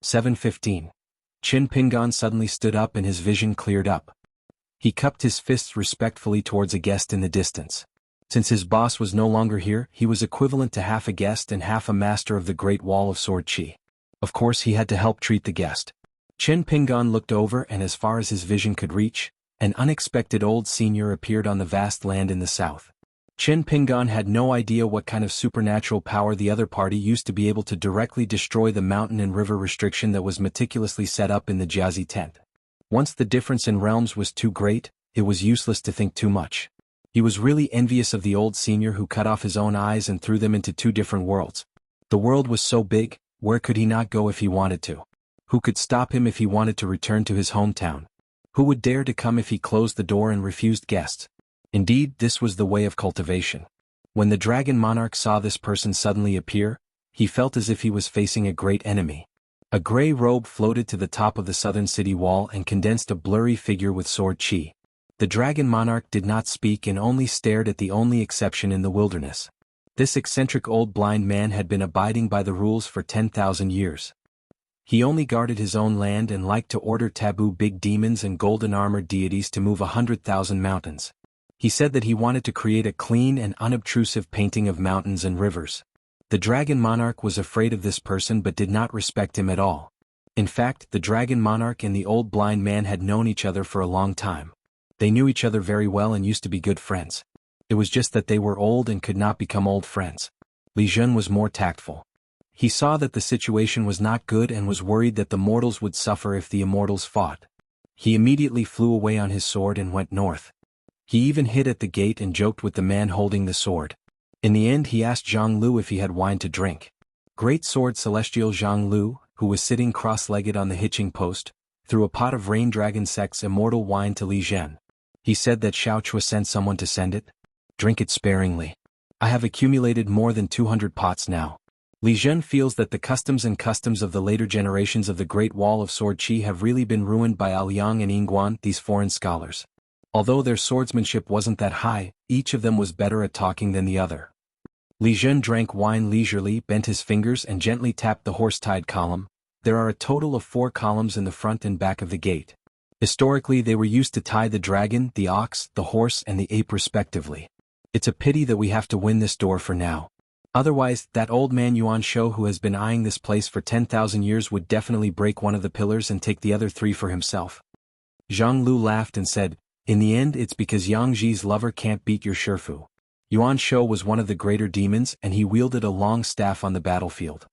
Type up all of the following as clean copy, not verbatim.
7:15. Chin Pingon suddenly stood up and his vision cleared up. He cupped his fists respectfully towards a guest in the distance. Since his boss was no longer here, he was equivalent to half a guest and half a master of the Great Wall of Sword Chi. Of course he had to help treat the guest. Chin Pingon looked over and as far as his vision could reach, an unexpected old senior appeared on the vast land in the south. Chin Pingon had no idea what kind of supernatural power the other party used to be able to directly destroy the mountain and river restriction that was meticulously set up in the Jiazi tent. Once the difference in realms was too great, it was useless to think too much. He was really envious of the old senior who cut off his own eyes and threw them into two different worlds. The world was so big, where could he not go if he wanted to? Who could stop him if he wanted to return to his hometown? Who would dare to come if he closed the door and refused guests? Indeed, this was the way of cultivation. When the dragon monarch saw this person suddenly appear, he felt as if he was facing a great enemy. A gray robe floated to the top of the southern city wall and condensed a blurry figure with sword chi. The dragon monarch did not speak and only stared at the only exception in the wilderness. This eccentric old blind man had been abiding by the rules for 10,000 years. He only guarded his own land and liked to order taboo big demons and golden-armored deities to move 100,000 mountains. He said that he wanted to create a clean and unobtrusive painting of mountains and rivers. The dragon monarch was afraid of this person but did not respect him at all. In fact, the dragon monarch and the old blind man had known each other for a long time. They knew each other very well and used to be good friends. It was just that they were old and could not become old friends. Li Jun was more tactful. He saw that the situation was not good and was worried that the mortals would suffer if the immortals fought. He immediately flew away on his sword and went north. He even hid at the gate and joked with the man holding the sword. In the end he asked Zhang Lu if he had wine to drink. Great Sword Celestial Zhang Lu, who was sitting cross-legged on the hitching post, threw a pot of Rain Dragon Sect's immortal wine to Li Zhen. He said that Xiao Chua sent someone to send it. Drink it sparingly. I have accumulated more than 200 pots now. Li Zhen feels that the customs of the later generations of the Great Wall of Sword Chi have really been ruined by Liang and Yingguan, these foreign scholars. Although their swordsmanship wasn't that high, each of them was better at talking than the other. Li Zhen drank wine leisurely, bent his fingers and gently tapped the horse-tied column. There are a total of 4 columns in the front and back of the gate. Historically they were used to tie the dragon, the ox, the horse and the ape respectively. It's a pity that we have to win this door for now. Otherwise, that old man Yuan Shou who has been eyeing this place for 10,000 years would definitely break one of the pillars and take the other 3 for himself. Zhang Lu laughed and said, in the end it's because Yang Ji's lover can't beat your Shifu. Yuan Shou was one of the greater demons and he wielded a long staff on the battlefield.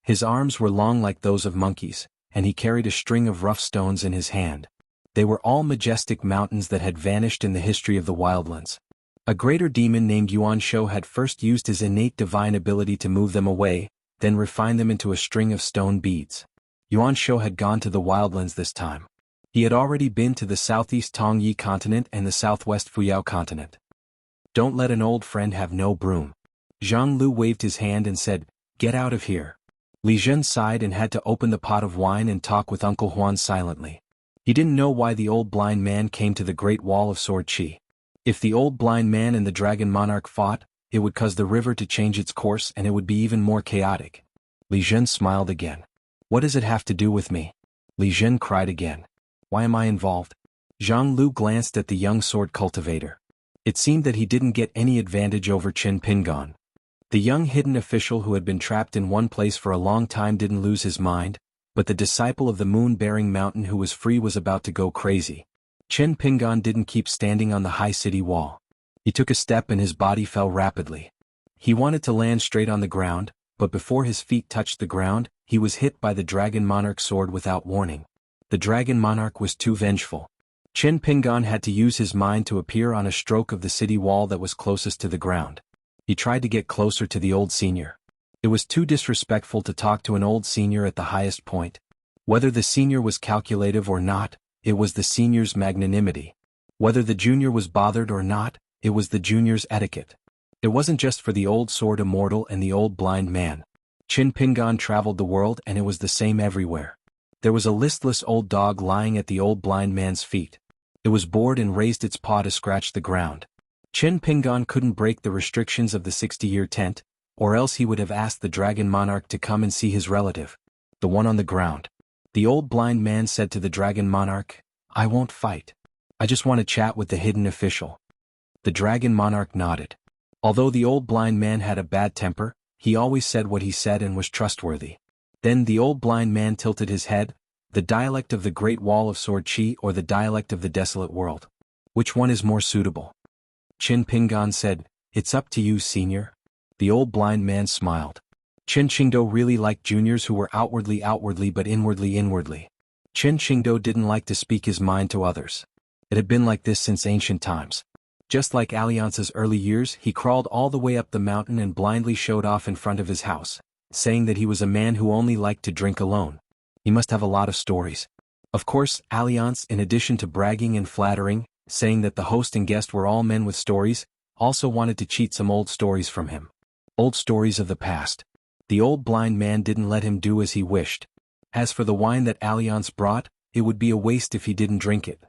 His arms were long like those of monkeys, and he carried a string of rough stones in his hand. They were all majestic mountains that had vanished in the history of the wildlands. A greater demon named Yuan Shou had first used his innate divine ability to move them away, then refine them into a string of stone beads. Yuan Shou had gone to the wildlands this time. He had already been to the southeast Tongyi continent and the southwest Fuyao continent. Don't let an old friend have no broom. Zhang Lu waved his hand and said, get out of here. Li Zhen sighed and had to open the pot of wine and talk with Uncle Huan silently. He didn't know why the old blind man came to the Great Wall of Sword Chi. If the old blind man and the dragon monarch fought, it would cause the river to change its course and it would be even more chaotic. Li Zhen smiled again. What does it have to do with me? Li Zhen cried again. Why am I involved? Zhang Lu glanced at the young sword cultivator. It seemed that he didn't get any advantage over Chin Pingon. The young hidden official who had been trapped in one place for a long time didn't lose his mind, but the disciple of the moon-bearing mountain who was free was about to go crazy. Chin Pingon didn't keep standing on the high city wall. He took a step and his body fell rapidly. He wanted to land straight on the ground, but before his feet touched the ground, he was hit by the dragon monarch's sword without warning. The dragon monarch was too vengeful. Chin Pingon had to use his mind to appear on a stroke of the city wall that was closest to the ground. He tried to get closer to the old senior. It was too disrespectful to talk to an old senior at the highest point. Whether the senior was calculative or not, it was the senior's magnanimity. Whether the junior was bothered or not, it was the junior's etiquette. It wasn't just for the old sword immortal and the old blind man. Chin Pingon traveled the world and it was the same everywhere. There was a listless old dog lying at the old blind man's feet. It was bored and raised its paw to scratch the ground. Chin Pingon couldn't break the restrictions of the 60-year tent, or else he would have asked the dragon monarch to come and see his relative. The one on the ground. The old blind man said to the dragon monarch, "I won't fight. I just want to chat with the hidden official." The dragon monarch nodded. Although the old blind man had a bad temper, he always said what he said and was trustworthy. Then the old blind man tilted his head. The dialect of the Great Wall of Sword Chi or the dialect of the desolate world? Which one is more suitable? Qin Pingan said, "It's up to you, senior." The old blind man smiled. Qin Qingdo really liked juniors who were outwardly but inwardly. Qin Qingdo didn't like to speak his mind to others. It had been like this since ancient times. Just like Alliance's early years, he crawled all the way up the mountain and blindly showed off in front of his house, saying that he was a man who only liked to drink alone. He must have a lot of stories. Of course, Alliance, in addition to bragging and flattering, saying that the host and guest were all men with stories, also wanted to cheat some old stories from him. Old stories of the past. The old blind man didn't let him do as he wished. As for the wine that Alliance brought, it would be a waste if he didn't drink it.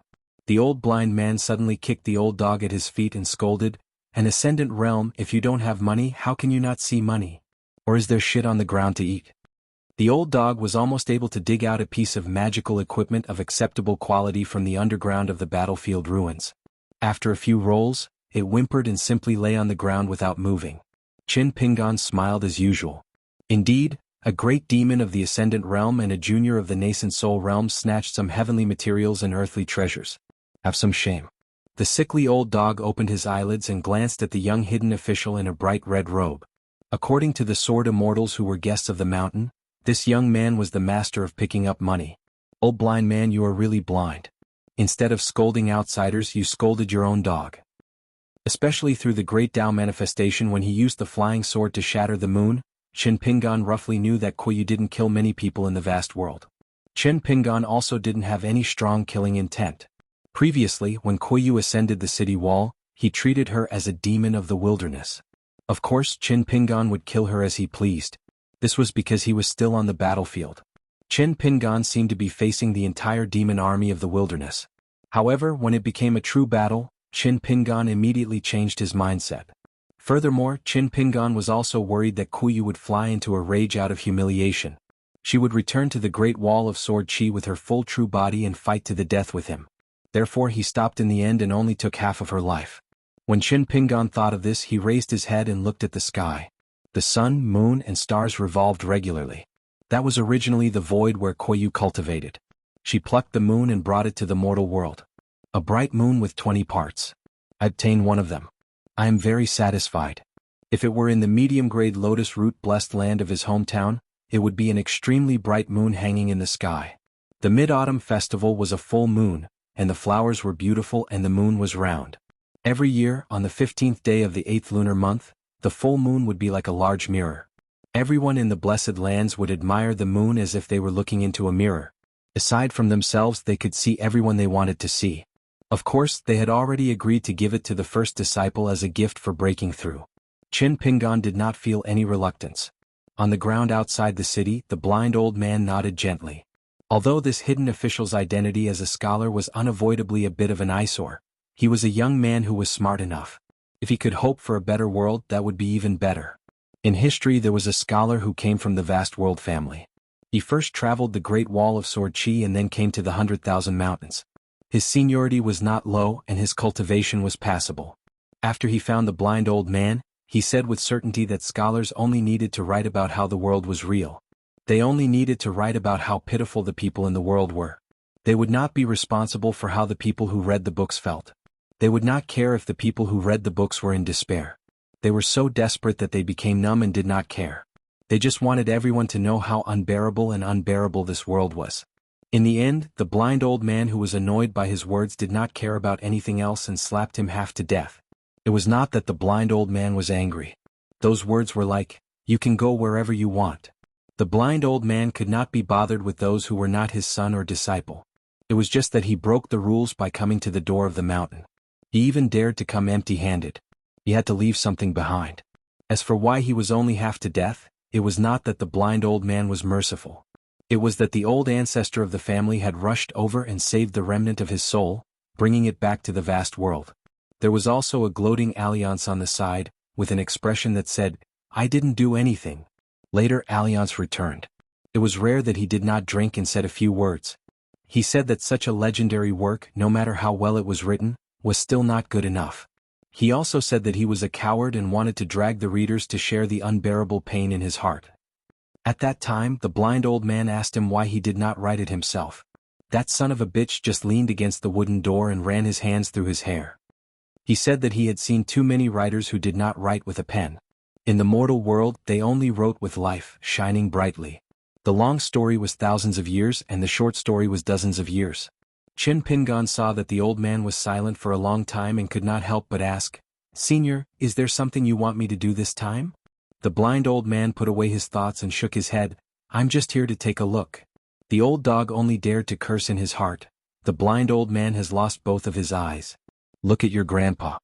The old blind man suddenly kicked the old dog at his feet and scolded, "An ascendant realm, if you don't have money, how can you not see money? Or is there shit on the ground to eat?" The old dog was almost able to dig out a piece of magical equipment of acceptable quality from the underground of the battlefield ruins. After a few rolls, it whimpered and simply lay on the ground without moving. Qin Pingan smiled as usual. Indeed, a great demon of the Ascendant Realm and a junior of the Nascent Soul Realm snatched some heavenly materials and earthly treasures. Have some shame. The sickly old dog opened his eyelids and glanced at the young hidden official in a bright red robe. According to the sword immortals who were guests of the mountain, this young man was the master of picking up money. "Old blind man, you are really blind. Instead of scolding outsiders, you scolded your own dog." Especially through the great Tao manifestation when he used the flying sword to shatter the moon, Qin Pingan roughly knew that Kuyu didn't kill many people in the vast world. Qin Pingan also didn't have any strong killing intent. Previously, when Kuyu ascended the city wall, he treated her as a demon of the wilderness. Of course, Qin Pingan would kill her as he pleased. This was because he was still on the battlefield. Qin Pingan seemed to be facing the entire demon army of the wilderness. However, when it became a true battle, Qin Pingan immediately changed his mindset. Furthermore, Qin Pingan was also worried that Kuyu would fly into a rage out of humiliation. She would return to the Great Wall of Sword Chi with her full true body and fight to the death with him. Therefore he stopped in the end and only took half of her life. When Qin Pingan thought of this, he raised his head and looked at the sky. The sun, moon, and stars revolved regularly. That was originally the void where Kuyu cultivated. She plucked the moon and brought it to the mortal world. A bright moon with 20 parts. I obtained one of them. I am very satisfied. If it were in the medium-grade lotus root blessed land of his hometown, it would be an extremely bright moon hanging in the sky. The Mid-Autumn Festival was a full moon, and the flowers were beautiful and the moon was round. Every year, on the 15th day of the 8th lunar month, the full moon would be like a large mirror. Everyone in the blessed lands would admire the moon as if they were looking into a mirror. Aside from themselves, they could see everyone they wanted to see. Of course, they had already agreed to give it to the first disciple as a gift for breaking through. Qin Pingan did not feel any reluctance. On the ground outside the city, the blind old man nodded gently. Although this hidden official's identity as a scholar was unavoidably a bit of an eyesore, he was a young man who was smart enough. If he could hope for a better world, that would be even better. In history, there was a scholar who came from the vast world family. He first traveled the Great Wall of Sword Chi and then came to the 100,000 Mountains. His seniority was not low and his cultivation was passable. After he found the blind old man, he said with certainty that scholars only needed to write about how the world was real. They only needed to write about how pitiful the people in the world were. They would not be responsible for how the people who read the books felt. They would not care if the people who read the books were in despair. They were so desperate that they became numb and did not care. They just wanted everyone to know how unbearable this world was. In the end, the blind old man who was annoyed by his words did not care about anything else and slapped him half to death. It was not that the blind old man was angry. Those words were like, "You can go wherever you want." The blind old man could not be bothered with those who were not his son or disciple. It was just that he broke the rules by coming to the door of the mountain. He even dared to come empty-handed. He had to leave something behind. As for why he was only half to death, it was not that the blind old man was merciful. It was that the old ancestor of the family had rushed over and saved the remnant of his soul, bringing it back to the vast world. There was also a gloating Alliance on the side, with an expression that said, "I didn't do anything." Later Alliance returned. It was rare that he did not drink and said a few words. He said that such a legendary work, no matter how well it was written, was still not good enough. He also said that he was a coward and wanted to drag the readers to share the unbearable pain in his heart. At that time, the blind old man asked him why he did not write it himself. That son of a bitch just leaned against the wooden door and ran his hands through his hair. He said that he had seen too many writers who did not write with a pen. In the mortal world, they only wrote with life, shining brightly. The long story was thousands of years and the short story was dozens of years. Chin Pingan saw that the old man was silent for a long time and could not help but ask, "Senior, is there something you want me to do this time?" The blind old man put away his thoughts and shook his head. "I'm just here to take a look." The old dog only dared to curse in his heart. The blind old man has lost both of his eyes. Look at your grandpa.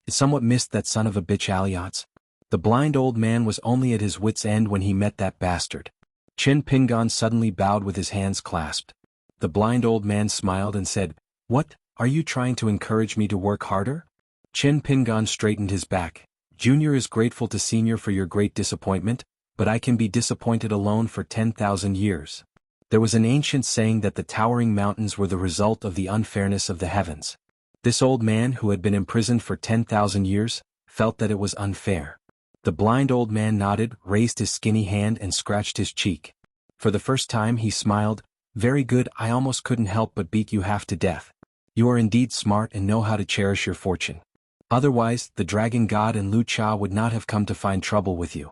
It somewhat missed that son of a bitch Alliance. The blind old man was only at his wit's end when he met that bastard. Chin Pingan suddenly bowed with his hands clasped. The blind old man smiled and said, "What, are you trying to encourage me to work harder?" Chin Pingan straightened his back. "Junior is grateful to Senior for your great disappointment, but I can be disappointed alone for 10,000 years. There was an ancient saying that the towering mountains were the result of the unfairness of the heavens. This old man who had been imprisoned for 10,000 years, felt that it was unfair." The blind old man nodded, raised his skinny hand and scratched his cheek. For the first time he smiled. "Very good, I almost couldn't help but beat you half to death. You are indeed smart and know how to cherish your fortune. Otherwise, the dragon god and Lu Cha would not have come to find trouble with you."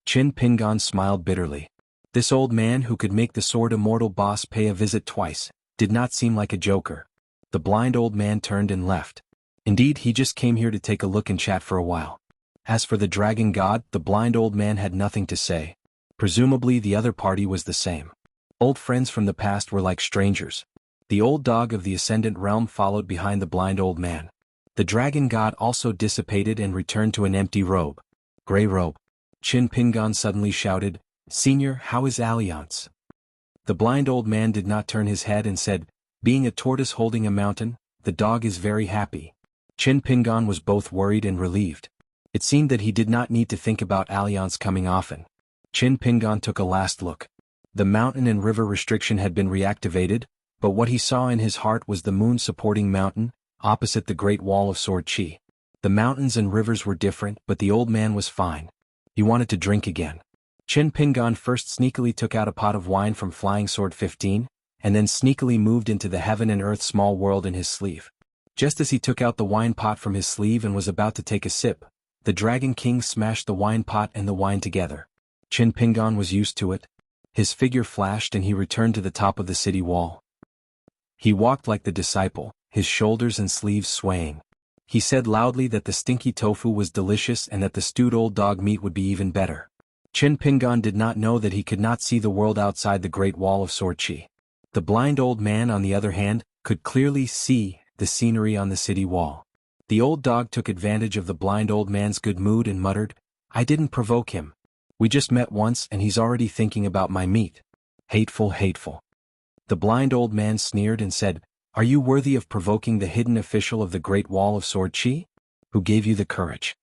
Chin Pingan smiled bitterly. This old man who could make the sword immortal boss pay a visit twice, did not seem like a joker. The blind old man turned and left. Indeed, he just came here to take a look and chat for a while. As for the dragon god, the blind old man had nothing to say. Presumably the other party was the same. Old friends from the past were like strangers. The old dog of the Ascendant Realm followed behind the blind old man. The dragon god also dissipated and returned to an empty robe. Gray robe. Chin Pingan suddenly shouted, "Senior, how is Alliance?" The blind old man did not turn his head and said, "Being a tortoise holding a mountain, the dog is very happy." Chin Pingan was both worried and relieved. It seemed that he did not need to think about Alliance coming often. Chin Pingan took a last look. The mountain and river restriction had been reactivated, but what he saw in his heart was the moon-supporting mountain, opposite the Great Wall of Sword Chi. The mountains and rivers were different, but the old man was fine. He wanted to drink again. Chin Pingan first sneakily took out a pot of wine from Flying Sword 15, and then sneakily moved into the Heaven and Earth small world in his sleeve. Just as he took out the wine pot from his sleeve and was about to take a sip, the Dragon King smashed the wine pot and the wine together. Chin Pingan was used to it. His figure flashed and he returned to the top of the city wall. He walked like the disciple, his shoulders and sleeves swaying. He said loudly that the stinky tofu was delicious and that the stewed old dog meat would be even better. Chin Pingan did not know that he could not see the world outside the Great Wall of Sword Chi. The blind old man, on the other hand, could clearly see the scenery on the city wall. The old dog took advantage of the blind old man's good mood and muttered, "I didn't provoke him. We just met once and he's already thinking about my meat. Hateful, hateful." The blind old man sneered and said, "Are you worthy of provoking the hidden official of the Great Wall of Sword Chi? Who gave you the courage?"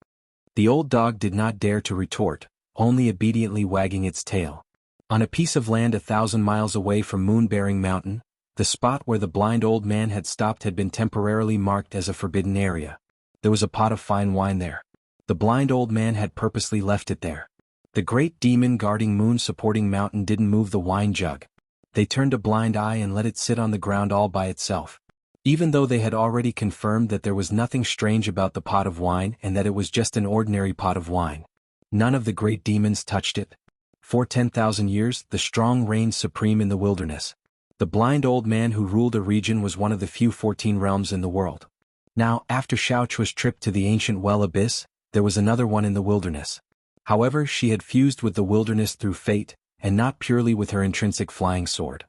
The old dog did not dare to retort, only obediently wagging its tail. On a piece of land 1,000 miles away from Moon-Bearing Mountain, the spot where the blind old man had stopped had been temporarily marked as a forbidden area. There was a pot of fine wine there. The blind old man had purposely left it there. The great demon guarding moon-supporting mountain didn't move the wine jug. They turned a blind eye and let it sit on the ground all by itself. Even though they had already confirmed that there was nothing strange about the pot of wine and that it was just an ordinary pot of wine. None of the great demons touched it. For 10,000 years, the strong reigned supreme in the wilderness. The blind old man who ruled a region was one of the few 14 realms in the world. Now, after Xiao Chua's trip to the ancient well abyss, there was another one in the wilderness. However, she had fused with the wilderness through fate, and not purely with her intrinsic flying sword.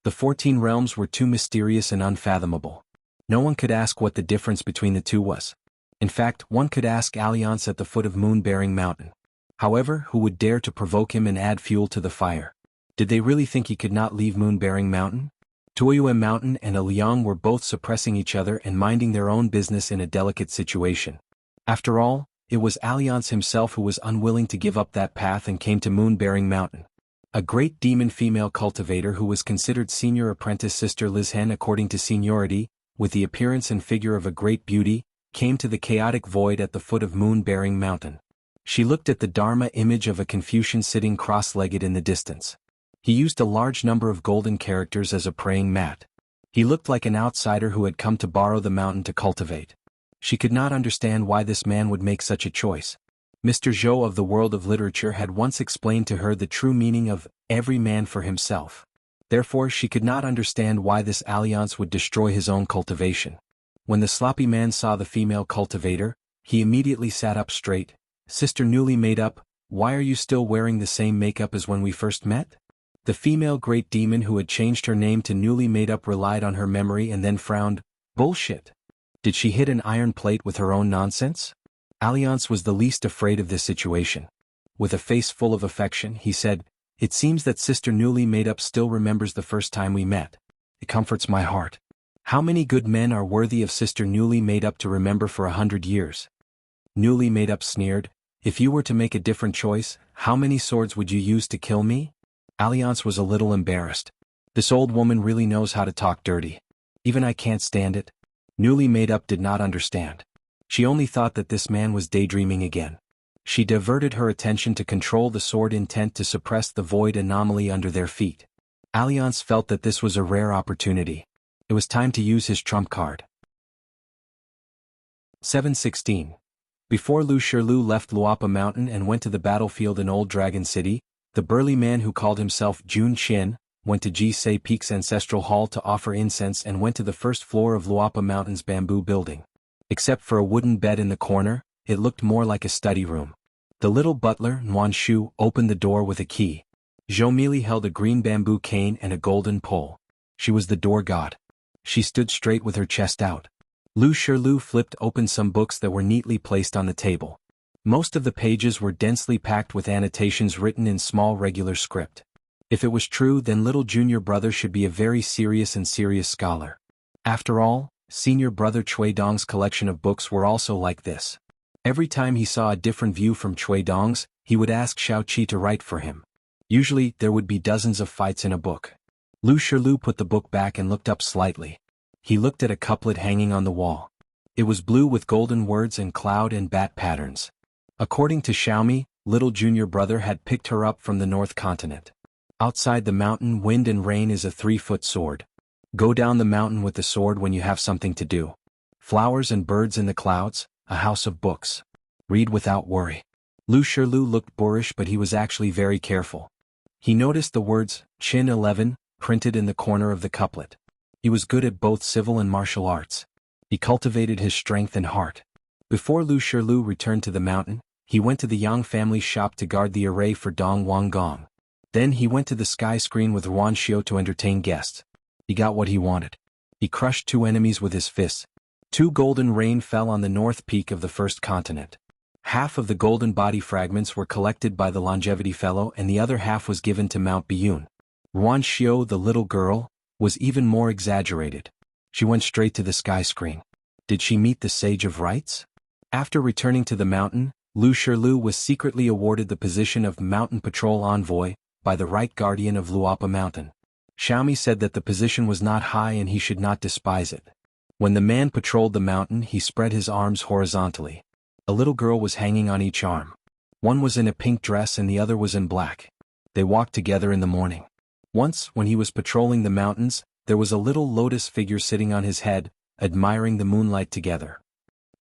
The 14 realms were too mysterious and unfathomable. No one could ask what the difference between the two was. In fact, one could ask Alliance at the foot of Moon-Bearing Mountain. However, who would dare to provoke him and add fuel to the fire? Did they really think he could not leave Moon-Bearing Mountain? Tuoyue Mountain and Liang were both suppressing each other and minding their own business in a delicate situation. After all, it was Alliance himself who was unwilling to give up that path and came to Moon-Bearing Mountain. A great demon female cultivator who was considered senior apprentice Sister Lizhen according to seniority, with the appearance and figure of a great beauty, came to the chaotic void at the foot of Moon-bearing Mountain. She looked at the Dharma image of a Confucian sitting cross-legged in the distance. He used a large number of golden characters as a praying mat. He looked like an outsider who had come to borrow the mountain to cultivate. She could not understand why this man would make such a choice. Mr. Zhou of the world of literature had once explained to her the true meaning of every man for himself. Therefore she could not understand why this alliance would destroy his own cultivation. When the sloppy man saw the female cultivator, he immediately sat up straight. "Sister newly made up, why are you still wearing the same makeup as when we first met?" The female great demon who had changed her name to newly made up relied on her memory and then frowned. Bullshit. Did she hit an iron plate with her own nonsense? Alliance was the least afraid of this situation. With a face full of affection, he said, "It seems that Sister newly made up still remembers the first time we met. It comforts my heart. How many good men are worthy of Sister newly made up to remember for 100 years? Newly made up sneered, "If you were to make a different choice, how many swords would you use to kill me?" Alliance was a little embarrassed. This old woman really knows how to talk dirty. Even I can't stand it. Newly made up did not understand. She only thought that this man was daydreaming again. She diverted her attention to control the sword intent to suppress the void anomaly under their feet. Alliance felt that this was a rare opportunity. It was time to use his trump card. 7:16. Before Lu Shirlu left Luapa Mountain and went to the battlefield in Old Dragon City, the burly man who called himself Jun Qin went to Ji-Se Peak's ancestral hall to offer incense and went to the first floor of Luapa Mountain's bamboo building. Except for a wooden bed in the corner, it looked more like a study room. The little butler, Nguan Shu, opened the door with a key. Zhou Mili held a green bamboo cane and a golden pole. She was the door god. She stood straight with her chest out. Lu Shirlu flipped open some books that were neatly placed on the table. Most of the pages were densely packed with annotations written in small regular script. If it was true, then little junior brother should be a very serious scholar. After all, senior brother Cui Dong's collection of books were also like this. Every time he saw a different view from Cui Dong's, he would ask Xiao Qi to write for him. Usually, there would be dozens of fights in a book. Lu Shirlu put the book back and looked up slightly. He looked at a couplet hanging on the wall. It was blue with golden words and cloud and bat patterns. According to Xiaomi, little junior brother had picked her up from the North Continent. Outside the mountain, wind and rain is a 3-foot sword. Go down the mountain with the sword when you have something to do. Flowers and birds in the clouds, a house of books. Read without worry. Lu Shirlu looked boorish, but he was actually very careful. He noticed the words, Qin 11, printed in the corner of the couplet. He was good at both civil and martial arts. He cultivated his strength and heart. Before Lu Shirlu returned to the mountain, he went to the Yang family's shop to guard the array for Dong Wang Gong. Then he went to the sky screen with Ruan Xiu to entertain guests. He got what he wanted. He crushed 2 enemies with his fists. 2 golden rain fell on the north peak of the first continent. Half of the golden body fragments were collected by the longevity fellow and the other half was given to Mount Biyun. Ruan Xiu, the little girl, was even more exaggerated. She went straight to the sky screen. Did she meet the Sage of Rites? After returning to the mountain, Lu Shirlu was secretly awarded the position of Mountain Patrol Envoy by the Right Guardian of Luapa Mountain. Xiaomi said that the position was not high and he should not despise it. When the man patrolled the mountain, he spread his arms horizontally. A little girl was hanging on each arm. One was in a pink dress and the other was in black. They walked together in the morning. Once, when he was patrolling the mountains, there was a little lotus figure sitting on his head, admiring the moonlight together.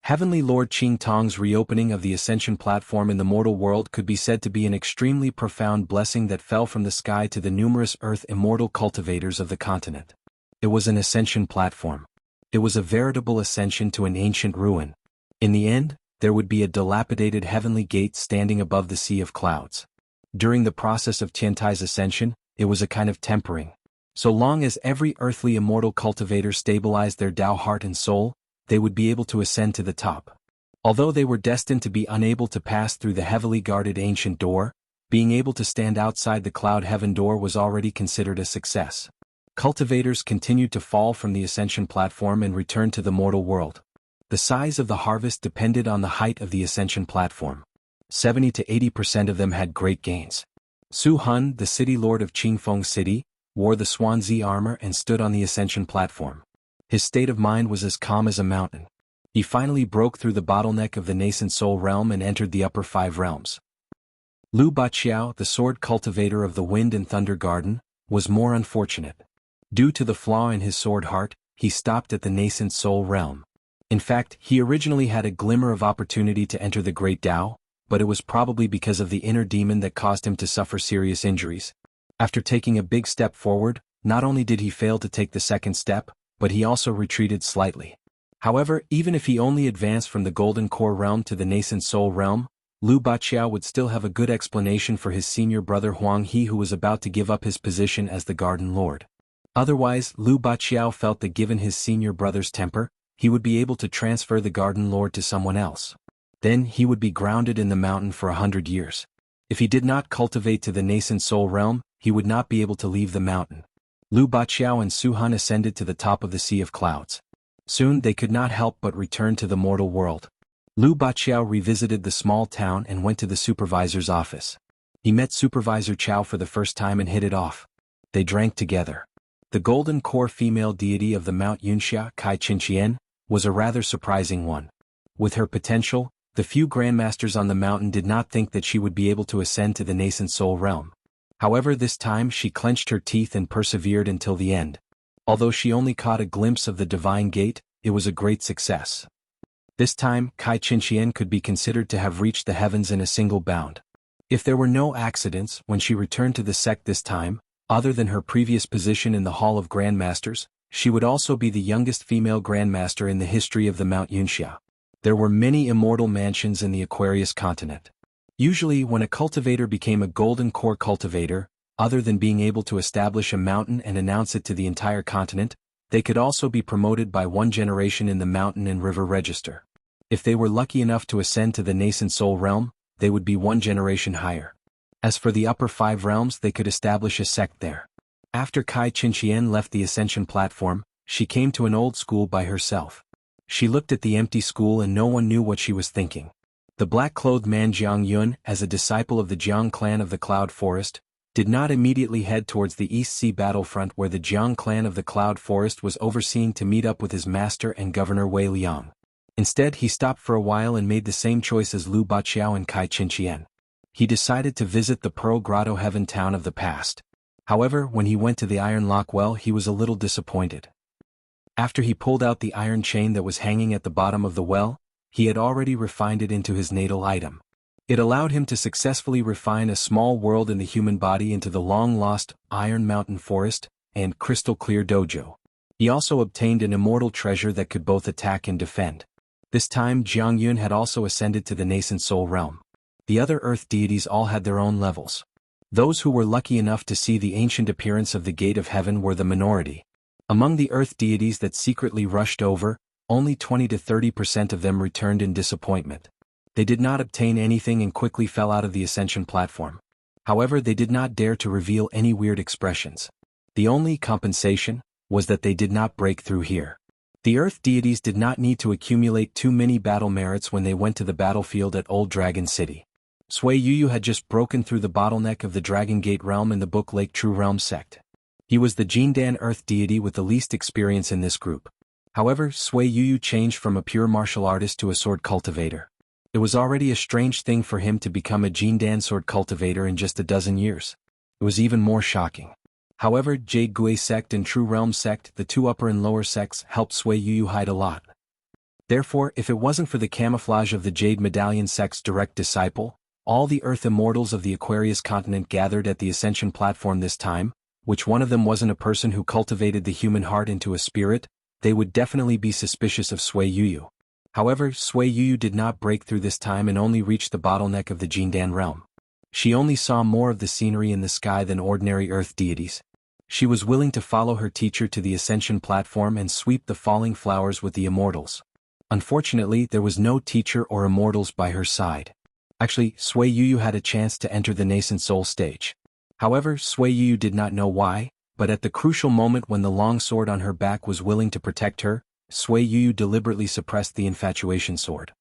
Heavenly Lord Qing Tong's reopening of the Ascension platform in the mortal world could be said to be an extremely profound blessing that fell from the sky to the numerous earth immortal cultivators of the continent. It was an Ascension platform. It was a veritable ascension to an ancient ruin. In the end, there would be a dilapidated heavenly gate standing above the sea of clouds. During the process of Tiantai's ascension, it was a kind of tempering. So long as every earthly immortal cultivator stabilized their Tao heart and soul, they would be able to ascend to the top. Although they were destined to be unable to pass through the heavily guarded ancient door, being able to stand outside the cloud heaven door was already considered a success. Cultivators continued to fall from the ascension platform and returned to the mortal world. The size of the harvest depended on the height of the ascension platform. 70 to 80% of them had great gains. Su Hun, the city lord of Qingfeng City, wore the Swansea armor and stood on the ascension platform. His state of mind was as calm as a mountain. He finally broke through the bottleneck of the nascent soul realm and entered the upper 5 realms. Lu Baqiao, the sword cultivator of the Wind and Thunder Garden, was more unfortunate. Due to the flaw in his sword heart, he stopped at the nascent soul realm. In fact, he originally had a glimmer of opportunity to enter the Great Tao, but it was probably because of the inner demon that caused him to suffer serious injuries. After taking a big step forward, not only did he fail to take the second step, but he also retreated slightly. However, even if he only advanced from the Golden Core realm to the nascent soul realm, Lu Baqiao would still have a good explanation for his senior brother Huang He, who was about to give up his position as the Garden Lord. Otherwise, Lu Baqiao felt that given his senior brother's temper, he would be able to transfer the Garden Lord to someone else. Then he would be grounded in the mountain for 100 years. If he did not cultivate to the nascent soul realm, he would not be able to leave the mountain. Lu Baqiao and Su Han ascended to the top of the Sea of Clouds. Soon they could not help but return to the mortal world. Lu Baqiao revisited the small town and went to the supervisor's office. He met Supervisor Chao for the first time and hit it off. They drank together. The golden core female deity of the Mount Yunxia, Kai Qinqian, was a rather surprising one. With her potential, the few grandmasters on the mountain did not think that she would be able to ascend to the nascent soul realm. However, this time she clenched her teeth and persevered until the end. Although she only caught a glimpse of the divine gate, it was a great success. This time, Kai Qinqian could be considered to have reached the heavens in a single bound. If there were no accidents when she returned to the sect this time, other than her previous position in the Hall of Grandmasters, she would also be the youngest female grandmaster in the history of the Mount Yunxia. There were many immortal mansions in the Aquarius continent. Usually, when a cultivator became a golden core cultivator, other than being able to establish a mountain and announce it to the entire continent, they could also be promoted by one generation in the mountain and river register. If they were lucky enough to ascend to the nascent soul realm, they would be one generation higher. As for the upper 5 realms, they could establish a sect there. After Kai Qinqian left the ascension platform, she came to an old school by herself. She looked at the empty school and no one knew what she was thinking. The black-clothed man Jiang Yun, as a disciple of the Jiang clan of the Cloud Forest, did not immediately head towards the East Sea battlefront where the Jiang clan of the Cloud Forest was overseeing to meet up with his master and Governor Wei Liang. Instead, he stopped for a while and made the same choice as Lu Baqiao and Kai Qinqian. He decided to visit the Pearl Grotto Heaven town of the past. However, when he went to the Iron Lock Well, he was a little disappointed. After he pulled out the iron chain that was hanging at the bottom of the well, he had already refined it into his natal item. It allowed him to successfully refine a small world in the human body into the long-lost Iron Mountain Forest and Crystal Clear Dojo. He also obtained an immortal treasure that could both attack and defend. This time Jiang Yun had also ascended to the nascent soul realm. The other earth deities all had their own levels. Those who were lucky enough to see the ancient appearance of the Gate of Heaven were the minority. Among the earth deities that secretly rushed over, only 20 to 30% of them returned in disappointment. They did not obtain anything and quickly fell out of the ascension platform. However, they did not dare to reveal any weird expressions. The only compensation was that they did not break through here. The earth deities did not need to accumulate too many battle merits when they went to the battlefield at Old Dragon City. Sui Yuyu had just broken through the bottleneck of the Dragon Gate realm in the Book Lake True Realm sect. He was the Jindan earth deity with the least experience in this group. However, Sui Yuyu changed from a pure martial artist to a sword cultivator. It was already a strange thing for him to become a Jindan sword cultivator in just a dozen years. It was even more shocking. However, Jade Gui sect and True Realm sect, the two upper and lower sects, helped Sui Yuyu hide a lot. Therefore, if it wasn't for the camouflage of the Jade Medallion sect's direct disciple, all the Earth Immortals of the Aquarius continent gathered at the Ascension platform this time, which one of them wasn't a person who cultivated the human heart into a spirit, they would definitely be suspicious of Sui Yuyu. However, Sui Yuyu did not break through this time and only reached the bottleneck of the Jindan realm. She only saw more of the scenery in the sky than ordinary earth deities. She was willing to follow her teacher to the Ascension platform and sweep the falling flowers with the immortals. Unfortunately, there was no teacher or immortals by her side. Actually, Sui Yuyu had a chance to enter the nascent soul stage. However, Sui Yuyu did not know why, but at the crucial moment when the long sword on her back was willing to protect her, Sui Yuyu deliberately suppressed the infatuation sword.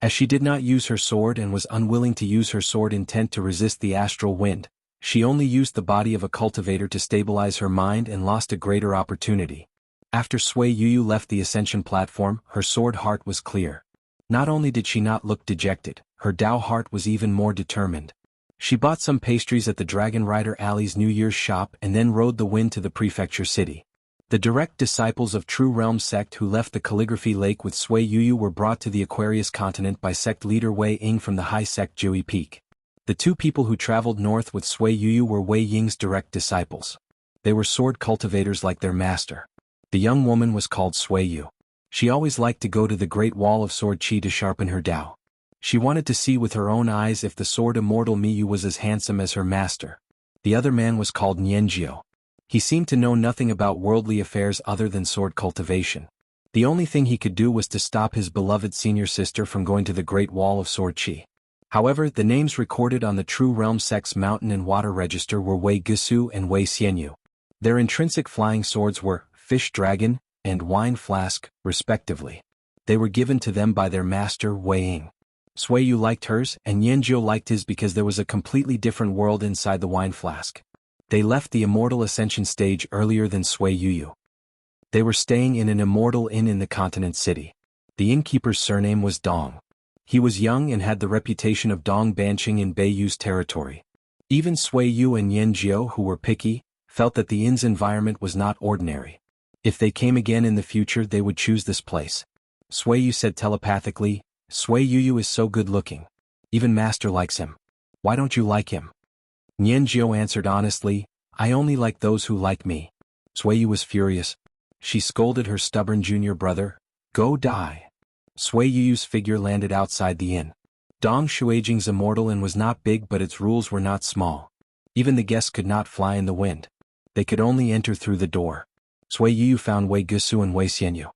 As she did not use her sword and was unwilling to use her sword intent to resist the astral wind, She only used the body of a cultivator to stabilize her mind and lost a greater opportunity. After Sui Yuyu left the ascension platform, her sword heart was clear. Not only did she not look dejected, her Dao heart was even more determined. She bought some pastries at the Dragon Rider Alley's New Year's shop and then rode the wind to the prefecture city. The direct disciples of True Realm sect who left the Calligraphy Lake with Sui Yuyu were brought to the Aquarius continent by sect leader Wei Ying from the high sect Jui Peak. The two people who traveled north with Sui Yuyu were Wei Ying's direct disciples. They were sword cultivators like their master. The young woman was called Sui Yu. She always liked to go to the Great Wall of Sword Qi to sharpen her Dao. She wanted to see with her own eyes if the sword immortal Miyu was as handsome as her master. The other man was called Nianjiu. He seemed to know nothing about worldly affairs other than sword cultivation. The only thing he could do was to stop his beloved senior sister from going to the Great Wall of Sword Qi. However, the names recorded on the True Realm sect's mountain and water register were Wei Gusu and Wei Xianyu. Their intrinsic flying swords were Fish Dragon and Wine Flask, respectively. They were given to them by their master Wei Ying. Sui Yu liked hers and Yanjiu liked his because there was a completely different world inside the wine flask. They left the immortal ascension stage earlier than Sui Yuyu. They were staying in an immortal inn in the continent city. The innkeeper's surname was Dong. He was young and had the reputation of Dong Banqing in Beiyu's territory. Even Sui Yu and Yanjiu, who were picky, felt that the inn's environment was not ordinary. If they came again in the future they would choose this place. Sui Yu said telepathically, Sui Yuyu is so good looking. Even master likes him. Why don't you like him? Nianjiu answered honestly, I only like those who like me. Sui Yu was furious. She scolded her stubborn junior brother, go die. Sui Yuyu's figure landed outside the inn. Dong Shuijing's immortal inn was not big but its rules were not small. Even the guests could not fly in the wind. They could only enter through the door. Sui Yuyu found Wei Gusu and Wei Xianyu.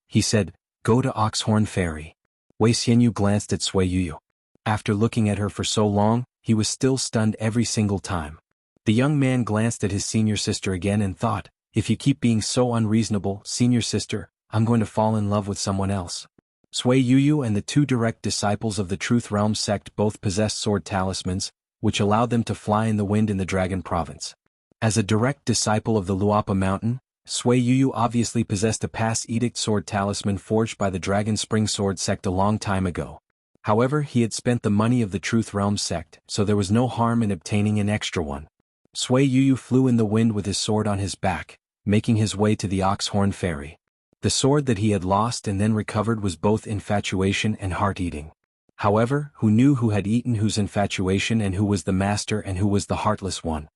He said, go to Oxhorn Ferry. Wei Xianyu glanced at Sui Yuyu. After looking at her for so long, he was still stunned every single time. The young man glanced at his senior sister again and thought, if you keep being so unreasonable, senior sister, I'm going to fall in love with someone else. Sui Yuyu and the two direct disciples of the Truth Realm sect both possessed sword talismans, which allowed them to fly in the wind in the Dragon Province. As a direct disciple of the Luapa Mountain, Sui Yuyu obviously possessed a Pass Edict sword talisman forged by the Dragon Spring Sword sect a long time ago. However, he had spent the money of the Truth Realm sect, so there was no harm in obtaining an extra one. Sui Yuyu flew in the wind with his sword on his back, making his way to the Oxhorn Ferry. The sword that he had lost and then recovered was both infatuation and heart-eating. However, who knew who had eaten whose infatuation and who was the master and who was the heartless one?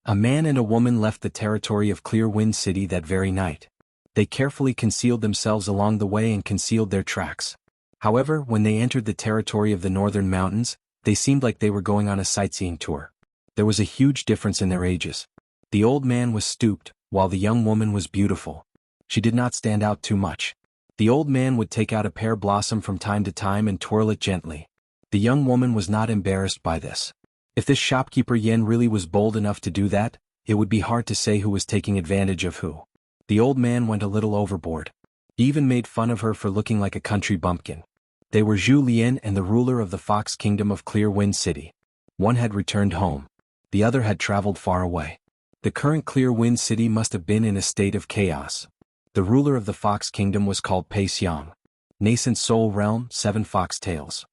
A man and a woman left the territory of Clear Wind City that very night. They carefully concealed themselves along the way and concealed their tracks. However, when they entered the territory of the Northern Mountains, they seemed like they were going on a sightseeing tour. There was a huge difference in their ages. The old man was stooped, while the young woman was beautiful. She did not stand out too much. The old man would take out a pear blossom from time to time and twirl it gently. The young woman was not embarrassed by this. If this shopkeeper Yen really was bold enough to do that, it would be hard to say who was taking advantage of who. The old man went a little overboard. He even made fun of her for looking like a country bumpkin. They were Zhu Lian and the ruler of the Fox Kingdom of Clear Wind City. One had returned home. The other had traveled far away. The current Clear Wind City must have been in a state of chaos. The ruler of the Fox Kingdom was called Pei Xiang. Nascent Soul Realm, 7 Fox Tails.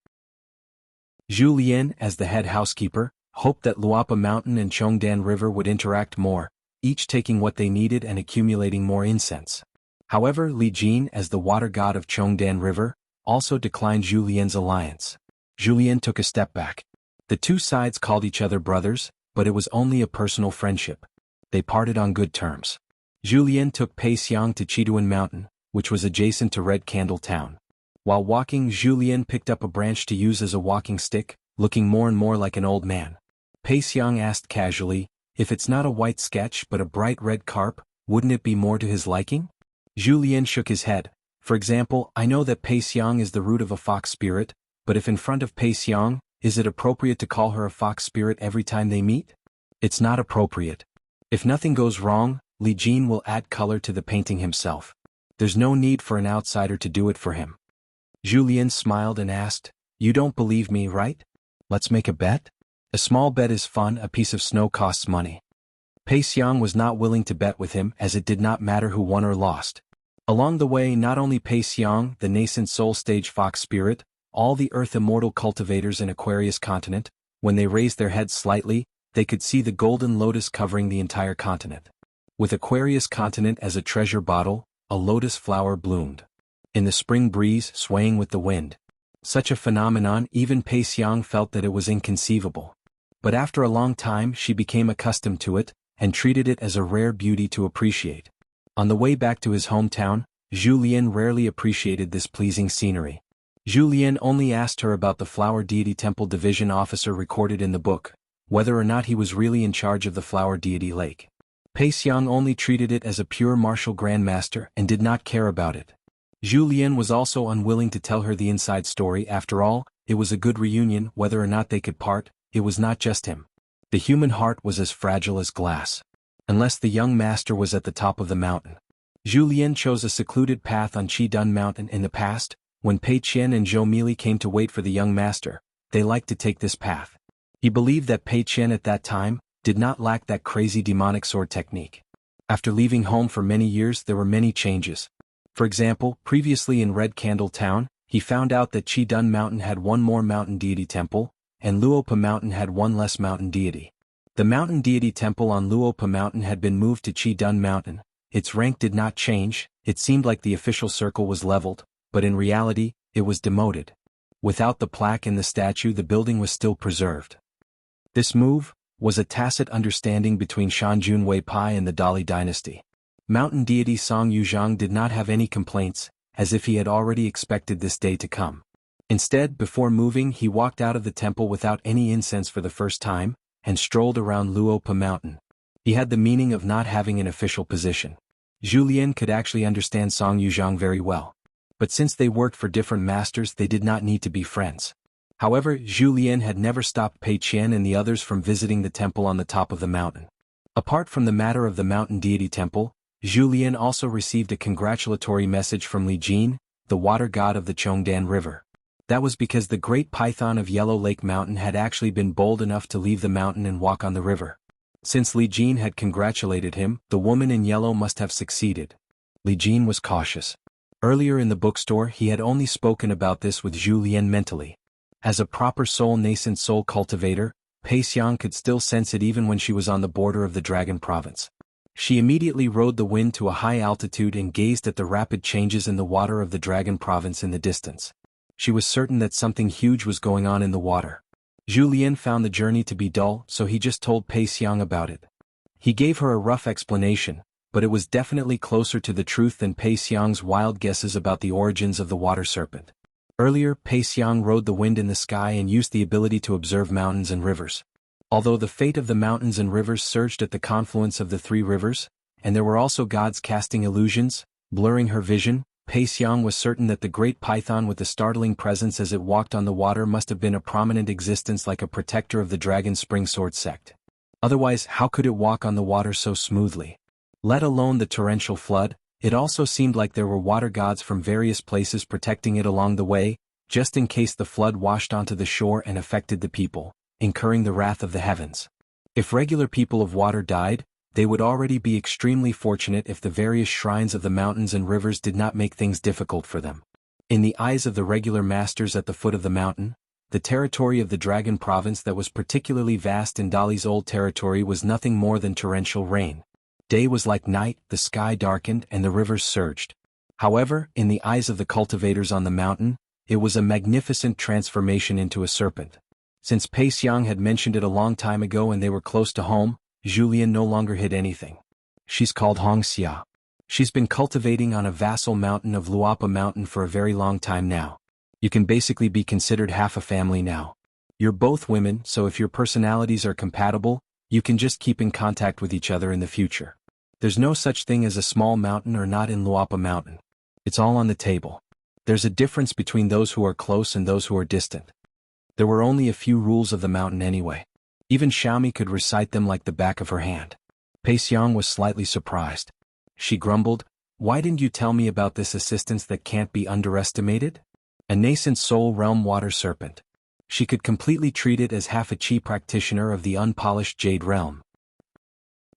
Zhu Lian, as the head housekeeper, hoped that Luapa Mountain and Chongdan River would interact more, each taking what they needed and accumulating more incense. However, Li Jin, as the water god of Chongdan River, also declined Zhu Lian's alliance. Zhu Lian took a step back. The two sides called each other brothers, but it was only a personal friendship. They parted on good terms. Zhu Lian took Pei Xiang to Chituan Mountain, which was adjacent to Red Candle Town. While walking, Zhu Lian picked up a branch to use as a walking stick, looking more and more like an old man. Pei Xiang asked casually, if it's not a white sketch but a bright red carp, wouldn't it be more to his liking? Zhu Lian shook his head. For example, I know that Pei Xiang is the root of a fox spirit, but if in front of Pei Xiang, is it appropriate to call her a fox spirit every time they meet? It's not appropriate. If nothing goes wrong, Li Jin will add color to the painting himself. There's no need for an outsider to do it for him. Zhu Lian smiled and asked, you don't believe me, right? Let's make a bet? A small bet is fun, a piece of snow costs money. Pei Xiang was not willing to bet with him as it did not matter who won or lost. Along the way, not only Pei Xiang, the nascent soul stage fox spirit, all the earth immortal cultivators in Aquarius continent, when they raised their heads slightly, they could see the golden lotus covering the entire continent. With Aquarius continent as a treasure bottle, a lotus flower bloomed. In the spring breeze, swaying with the wind. Such a phenomenon, even Pei Xiang felt that it was inconceivable. But after a long time she became accustomed to it, and treated it as a rare beauty to appreciate. On the way back to his hometown, Zhu Lian rarely appreciated this pleasing scenery. Zhu Lian only asked her about the flower deity temple division officer recorded in the book, whether or not he was really in charge of the flower deity lake. Pei Xiang only treated it as a pure martial grandmaster and did not care about it. Zhu Lian was also unwilling to tell her the inside story. After all, it was a good reunion. Whether or not they could part, it was not just him. The human heart was as fragile as glass. Unless the young master was at the top of the mountain. Zhu Lian chose a secluded path on Qidun Mountain in the past. When Pei Qian and Zhou Mili came to wait for the young master, they liked to take this path. He believed that Pei Qian at that time did not lack that crazy demonic sword technique. After leaving home for many years, there were many changes. For example, previously in Red Candle Town, he found out that Qidun Mountain had one more mountain deity temple, and Luopa Mountain had one less mountain deity. The mountain deity temple on Luopa Mountain had been moved to Qidun Mountain. Its rank did not change. It seemed like the official circle was leveled, but in reality, it was demoted. Without the plaque and the statue, the building was still preserved. This move was a tacit understanding between Shanjun Wei Pai and the Dali dynasty. Mountain deity Song Yuzhang did not have any complaints, as if he had already expected this day to come. Instead, before moving, he walked out of the temple without any incense for the first time, and strolled around Luopa Mountain. He had the meaning of not having an official position. Zhu Lian could actually understand Song Yuzhang very well. But since they worked for different masters, they did not need to be friends. However, Zhu Lian had never stopped Pei Qian and the others from visiting the temple on the top of the mountain. Apart from the matter of the mountain deity temple, Zhu Lian also received a congratulatory message from Li Jin, the water god of the Chongdan River. That was because the great python of Yellow Lake Mountain had actually been bold enough to leave the mountain and walk on the river. Since Li Jin had congratulated him, the woman in yellow must have succeeded. Li Jin was cautious. Earlier in the bookstore he had only spoken about this with Zhu Lian mentally. As a proper nascent soul cultivator, Pei Xiang could still sense it even when she was on the border of the Dragon Province. She immediately rode the wind to a high altitude and gazed at the rapid changes in the water of the Dragon Province in the distance. She was certain that something huge was going on in the water. Zhu Lian found the journey to be dull, so he just told Pei Xiang about it. He gave her a rough explanation, but it was definitely closer to the truth than Pei Xiang's wild guesses about the origins of the water serpent. Earlier, Pei Xiang rode the wind in the sky and used the ability to observe mountains and rivers. Although the fate of the mountains and rivers surged at the confluence of the three rivers, and there were also gods casting illusions, blurring her vision, Pei Xiang was certain that the great python with the startling presence as it walked on the water must have been a prominent existence like a protector of the Dragon Spring Sword sect. Otherwise, how could it walk on the water so smoothly? Let alone the torrential flood, it also seemed like there were water gods from various places protecting it along the way, just in case the flood washed onto the shore and affected the people, incurring the wrath of the heavens. If regular people of water died, they would already be extremely fortunate if the various shrines of the mountains and rivers did not make things difficult for them. In the eyes of the regular masters at the foot of the mountain, the territory of the Dragon Province that was particularly vast in Dali's old territory was nothing more than torrential rain. Day was like night, the sky darkened and the rivers surged. However, in the eyes of the cultivators on the mountain, it was a magnificent transformation into a serpent. Since Pei Xiang had mentioned it a long time ago and they were close to home, Zhu Lian no longer hid anything. She's called Hong Xia. She's been cultivating on a vassal mountain of Luopa Mountain for a very long time now. You can basically be considered half a family now. You're both women, so if your personalities are compatible, you can just keep in contact with each other in the future. There's no such thing as a small mountain or not in Luopa Mountain. It's all on the table. There's a difference between those who are close and those who are distant. There were only a few rules of the mountain anyway. Even Xiaomi could recite them like the back of her hand. Pei Xiang was slightly surprised. She grumbled, "Why didn't you tell me about this assistance that can't be underestimated? A nascent soul realm water serpent." She could completely treat it as half a chi practitioner of the unpolished jade realm.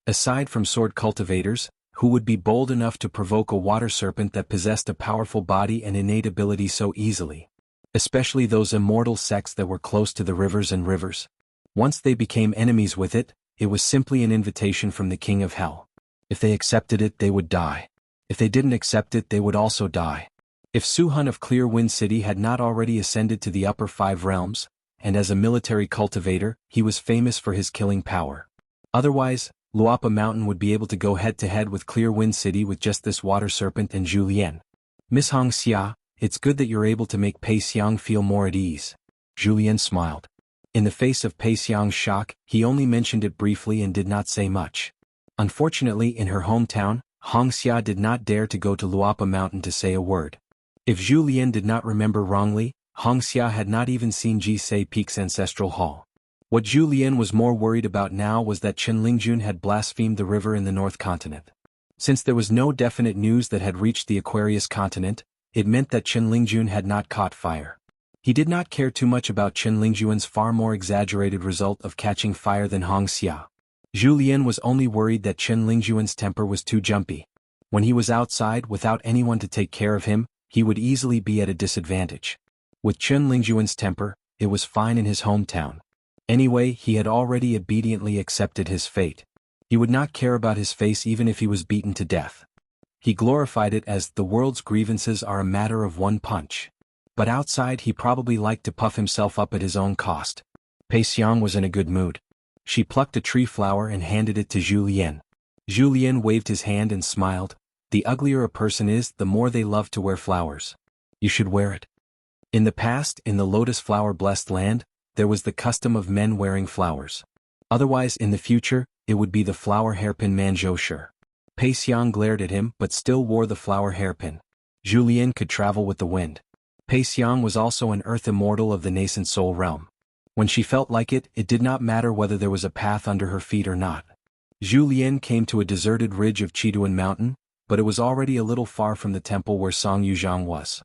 Aside from sword cultivators, who would be bold enough to provoke a water serpent that possessed a powerful body and innate ability so easily? Especially those immortal sects that were close to the rivers and rivers. Once they became enemies with it, it was simply an invitation from the King of Hell. If they accepted it, they would die. If they didn't accept it, they would also die. If Suhun of Clear Wind City had not already ascended to the upper 5 realms, and as a military cultivator, he was famous for his killing power. Otherwise, Luapa Mountain would be able to go head-to-head with Clear Wind City with just this water serpent and Zhu Lian. Miss Hong Xia, it's good that you're able to make Pei Xiang feel more at ease. Zhu Lian smiled. In the face of Pei Xiang's shock, he only mentioned it briefly and did not say much. Unfortunately, in her hometown, Hong Xia did not dare to go to Luapa Mountain to say a word. If Zhu Lian did not remember wrongly, Hong Xia had not even seen Jisei Peak's ancestral hall. What Zhu Lian was more worried about now was that Chen Lingjun had blasphemed the river in the North Continent. Since there was no definite news that had reached the Aquarius continent, it meant that Chen Lingjun had not caught fire. He did not care too much about Chen Lingjun's far more exaggerated result of catching fire than Hong Xia. Zhu Lian was only worried that Chen Lingjun's temper was too jumpy. When he was outside without anyone to take care of him, he would easily be at a disadvantage. With Chen Lingjun's temper, it was fine in his hometown. Anyway, he had already obediently accepted his fate. He would not care about his face even if he was beaten to death. He glorified it as the world's grievances are a matter of one punch. But outside he probably liked to puff himself up at his own cost. Pei Xiang was in a good mood. She plucked a tree flower and handed it to Zhu Lian. Zhu Lian waved his hand and smiled. The uglier a person is, the more they love to wear flowers. You should wear it. In the past, in the lotus flower-blessed land, there was the custom of men wearing flowers. Otherwise, in the future, it would be the flower hairpin manjosher. Pei Xiang glared at him but still wore the flower hairpin. Zhu Lian could travel with the wind. Pei Xiang was also an earth immortal of the nascent soul realm. When she felt like it, it did not matter whether there was a path under her feet or not. Zhu Lian came to a deserted ridge of Chiduan Mountain, but it was already a little far from the temple where Song Yuzhang was.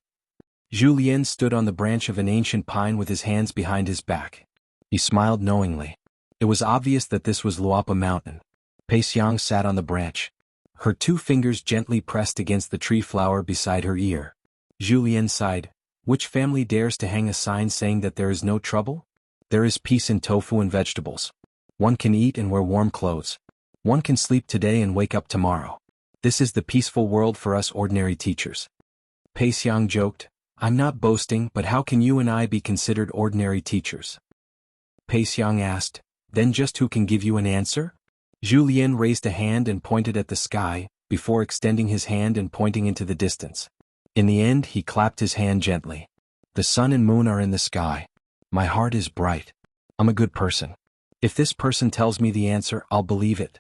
Zhu Lian stood on the branch of an ancient pine with his hands behind his back. He smiled knowingly. It was obvious that this was Luapa Mountain. Pei Xiang sat on the branch. Her 2 fingers gently pressed against the tree flower beside her ear. Zhu Lian sighed. Which family dares to hang a sign saying that there is no trouble? There is peace in tofu and vegetables. One can eat and wear warm clothes. One can sleep today and wake up tomorrow. This is the peaceful world for us ordinary teachers. Pei Xiang joked. I'm not boasting, but how can you and I be considered ordinary teachers? Pei Xiang asked. Then just who can give you an answer? Zhu Lian raised a hand and pointed at the sky, before extending his hand and pointing into the distance. In the end, he clapped his hand gently. The sun and moon are in the sky. My heart is bright. I'm a good person. If this person tells me the answer, I'll believe it.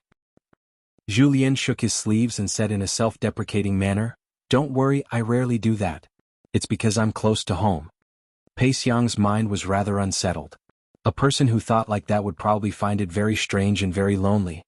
Zhu Lian shook his sleeves and said in a self-deprecating manner, Don't worry, I rarely do that. It's because I'm close to home. Pei Xiang's mind was rather unsettled. A person who thought like that would probably find it very strange and very lonely.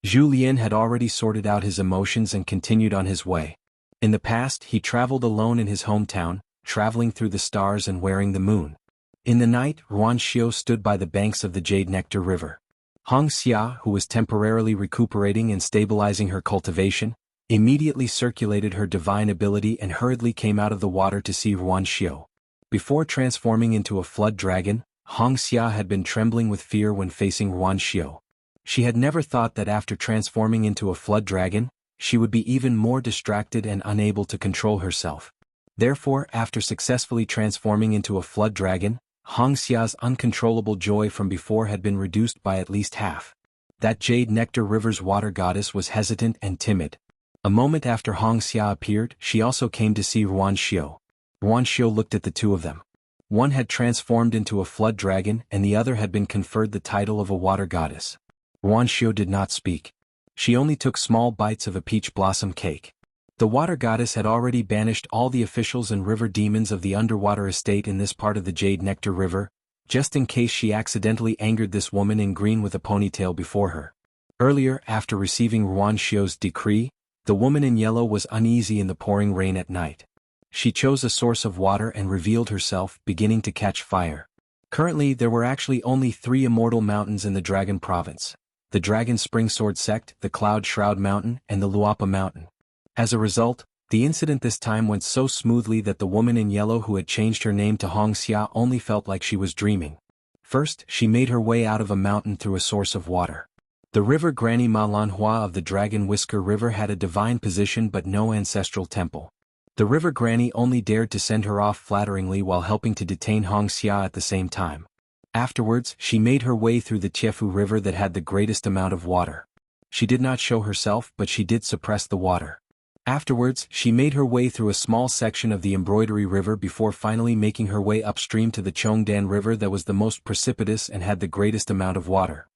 Zhu Lian had already sorted out his emotions and continued on his way. In the past, he traveled alone in his hometown, traveling through the stars and wearing the moon. In the night, Ruan Xiu stood by the banks of the Jade Nectar River. Hong Xia, who was temporarily recuperating and stabilizing her cultivation, immediately circulated her divine ability and hurriedly came out of the water to see Ruan Xiu. Before transforming into a flood dragon, Hong Xia had been trembling with fear when facing Ruan Xiu. She had never thought that after transforming into a flood dragon, she would be even more distracted and unable to control herself. Therefore, after successfully transforming into a flood dragon, Hong Xia's uncontrollable joy from before had been reduced by at least half. That Jade Nectar River's water goddess was hesitant and timid. A moment after Hong Xia appeared, she also came to see Ruan Xiu. Ruan Xiu looked at the two of them. One had transformed into a flood dragon and the other had been conferred the title of a water goddess. Ruan Xiu did not speak. She only took small bites of a peach blossom cake. The water goddess had already banished all the officials and river demons of the underwater estate in this part of the Jade Nectar River, just in case she accidentally angered this woman in green with a ponytail before her. Earlier, after receiving Ruan Xiu's decree, the woman in yellow was uneasy in the pouring rain at night. She chose a source of water and revealed herself, beginning to catch fire. Currently there were actually only 3 immortal mountains in the Dragon Province: the Dragon Springsword Sect, the Cloud Shroud Mountain, and the Luapa Mountain. As a result, the incident this time went so smoothly that the woman in yellow who had changed her name to Hong Xia only felt like she was dreaming. First, she made her way out of a mountain through a source of water. The river Granny Ma Lanhua of the Dragon Whisker River had a divine position but no ancestral temple. The river Granny only dared to send her off flatteringly while helping to detain Hong Xia at the same time. Afterwards, she made her way through the Tiefu River that had the greatest amount of water. She did not show herself, but she did suppress the water. Afterwards, she made her way through a small section of the Embroidery River before finally making her way upstream to the Chongdan River that was the most precipitous and had the greatest amount of water.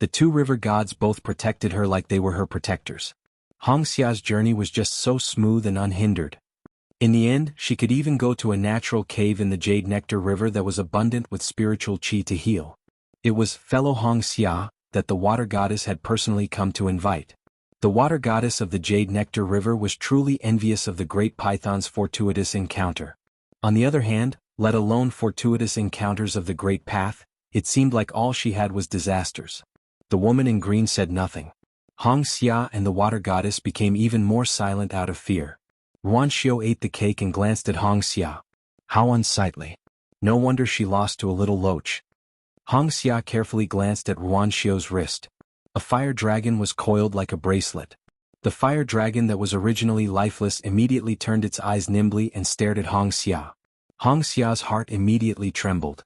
The 2 river gods both protected her like they were her protectors. Hong Xia's journey was just so smooth and unhindered. In the end, she could even go to a natural cave in the Jade Nectar River that was abundant with spiritual qi to heal. It was fellow Hong Xia that the water goddess had personally come to invite. The water goddess of the Jade Nectar River was truly envious of the great python's fortuitous encounter. On the other hand, let alone fortuitous encounters of the Great Path, it seemed like all she had was disasters. The woman in green said nothing. Hong Xia and the water goddess became even more silent out of fear. Ruan Xiu ate the cake and glanced at Hong Xia. How unsightly. No wonder she lost to a little loach. Hong Xia carefully glanced at Ruan Xiu's wrist. A fire dragon was coiled like a bracelet. The fire dragon that was originally lifeless immediately turned its eyes nimbly and stared at Hong Xia. Hong Xia's heart immediately trembled.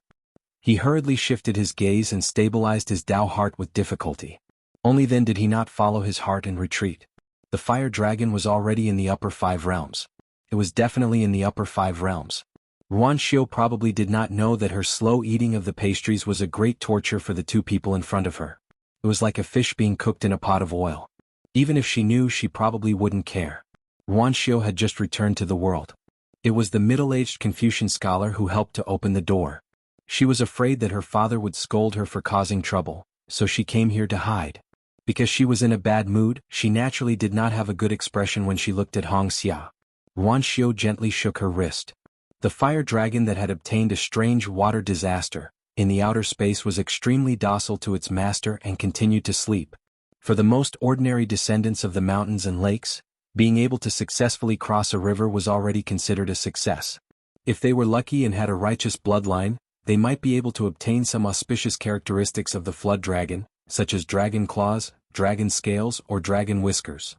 He hurriedly shifted his gaze and stabilized his Dao heart with difficulty. Only then did he not follow his heart and retreat. The fire dragon was already in the upper 5 realms. It was definitely in the upper 5 realms. Ruan Xiu probably did not know that her slow eating of the pastries was a great torture for the 2 people in front of her. It was like a fish being cooked in a pot of oil. Even if she knew, she probably wouldn't care. Ruan Xiu had just returned to the world. It was the middle-aged Confucian scholar who helped to open the door. She was afraid that her father would scold her for causing trouble, so she came here to hide. Because she was in a bad mood, she naturally did not have a good expression when she looked at Hong Xia. Ruan Xiu gently shook her wrist. The fire dragon that had obtained a strange water disaster in the outer space was extremely docile to its master and continued to sleep. For the most ordinary descendants of the mountains and lakes, being able to successfully cross a river was already considered a success. If they were lucky and had a righteous bloodline, they might be able to obtain some auspicious characteristics of the flood dragon, such as dragon claws, dragon scales, or dragon whiskers.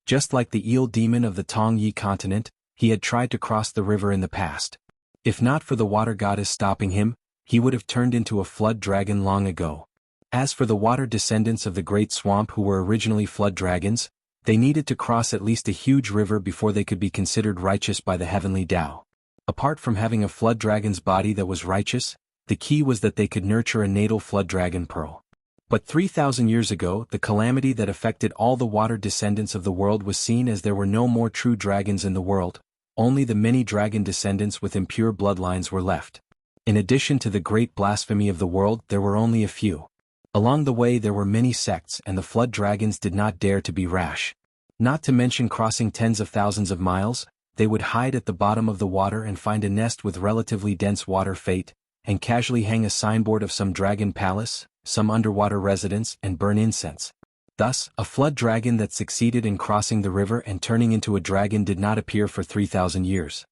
Just like the eel demon of the Tongyi continent, he had tried to cross the river in the past. If not for the water goddess stopping him, he would have turned into a flood dragon long ago. As for the water descendants of the Great Swamp who were originally flood dragons, they needed to cross at least a huge river before they could be considered righteous by the heavenly Tao. Apart from having a flood dragon's body that was righteous, the key was that they could nurture a natal flood dragon pearl. But 3,000 years ago, the calamity that affected all the water descendants of the world was seen as there were no more true dragons in the world, only the many dragon descendants with impure bloodlines were left. In addition to the great blasphemy of the world, there were only a few. Along the way there were many sects and the flood dragons did not dare to be rash. Not to mention crossing tens of thousands of miles, they would hide at the bottom of the water and find a nest with relatively dense water fate, and casually hang a signboard of some dragon palace, some underwater residence, and burn incense. Thus, a flood dragon that succeeded in crossing the river and turning into a dragon did not appear for 3,000 years.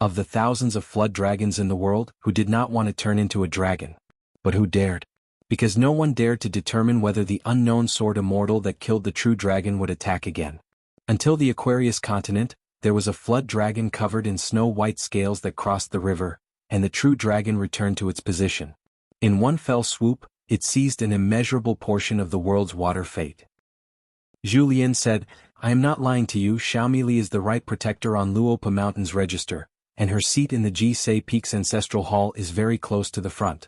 Of the thousands of flood dragons in the world, who did not want to turn into a dragon? But who dared? Because no one dared to determine whether the unknown sword immortal that killed the true dragon would attack again. Until the Aquarius continent, there was a flood dragon covered in snow-white scales that crossed the river, and the true dragon returned to its position. In one fell swoop, it seized an immeasurable portion of the world's water fate. Julien said, "I am not lying to you. Xiaomi Li is the right protector on Luopa Mountain's register, and her seat in the Jisei Peak's ancestral hall is very close to the front."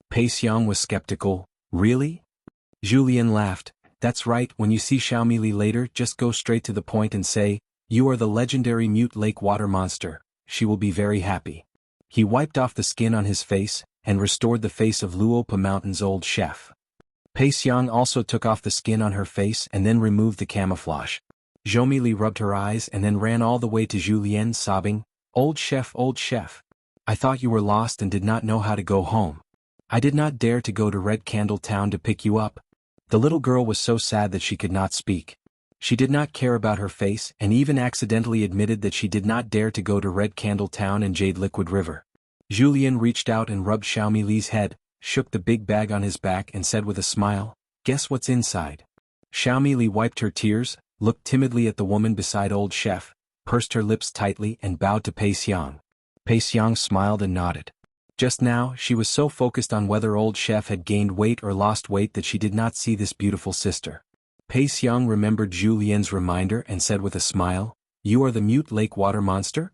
Pei Xiang was skeptical. "Really?" Julien laughed. "That's right. When you see Xiaomi Li later, just go straight to the point and say, 'You are the legendary mute lake water monster.' She will be very happy." He wiped off the skin on his face, and restored the face of Luopa Mountain's old chef. Pei Xiang also took off the skin on her face and then removed the camouflage. Zhou Li rubbed her eyes and then ran all the way to Julien sobbing, old chef, I thought you were lost and did not know how to go home." I did not dare to go to Red Candle Town to pick you up. The little girl was so sad that she could not speak. She did not care about her face and even accidentally admitted that she did not dare to go to Red Candle Town and Jade Liquid River. Julien reached out and rubbed Xiaomi Li's head, shook the big bag on his back and said with a smile, "Guess what's inside?" Xiaomi Li wiped her tears, looked timidly at the woman beside old chef, pursed her lips tightly and bowed to Pei Xiang. Pei Xiang smiled and nodded. Just now, she was so focused on whether old chef had gained weight or lost weight that she did not see this beautiful sister. Pei Xiang remembered Julien's reminder and said with a smile, "You are the mute lake water monster?"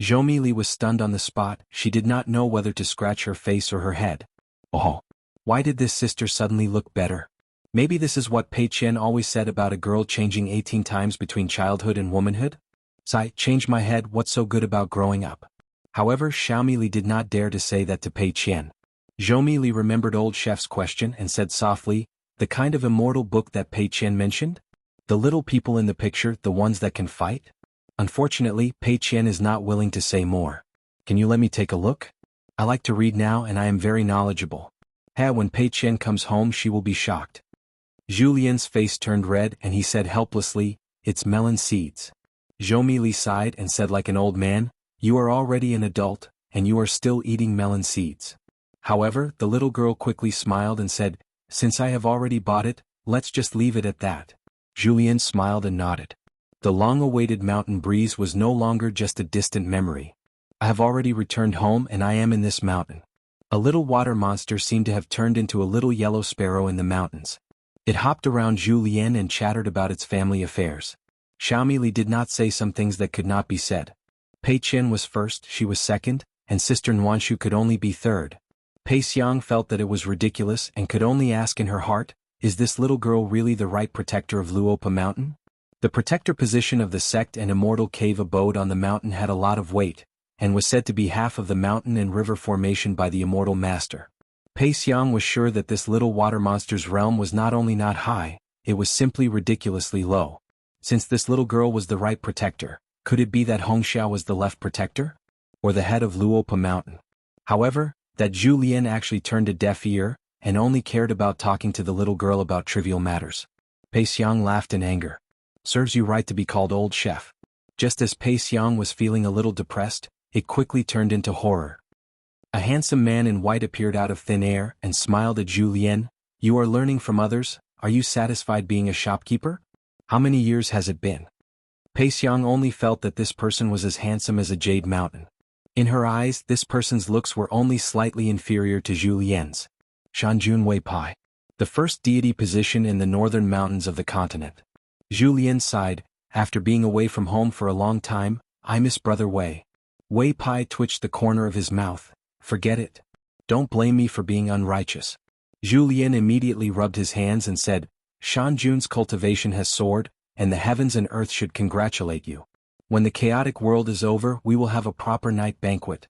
Xiaomi Li was stunned on the spot. She did not know whether to scratch her face or her head. Oh, why did this sister suddenly look better? Maybe this is what Pei Qian always said about a girl changing 18 times between childhood and womanhood? Sigh, change my head, what's so good about growing up? However, Xiaomi Li did not dare to say that to Pei Qian. Xiaomi Li remembered old chef's question and said softly, "The kind of immortal book that Pei Qian mentioned? The little people in the picture, the ones that can fight?" Unfortunately, Pei Qian is not willing to say more. "Can you let me take a look? I like to read now and I am very knowledgeable." When Pei Qian comes home she will be shocked. Julien's face turned red and he said helplessly, "It's melon seeds." Xiaomi Li sighed and said like an old man, "You are already an adult, and you are still eating melon seeds." However, the little girl quickly smiled and said, "Since I have already bought it, let's just leave it at that." Julien smiled and nodded. The long-awaited mountain breeze was no longer just a distant memory. I have already returned home and I am in this mountain. A little water monster seemed to have turned into a little yellow sparrow in the mountains. It hopped around Julien and chattered about its family affairs. Xiaomi Li did not say some things that could not be said. Pei Qian was first, she was second, and Sister Nuanshu could only be third. Pei Xiang felt that it was ridiculous and could only ask in her heart, is this little girl really the right protector of Luopa Mountain? The protector position of the sect and immortal cave abode on the mountain had a lot of weight, and was said to be half of the mountain and river formation by the immortal master. Pei Xiang was sure that this little water monster's realm was not only not high, it was simply ridiculously low. Since this little girl was the right protector, could it be that Hongxiao was the left protector? Or the head of Luopa Mountain? However, that Julien actually turned a deaf ear, and only cared about talking to the little girl about trivial matters. Pei Xiang laughed in anger. "Serves you right to be called old chef." Just as Pei Xiang was feeling a little depressed, it quickly turned into horror. A handsome man in white appeared out of thin air and smiled at Julien. "You are learning from others, are you satisfied being a shopkeeper? How many years has it been?" Pei Xiang only felt that this person was as handsome as a jade mountain. In her eyes, this person's looks were only slightly inferior to Julien's. Shanjun Wei Pai. The first deity position in the northern mountains of the continent. Julien sighed, after being away from home for a long time, "I miss Brother Wei." Wei Pai twitched the corner of his mouth. "Forget it. Don't blame me for being unrighteous." Julien immediately rubbed his hands and said, "Shanjun's cultivation has soared, and the heavens and earth should congratulate you. When the chaotic world is over, we will have a proper night banquet."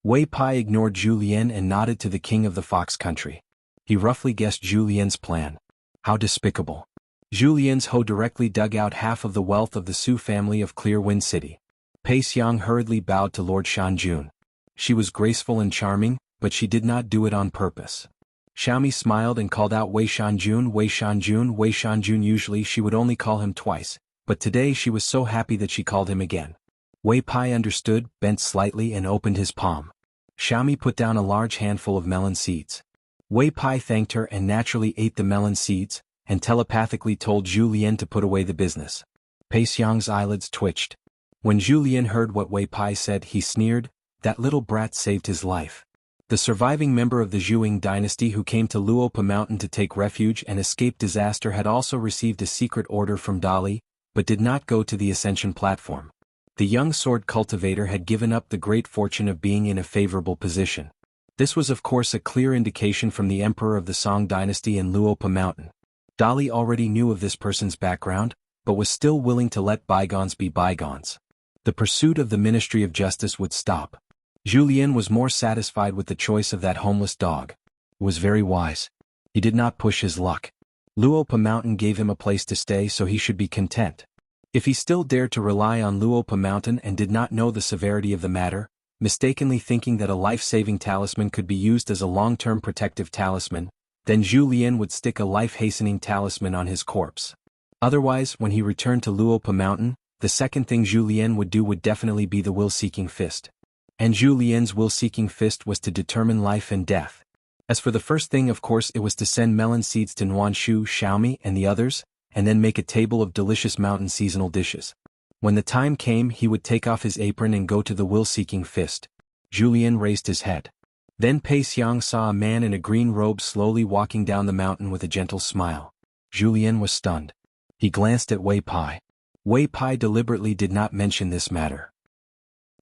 Wei Pai ignored Julien and nodded to the king of the Fox country. He roughly guessed Julien's plan. How despicable. Julien's hoe directly dug out half of the wealth of the Su family of Clear Wind City. Pei Xiang hurriedly bowed to Lord Shanjun. She was graceful and charming, but she did not do it on purpose. Xiaomi smiled and called out Wei Shanjun, Wei Shanjun, Wei Shanjun. Usually she would only call him twice, but today she was so happy that she called him again. Wei Pai understood, bent slightly and opened his palm. Xiaomi put down a large handful of melon seeds. Wei Pai thanked her and naturally ate the melon seeds, and telepathically told Julien to put away the business. Pei Xiang's eyelids twitched. When Julien heard what Wei Pai said, he sneered, "That little brat saved his life." The surviving member of the Zhuang dynasty who came to Luopa Mountain to take refuge and escape disaster had also received a secret order from Dali, but did not go to the ascension platform. The young sword cultivator had given up the great fortune of being in a favorable position. This was of course a clear indication from the emperor of the Song dynasty in Luopa Mountain. Dali already knew of this person's background, but was still willing to let bygones be bygones. The pursuit of the Ministry of Justice would stop. Julien was more satisfied with the choice of that homeless dog. It was very wise. He did not push his luck. Luopa Mountain gave him a place to stay, so he should be content. If he still dared to rely on Luopa Mountain and did not know the severity of the matter, mistakenly thinking that a life-saving talisman could be used as a long-term protective talisman. Then Zhu Lian would stick a life-hastening talisman on his corpse. Otherwise, when he returned to Luopa Mountain, the second thing Zhu Lian would do would definitely be the will-seeking fist. And Zhu Lian's will-seeking fist was to determine life and death. As for the first thing, of course, it was to send melon seeds to Nuanshu, Xiaomi, and the others, and then make a table of delicious mountain seasonal dishes. When the time came, he would take off his apron and go to the will-seeking fist. Zhu Lian raised his head. Then Pei Xiang saw a man in a green robe slowly walking down the mountain with a gentle smile. Zhu Lian was stunned. He glanced at Wei Pai. Wei Pai deliberately did not mention this matter.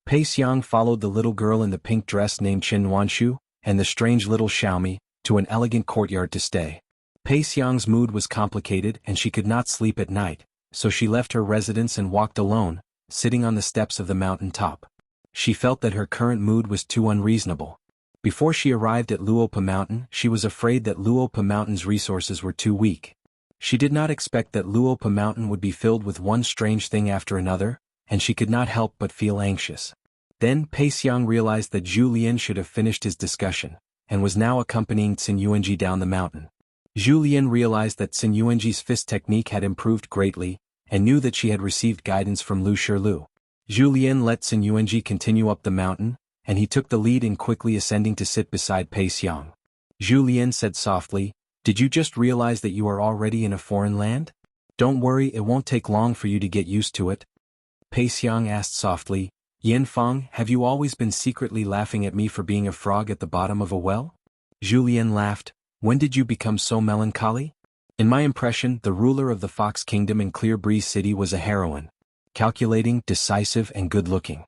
Pei Xiang followed the little girl in the pink dress named Qin Wanshu, and the strange little Xiaomi, to an elegant courtyard to stay. Pei Xiang's mood was complicated and she could not sleep at night, so she left her residence and walked alone, sitting on the steps of the mountain top. She felt that her current mood was too unreasonable. Before she arrived at Luopa Mountain, she was afraid that Luopa Mountain's resources were too weak. She did not expect that Luopa Mountain would be filled with one strange thing after another, and she could not help but feel anxious. Then Pei Xiang realized that Zhu Lian should have finished his discussion, and was now accompanying Qin Yuanji down the mountain. Zhu Lian realized that Qin Yuanji's fist technique had improved greatly, and knew that she had received guidance from Lu Shirlu. Zhu Lian let Qin Yuanji continue up the mountain, and he took the lead in quickly ascending to sit beside Pei Xiang. Zhu Lian said softly, "Did you just realize that you are already in a foreign land? Don't worry, it won't take long for you to get used to it." Pei Xiang asked softly, "Yan Feng, have you always been secretly laughing at me for being a frog at the bottom of a well?" Zhu Lian laughed. "When did you become so melancholy? In my impression, the ruler of the Fox Kingdom in Clear Breeze City was a heroine. Calculating, decisive, and good-looking."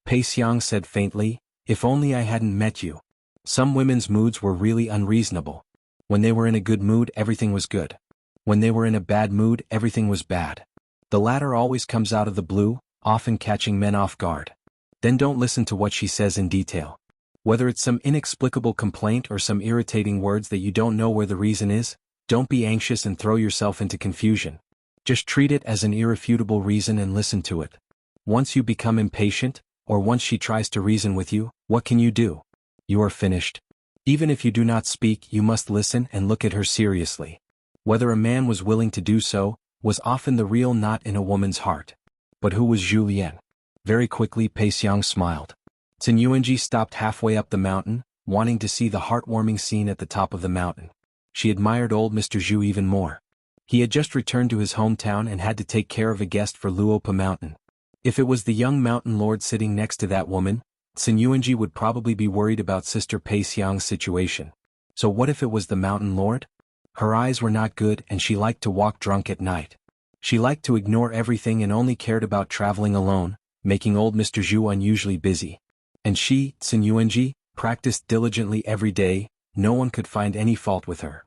Pei Xiang said faintly, "If only I hadn't met you." Some women's moods were really unreasonable. When they were in a good mood, everything was good. When they were in a bad mood, everything was bad. The latter always comes out of the blue, often catching men off guard. Then don't listen to what she says in detail. Whether it's some inexplicable complaint or some irritating words that you don't know where the reason is, don't be anxious and throw yourself into confusion. Just treat it as an irrefutable reason and listen to it. Once you become impatient, or once she tries to reason with you, what can you do? You are finished. Even if you do not speak, you must listen and look at her seriously. Whether a man was willing to do so, was often the real knot in a woman's heart. But who was Zhu Lian? Very quickly Pei Xiang smiled. Qin Yuanji stopped halfway up the mountain, wanting to see the heartwarming scene at the top of the mountain. She admired old Mr. Zhu even more. He had just returned to his hometown and had to take care of a guest for Luopa Mountain. If it was the young mountain lord sitting next to that woman, Qin Yuanji would probably be worried about Sister Pei Xiang's situation. So what if it was the mountain lord? Her eyes were not good and she liked to walk drunk at night. She liked to ignore everything and only cared about traveling alone, making old Mr. Zhu unusually busy. And she, Qin Yuanji, practiced diligently every day, no one could find any fault with her.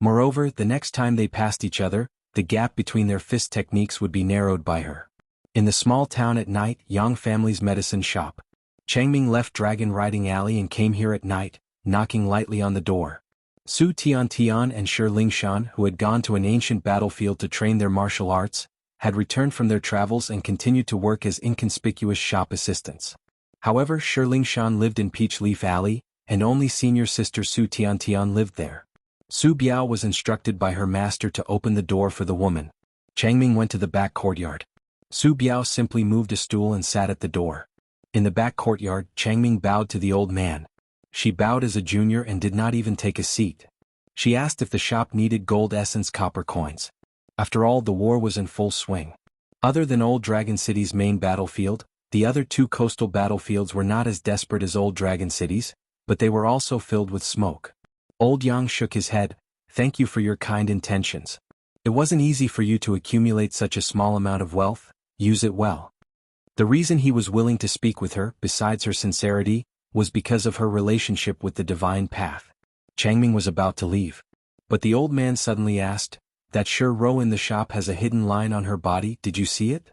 Moreover, the next time they passed each other, the gap between their fist techniques would be narrowed by her. In the small town at night, Yang family's medicine shop. Changming left Dragon Riding Alley and came here at night, knocking lightly on the door. Su Tiantian and Shi Lingshan, who had gone to an ancient battlefield to train their martial arts, had returned from their travels and continued to work as inconspicuous shop assistants. However, Shi Lingshan lived in Peach Leaf Alley, and only senior sister Su Tiantian lived there. Su Biao was instructed by her master to open the door for the woman. Changming went to the back courtyard. Su Biao simply moved a stool and sat at the door. In the back courtyard, Changming bowed to the old man. She bowed as a junior and did not even take a seat. She asked if the shop needed gold essence copper coins. After all, the war was in full swing. Other than Old Dragon City's main battlefield, the other two coastal battlefields were not as desperate as Old Dragon City's, but they were also filled with smoke. Old Yang shook his head. "Thank you for your kind intentions. It wasn't easy for you to accumulate such a small amount of wealth. Use it well." The reason he was willing to speak with her, besides her sincerity, was because of her relationship with the divine path. Changming was about to leave. But the old man suddenly asked, "That sure row in the shop has a hidden line on her body, did you see it?"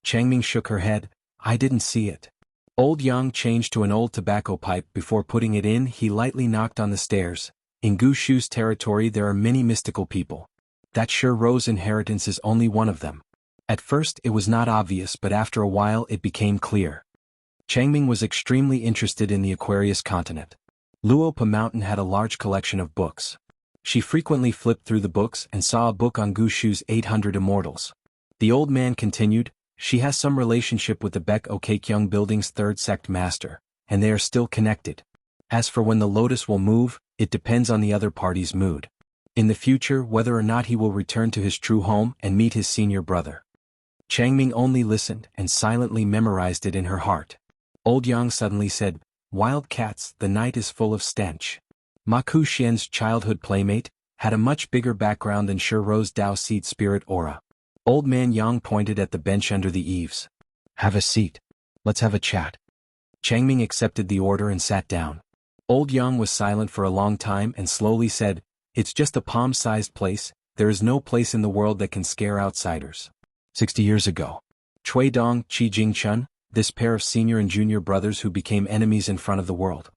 Changming shook her head. "I didn't see it." Old Yang changed to an old tobacco pipe. Before putting it in, he lightly knocked on the stairs. In Gu Shu's territory there are many mystical people. That sure row's inheritance is only one of them. At first it was not obvious, but after a while it became clear. Changming was extremely interested in the Aquarius continent. Luopa Mountain had a large collection of books. She frequently flipped through the books and saw a book on Gushu's 800 Immortals. The old man continued, she has some relationship with the Baek Okkyung building's third sect master, and they are still connected. As for when the lotus will move, it depends on the other party's mood. In the future, whether or not he will return to his true home and meet his senior brother. Changming only listened and silently memorized it in her heart. Old Yang suddenly said, "Wild cats, the night is full of stench." Ma Ku Xian's childhood playmate had a much bigger background than Shi Ro's Dao Seed spirit aura. Old man Yang pointed at the bench under the eaves. "Have a seat. Let's have a chat." Changming accepted the order and sat down. Old Yang was silent for a long time and slowly said, "It's just a palm-sized place, there is no place in the world that can scare outsiders." 60 years ago. Cui Dong, Qi Jingchun, this pair of senior and junior brothers who became enemies in front of the world.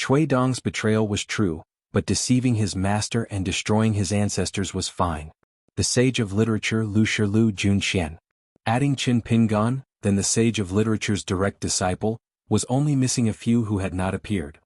Cui Dong's betrayal was true, but deceiving his master and destroying his ancestors was fine. The sage of literature Lu Shilu Jun Xian. Adding Qin Pingan, then the sage of literature's direct disciple, was only missing a few who had not appeared.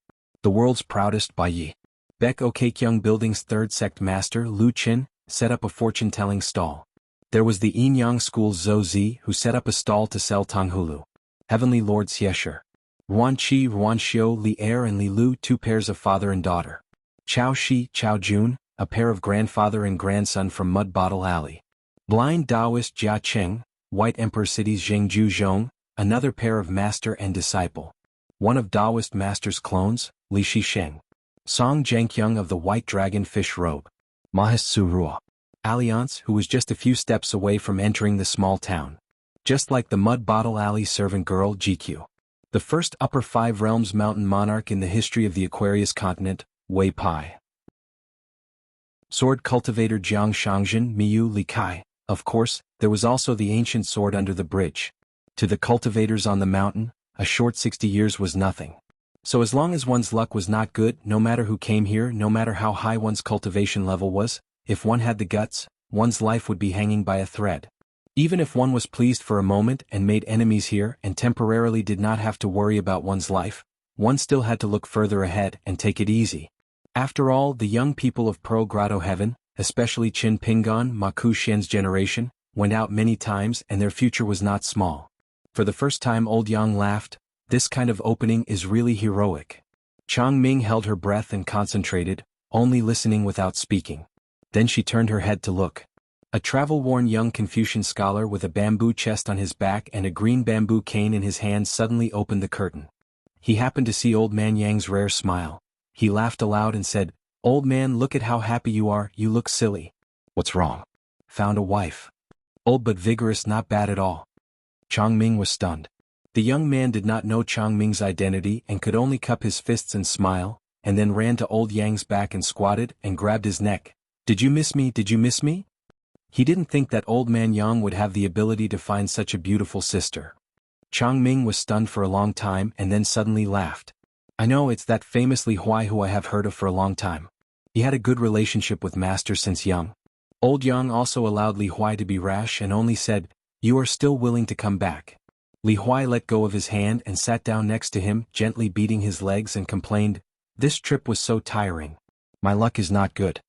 The world's proudest Bai Yi. Baek Okkyung building's third sect master Lu Qin set up a fortune-telling stall. There was the Yinyang school's Zhou Zi who set up a stall to sell Tonghulu. Heavenly Lord Xiesher. Ruan Qi, Ruan Xiu, Li Er and Li Lu, two pairs of father and daughter. Chao Shi, Chao Jun, a pair of grandfather and grandson from Mud Bottle Alley. Blind Taoist Jia Cheng, White Emperor City's Zhengju Zhong, another pair of master and disciple. One of Taoist master's clones, Li Shisheng. Song Zhangkyung of the White Dragon Fish Robe. Mahis Surua. Alliance, who was just a few steps away from entering the small town. Just like the Mud Bottle Alley servant girl GQ. The first Upper Five Realms mountain monarch in the history of the Aquarius continent, Wei Pai. Sword cultivator Jiang Shangjin Miyu Li Kai. Of course, there was also the ancient sword under the bridge. To the cultivators on the mountain, a short 60 years was nothing. So as long as one's luck was not good, no matter who came here, no matter how high one's cultivation level was, if one had the guts, one's life would be hanging by a thread. Even if one was pleased for a moment and made enemies here and temporarily did not have to worry about one's life, one still had to look further ahead and take it easy. After all, the young people of Pearl Grotto Heaven, especially Qin Pingan, Ma Ku Xian's generation, went out many times and their future was not small. For the first time old Yang laughed. This kind of opening is really heroic. Chang Ming held her breath and concentrated, only listening without speaking. Then she turned her head to look. A travel-worn young Confucian scholar with a bamboo chest on his back and a green bamboo cane in his hand suddenly opened the curtain. He happened to see old man Yang's rare smile. He laughed aloud and said, "Old man, look at how happy you are, you look silly." "What's wrong?" "Found a wife. Old but vigorous, not bad at all." Chang Ming was stunned. The young man did not know Chang Ming's identity and could only cup his fists and smile, and then ran to old Yang's back and squatted and grabbed his neck. "Did you miss me? Did you miss me?" He didn't think that old man Yang would have the ability to find such a beautiful sister. Chang Ming was stunned for a long time and then suddenly laughed. "I know, it's that famous Li Huai who I have heard of for a long time. He had a good relationship with master since young." Old Yang also allowed Li Huai to be rash and only said, "You are still willing to come back." Li Huai let go of his hand and sat down next to him, gently beating his legs and complained, "This trip was so tiring. My luck is not good."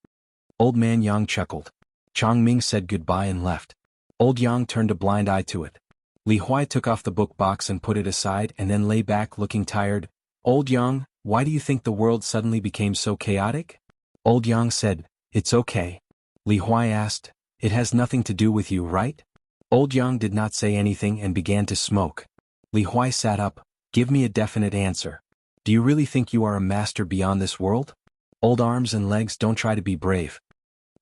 Old man Yang chuckled. Chang Ming said goodbye and left. Old Yang turned a blind eye to it. Li Huai took off the book box and put it aside and then lay back looking tired. "Old Yang, why do you think the world suddenly became so chaotic?" Old Yang said, "It's okay." Li Huai asked, "It has nothing to do with you, right?" Old Yang did not say anything and began to smoke. Li Huai sat up. "Give me a definite answer. Do you really think you are a master beyond this world? Old arms and legs, don't try to be brave."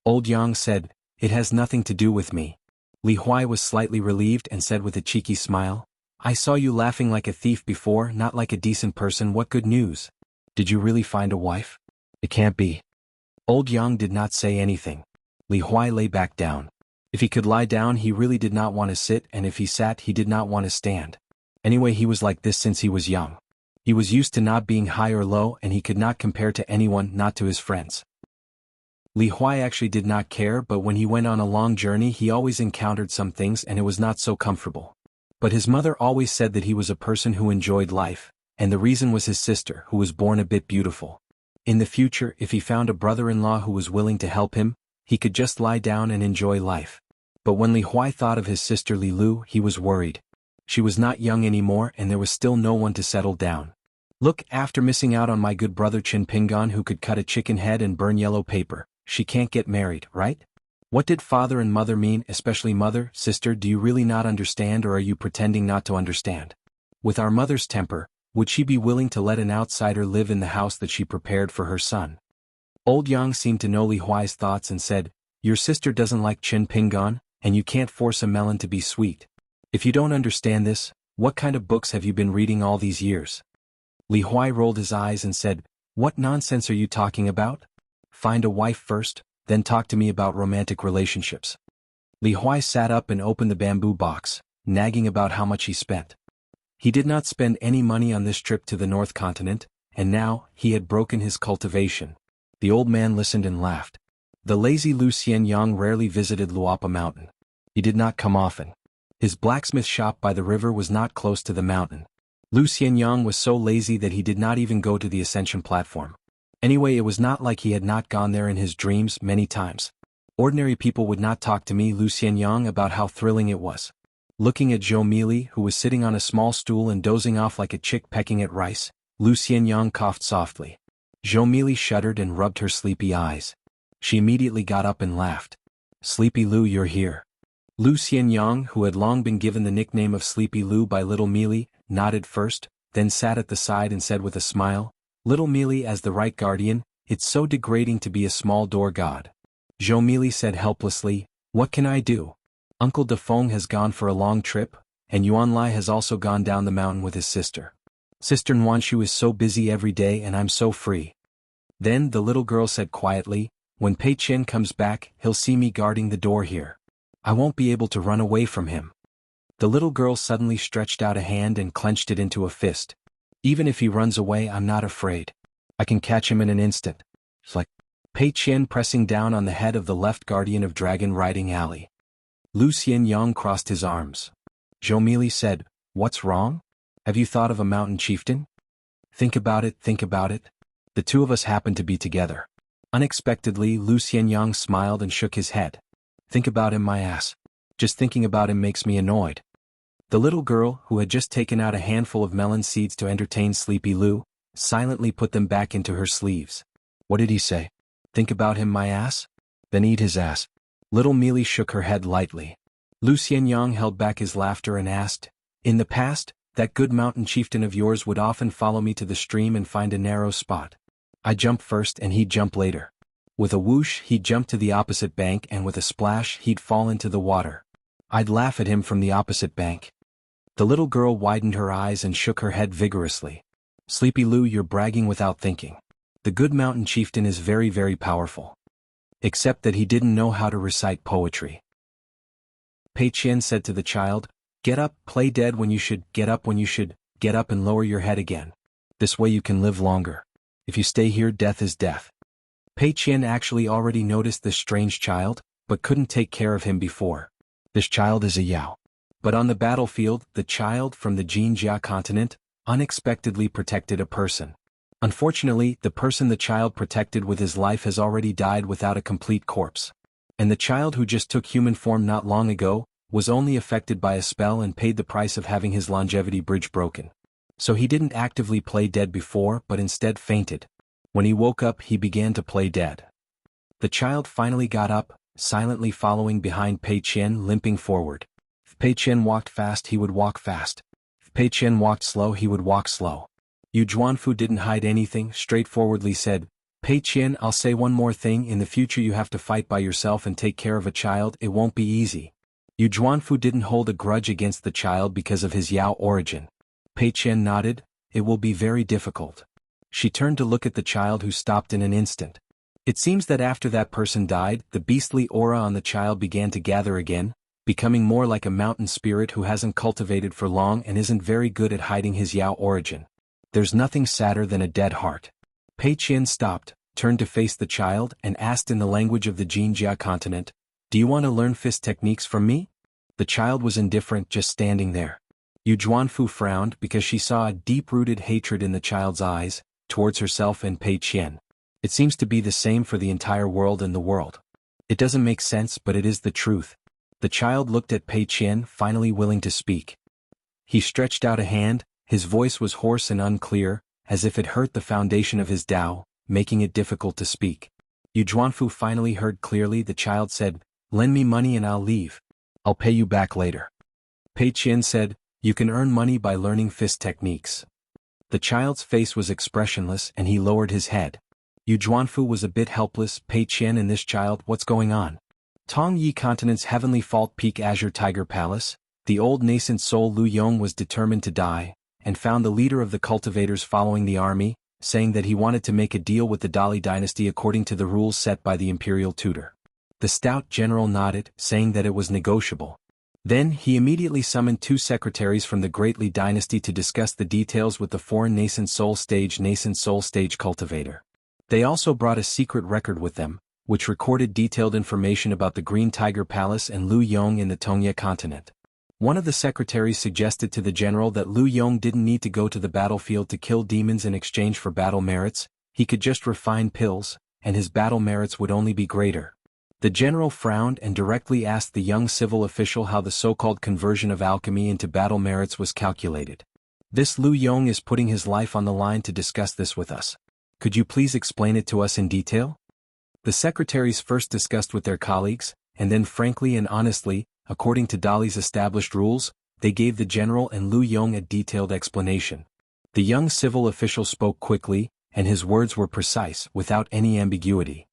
Old Yang said, "It has nothing to do with me." Li Huai was slightly relieved and said with a cheeky smile, "I saw you laughing like a thief before, not like a decent person. What good news? Did you really find a wife?" "It can't be." Old Yang did not say anything. Li Huai lay back down. If he could lie down he really did not want to sit, and if he sat he did not want to stand. Anyway, he was like this since he was young. He was used to not being high or low and he could not compare to anyone, not to his friends. Li Huai actually did not care, but when he went on a long journey he always encountered some things and it was not so comfortable. But his mother always said that he was a person who enjoyed life, and the reason was his sister, who was born a bit beautiful. In the future, if he found a brother-in-law who was willing to help him, he could just lie down and enjoy life. But when Li Huai thought of his sister Li Lu, he was worried. She was not young anymore and there was still no one to settle down. Look, after missing out on my good brother Qin Pingan who could cut a chicken head and burn yellow paper, she can't get married, right? What did father and mother mean, especially mother, sister, do you really not understand or are you pretending not to understand? With our mother's temper, would she be willing to let an outsider live in the house that she prepared for her son? Old Yang seemed to know Li Huai's thoughts and said, your sister doesn't like Qin Pingan, and you can't force a melon to be sweet. If you don't understand this, what kind of books have you been reading all these years? Li Huai rolled his eyes and said, what nonsense are you talking about? Find a wife first, then talk to me about romantic relationships. Li Huai sat up and opened the bamboo box, nagging about how much he spent. He did not spend any money on this trip to the North Continent, and now, he had broken his cultivation. The old man listened and laughed. The lazy Lu Xianyang rarely visited Luapa Mountain. He did not come often. His blacksmith shop by the river was not close to the mountain. Lu Xianyang was so lazy that he did not even go to the ascension platform. Anyway, it was not like he had not gone there in his dreams many times. Ordinary people would not talk to me, Lu Xianyang, about how thrilling it was. Looking at Zhou Mili, who was sitting on a small stool and dozing off like a chick pecking at rice, Lu Xianyang coughed softly. Zhou Mili shuddered and rubbed her sleepy eyes. She immediately got up and laughed. Sleepy Lu, you're here. Lu Xianyang, who had long been given the nickname of Sleepy Lu by Little Mili, nodded first, then sat at the side and said with a smile, Little Mili, as the right guardian, it's so degrading to be a small door god. Zhou Mili said helplessly, what can I do? Uncle Defeng has gone for a long trip, and Yuan Lai has also gone down the mountain with his sister. Sister Nuanshu is so busy every day and I'm so free. Then the little girl said quietly, when Pei Qian comes back, he'll see me guarding the door here. I won't be able to run away from him. The little girl suddenly stretched out a hand and clenched it into a fist. Even if he runs away, I'm not afraid. I can catch him in an instant. Like Pei Qian pressing down on the head of the left guardian of Dragon Riding Alley. Lu Xianyang crossed his arms. Zhou Mili said, what's wrong? Have you thought of a mountain chieftain? Think about it, think about it. The two of us happen to be together. Unexpectedly, Lu Xianyang smiled and shook his head. Think about him, my ass. Just thinking about him makes me annoyed. The little girl, who had just taken out a handful of melon seeds to entertain Sleepy Lu, silently put them back into her sleeves. What did he say? Think about him, my ass? Then eat his ass. Little Mili shook her head lightly. Lu Xianyang held back his laughter and asked, in the past, that good mountain chieftain of yours would often follow me to the stream and find a narrow spot. I'd jump first and he'd jump later. With a whoosh, he'd jump to the opposite bank and with a splash, he'd fall into the water. I'd laugh at him from the opposite bank. The little girl widened her eyes and shook her head vigorously. Sleepy Lu, you're bragging without thinking. The good mountain chieftain is very, very powerful. Except that he didn't know how to recite poetry. Pei Qian said to the child, get up, play dead when you should, get up when you should, get up and lower your head again. This way you can live longer. If you stay here, death is death. Pei Qian actually already noticed this strange child, but couldn't take care of him before. This child is a Yao. But on the battlefield, the child from the Jinjia continent unexpectedly protected a person. Unfortunately, the person the child protected with his life has already died without a complete corpse. And the child who just took human form not long ago was only affected by a spell and paid the price of having his longevity bridge broken. So he didn't actively play dead before but instead fainted. When he woke up, he began to play dead. The child finally got up, silently following behind Pei Qian, limping forward. If Pei Qian walked fast, he would walk fast. If Pei Qian walked slow, he would walk slow. Yu Zhuanfu didn't hide anything, straightforwardly said, Pei Qian, I'll say one more thing, in the future you have to fight by yourself and take care of a child, it won't be easy. Yu Zhuanfu didn't hold a grudge against the child because of his Yao origin. Pei Qian nodded, it will be very difficult. She turned to look at the child who stopped in an instant. It seems that after that person died, the beastly aura on the child began to gather again, becoming more like a mountain spirit who hasn't cultivated for long and isn't very good at hiding his Yao origin. There's nothing sadder than a dead heart. Pei Qian stopped, turned to face the child and asked in the language of the Jinjia continent, do you want to learn fist techniques from me? The child was indifferent, just standing there. Yu Juanfu frowned because she saw a deep-rooted hatred in the child's eyes, towards herself and Pei Qian. It seems to be the same for the entire world and the world. It doesn't make sense, but it is the truth. The child looked at Pei Qian, finally willing to speak. He stretched out a hand, his voice was hoarse and unclear, as if it hurt the foundation of his Tao, making it difficult to speak. Yu Juanfu finally heard clearly. The child said, "Lend me money and I'll leave. I'll pay you back later." Pei Qian said, "You can earn money by learning fist techniques." The child's face was expressionless and he lowered his head. Yu Juanfu was a bit helpless. Pei Qian and this child, what's going on? Tong Yi Continent's Heavenly Fault Peak Azure Tiger Palace, the old nascent soul Lu Yong was determined to die, and found the leader of the cultivators following the army, saying that he wanted to make a deal with the Dali dynasty according to the rules set by the imperial tutor. The stout general nodded, saying that it was negotiable. Then he immediately summoned 2 secretaries from the Great Li dynasty to discuss the details with the foreign nascent soul stage cultivator. They also brought a secret record with them, which recorded detailed information about the Green Tiger Palace and Lu Yong in the Tongye continent. One of the secretaries suggested to the general that Lu Yong didn't need to go to the battlefield to kill demons in exchange for battle merits, he could just refine pills, and his battle merits would only be greater. The general frowned and directly asked the young civil official how the so-called conversion of alchemy into battle merits was calculated. "This Lu Yong is putting his life on the line to discuss this with us. Could you please explain it to us in detail?" The secretaries first discussed with their colleagues, and then frankly and honestly, according to Dali's established rules, they gave the general and Lu Yong a detailed explanation. The young civil official spoke quickly, and his words were precise, without any ambiguity.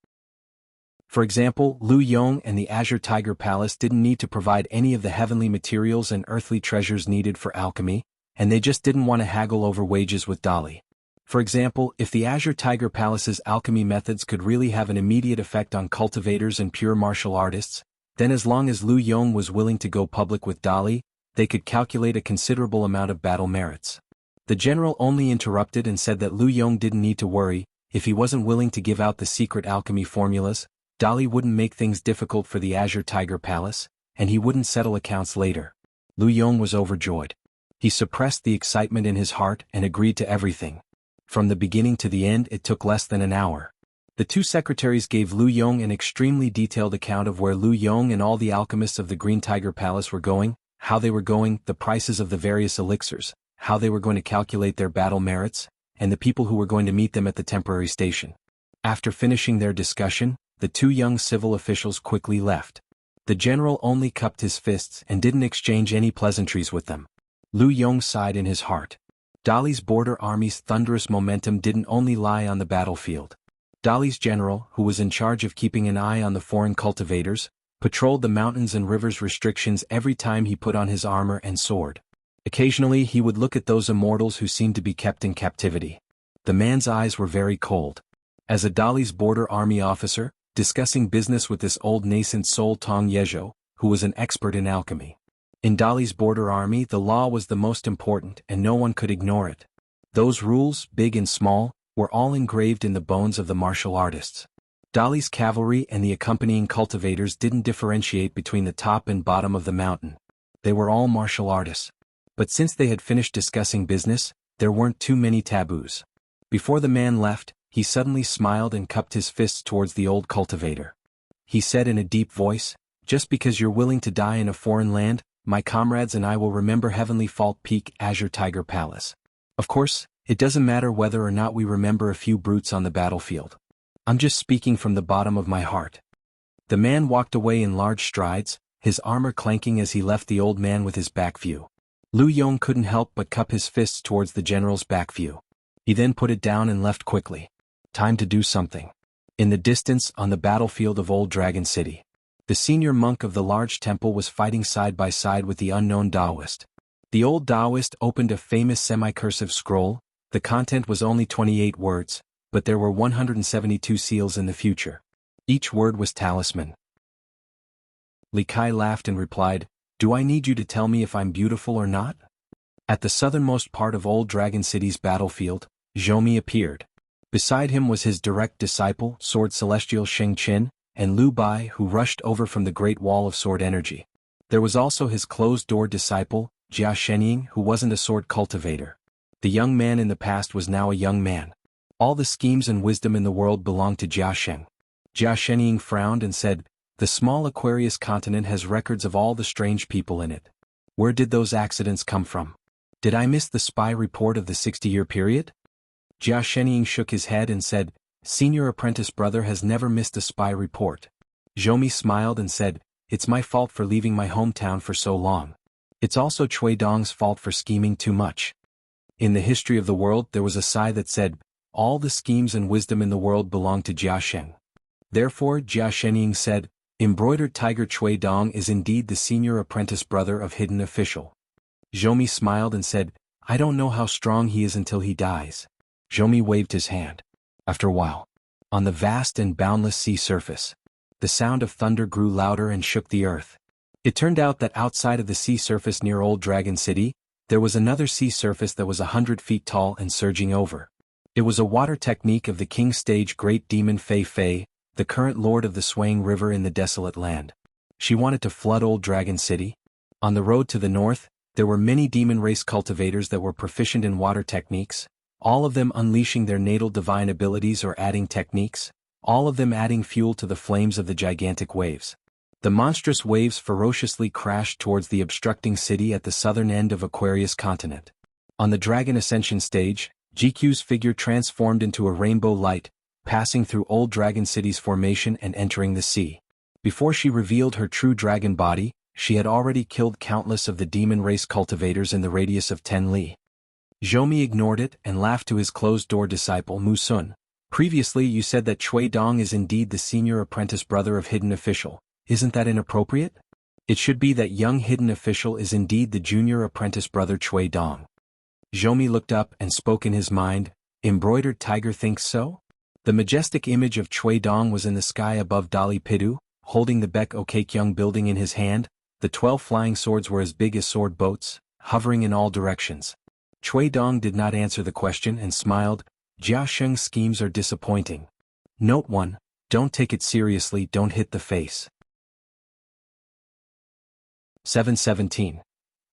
For example, Lu Yong and the Azure Tiger Palace didn't need to provide any of the heavenly materials and earthly treasures needed for alchemy, and they just didn't want to haggle over wages with Dali. For example, if the Azure Tiger Palace's alchemy methods could really have an immediate effect on cultivators and pure martial artists, then as long as Lu Yong was willing to go public with Dali, they could calculate a considerable amount of battle merits. The general only interrupted and said that Lu Yong didn't need to worry. If he wasn't willing to give out the secret alchemy formulas, Dali wouldn't make things difficult for the Azure Tiger Palace, and he wouldn't settle accounts later. Lu Yong was overjoyed. He suppressed the excitement in his heart and agreed to everything. From the beginning to the end it took less than an hour. The 2 secretaries gave Lu Yong an extremely detailed account of where Lu Yong and all the alchemists of the Green Tiger Palace were going, how they were going, the prices of the various elixirs, how they were going to calculate their battle merits, and the people who were going to meet them at the temporary station. After finishing their discussion, the 2 young civil officials quickly left. The general only cupped his fists and didn't exchange any pleasantries with them. Lu Yong sighed in his heart. Dali's border army's thunderous momentum didn't only lie on the battlefield. Dali's general, who was in charge of keeping an eye on the foreign cultivators, patrolled the mountains and rivers restrictions every time he put on his armor and sword. Occasionally he would look at those immortals who seemed to be kept in captivity. The man's eyes were very cold. As a Dali's border army officer, discussing business with this old nascent soul Tong Yezhou, who was an expert in alchemy. In Dali's border army the law was the most important and no one could ignore it. Those rules, big and small, were all engraved in the bones of the martial artists. Dali's cavalry and the accompanying cultivators didn't differentiate between the top and bottom of the mountain. They were all martial artists. But since they had finished discussing business, there weren't too many taboos. Before the man left, he suddenly smiled and cupped his fists towards the old cultivator. He said in a deep voice, "Just because you're willing to die in a foreign land, my comrades and I will remember Heavenly Fault Peak Azure Tiger Palace. Of course, it doesn't matter whether or not we remember a few brutes on the battlefield. I'm just speaking from the bottom of my heart." The man walked away in large strides, his armor clanking as he left the old man with his back view. Lu Yong couldn't help but cup his fists towards the general's back view. He then put it down and left quickly. Time to do something. In the distance, on the battlefield of Old Dragon City, the senior monk of the large temple was fighting side by side with the unknown Taoist. The old Taoist opened a famous semi-cursive scroll. The content was only 28 words, but there were 172 seals in the future. Each word was talisman. Li Kai laughed and replied, "Do I need you to tell me if I'm beautiful or not?" At the southernmost part of Old Dragon City's battlefield, Zhou appeared. Beside him was his direct disciple, Sword Celestial Sheng Qin, and Lu Bai, who rushed over from the Great Wall of Sword Energy. There was also his closed-door disciple, Jia Shenying, who wasn't a sword cultivator. The young man in the past was now a young man. All the schemes and wisdom in the world belonged to Jia Sheng. Jia Shenying frowned and said, "The small Aquarius continent has records of all the strange people in it. Where did those accidents come from? Did I miss the spy report of the 60-year period?" Jia Shenying shook his head and said, "Senior apprentice brother has never missed a spy report." Zhou smiled and said, "It's my fault for leaving my hometown for so long. It's also Cui Dong's fault for scheming too much." In the history of the world there was a sigh that said, "All the schemes and wisdom in the world belong to Jia Sheng." Therefore Jia Shenying said, "Embroidered Tiger Cui Dong is indeed the senior apprentice brother of Hidden Official." Zhou smiled and said, "I don't know how strong he is until he dies." Zhou waved his hand. After a while, on the vast and boundless sea surface, the sound of thunder grew louder and shook the earth. It turned out that outside of the sea surface near Old Dragon City, there was another sea surface that was 100 feet tall and surging over. It was a water technique of the king stage Great Demon Fei Fei, the current lord of the swaying river in the desolate land. She wanted to flood Old Dragon City. On the road to the north, there were many demon race cultivators that were proficient in water techniques, all of them unleashing their natal divine abilities or adding techniques, all of them adding fuel to the flames of the gigantic waves. The monstrous waves ferociously crashed towards the obstructing city at the southern end of Aquarius continent. On the Dragon Ascension stage, GQ's figure transformed into a rainbow light, passing through Old Dragon City's formation and entering the sea. Before she revealed her true dragon body, she had already killed countless of the demon race cultivators in the radius of 10 li. Zhou ignored it and laughed to his closed-door disciple Mu Sun. "Previously you said that Cui Dong is indeed the senior apprentice brother of Hidden Official. Isn't that inappropriate? It should be that young Hidden Official is indeed the junior apprentice brother Cui Dong." Zhou looked up and spoke in his mind, "Embroidered Tiger thinks so?" The majestic image of Cui Dong was in the sky above Dali Pidu, holding the Bek Okakyung building in his hand. The 12 flying swords were as big as sword boats, hovering in all directions. Cui Dong did not answer the question and smiled. "Jia Sheng's schemes are disappointing. Note 1. Don't take it seriously, don't hit the face." 7:17.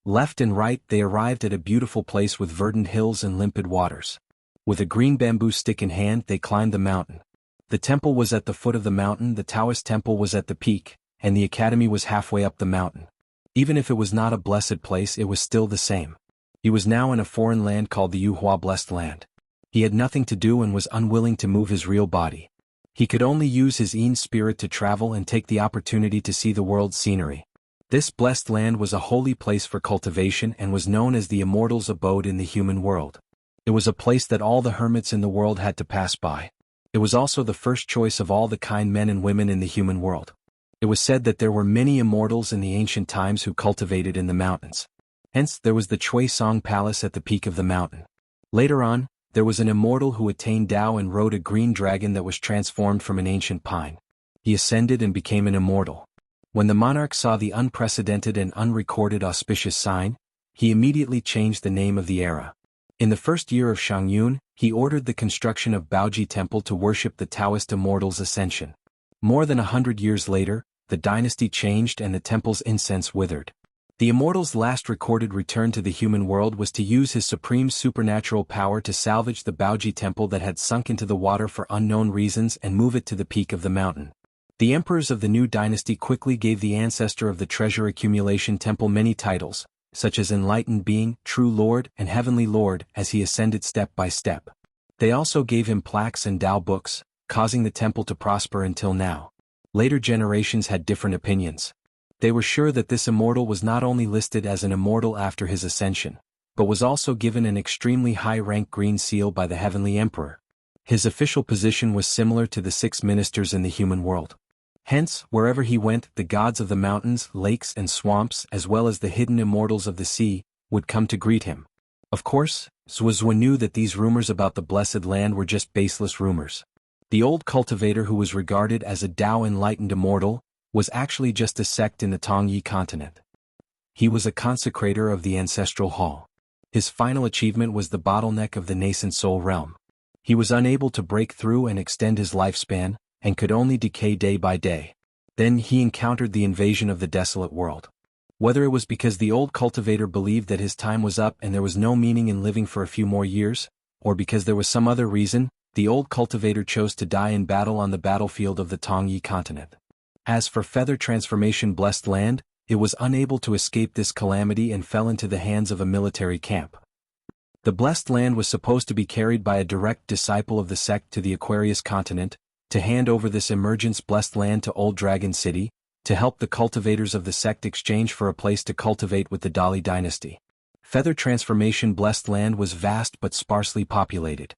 Left and right they arrived at a beautiful place with verdant hills and limpid waters. With a green bamboo stick in hand they climbed the mountain. The temple was at the foot of the mountain, the Taoist temple was at the peak, and the academy was halfway up the mountain. Even if it was not a blessed place, it was still the same. He was now in a foreign land called the Yuhua Blessed Land. He had nothing to do and was unwilling to move his real body. He could only use his Yin spirit to travel and take the opportunity to see the world's scenery. This blessed land was a holy place for cultivation and was known as the immortals' abode in the human world. It was a place that all the hermits in the world had to pass by. It was also the first choice of all the kind men and women in the human world. It was said that there were many immortals in the ancient times who cultivated in the mountains. Hence there was the Chui Song Palace at the peak of the mountain. Later on, there was an immortal who attained Tao and rode a green dragon that was transformed from an ancient pine. He ascended and became an immortal. When the monarch saw the unprecedented and unrecorded auspicious sign, he immediately changed the name of the era. In the first year of Shangyun, he ordered the construction of Baoji Temple to worship the Taoist immortal's ascension. More than 100 years later, the dynasty changed and the temple's incense withered. The immortal's last recorded return to the human world was to use his supreme supernatural power to salvage the Baoji Temple that had sunk into the water for unknown reasons and move it to the peak of the mountain. The emperors of the new dynasty quickly gave the ancestor of the treasure accumulation temple many titles, such as Enlightened Being, True Lord, and Heavenly Lord, as he ascended step by step. They also gave him plaques and Tao books, causing the temple to prosper until now. Later generations had different opinions. They were sure that this immortal was not only listed as an immortal after his ascension, but was also given an extremely high-rank green seal by the Heavenly Emperor. His official position was similar to the 6 ministers in the human world. Hence, wherever he went, the gods of the mountains, lakes and swamps, as well as the hidden immortals of the sea, would come to greet him. Of course, Zhuozhuo knew that these rumors about the blessed land were just baseless rumors. The old cultivator who was regarded as a Tao enlightened immortal, was actually just a sect in the Tongyi continent. He was a consecrator of the ancestral hall. His final achievement was the bottleneck of the nascent soul realm. He was unable to break through and extend his lifespan, and could only decay day by day. Then he encountered the invasion of the desolate world. Whether it was because the old cultivator believed that his time was up and there was no meaning in living for a few more years, or because there was some other reason, the old cultivator chose to die in battle on the battlefield of the Tongyi continent. As for Feather Transformation Blessed Land, it was unable to escape this calamity and fell into the hands of a military camp. The Blessed Land was supposed to be carried by a direct disciple of the sect to the Aquarius continent, to hand over this emergence Blessed Land to Old Dragon City, to help the cultivators of the sect exchange for a place to cultivate with the Dali dynasty. Feather Transformation Blessed Land was vast but sparsely populated.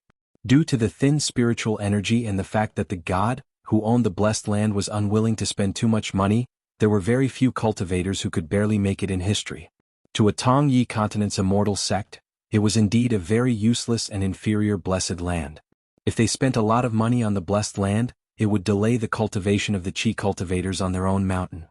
Due to the thin spiritual energy and the fact that the god, who owned the Blessed Land, was unwilling to spend too much money, there were very few cultivators who could barely make it in history. To a Tongyi continent's immortal sect, it was indeed a very useless and inferior blessed land. If they spent a lot of money on the Blessed Land, it would delay the cultivation of the Qi cultivators on their own mountain.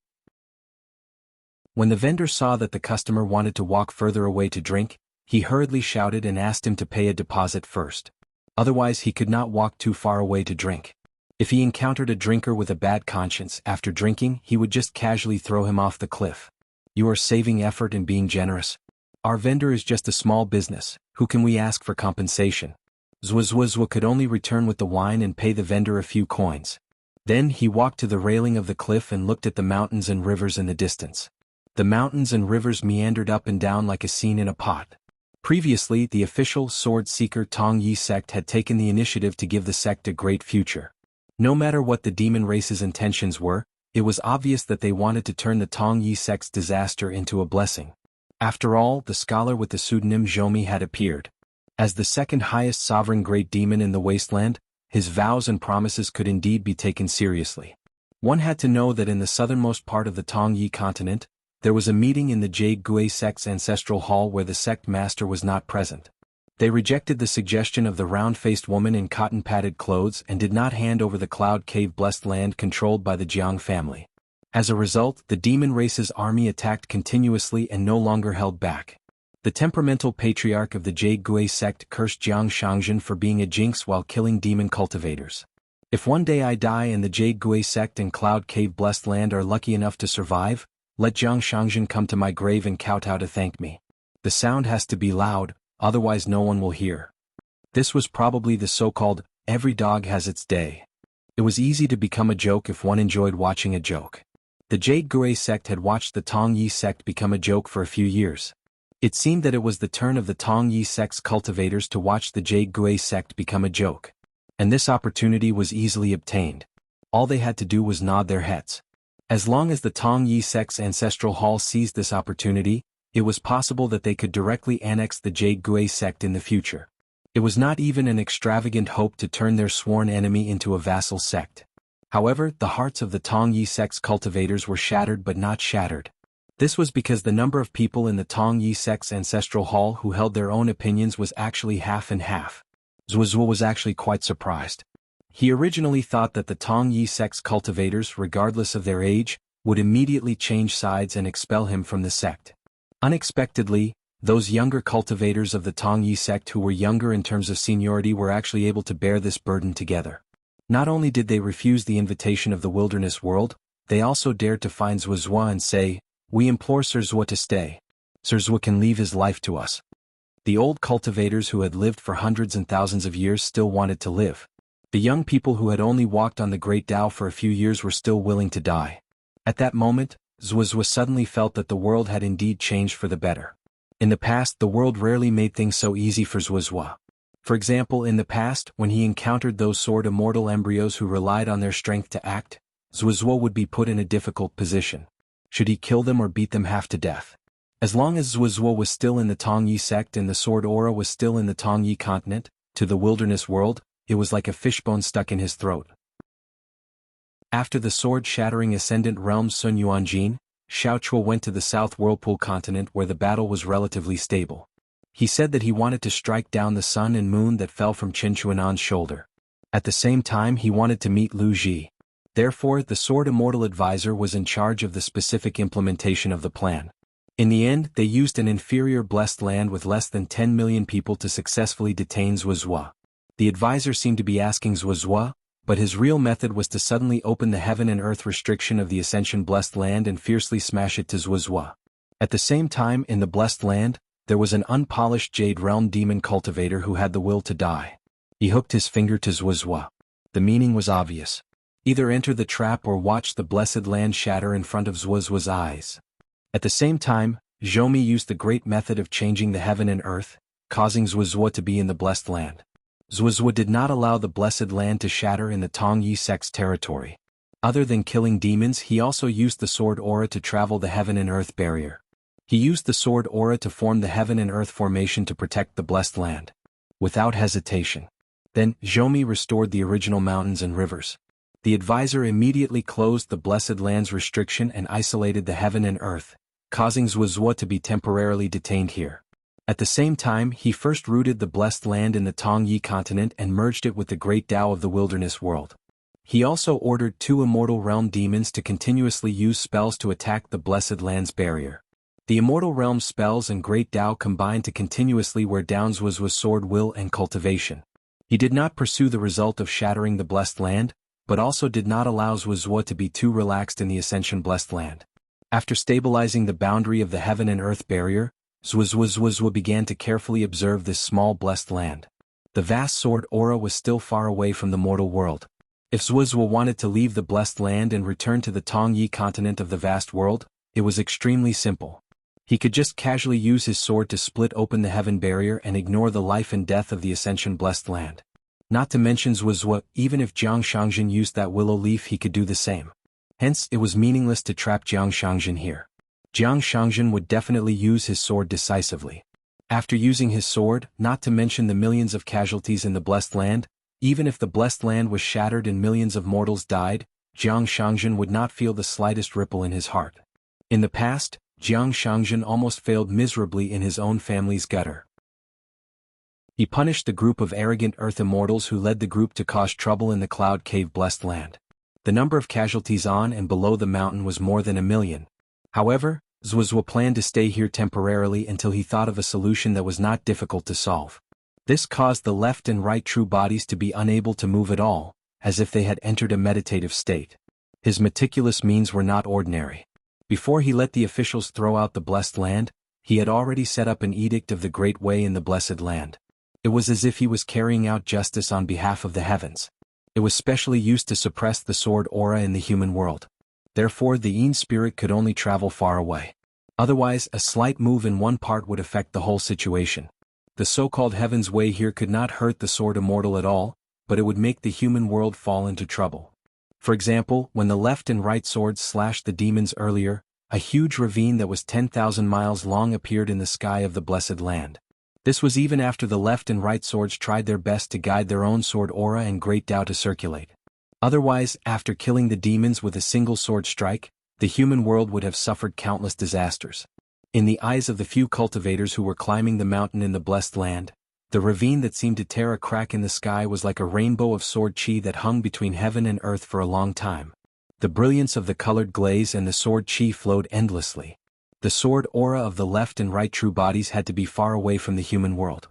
When the vendor saw that the customer wanted to walk further away to drink, he hurriedly shouted and asked him to pay a deposit first. Otherwise he could not walk too far away to drink. If he encountered a drinker with a bad conscience after drinking, he would just casually throw him off the cliff. You are saving effort and being generous. Our vendor is just a small business, who can we ask for compensation? Zwa could only return with the wine and pay the vendor a few coins. Then he walked to the railing of the cliff and looked at the mountains and rivers in the distance. The mountains and rivers meandered up and down like a scene in a pot. Previously, the official sword seeker Tongyi sect had taken the initiative to give the sect a great future. No matter what the demon race's intentions were, it was obvious that they wanted to turn the Tongyi sect's disaster into a blessing. After all, the scholar with the pseudonym Zhomi had appeared. As the second highest sovereign great demon in the wasteland, his vows and promises could indeed be taken seriously. One had to know that in the southernmost part of the Tongyi continent, there was a meeting in the Jade Gui sect's ancestral hall where the sect master was not present. They rejected the suggestion of the round-faced woman in cotton-padded clothes and did not hand over the Cloud Cave Blessed Land controlled by the Jiang family. As a result, the demon race's army attacked continuously and no longer held back. The temperamental patriarch of the Jade Gui sect cursed Jiang Shangjin for being a jinx while killing demon cultivators. If one day I die and the Jade Gui sect and Cloud Cave Blessed Land are lucky enough to survive, let Jiang Shangjin come to my grave and kowtow to thank me. The sound has to be loud, otherwise no one will hear. This was probably the so-called, every dog has its day. It was easy to become a joke if one enjoyed watching a joke. The Jade Gui sect had watched the Tongyi sect become a joke for a few years. It seemed that it was the turn of the Tongyi sect's cultivators to watch the Jade Gui sect become a joke. And this opportunity was easily obtained. All they had to do was nod their heads. As long as the Tongyi sect's ancestral hall seized this opportunity, it was possible that they could directly annex the Jade Gui sect in the future. It was not even an extravagant hope to turn their sworn enemy into a vassal sect. However, the hearts of the Tongyi sect's cultivators were shattered but not shattered. This was because the number of people in the Tongyi sect's ancestral hall who held their own opinions was actually half and half. Zwa was actually quite surprised. He originally thought that the Tongyi sect's cultivators, regardless of their age, would immediately change sides and expel him from the sect. Unexpectedly, those younger cultivators of the Tongyi sect who were younger in terms of seniority were actually able to bear this burden together. Not only did they refuse the invitation of the wilderness world, they also dared to find Zwa and say, "We implore Sir Zwa to stay. Sir Zwa can leave his life to us." The old cultivators who had lived for hundreds and thousands of years still wanted to live. The young people who had only walked on the Great Tao for a few years were still willing to die. At that moment, Zwa suddenly felt that the world had indeed changed for the better. In the past, the world rarely made things so easy for Zwa. For example, in the past, when he encountered those sword immortal embryos who relied on their strength to act, Zwa would be put in a difficult position. Should he kill them or beat them half to death? As long as Zwa was still in the Tongyi sect and the sword aura was still in the Tongyi continent, to the wilderness world, it was like a fishbone stuck in his throat. After the sword-shattering Ascendant Realm Sun Yuanjin, Xiaochuo went to the South Whirlpool continent where the battle was relatively stable. He said that he wanted to strike down the sun and moon that fell from Qin Chuanan's shoulder. At the same time he wanted to meet Lu Ji. Therefore, the Sword Immortal Advisor was in charge of the specific implementation of the plan. In the end, they used an inferior blessed land with less than 10 million people to successfully detain Zwa. The advisor seemed to be asking Zwa, but his real method was to suddenly open the heaven and earth restriction of the Ascension blessed land and fiercely smash it to Zwa. At the same time, in the Blessed Land, there was an unpolished Jade Realm demon cultivator who had the will to die. He hooked his finger to Zwazwa. The meaning was obvious. Either enter the trap or watch the Blessed Land shatter in front of Zwazwa's eyes. At the same time, Zhomi used the great method of changing the heaven and earth, causing Zwazwa to be in the Blessed Land. Zwazwa did not allow the Blessed Land to shatter in the Tongyi sect's territory. Other than killing demons, he also used the sword aura to travel the heaven and earth barrier. He used the sword aura to form the heaven and earth formation to protect the Blessed Land. Without hesitation. Then, Zhomi restored the original mountains and rivers. The advisor immediately closed the Blessed Land's restriction and isolated the heaven and earth, causing Zwazwa to be temporarily detained here. At the same time, he first rooted the Blessed Land in the Tongyi continent and merged it with the great Tao of the wilderness world. He also ordered 2 immortal realm demons to continuously use spells to attack the Blessed Land's barrier. The immortal realm spells and great Tao combined to continuously wear down Zwazwa's sword will and cultivation. He did not pursue the result of shattering the Blessed Land, but also did not allow Zwazwa to be too relaxed in the Ascension Blessed Land. After stabilizing the boundary of the heaven and earth barrier, Zwazwa began to carefully observe this small blessed land. The vast sword aura was still far away from the mortal world. If Zwazwa wanted to leave the blessed land and return to the Tongyi continent of the vast world, it was extremely simple. He could just casually use his sword to split open the heaven barrier and ignore the life and death of the Ascension blessed land. Not to mention Zwazwa, even if Jiang Shangjin used that willow leaf, he could do the same. Hence, it was meaningless to trap Jiang Shangjin here. Jiang Shangjin would definitely use his sword decisively. After using his sword, not to mention the millions of casualties in the Blessed Land, even if the Blessed Land was shattered and millions of mortals died, Jiang Shangjin would not feel the slightest ripple in his heart. In the past, Jiang Shangjin almost failed miserably in his own family's gutter. He punished the group of arrogant earth immortals who led the group to cause trouble in the Cloud Cave Blessed Land. The number of casualties on and below the mountain was more than 1 million. However, Zwazwa planned to stay here temporarily until he thought of a solution that was not difficult to solve. This caused the left and right true bodies to be unable to move at all, as if they had entered a meditative state. His meticulous means were not ordinary. Before he let the officials throw out the blessed land, he had already set up an edict of the Great Way in the blessed land. It was as if he was carrying out justice on behalf of the heavens. It was specially used to suppress the sword aura in the human world. Therefore the Yin spirit could only travel far away. Otherwise, a slight move in one part would affect the whole situation. The so-called Heaven's Way here could not hurt the sword immortal at all, but it would make the human world fall into trouble. For example, when the left and right swords slashed the demons earlier, a huge ravine that was 10,000 miles long appeared in the sky of the Blessed Land. This was even after the left and right swords tried their best to guide their own sword aura and great Tao to circulate. Otherwise, after killing the demons with a single sword strike, the human world would have suffered countless disasters. In the eyes of the few cultivators who were climbing the mountain in the blessed land, the ravine that seemed to tear a crack in the sky was like a rainbow of sword chi that hung between heaven and earth for a long time. The brilliance of the colored glaze and the sword chi flowed endlessly. The sword aura of the left and right true bodies had to be far away from the human world.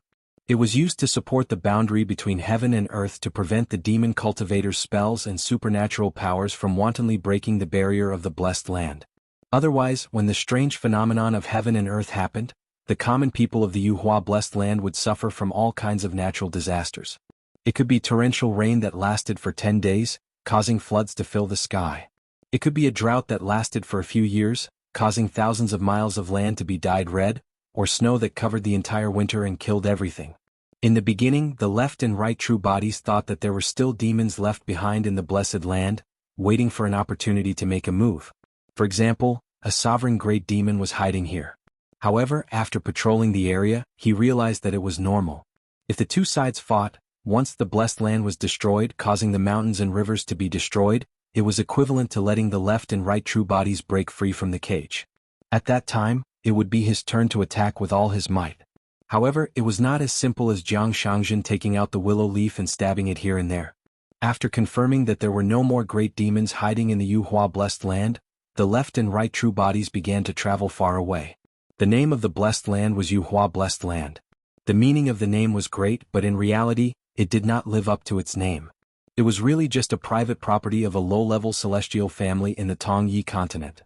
It was used to support the boundary between heaven and earth to prevent the demon cultivators' spells and supernatural powers from wantonly breaking the barrier of the blessed land. Otherwise, when the strange phenomenon of heaven and earth happened, the common people of the Yuhua blessed land would suffer from all kinds of natural disasters. It could be torrential rain that lasted for 10 days, causing floods to fill the sky. It could be a drought that lasted for a few years, causing thousands of miles of land to be dyed red, or snow that covered the entire winter and killed everything. In the beginning, the left and right true bodies thought that there were still demons left behind in the blessed land, waiting for an opportunity to make a move. For example, a sovereign great demon was hiding here. However, after patrolling the area, he realized that it was normal. If the two sides fought, once the blessed land was destroyed, causing the mountains and rivers to be destroyed, it was equivalent to letting the left and right true bodies break free from the cage. At that time, it would be his turn to attack with all his might. However, it was not as simple as Jiang Shangjin taking out the willow leaf and stabbing it here and there. After confirming that there were no more great demons hiding in the Yuhua blessed land, the left and right true bodies began to travel far away. The name of the blessed land was Yuhua blessed land. The meaning of the name was great, but in reality, it did not live up to its name. It was really just a private property of a low-level celestial family in the Tongyi continent.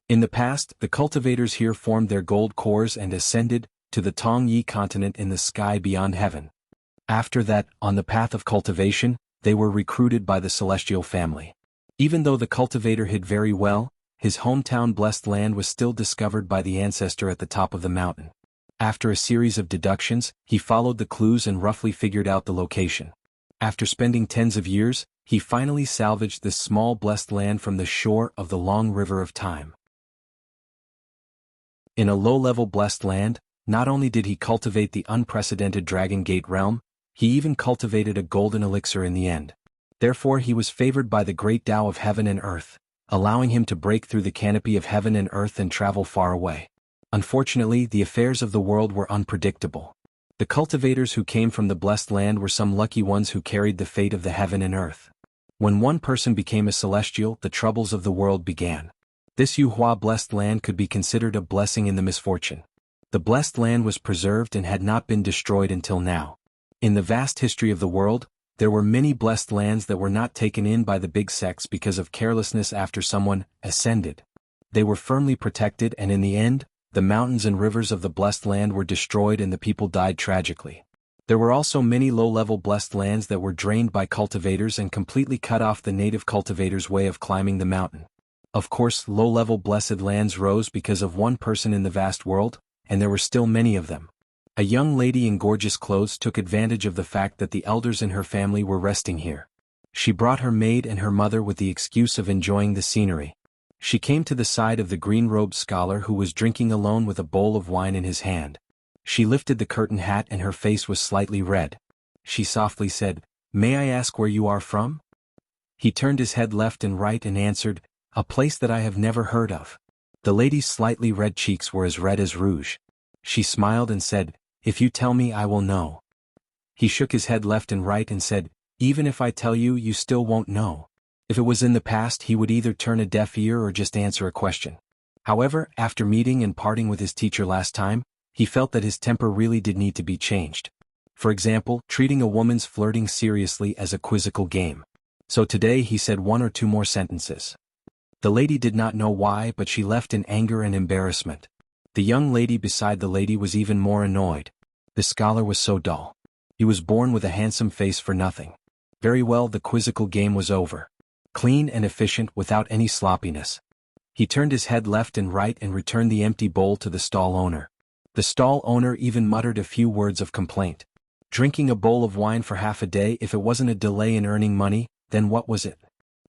In the past, the cultivators here formed their gold cores and ascended to the Tong Yi continent in the sky beyond heaven. After that, on the path of cultivation, they were recruited by the celestial family. Even though the cultivator hid very well, his hometown blessed land was still discovered by the ancestor at the top of the mountain. After a series of deductions, he followed the clues and roughly figured out the location. After spending tens of years, he finally salvaged this small blessed land from the shore of the long river of time. In a low-level blessed land, not only did he cultivate the unprecedented Dragon Gate realm, he even cultivated a golden elixir in the end. Therefore he was favored by the great Tao of heaven and earth, allowing him to break through the canopy of heaven and earth and travel far away. Unfortunately, the affairs of the world were unpredictable. The cultivators who came from the blessed land were some lucky ones who carried the fate of the heaven and earth. When one person became a celestial, the troubles of the world began. This Yuhua blessed land could be considered a blessing in the misfortune. The blessed land was preserved and had not been destroyed until now. In the vast history of the world, there were many blessed lands that were not taken in by the big sects because of carelessness after someone ascended. They were firmly protected, and in the end, the mountains and rivers of the blessed land were destroyed and the people died tragically. There were also many low-level blessed lands that were drained by cultivators and completely cut off the native cultivators' way of climbing the mountain. Of course, low-level blessed lands rose because of one person in the vast world, and there were still many of them. A young lady in gorgeous clothes took advantage of the fact that the elders in her family were resting here. She brought her maid and her mother with the excuse of enjoying the scenery. She came to the side of the green-robed scholar who was drinking alone with a bowl of wine in his hand. She lifted the curtain hat and her face was slightly red. She softly said, "May I ask where you are from?" He turned his head left and right and answered, "A place that I have never heard of." The lady's slightly red cheeks were as red as rouge. She smiled and said, "If you tell me, I will know." He shook his head left and right and said, "Even if I tell you, you still won't know." If it was in the past, he would either turn a deaf ear or just answer a question. However, after meeting and parting with his teacher last time, he felt that his temper really did need to be changed. For example, treating a woman's flirting seriously as a quizzical game. So today he said one or two more sentences. The lady did not know why, but she left in anger and embarrassment. The young lady beside the lady was even more annoyed. The scholar was so dull. He was born with a handsome face for nothing. Very well, the quizzical game was over. Clean and efficient without any sloppiness. He turned his head left and right and returned the empty bowl to the stall owner. The stall owner even muttered a few words of complaint. Drinking a bowl of wine for half a day, if it wasn't a delay in earning money, then what was it?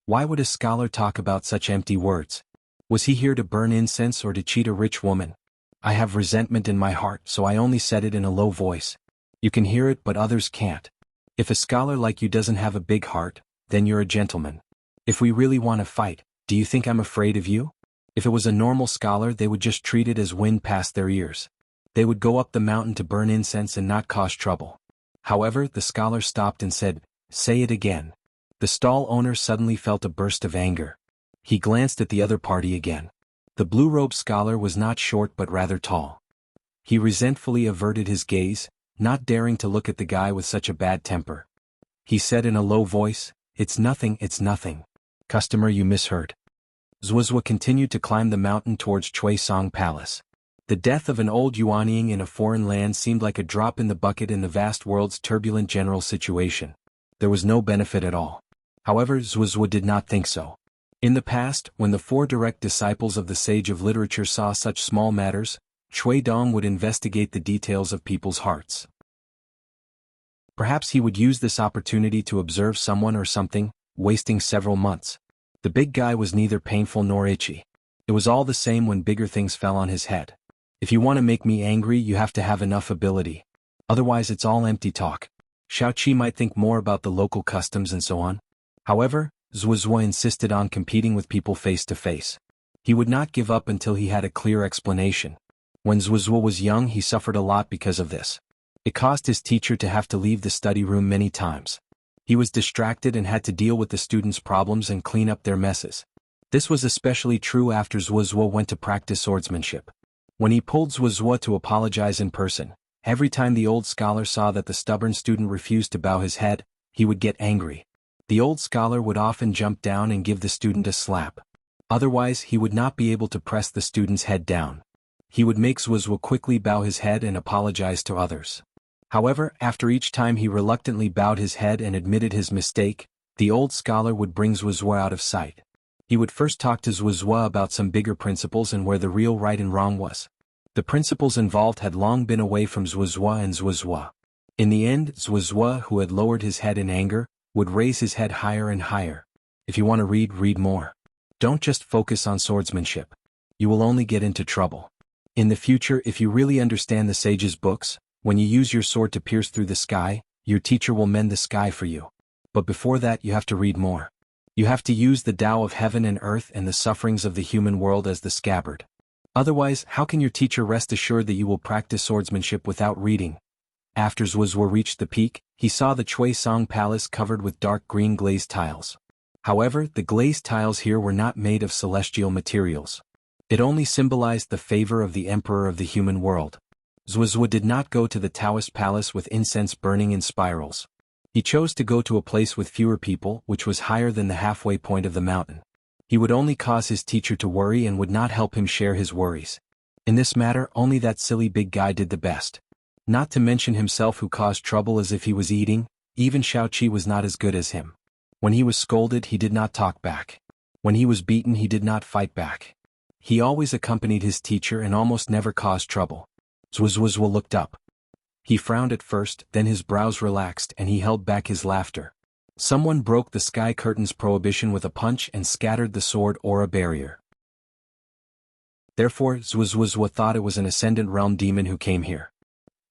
Why would a scholar talk about such empty words? Was he here to burn incense or to cheat a rich woman? I have resentment in my heart, so I only said it in a low voice. You can hear it, but others can't. If a scholar like you doesn't have a big heart, then you're a gentleman. If we really want to fight, do you think I'm afraid of you? If it was a normal scholar, they would just treat it as wind past their ears. They would go up the mountain to burn incense and not cause trouble. However, the scholar stopped and said, "Say it again." The stall owner suddenly felt a burst of anger. He glanced at the other party again. The blue-robed scholar was not short but rather tall. He resentfully averted his gaze, not daring to look at the guy with such a bad temper. He said in a low voice, "It's nothing, it's nothing. Customer, you misheard." Zuozua continued to climb the mountain towards Song Palace. The death of an old Yuanying in a foreign land seemed like a drop in the bucket in the vast world's turbulent general situation. There was no benefit at all. However, Zuozua did not think so. In the past, when the four direct disciples of the sage of literature saw such small matters, Chui Dong would investigate the details of people's hearts. Perhaps he would use this opportunity to observe someone or something, wasting several months. The big guy was neither painful nor itchy. It was all the same when bigger things fell on his head. If you want to make me angry, you have to have enough ability. Otherwise it's all empty talk. Xiao Qi might think more about the local customs and so on. However, Zuozua insisted on competing with people face to face. He would not give up until he had a clear explanation. When Zuozua was young, he suffered a lot because of this. It caused his teacher to have to leave the study room many times. He was distracted and had to deal with the students' problems and clean up their messes. This was especially true after Zuozua went to practice swordsmanship. When he pulled Zuozua to apologize in person, every time the old scholar saw that the stubborn student refused to bow his head, he would get angry. The old scholar would often jump down and give the student a slap. Otherwise he would not be able to press the student's head down. He would make Zwazwa quickly bow his head and apologize to others. However, after each time he reluctantly bowed his head and admitted his mistake, the old scholar would bring Zwazwa out of sight. He would first talk to Zwazwa about some bigger principles and where the real right and wrong was. The principles involved had long been away from Zwazwa and Zwazwa. In the end, Zwazwa, who had lowered his head in anger, would raise his head higher and higher. If you want to read more. Don't just focus on swordsmanship. You will only get into trouble. In the future, if you really understand the sage's books, when you use your sword to pierce through the sky, your teacher will mend the sky for you. But before that you have to read more. You have to use the Tao of heaven and earth and the sufferings of the human world as the scabbard. Otherwise, how can your teacher rest assured that you will practice swordsmanship without reading? After Zwazwa reached the peak, he saw the Chui Song Palace covered with dark green glazed tiles. However, the glazed tiles here were not made of celestial materials. It only symbolized the favor of the emperor of the human world. Zwazwa did not go to the Taoist palace with incense burning in spirals. He chose to go to a place with fewer people, which was higher than the halfway point of the mountain. He would only cause his teacher to worry and would not help him share his worries. In this matter, only that silly big guy did the best. Not to mention himself, who caused trouble as if he was eating. Even Shaoqi was not as good as him. When he was scolded, he did not talk back. When he was beaten, he did not fight back. He always accompanied his teacher and almost never caused trouble. Zwazwa looked up. He frowned at first, then his brows relaxed and he held back his laughter. Someone broke the sky curtain's prohibition with a punch and scattered the sword aura barrier. Therefore, Zwazwa thought it was an Ascendant Realm demon who came here.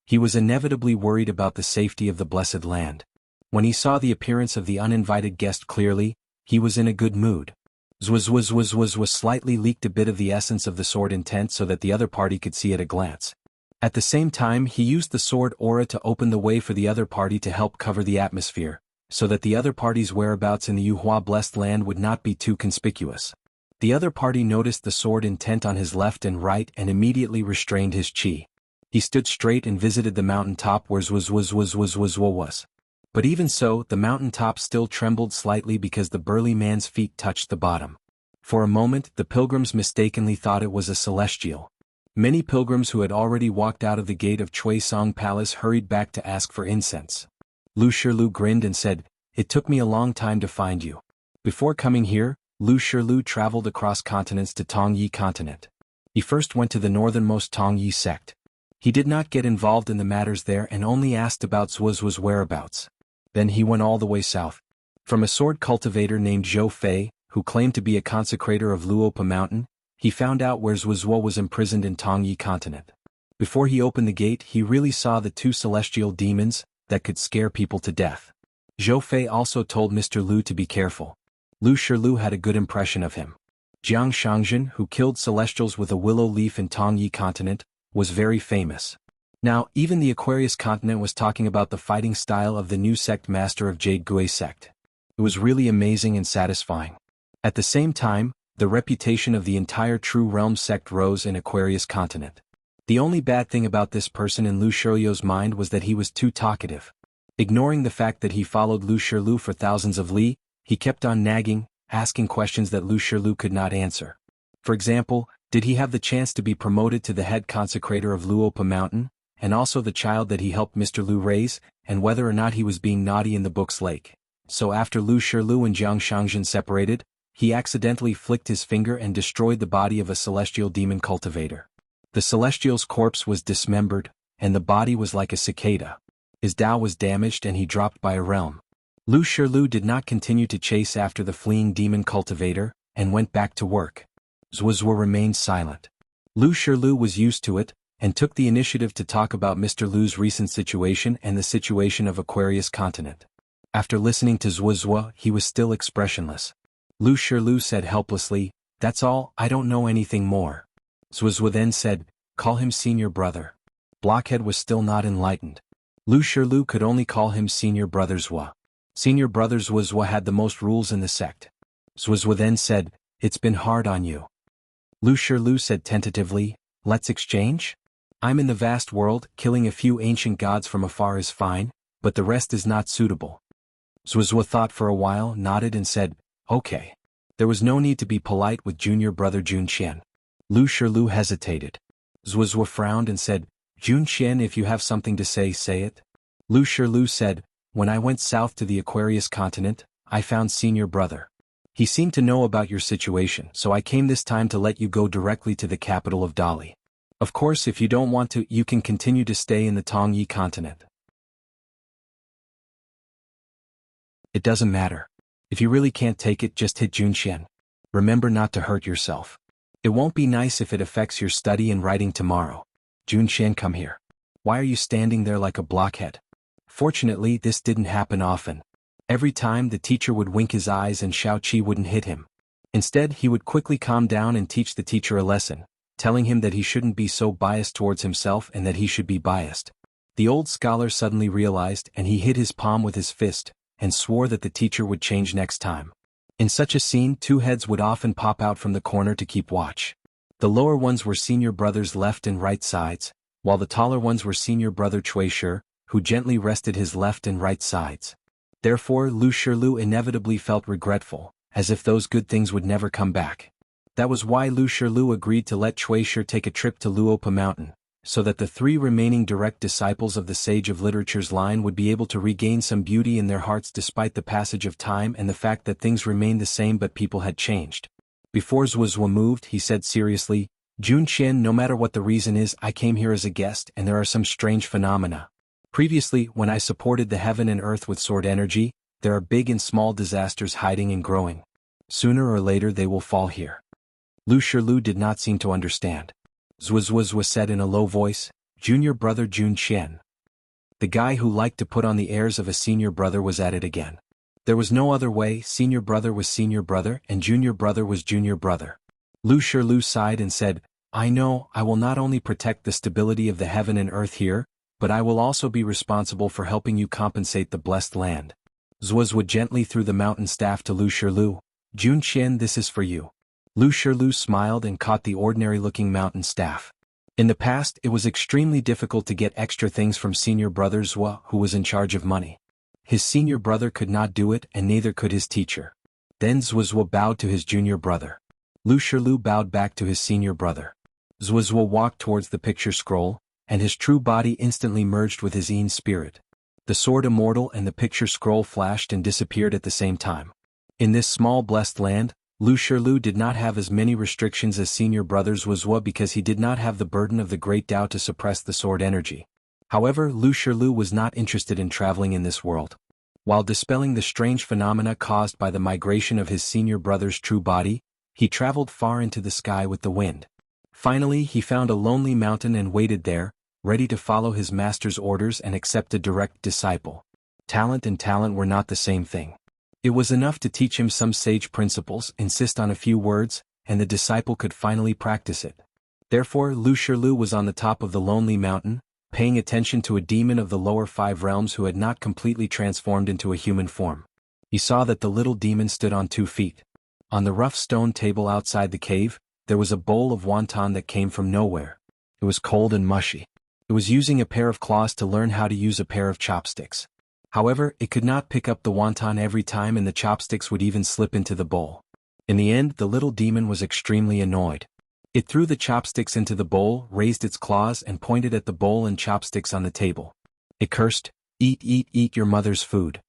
He was inevitably worried about the safety of the blessed land. When he saw the appearance of the uninvited guest clearly, he was in a good mood. Zwazwa slightly leaked a bit of the essence of the sword intent so that the other party could see at a glance. At the same time, he used the sword aura to open the way for the other party to help cover the atmosphere, so that the other party's whereabouts in the Yuhua blessed land would not be too conspicuous. The other party noticed the sword intent on his left and right and immediately restrained his chi. He stood straight and visited the mountain top where Zwazwa was. But even so, the mountain top still trembled slightly because the burly man's feet touched the bottom. For a moment, the pilgrims mistakenly thought it was a celestial. Many pilgrims who had already walked out of the gate of Chui Song Palace hurried back to ask for incense. Lu Shirlu grinned and said, "It took me a long time to find you." Before coming here, Lu Shirlu traveled across continents to Tongyi continent. He first went to the northernmost Tongyi sect. He did not get involved in the matters there and only asked about Zwazwa's whereabouts. Then he went all the way south. From a sword cultivator named Zhou Fei, who claimed to be a consecrator of Luopa Mountain, he found out where Zwazwa was imprisoned in Tongyi continent. Before he opened the gate, he really saw the two celestial demons that could scare people to death. Zhou Fei also told Mr. Lu to be careful. Lu Shirlu had a good impression of him. Jiang Shangzhen, who killed celestials with a willow leaf in Tongyi continent, was very famous. Now, even the Aquarius continent was talking about the fighting style of the new sect master of Jade Gui sect. It was really amazing and satisfying. At the same time, the reputation of the entire True Realm sect rose in Aquarius continent. The only bad thing about this person in Lu Shirlu's mind was that he was too talkative. Ignoring the fact that he followed Lu Shirlu for thousands of li, he kept on nagging, asking questions that Lu Shirlu could not answer. For example, did he have the chance to be promoted to the head consecrator of Luopa Mountain, and also the child that he helped Mr. Lu raise, and whether or not he was being naughty in the book's lake. So after Lu Shirlu and Jiang Shangzhen separated, he accidentally flicked his finger and destroyed the body of a celestial demon cultivator. The celestial's corpse was dismembered, and the body was like a cicada. His Tao was damaged and he dropped by a realm. Lu Shirlu did not continue to chase after the fleeing demon cultivator, and went back to work. Zwazwa remained silent. Lu Shirlu was used to it, and took the initiative to talk about Mr. Lu's recent situation and the situation of Aquarius continent. After listening to Zwazwa, he was still expressionless. Lu Shirlu said helplessly, "That's all, I don't know anything more." Zwazwa then said, "Call him senior brother." Blockhead was still not enlightened. Lu Shirlu could only call him senior brother Zwa. Senior brother Zwazwa had the most rules in the sect. Zwazwa then said, "It's been hard on you." Lu Shirlu said tentatively, "Let's exchange? I'm in the vast world, killing a few ancient gods from afar is fine, but the rest is not suitable." Zwazwa thought for a while, nodded and said, "Okay." There was no need to be polite with junior brother Jun Qian. Lu Shilu hesitated. Zuozua frowned and said, Jun Qian, if you have something to say, say it. Lu Shilu said, when I went south to the Aquarius continent, I found senior brother. He seemed to know about your situation, so I came this time to let you go directly to the capital of Dali. Of course, if you don't want to, you can continue to stay in the Tongyi continent. It doesn't matter. If you really can't take it, just hit Jun Qian. Remember not to hurt yourself. It won't be nice if it affects your study and writing tomorrow. Jun Qian, come here. Why are you standing there like a blockhead? Fortunately, this didn't happen often. Every time the teacher would wink his eyes and Xiao Qi wouldn't hit him. Instead, he would quickly calm down and teach the teacher a lesson, telling him that he shouldn't be so biased towards himself and that he should be biased. The old scholar suddenly realized, and he hit his palm with his fist, and swore that the teacher would change next time. In such a scene, two heads would often pop out from the corner to keep watch. The lower ones were senior brother's left and right sides, while the taller ones were senior brother Cui Shi, who gently rested his left and right sides. Therefore, Lu Shilu inevitably felt regretful, as if those good things would never come back. That was why Lu Shilu agreed to let Cui Shi take a trip to Luopa Mountain, so that the three remaining direct disciples of the Sage of Literature's line would be able to regain some beauty in their hearts despite the passage of time and the fact that things remained the same but people had changed. Before Zuozua moved, he said seriously, Jun Qian, no matter what the reason is, I came here as a guest and there are some strange phenomena. Previously, when I supported the heaven and earth with sword energy, there are big and small disasters hiding and growing. Sooner or later they will fall here. Lu Shilu did not seem to understand. Zuozua said in a low voice, Junior brother Jun Qian. The guy who liked to put on the airs of a senior brother was at it again. There was no other way, senior brother was senior brother and junior brother was junior brother. Lu Shilu sighed and said, I know, I will not only protect the stability of the heaven and earth here, but I will also be responsible for helping you compensate the blessed land. Zuozua gently threw the mountain staff to Lu Shilu. Jun Qian, this is for you. Lu Shilu smiled and caught the ordinary-looking mountain staff. In the past, it was extremely difficult to get extra things from senior brother Zua, who was in charge of money. His senior brother could not do it and neither could his teacher. Then Zuozua bowed to his junior brother. Lu Shilu bowed back to his senior brother. Zuozua walked towards the picture scroll, and his true body instantly merged with his Yin spirit. The sword immortal and the picture scroll flashed and disappeared at the same time. In this small blessed land, Lu Shilu did not have as many restrictions as senior brother Zuozua because he did not have the burden of the great Tao to suppress the sword energy. However, Lu Shilu was not interested in traveling in this world. While dispelling the strange phenomena caused by the migration of his senior brother's true body, he traveled far into the sky with the wind. Finally, he found a lonely mountain and waited there, ready to follow his master's orders and accept a direct disciple. Talent and talent were not the same thing. It was enough to teach him some sage principles, insist on a few words, and the disciple could finally practice it. Therefore, Lu Shilu was on the top of the lonely mountain, paying attention to a demon of the lower 5 realms who had not completely transformed into a human form. He saw that the little demon stood on 2 feet. On the rough stone table outside the cave, there was a bowl of wonton that came from nowhere. It was cold and mushy. It was using a pair of claws to learn how to use a pair of chopsticks. However, it could not pick up the wonton every time and the chopsticks would even slip into the bowl. In the end, the little demon was extremely annoyed. It threw the chopsticks into the bowl, raised its claws and pointed at the bowl and chopsticks on the table. It cursed, "Eat, eat, eat your mother's food.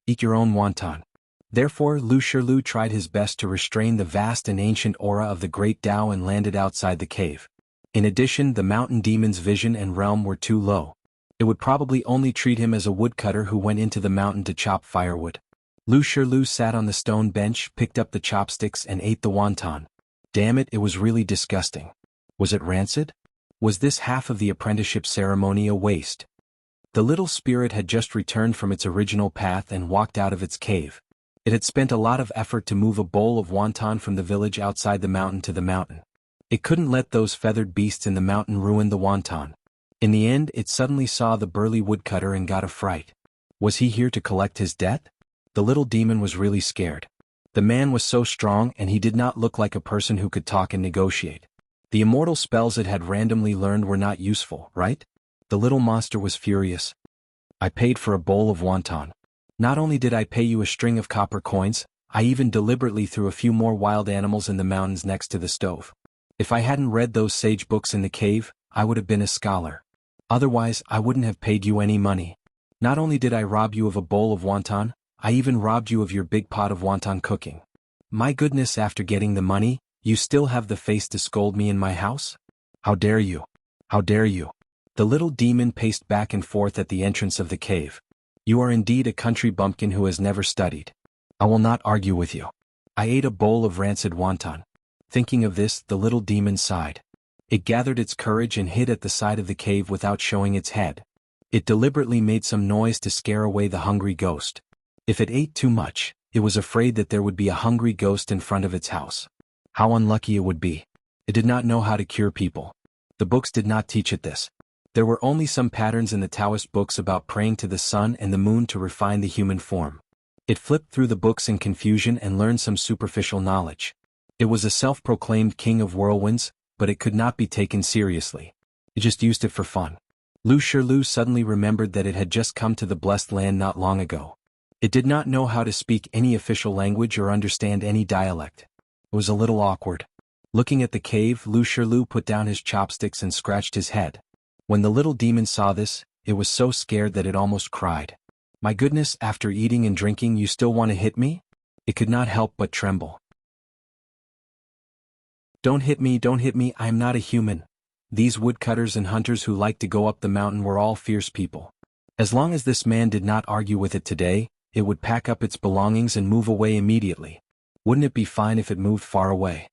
Eat your own wonton." Therefore, Lu Shilu tried his best to restrain the vast and ancient aura of the great Tao and landed outside the cave. In addition, the mountain demon's vision and realm were too low. It would probably only treat him as a woodcutter who went into the mountain to chop firewood. Lu Shilu sat on the stone bench, picked up the chopsticks and ate the wonton. Damn it, it was really disgusting. Was it rancid? Was this half of the apprenticeship ceremony a waste? The little spirit had just returned from its original path and walked out of its cave. It had spent a lot of effort to move a bowl of wonton from the village outside the mountain to the mountain. It couldn't let those feathered beasts in the mountain ruin the wonton. In the end, it suddenly saw the burly woodcutter and got a fright. Was he here to collect his debt? The little demon was really scared. The man was so strong and he did not look like a person who could talk and negotiate. The immortal spells it had randomly learned were not useful, right? The little monster was furious. I paid for a bowl of wonton. Not only did I pay you a string of copper coins, I even deliberately threw a few more wild animals in the mountains next to the stove. If I hadn't read those sage books in the cave, I would have been a scholar. Otherwise, I wouldn't have paid you any money. Not only did I rob you of a bowl of wonton, I even robbed you of your big pot of wonton cooking. My goodness, after getting the money, you still have the face to scold me in my house? How dare you? How dare you? The little demon paced back and forth at the entrance of the cave. You are indeed a country bumpkin who has never studied. I will not argue with you. I ate a bowl of rancid wonton. Thinking of this, the little demon sighed. It gathered its courage and hid at the side of the cave without showing its head. It deliberately made some noise to scare away the hungry ghost. If it ate too much, it was afraid that there would be a hungry ghost in front of its house. How unlucky it would be. It did not know how to cure people. The books did not teach it this. There were only some patterns in the Taoist books about praying to the sun and the moon to refine the human form. It flipped through the books in confusion and learned some superficial knowledge. It was a self-proclaimed king of whirlwinds, but it could not be taken seriously. It just used it for fun. Lu Shirlu suddenly remembered that it had just come to the blessed land not long ago. It did not know how to speak any official language or understand any dialect. It was a little awkward. Looking at the cave, Lu Shirlu put down his chopsticks and scratched his head. When the little demon saw this, it was so scared that it almost cried. My goodness, after eating and drinking you still want to hit me? It could not help but tremble. Don't hit me, I am not a human. These woodcutters and hunters who like to go up the mountain were all fierce people. As long as this man did not argue with it today, it would pack up its belongings and move away immediately. Wouldn't it be fine if it moved far away?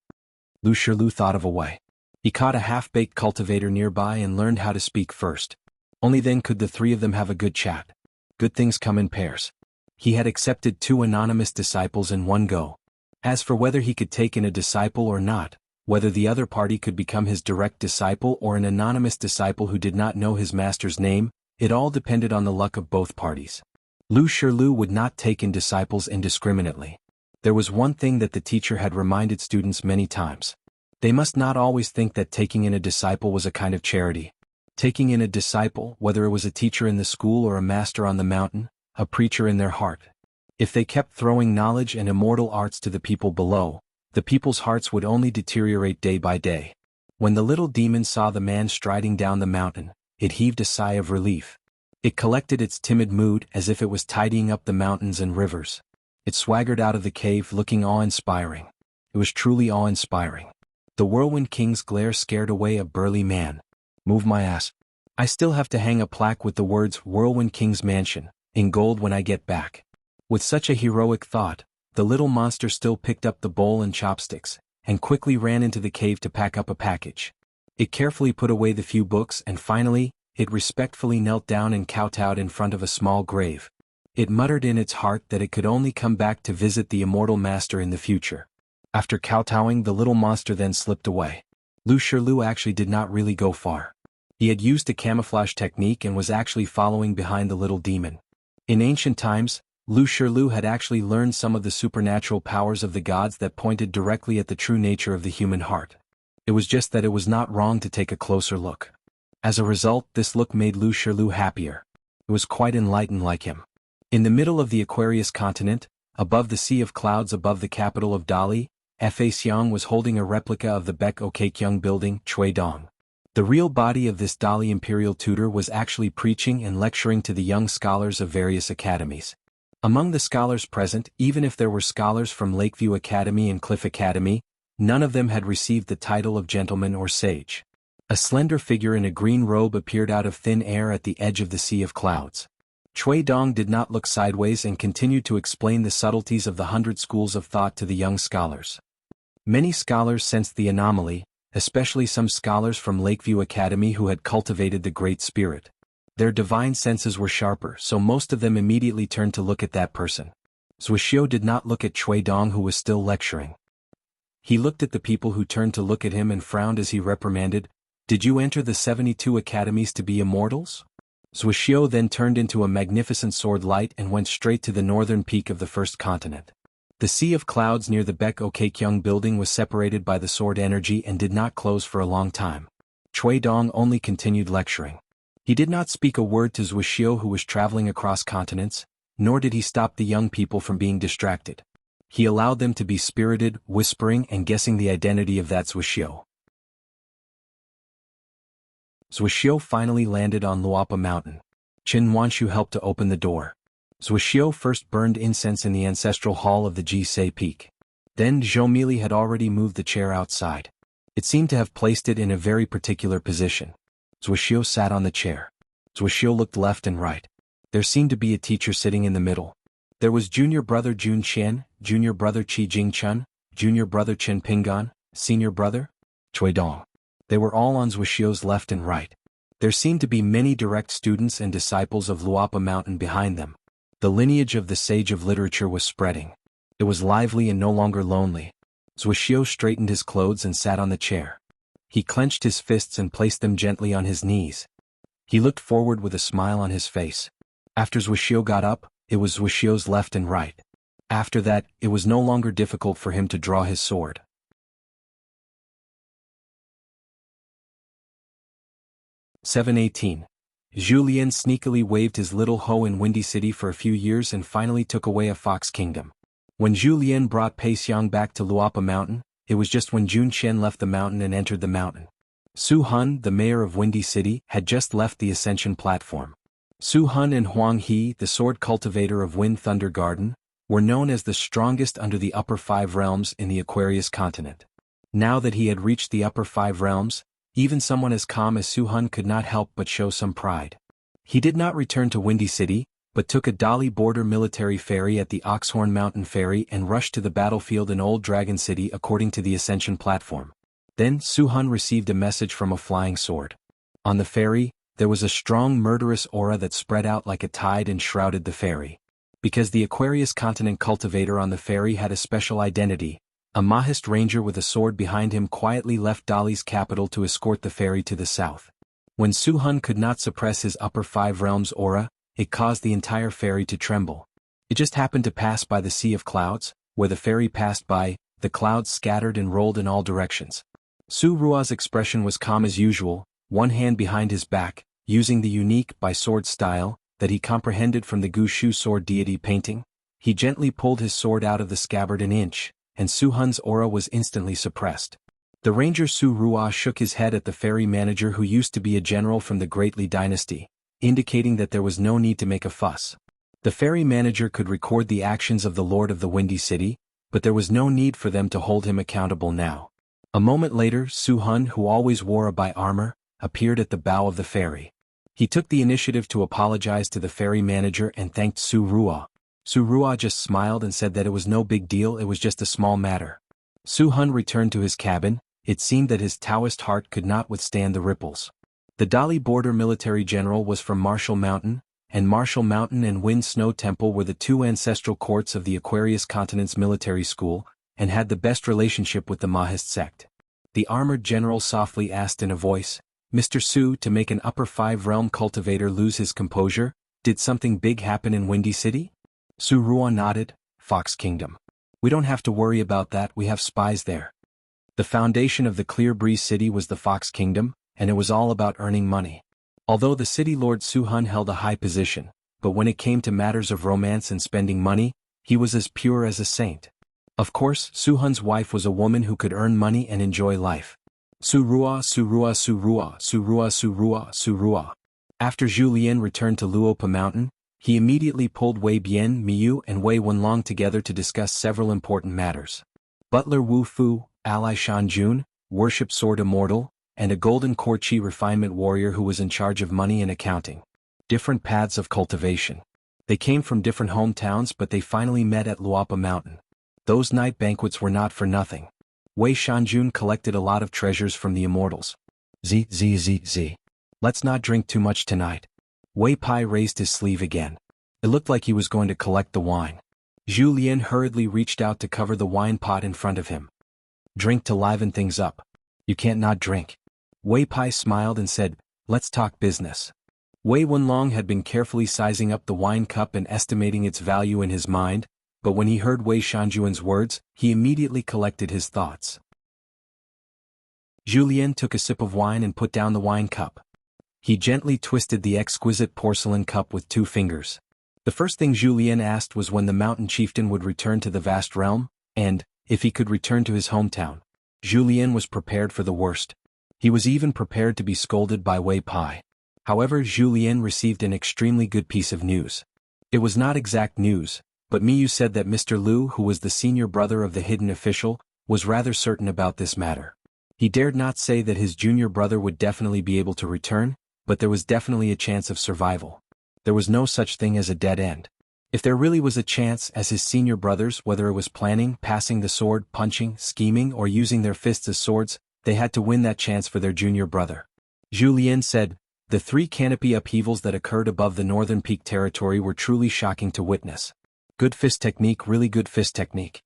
Lu Shirlu thought of a way. He caught a half-baked cultivator nearby and learned how to speak first. Only then could the three of them have a good chat. Good things come in pairs. He had accepted 2 anonymous disciples in one go. As for whether he could take in a disciple or not, whether the other party could become his direct disciple or an anonymous disciple who did not know his master's name, it all depended on the luck of both parties. Lu Shirlu would not take in disciples indiscriminately. There was one thing that the teacher had reminded students many times. They must not always think that taking in a disciple was a kind of charity. Taking in a disciple, whether it was a teacher in the school or a master on the mountain, a preacher in their heart. If they kept throwing knowledge and immortal arts to the people below, the people's hearts would only deteriorate day by day. When the little demon saw the man striding down the mountain, it heaved a sigh of relief. It collected its timid mood as if it was tidying up the mountains and rivers. It swaggered out of the cave looking awe-inspiring. It was truly awe-inspiring. The Whirlwind King's glare scared away a burly man. Move my ass. I still have to hang a plaque with the words Whirlwind King's Mansion, in gold when I get back. With such a heroic thought, the little monster still picked up the bowl and chopsticks, and quickly ran into the cave to pack up a package. It carefully put away the few books and finally, it respectfully knelt down and kowtowed in front of a small grave. It muttered in its heart that it could only come back to visit the immortal master in the future. After kowtowing, the little monster then slipped away. Lu Shirlu actually did not really go far. He had used a camouflage technique and was actually following behind the little demon. In ancient times, Lu Shirlu had actually learned some of the supernatural powers of the gods that pointed directly at the true nature of the human heart. It was just that it was not wrong to take a closer look. As a result, this look made Lu Shirlu happier. It was quite enlightened like him. In the middle of the Aquarius continent, above the sea of clouds above the capital of Dali, Fa Xiang was holding a replica of the Baek Okekyung building, Chui Dong. The real body of this Dali imperial tutor was actually preaching and lecturing to the young scholars of various academies. Among the scholars present, even if there were scholars from Lakeview Academy and Cliff Academy, none of them had received the title of gentleman or sage. A slender figure in a green robe appeared out of thin air at the edge of the sea of clouds. Chui Dong did not look sideways and continued to explain the subtleties of the 100 schools of thought to the young scholars. Many scholars sensed the anomaly, especially some scholars from Lakeview Academy who had cultivated the Great Spirit. Their divine senses were sharper, so most of them immediately turned to look at that person. Zuishio did not look at Chui Dong, who was still lecturing. He looked at the people who turned to look at him and frowned as he reprimanded, "Did you enter the 72 academies to be immortals?" Zuishio then turned into a magnificent sword light and went straight to the northern peak of the first continent. The sea of clouds near the Baek Okekyung building was separated by the sword energy and did not close for a long time. Chui Dong only continued lecturing. He did not speak a word to Zuishio, who was traveling across continents, nor did he stop the young people from being distracted. He allowed them to be spirited, whispering and guessing the identity of that Zhuxiu. Zhuxiu finally landed on Luopa Mountain. Qin Wanshu helped to open the door. Zhuxiu first burned incense in the ancestral hall of the Jisei Peak. Then Zhou Mili had already moved the chair outside. It seemed to have placed it in a very particular position. Zhuxiu sat on the chair. Zhuxiu looked left and right. There seemed to be a teacher sitting in the middle. There was junior brother Jun Qian, junior brother Qi Jingchun, junior brother Chen Pingan, senior brother Cui Dong. They were all on Zhuxiu's left and right. There seemed to be many direct students and disciples of Luopa Mountain behind them. The lineage of the sage of literature was spreading. It was lively and no longer lonely. Zhuxiu straightened his clothes and sat on the chair. He clenched his fists and placed them gently on his knees. He looked forward with a smile on his face. After Zhuxiu got up, it was Zhuxiu's left and right. After that, it was no longer difficult for him to draw his sword. (718) Zhu Lian sneakily waved his little hoe in Windy City for a few years and finally took away a fox kingdom. When Zhu Lian brought Pei Xiang back to Luopa Mountain, it was just when Jun Qian left the mountain and entered the mountain. Su Hun, the mayor of Windy City, had just left the ascension platform. Su Hun and Huang He, the sword cultivator of Wind Thunder Garden, were known as the strongest under the upper 5 realms in the Aquarius continent. Now that he had reached the upper 5 realms, even someone as calm as Su Hun could not help but show some pride. He did not return to Windy City, but took a Dali border military ferry at the Oxhorn Mountain Ferry and rushed to the battlefield in Old Dragon City according to the ascension platform. Then Su Hun received a message from a flying sword. On the ferry, there was a strong murderous aura that spread out like a tide and shrouded the ferry. Because the Aquarius continent cultivator on the ferry had a special identity, a Mahist ranger with a sword behind him quietly left Dali's capital to escort the ferry to the south. When Su Hun could not suppress his upper 5 realms aura, it caused the entire ferry to tremble. It just happened to pass by the Sea of Clouds, where the ferry passed by, the clouds scattered and rolled in all directions. Su Rua's expression was calm as usual, one hand behind his back, using the unique by-sword style that he comprehended from the Gu Shu sword deity painting. He gently pulled his sword out of the scabbard an inch, and Su Hun's aura was instantly suppressed. The ranger Su Rua shook his head at the ferry manager who used to be a general from the Great Li dynasty, indicating that there was no need to make a fuss. The ferry manager could record the actions of the Lord of the Windy City, but there was no need for them to hold him accountable now. A moment later, Su Hun, who always wore a by-armor, appeared at the bow of the ferry. He took the initiative to apologize to the ferry manager and thanked Su Rua. Su Rua just smiled and said that it was no big deal, it was just a small matter. Su Hun returned to his cabin. It seemed that his Taoist heart could not withstand the ripples. The Dali border military general was from Marshall Mountain, and Marshall Mountain and Wind Snow Temple were the 2 ancestral courts of the Aquarius continent's military school, and had the best relationship with the Mahist sect. The armored general softly asked in a voice, "Mr. Su, to make an upper 5 realm cultivator lose his composure, did something big happen in Windy City?" Su Rua nodded. "Fox Kingdom. We don't have to worry about that, we have spies there." The foundation of the Clear Breeze City was the Fox Kingdom, and it was all about earning money. Although the city lord Su Hun held a high position, but when it came to matters of romance and spending money, he was as pure as a saint. Of course, Su Hun's wife was a woman who could earn money and enjoy life. Su Rua, Su Rua, Su Rua, Su Rua, Su Rua, Su Rua. After Zhu Lian returned to Luopa Mountain, he immediately pulled Wei Bian, Miyu and Wei Wenlong together to discuss several important matters. Butler Wu Fu, ally Shan Jun, worship sword immortal, and a golden core chi refinement warrior who was in charge of money and accounting. Different paths of cultivation. They came from different hometowns, but they finally met at Luopa Mountain. Those night banquets were not for nothing. Wei Shanjun collected a lot of treasures from the immortals. Z. Let's not drink too much tonight. Wei Pai raised his sleeve again. It looked like he was going to collect the wine. Zhu Lian hurriedly reached out to cover the wine pot in front of him. Drink to liven things up. You can't not drink. Wei Pai smiled and said, "Let's talk business." Wei Wenlong had been carefully sizing up the wine cup and estimating its value in his mind, but when he heard Wei Shanjuan's words, he immediately collected his thoughts. Zhu Lian took a sip of wine and put down the wine cup. He gently twisted the exquisite porcelain cup with 2 fingers. The first thing Julien asked was when the mountain chieftain would return to the vast realm, and, if he could return to his hometown. Julien was prepared for the worst. He was even prepared to be scolded by Wei Pai. However, Julien received an extremely good piece of news. It was not exact news, but Miyu said that Mr. Liu, who was the senior brother of the hidden official, was rather certain about this matter. He dared not say that his junior brother would definitely be able to return, but there was definitely a chance of survival. There was no such thing as a dead end. If there really was a chance, as his senior brothers, whether it was planning, passing the sword, punching, scheming, or using their fists as swords, they had to win that chance for their junior brother. Julien said, the 3 canopy upheavals that occurred above the northern peak territory were truly shocking to witness. Good fist technique, really good fist technique.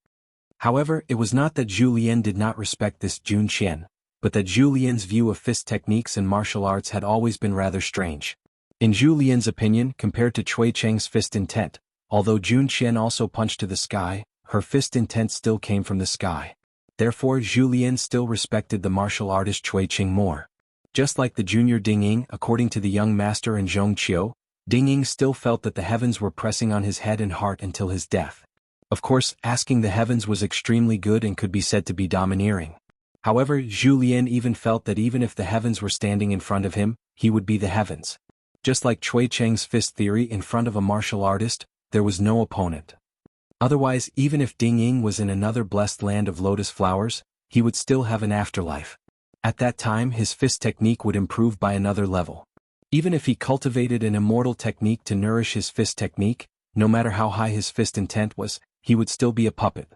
However, it was not that Julien did not respect this Jun Qian, but that Julien's view of fist techniques and martial arts had always been rather strange. In Julien's opinion, compared to Cui Cheng's fist intent, although Jun Qian also punched to the sky, her fist intent still came from the sky. Therefore, Julien still respected the martial artist Cui Cheng more. Just like the junior Ding Ying, according to the young master and Zhong Qiu, Ding Ying still felt that the heavens were pressing on his head and heart until his death. Of course, asking the heavens was extremely good and could be said to be domineering. However, Julien even felt that even if the heavens were standing in front of him, he would be the heavens. Just like Cui Cheng's fist theory in front of a martial artist, there was no opponent. Otherwise, even if Ding Ying was in another blessed land of lotus flowers, he would still have an afterlife. At that time, his fist technique would improve by another level. Even if he cultivated an immortal technique to nourish his fist technique, no matter how high his fist intent was, he would still be a puppet.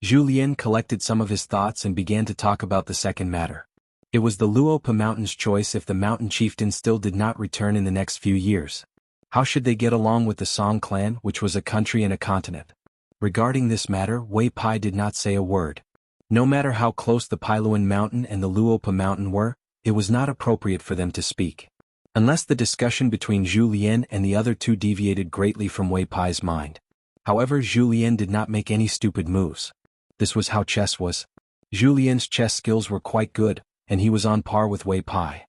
Julien collected some of his thoughts and began to talk about the second matter. It was the Luopa Mountain's choice if the mountain chieftain still did not return in the next few years. How should they get along with the Song clan, which was a country and a continent? Regarding this matter, Wei Pai did not say a word. No matter how close the Pailuan Mountain and the Luopa Mountain were, it was not appropriate for them to speak. Unless the discussion between Julien and the other 2 deviated greatly from Wei Pai's mind. However, Julien did not make any stupid moves. This was how chess was. Julien's chess skills were quite good, and he was on par with Wei Pai.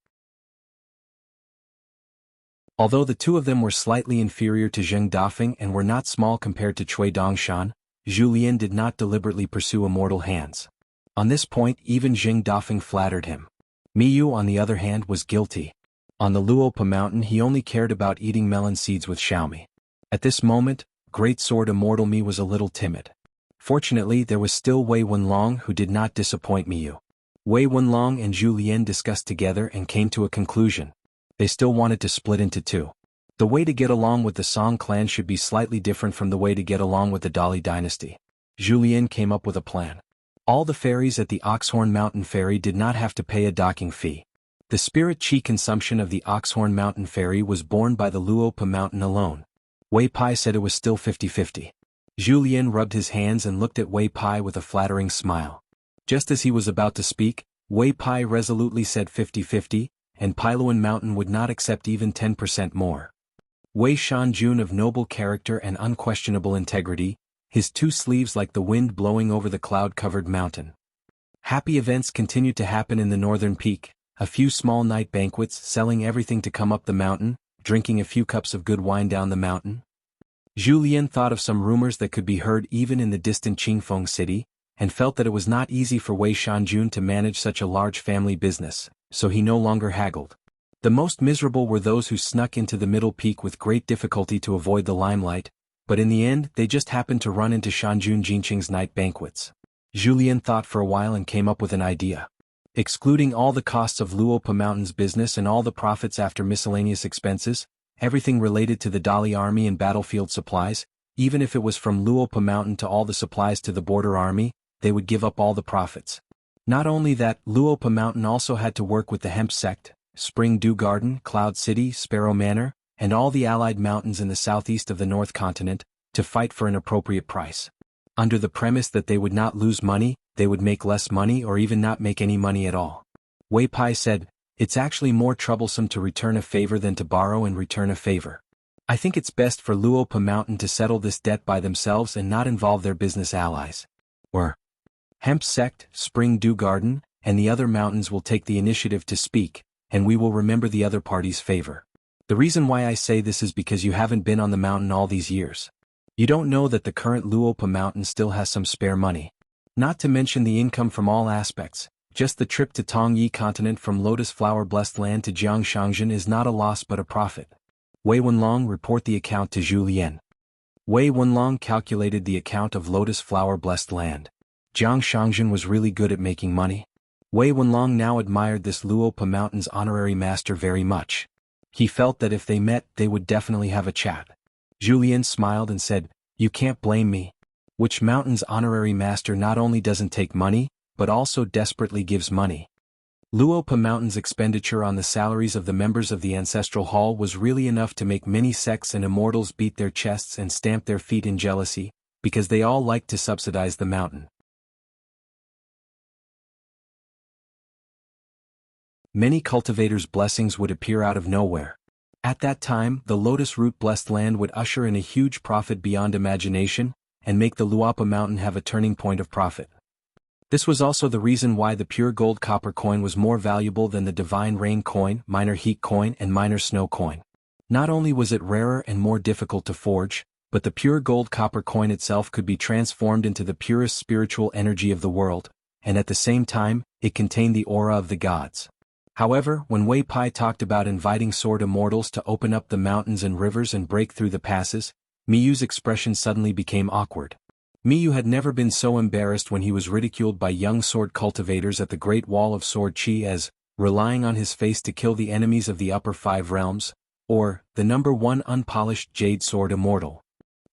Although the 2 of them were slightly inferior to Zheng Dafeng and were not small compared to Cui Dongshan, Julien did not deliberately pursue immortal hands. On this point, even Zheng Dafeng flattered him. Miyu, on the other hand, was guilty. On the Luopa Mountain, he only cared about eating melon seeds with Xiaomi. At this moment, Great Sword Immortal Mi was a little timid. Fortunately, there was still Wei Wenlong, who did not disappoint Miyu. Wei Wenlong and Julien discussed together and came to a conclusion. They still wanted to split into 2. The way to get along with the Song clan should be slightly different from the way to get along with the Dali dynasty. Julien came up with a plan. All the ferries at the Oxhorn Mountain Ferry did not have to pay a docking fee. The spirit chi consumption of the Oxhorn Mountain Ferry was borne by the Luopa Mountain alone. Wei Pai said it was still 50-50. Julien rubbed his hands and looked at Wei Pai with a flattering smile. Just as he was about to speak, Wei Pai resolutely said 50-50, and Pailuan Mountain would not accept even 10% more. Wei Shanjun, of noble character and unquestionable integrity, his 2 sleeves like the wind blowing over the cloud-covered mountain. Happy events continued to happen in the northern peak, a few small night banquets selling everything to come up the mountain, drinking a few cups of good wine down the mountain. Julien thought of some rumors that could be heard even in the distant Qingfeng city, and felt that it was not easy for Wei Shanjun to manage such a large family business, so he no longer haggled. The most miserable were those who snuck into the middle peak with great difficulty to avoid the limelight, but in the end they just happened to run into Shanjun Jinqing's night banquets. Julien thought for a while and came up with an idea. Excluding all the costs of Luopa Mountain's business and all the profits after miscellaneous expenses, everything related to the Dali army and battlefield supplies, even if it was from Luopa Mountain to all the supplies to the border army, they would give up all the profits. Not only that, Luopa Mountain also had to work with the Hemp Sect, Spring Dew Garden, Cloud City, Sparrow Manor, and all the allied mountains in the southeast of the North Continent, to fight for an appropriate price. Under the premise that they would not lose money, they would make less money or even not make any money at all. Wei Pai said, "It's actually more troublesome to return a favor than to borrow and return a favor. I think it's best for Luopa Mountain to settle this debt by themselves and not involve their business allies. Or Hemp Sect, Spring Dew Garden, and the other mountains will take the initiative to speak, and we will remember the other party's favor. The reason why I say this is because you haven't been on the mountain all these years. You don't know that the current Luopa mountain still has some spare money. Not to mention the income from all aspects. Just the trip to Tongyi continent from Lotus Flower Blessed Land to Jiangshangzhen is not a loss but a profit. Wei Wenlong report the account to Zhu Lian. Wei Wenlong calculated the account of Lotus Flower Blessed Land. Jiangshangzhen was really good at making money. Wei Wenlong now admired this Luopa mountain's honorary master very much. He felt that if they met they would definitely have a chat. Zhu Lian smiled and said, "You can't blame me. Which mountain's honorary master not only doesn't take money, but also desperately gives money." Luopa Mountain's expenditure on the salaries of the members of the Ancestral Hall was really enough to make many sects and immortals beat their chests and stamp their feet in jealousy, because they all liked to subsidize the mountain. Many cultivators' blessings would appear out of nowhere. At that time, the Lotus Root Blessed Land would usher in a huge profit beyond imagination, and make the Luopa Mountain have a turning point of profit. This was also the reason why the pure gold copper coin was more valuable than the divine rain coin, minor heat coin and minor snow coin. Not only was it rarer and more difficult to forge, but the pure gold copper coin itself could be transformed into the purest spiritual energy of the world, and at the same time, it contained the aura of the gods. However, when Wei Pai talked about inviting sword immortals to open up the mountains and rivers and break through the passes, Miyu's expression suddenly became awkward. Miyu had never been so embarrassed when he was ridiculed by young sword cultivators at the Great Wall of Sword Chi as, relying on his face to kill the enemies of the upper 5 realms, or, the number 1 unpolished jade sword immortal.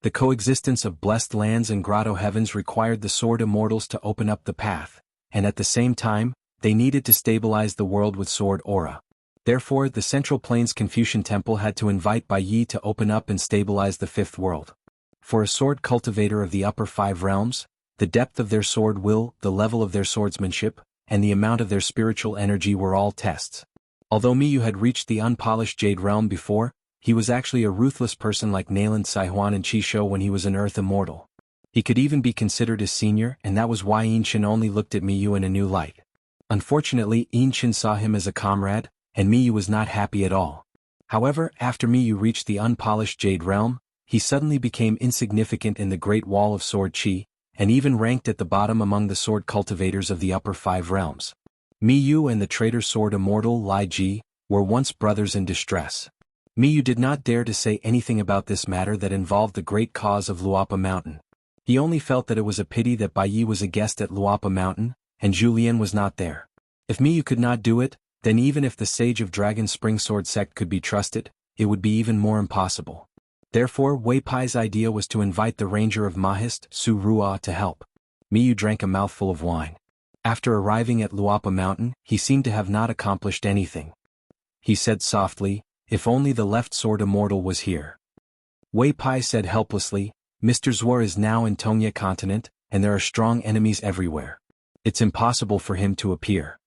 The coexistence of blessed lands and grotto heavens required the sword immortals to open up the path, and at the same time, they needed to stabilize the world with sword aura. Therefore, the Central Plains Confucian Temple had to invite Bai Yi to open up and stabilize the 5th world. For a sword cultivator of the upper 5 realms, the depth of their sword will, the level of their swordsmanship, and the amount of their spiritual energy were all tests. Although Miyu had reached the unpolished jade realm before, he was actually a ruthless person like Nayland Saihuan and Qishou when he was an earth immortal. He could even be considered his senior, and that was why Yinshin only looked at Miyu in a new light. Unfortunately, Yinshin saw him as a comrade, and Miyu was not happy at all. However, after Miyu reached the unpolished jade realm, he suddenly became insignificant in the Great Wall of Sword Chi, and even ranked at the bottom among the sword cultivators of the upper 5 realms. Miyu and the traitor sword immortal Lai Ji were once brothers in distress. Miyu did not dare to say anything about this matter that involved the great cause of Luopa Mountain. He only felt that it was a pity that Bai Yi was a guest at Luopa Mountain, and Zhu Lian was not there. If Miyu could not do it, then even if the Sage of Dragon Spring Sword sect could be trusted, it would be even more impossible. Therefore, Wei Pai's idea was to invite the Ranger of Mahist, Su Ruo, to help. Miyu drank a mouthful of wine. After arriving at Luopa Mountain, he seemed to have not accomplished anything. He said softly, "If only the left sword immortal was here." Wei Pai said helplessly, "Mr. Zuo is now in Tongya continent, and there are strong enemies everywhere. It's impossible for him to appear."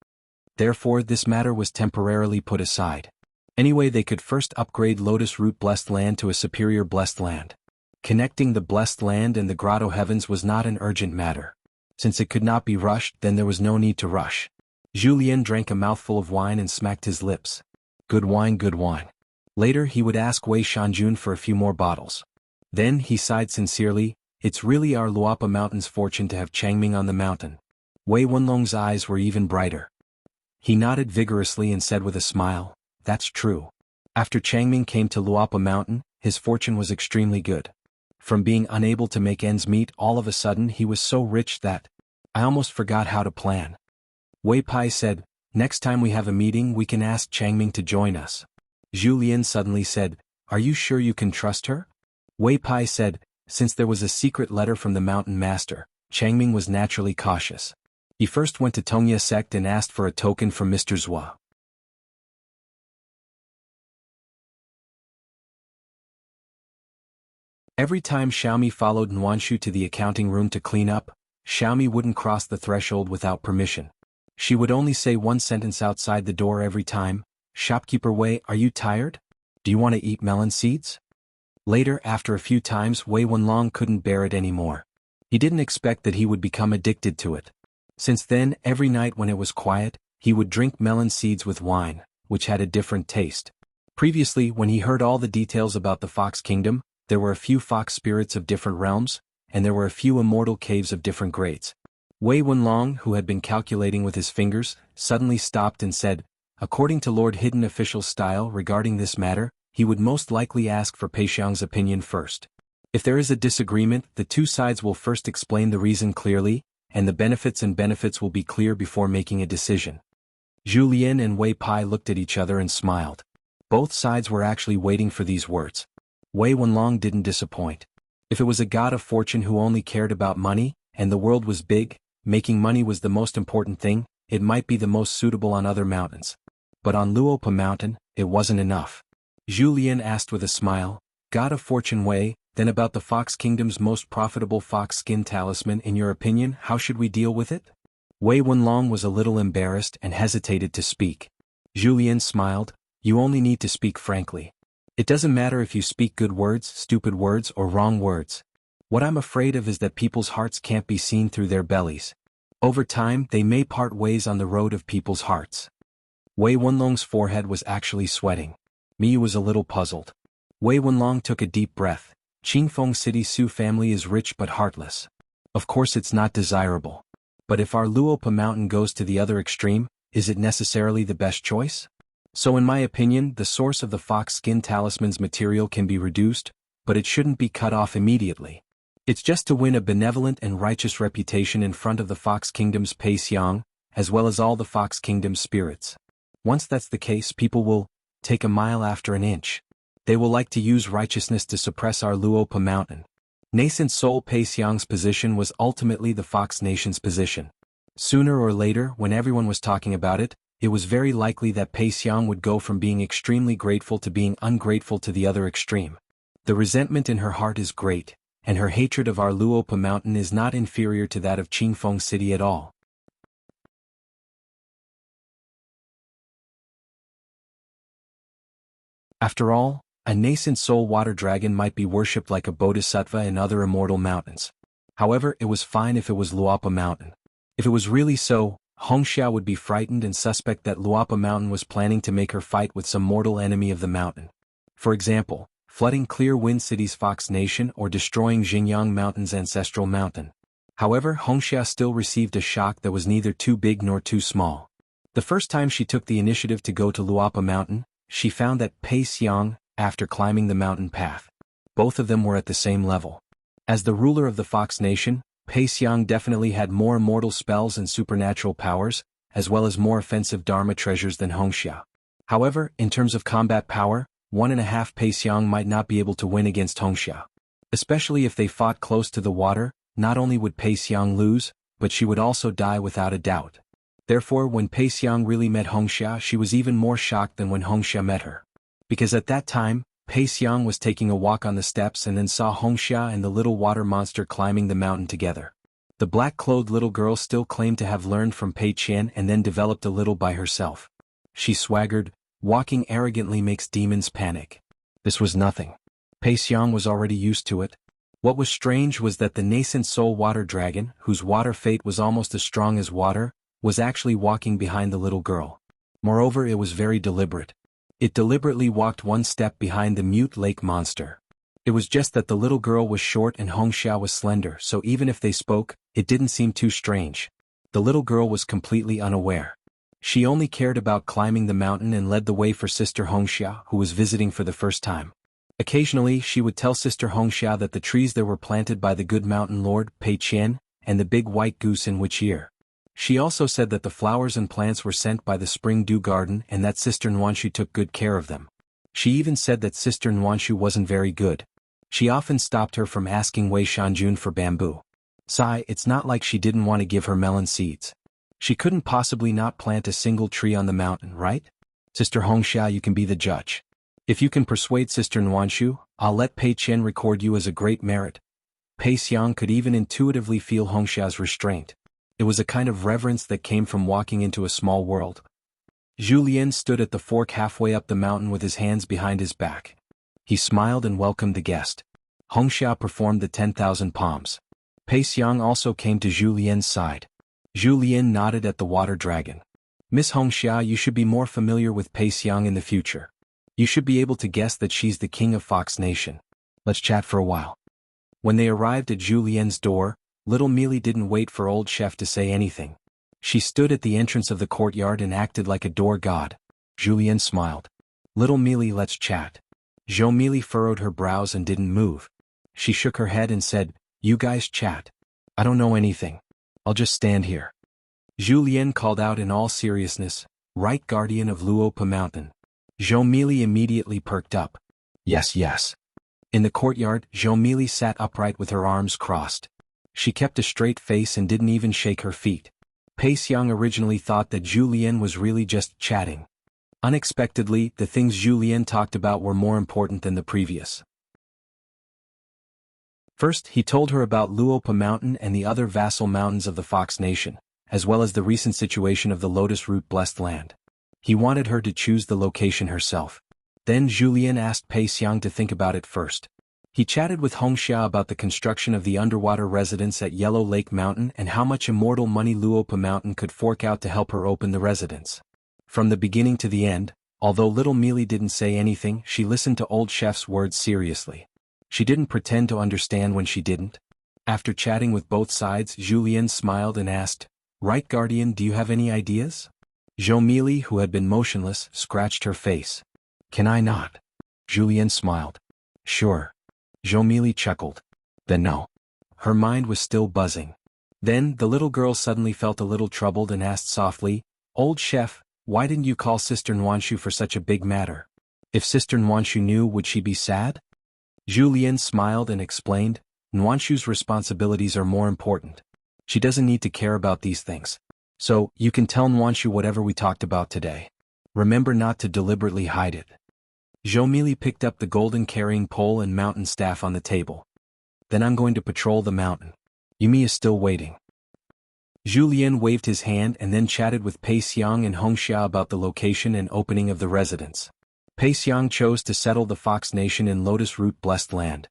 Therefore, this matter was temporarily put aside. Anyway, they could first upgrade Lotus Root Blessed Land to a superior Blessed Land. Connecting the Blessed Land and the Grotto Heavens was not an urgent matter. Since it could not be rushed, then there was no need to rush. Zhu Lian drank a mouthful of wine and smacked his lips. Good wine, good wine. Later he would ask Wei Shanjun for a few more bottles. Then he sighed sincerely, "It's really our Luopa Mountain's fortune to have Changming on the mountain." Wei Wenlong's eyes were even brighter. He nodded vigorously and said with a smile, "That's true." After Changming came to Luopa Mountain, his fortune was extremely good. From being unable to make ends meet, all of a sudden he was so rich that I almost forgot how to plan. Wei Pai said, "Next time we have a meeting we can ask Changming to join us." Zhu Lian suddenly said, "Are you sure you can trust her?" Wei Pai said, "Since there was a secret letter from the mountain master, Changming was naturally cautious. He first went to Tongya sect and asked for a token from Mr. Zuo. Every time Xiaomi followed Nuanshu to the accounting room to clean up, Xiaomi wouldn't cross the threshold without permission. She would only say one sentence outside the door every time, "Shopkeeper Wei, are you tired? Do you want to eat melon seeds?" Later, after a few times, Wei Wenlong couldn't bear it anymore. He didn't expect that he would become addicted to it. Since then, every night when it was quiet, he would drink melon seeds with wine, which had a different taste. Previously, when he heard all the details about the Fox Kingdom, there were a few fox spirits of different realms, and there were a few immortal caves of different grades. Wei Wenlong, who had been calculating with his fingers, suddenly stopped and said, according to Lord Hidden official style regarding this matter, he would most likely ask for Pei Xiang's opinion first. If there is a disagreement, the two sides will first explain the reason clearly, and the benefits will be clear before making a decision. Zhu Lian and Wei Pai looked at each other and smiled. Both sides were actually waiting for these words. Wei Wenlong didn't disappoint. If it was a god of fortune who only cared about money, and the world was big, making money was the most important thing, it might be the most suitable on other mountains. But on Luopa Mountain, it wasn't enough. Zhu Lian asked with a smile, God of fortune Wei, then about the Fox Kingdom's most profitable fox skin talisman, in your opinion, how should we deal with it? Wei Wenlong was a little embarrassed and hesitated to speak. Zhu Lian smiled, you only need to speak frankly. It doesn't matter if you speak good words, stupid words, or wrong words. What I'm afraid of is that people's hearts can't be seen through their bellies. Over time, they may part ways on the road of people's hearts. Wei Wenlong's forehead was actually sweating. Miyu was a little puzzled. Wei Wenlong took a deep breath. Qingfeng City Su family is rich but heartless. Of course it's not desirable. But if our Luopa Mountain goes to the other extreme, is it necessarily the best choice? So in my opinion, the source of the fox skin talisman's material can be reduced, but it shouldn't be cut off immediately. It's just to win a benevolent and righteous reputation in front of the Fox Kingdom's Pei Xiang, as well as all the Fox Kingdom's spirits. Once that's the case, people will take a mile after an inch. They will like to use righteousness to suppress our Luopa Mountain. Nascent soul Pei Xiang's position was ultimately the Fox Nation's position. Sooner or later, when everyone was talking about it, it was very likely that Pei Xiang would go from being extremely grateful to being ungrateful to the other extreme. The resentment in her heart is great, and her hatred of our Luopa Mountain is not inferior to that of Qingfeng City at all. After all, a nascent soul water dragon might be worshipped like a bodhisattva in other immortal mountains. However, it was fine if it was Luopa Mountain. If it was really so, Hongxia would be frightened and suspect that Luopa Mountain was planning to make her fight with some mortal enemy of the mountain. For example, flooding Clear Wind City's Fox Nation or destroying Xinjiang Mountain's ancestral mountain. However, Hongxia still received a shock that was neither too big nor too small. The first time she took the initiative to go to Luopa Mountain, she found that Pei Xiang, after climbing the mountain path, both of them were at the same level. As the ruler of the Fox Nation, Pei Xiang definitely had more immortal spells and supernatural powers, as well as more offensive Dharma treasures than Hongxia. However, in terms of combat power, 1.5 Pei Xiang might not be able to win against Hongxia. Especially if they fought close to the water, not only would Pei Xiang lose, but she would also die without a doubt. Therefore, when Pei Xiang really met Hongxia, she was even more shocked than when Hongxia met her. Because at that time, Pei Xiang was taking a walk on the steps and then saw Hongxia and the little water monster climbing the mountain together. The black-clothed little girl still claimed to have learned from Pei Qian and then developed a little by herself. She swaggered, walking arrogantly makes demons panic. This was nothing. Pei Xiang was already used to it. What was strange was that the nascent soul water dragon, whose water fate was almost as strong as water, was actually walking behind the little girl. Moreover, it was very deliberate. It deliberately walked one step behind the mute lake monster. It was just that the little girl was short and Hongxia was slender, so even if they spoke, it didn't seem too strange. The little girl was completely unaware. She only cared about climbing the mountain and led the way for Sister Hongxia, who was visiting for the first time. Occasionally, she would tell Sister Hongxia that the trees there were planted by the good mountain lord, Pei Qian, and the big white goose in which year. She also said that the flowers and plants were sent by the Spring Dew Garden and that Sister Nuanshu took good care of them. She even said that Sister Nuanshu wasn't very good. She often stopped her from asking Wei Shanjun for bamboo. Sigh, it's not like she didn't want to give her melon seeds. She couldn't possibly not plant a single tree on the mountain, right? Sister Hongxia, you can be the judge. If you can persuade Sister Nuanshu, I'll let Pei Qian record you as a great merit. Pei Xiang could even intuitively feel Hongxia's restraint. It was a kind of reverence that came from walking into a small world. Zhu Lian stood at the fork halfway up the mountain with his hands behind his back. He smiled and welcomed the guest. Hongxia performed the 10,000 palms. Pei Xiang also came to Zhu Lian's side. Zhu Lian nodded at the water dragon. Miss Hongxia, you should be more familiar with Pei Xiang in the future. You should be able to guess that she's the king of Fox Nation. Let's chat for a while. When they arrived at Julien's door, little Mealy didn't wait for old chef to say anything. She stood at the entrance of the courtyard and acted like a door god. Julien smiled. Little Mealy, let's chat. Jo Mealy furrowed her brows and didn't move. She shook her head and said, you guys chat. I don't know anything. I'll just stand here. Julien called out in all seriousness, right guardian of Luopa Mountain. Jo Mealy immediately perked up. Yes, yes. In the courtyard, Jo Mealy sat upright with her arms crossed. She kept a straight face and didn't even shake her feet. Pace Young originally thought that Julien was really just chatting. Unexpectedly, the things Julien talked about were more important than the previous. First, he told her about Luopa Mountain and the other vassal mountains of the Fox Nation, as well as the recent situation of the Lotus Root Blessed Land. He wanted her to choose the location herself. Then Julien asked Pace Young to think about it first. He chatted with Hongxia about the construction of the underwater residence at Yellow Lake Mountain and how much immortal money Luopa Mountain could fork out to help her open the residence. From the beginning to the end, although little Mealy didn't say anything, she listened to old chef's words seriously. She didn't pretend to understand when she didn't. After chatting with both sides, Julien smiled and asked, right guardian, do you have any ideas? Jo Mealy, who had been motionless, scratched her face. Can I not? Julien smiled. Sure. Jo Mealy chuckled. Then no. Her mind was still buzzing. Then the little girl suddenly felt a little troubled and asked softly, old chef, why didn't you call Sister Nwanshu for such a big matter? If Sister Nwanshu knew, would she be sad? Julien smiled and explained, Nwanshu's responsibilities are more important. She doesn't need to care about these things. So, you can tell Nwanshu whatever we talked about today. Remember not to deliberately hide it. Jo Mealy picked up the golden carrying pole and mountain staff on the table. Then I'm going to patrol the mountain. Yumi is still waiting. Julien waved his hand and then chatted with Pace Yang and Hongxia about the location and opening of the residence. Pace Yang chose to settle the Fox Nation in Lotus Root Blessed Land.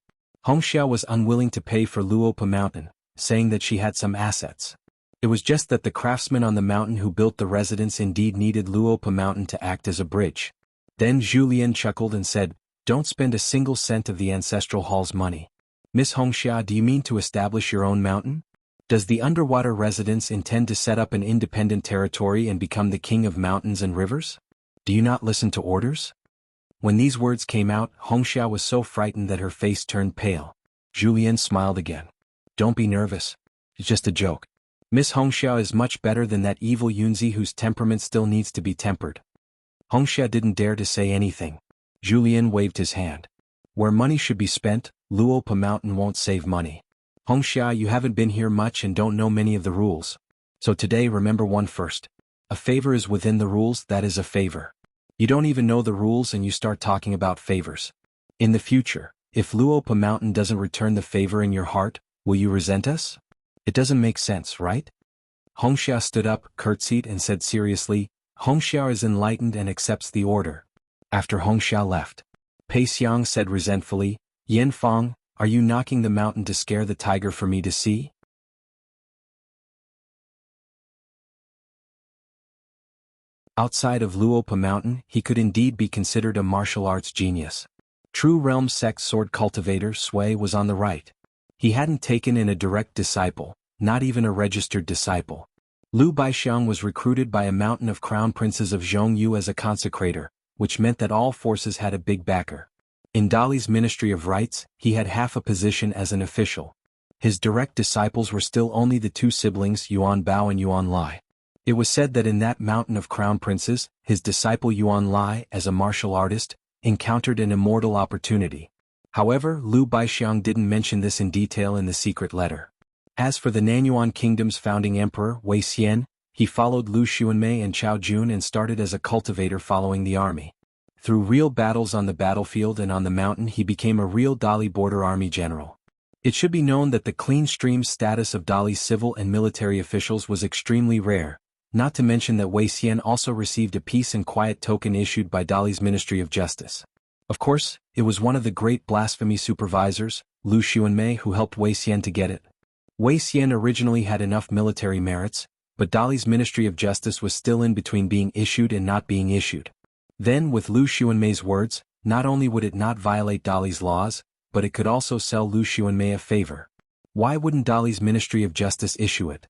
Hongxia was unwilling to pay for Luopa Mountain, saying that she had some assets. It was just that the craftsman on the mountain who built the residence indeed needed Luopa Mountain to act as a bridge. Then Julien chuckled and said, don't spend a single cent of the ancestral hall's money. Miss Hongxia, do you mean to establish your own mountain? Does the underwater residence intend to set up an independent territory and become the king of mountains and rivers? Do you not listen to orders? When these words came out, Hongxia was so frightened that her face turned pale. Julien smiled again. Don't be nervous. It's just a joke. Miss Hongxia is much better than that evil Yunzi whose temperament still needs to be tempered. Hongxia didn't dare to say anything. Julien waved his hand. Where money should be spent, Luopa Mountain won't save money. Hongxia, you haven't been here much and don't know many of the rules. So today remember one first. A favor is within the rules, that is a favor. You don't even know the rules and you start talking about favors. In the future, if Luopa Mountain doesn't return the favor in your heart, will you resent us? It doesn't make sense, right? Hongxia stood up, curtsied and said seriously, Hongxia is enlightened and accepts the order. After Hongxia left, Pace Yang said resentfully, Yen Fong, are you knocking the mountain to scare the tiger for me to see? Outside of Luopa Mountain, he could indeed be considered a martial arts genius. True Realm Sect sword cultivator Sui was on the right. He hadn't taken in a direct disciple, not even a registered disciple. Lu Baixiang was recruited by a mountain of crown princes of Zhongyu as a consecrator, which meant that all forces had a big backer. In Dali's Ministry of Rites, he had half a position as an official. His direct disciples were still only the two siblings Yuan Bao and Yuan Lai. It was said that in that mountain of crown princes, his disciple Yuan Lai, as a martial artist, encountered an immortal opportunity. However, Lu Baixiang didn't mention this in detail in the secret letter. As for the Nanyuan Kingdom's founding emperor, Wei Xian, he followed Lu Xuanmei and Chao Jun and started as a cultivator following the army. Through real battles on the battlefield and on the mountain he became a real Dali border army general. It should be known that the clean stream status of Dali's civil and military officials was extremely rare, not to mention that Wei Xian also received a peace and quiet token issued by Dali's Ministry of Justice. Of course, it was one of the great blasphemy supervisors, Lu Xuanmei, who helped Wei Xian to get it. Wei Xian originally had enough military merits, but Dali's Ministry of Justice was still in between being issued and not being issued. Then, with Lu Xuanmei's words, not only would it not violate Dali's laws, but it could also sell Lu Xuanmei a favor. Why wouldn't Dali's Ministry of Justice issue it?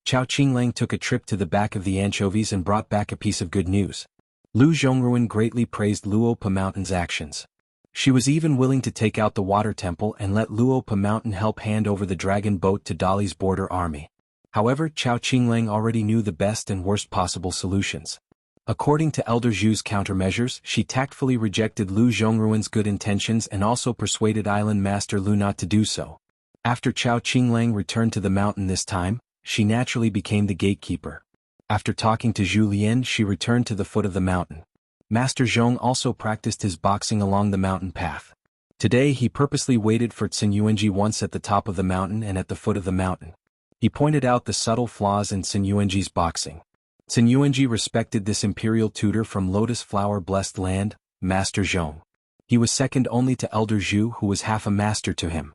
Chao Qinglang took a trip to the back of the anchovies and brought back a piece of good news. Lu Zhongruan greatly praised Luopa Mountain's actions. She was even willing to take out the water temple and let Luopa Mountain help hand over the dragon boat to Dali's border army. However, Chao Qinglang already knew the best and worst possible solutions. According to Elder Zhu's countermeasures, she tactfully rejected Lu Zhongruan's good intentions and also persuaded Island Master Lu not to do so. After Chao Qinglang returned to the mountain this time, she naturally became the gatekeeper. After talking to Zhu Lian, she returned to the foot of the mountain. Master Zhong also practiced his boxing along the mountain path. Today he purposely waited for Cin Yuanji once at the top of the mountain and at the foot of the mountain. He pointed out the subtle flaws in Cin Yuanji's boxing. Cin Yuanji respected this imperial tutor from Lotus Flower-blessed land, Master Zhong. He was second only to Elder Zhu, who was half a master to him.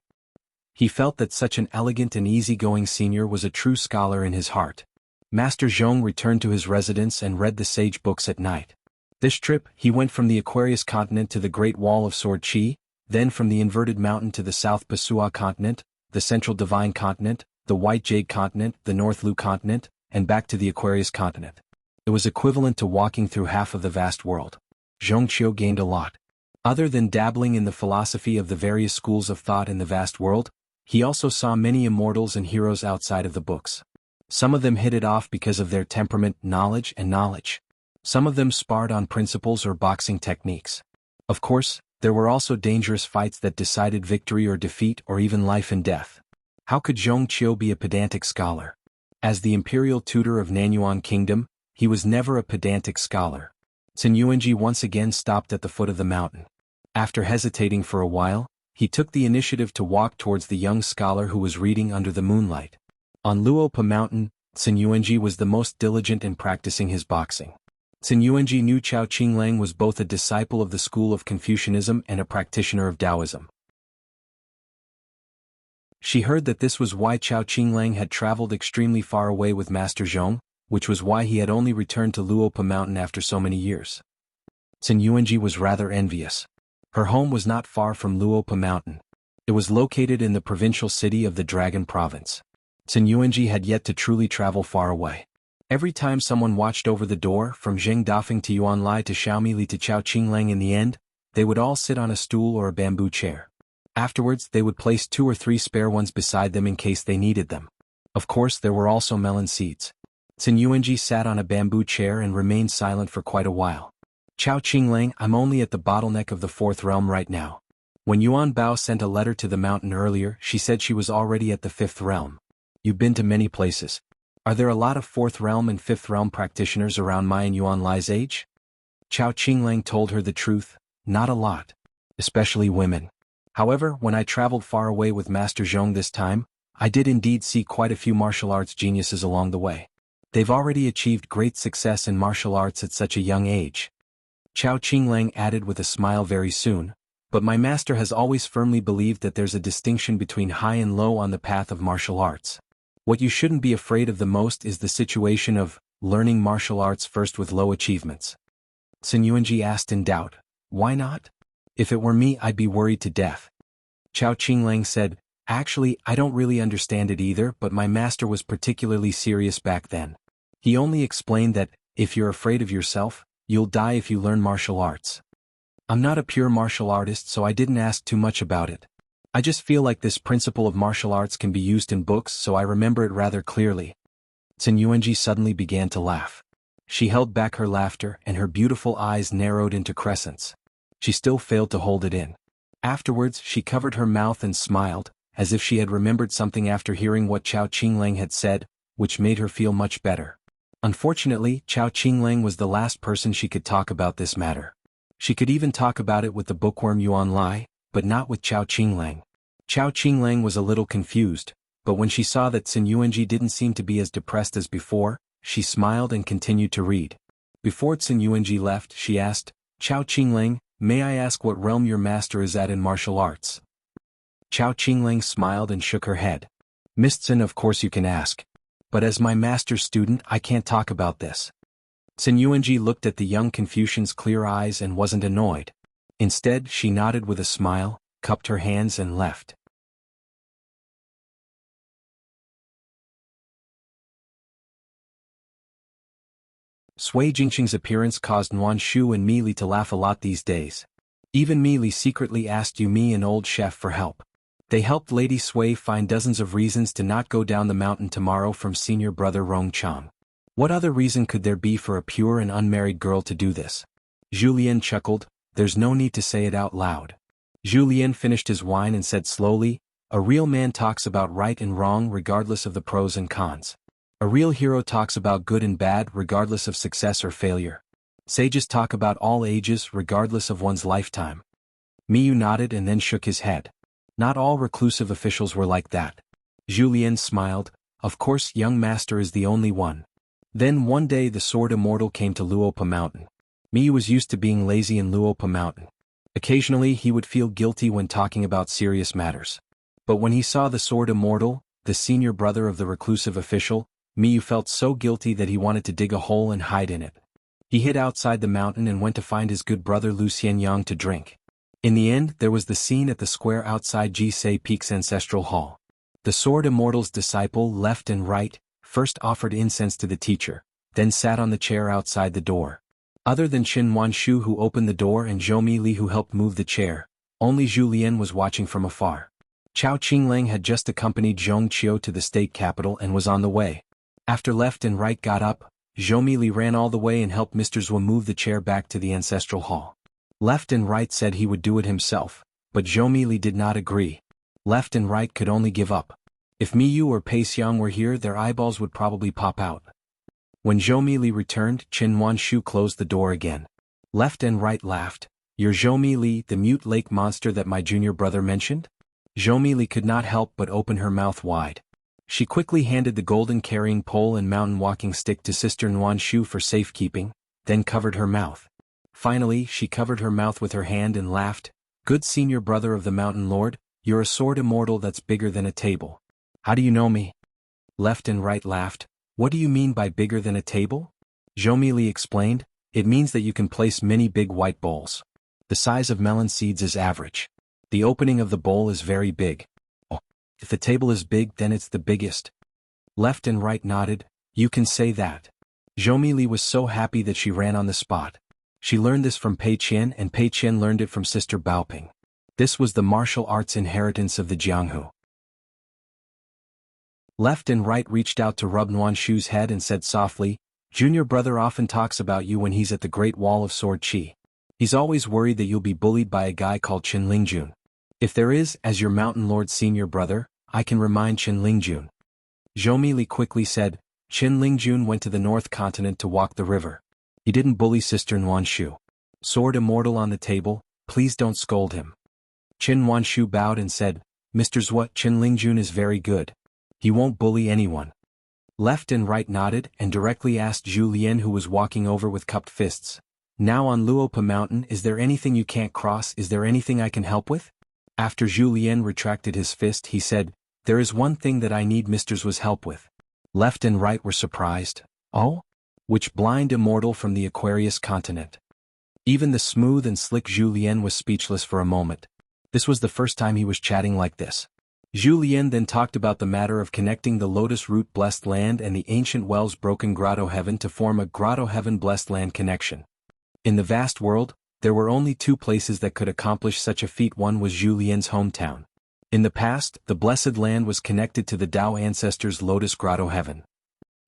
He felt that such an elegant and easygoing senior was a true scholar in his heart. Master Zhong returned to his residence and read the sage books at night. This trip, he went from the Aquarius continent to the Great Wall of Sword Chi, then from the Inverted Mountain to the South Pasua continent, the Central Divine continent, the White Jade continent, the North Lu continent, and back to the Aquarius continent. It was equivalent to walking through half of the vast world. Zhong Qiu gained a lot. Other than dabbling in the philosophy of the various schools of thought in the vast world, he also saw many immortals and heroes outside of the books. Some of them hit it off because of their temperament, knowledge. Some of them sparred on principles or boxing techniques. Of course, there were also dangerous fights that decided victory or defeat or even life and death. How could Zhong Qiu be a pedantic scholar? As the imperial tutor of Nanyuan Kingdom, he was never a pedantic scholar. Cin Yuanji once again stopped at the foot of the mountain. After hesitating for a while, he took the initiative to walk towards the young scholar who was reading under the moonlight. On Luopa Mountain, Cin Yuanji was the most diligent in practicing his boxing. Cin Yuanji knew Chao Qinglang was both a disciple of the school of Confucianism and a practitioner of Taoism. She heard that this was why Chao Qinglang had traveled extremely far away with Master Zhong, which was why he had only returned to Luopa Mountain after so many years. Cin Yuanji was rather envious. Her home was not far from Luopa Mountain. It was located in the provincial city of the Dragon Province. Cin Yuanji had yet to truly travel far away. Every time someone watched over the door, from Zheng Dafeng to Yuan Lai to Xiaomi Li to Chao Qinglang, in the end, they would all sit on a stool or a bamboo chair. Afterwards, they would place 2 or 3 spare ones beside them in case they needed them. Of course, there were also melon seeds. Cin Yuanji sat on a bamboo chair and remained silent for quite a while. Chao Qinglang, I'm only at the bottleneck of the 4th realm right now. When Yuan Bao sent a letter to the mountain earlier, she said she was already at the 5th realm. You've been to many places. Are there a lot of 4th realm and 5th realm practitioners around my and Yuan Lai's age? Chao Qinglang told her the truth, not a lot. Especially women. However, when I traveled far away with Master Zhong this time, I did indeed see quite a few martial arts geniuses along the way. They've already achieved great success in martial arts at such a young age. Chao Qinglang added with a smile, very soon, but my master has always firmly believed that there's a distinction between high and low on the path of martial arts. What you shouldn't be afraid of the most is the situation of learning martial arts first with low achievements. Cin Yuanji asked in doubt, why not? If it were me, I'd be worried to death. Chao Qinglang said, actually, I don't really understand it either, but my master was particularly serious back then. He only explained that, if you're afraid of yourself, you'll die if you learn martial arts. I'm not a pure martial artist, so I didn't ask too much about it. I just feel like this principle of martial arts can be used in books, so I remember it rather clearly. Cin Yuanji suddenly began to laugh. She held back her laughter, and her beautiful eyes narrowed into crescents. She still failed to hold it in. Afterwards, she covered her mouth and smiled, as if she had remembered something after hearing what Chao Qinglang had said, which made her feel much better. Unfortunately, Chao Qinglang was the last person she could talk about this matter. She could even talk about it with the bookworm Yuan Lai, but not with Chao Qinglang. Chao Qinglang was a little confused, but when she saw that Cin Yuanji didn't seem to be as depressed as before, she smiled and continued to read. Before Cin Yuanji left, she asked, Chao Qinglang, may I ask what realm your master is at in martial arts? Chao Qinglang smiled and shook her head. Miss Cin, of course you can ask. But as my master's student, I can't talk about this. Sun Yuanji looked at the young Confucian's clear eyes and wasn't annoyed. Instead, she nodded with a smile, cupped her hands and left. Sui Jingqing's appearance caused Nuan Shu and Mi Li to laugh a lot these days. Even Mi Li secretly asked Yumi and old chef for help. They helped Lady Sui find dozens of reasons to not go down the mountain tomorrow from senior brother Rong Chang. What other reason could there be for a pure and unmarried girl to do this? Julien chuckled, there's no need to say it out loud. Julien finished his wine and said slowly, a real man talks about right and wrong regardless of the pros and cons. A real hero talks about good and bad regardless of success or failure. Sages talk about all ages regardless of one's lifetime. Miyu nodded and then shook his head. Not all reclusive officials were like that. Julien smiled, of course young master is the only one. Then one day the sword immortal came to Luopa Mountain. Miyu was used to being lazy in Luopa Mountain. Occasionally he would feel guilty when talking about serious matters. But when he saw the sword immortal, the senior brother of the reclusive official, Miyu felt so guilty that he wanted to dig a hole and hide in it. He hid outside the mountain and went to find his good brother Lucien Yang to drink. In the end there was the scene at the square outside Jisei Peak's ancestral hall. The sword immortal's disciple left and right, first offered incense to the teacher, then sat on the chair outside the door. Other than Qin Wanshu who opened the door and Zhou Mi Li who helped move the chair, only Julien was watching from afar. Chao Qinglang had just accompanied Zhong Qiu to the state capital and was on the way. After left and right got up, Zhou Mi Li ran all the way and helped Mr. Zhou move the chair back to the ancestral hall. Left and right said he would do it himself, but Zhou Mi Li did not agree. Left and right could only give up. If Miyu or Pei Xiang were here their eyeballs would probably pop out. When Zhou Mi Li returned, Qin Wanshu closed the door again. Left and right laughed. You're Zhou Mi Li, the mute lake monster that my junior brother mentioned? Zhou Mi Li could not help but open her mouth wide. She quickly handed the golden carrying pole and mountain walking stick to Sister Nuanshu for safekeeping, then covered her mouth. Finally, she covered her mouth with her hand and laughed. Good senior brother of the mountain lord, you're a sword immortal that's bigger than a table. How do you know me? Left and right laughed. What do you mean by bigger than a table? Zhou Mi Li explained, it means that you can place many big white bowls. The size of melon seeds is average. The opening of the bowl is very big. Oh, if the table is big then it's the biggest. Left and right nodded, you can say that. Zhou Mi Li was so happy that she ran on the spot. She learned this from Pei Qian and Pei Qian learned it from Sister Baoping. This was the martial arts inheritance of the Jianghu. Left and right reached out to rub Nuanshu's head and said softly, Junior brother often talks about you when he's at the Great Wall of Sword Qi. He's always worried that you'll be bullied by a guy called Qin Lingjun. If there is, as your mountain lord senior brother, I can remind Qin Lingjun. Zhou Mi Li quickly said, Qin Lingjun went to the North Continent to walk the river. He didn't bully Sister Nuanshu. Sword immortal on the table, please don't scold him. Qin Wanshu bowed and said, Mr. Zhuo, Qin Lingjun is very good. He won't bully anyone. Left and right nodded and directly asked Zhu Lian who was walking over with cupped fists. Now on Luopa Mountain is there anything you can't cross, is there anything I can help with? After Zhu Lian retracted his fist he said, there is one thing that I need Mr. Zhuo's help with. Left and right were surprised. Oh? Which blind immortal from the Aquarius continent? Even the smooth and slick Zhu Lian was speechless for a moment. This was the first time he was chatting like this. Zhu Lian then talked about the matter of connecting the Lotus Root Blessed Land and the ancient Wells Broken Grotto Heaven to form a Grotto Heaven Blessed Land connection. In the vast world, there were only two places that could accomplish such a feat. One was Zhu Lian's hometown. In the past, the Blessed Land was connected to the Dao ancestors' Lotus Grotto Heaven.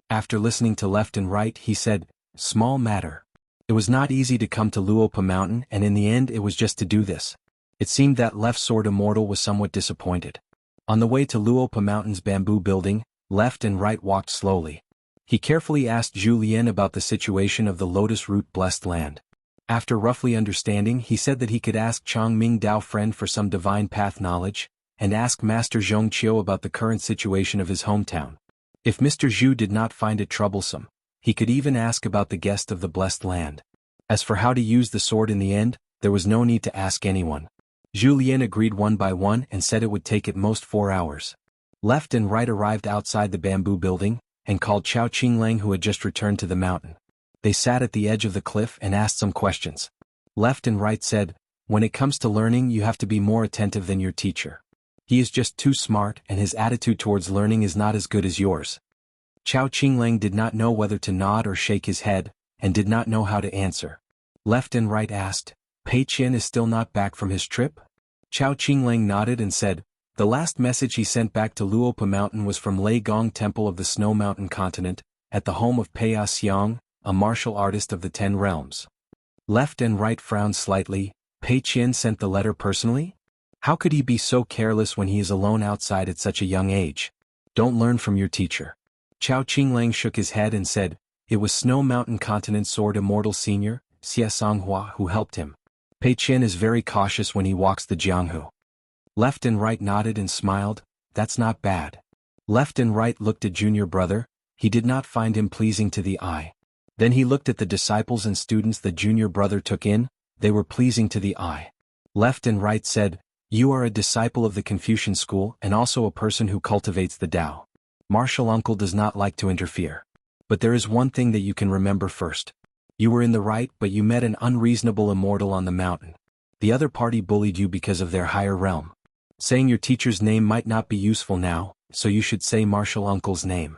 After listening to left and right he said, small matter. It was not easy to come to Luopa Mountain and in the end it was just to do this. It seemed that left sword immortal was somewhat disappointed. On the way to Luopa Mountain's bamboo building, left and right walked slowly. He carefully asked Zhu Lian about the situation of the Lotus Root Blessed Land. After roughly understanding he said that he could ask Chang Ming Dao friend for some divine path knowledge, and ask Master Zhong Qiu about the current situation of his hometown. If Mr. Zhu did not find it troublesome, he could even ask about the guest of the Blessed Land. As for how to use the sword in the end, there was no need to ask anyone. Zhu Lian agreed one by one and said it would take at most 4 hours. Left and right arrived outside the bamboo building, and called Chao Qinglang who had just returned to the mountain. They sat at the edge of the cliff and asked some questions. Left and right said, "When it comes to learning, you have to be more attentive than your teacher. He is just too smart and his attitude towards learning is not as good as yours." Chao Qinglang did not know whether to nod or shake his head, and did not know how to answer. Left and right asked, "Pei Qian is still not back from his trip?" Chao Qinglang nodded and said, "The last message he sent back to Luopa Mountain was from Lei Gong Temple of the Snow Mountain Continent, at the home of Pei Xiang, a martial artist of the 10 realms." Left and right frowned slightly. Pei Qian sent the letter personally? How could he be so careless when he is alone outside at such a young age? Don't learn from your teacher. Chao Qinglang shook his head and said, "It was Snow Mountain Continent Sword Immortal Senior, Xie Songhua, who helped him. Pei Qian is very cautious when he walks the Jianghu." Left and right nodded and smiled. "That's not bad." Left and right looked at junior brother. He did not find him pleasing to the eye. Then he looked at the disciples and students the junior brother took in. They were pleasing to the eye. Left and right said, "You are a disciple of the Confucian school and also a person who cultivates the Tao. Martial uncle does not like to interfere. But there is one thing that you can remember first. You were in the right, but you met an unreasonable immortal on the mountain. The other party bullied you because of their higher realm. Saying your teacher's name might not be useful now, so you should say martial uncle's name."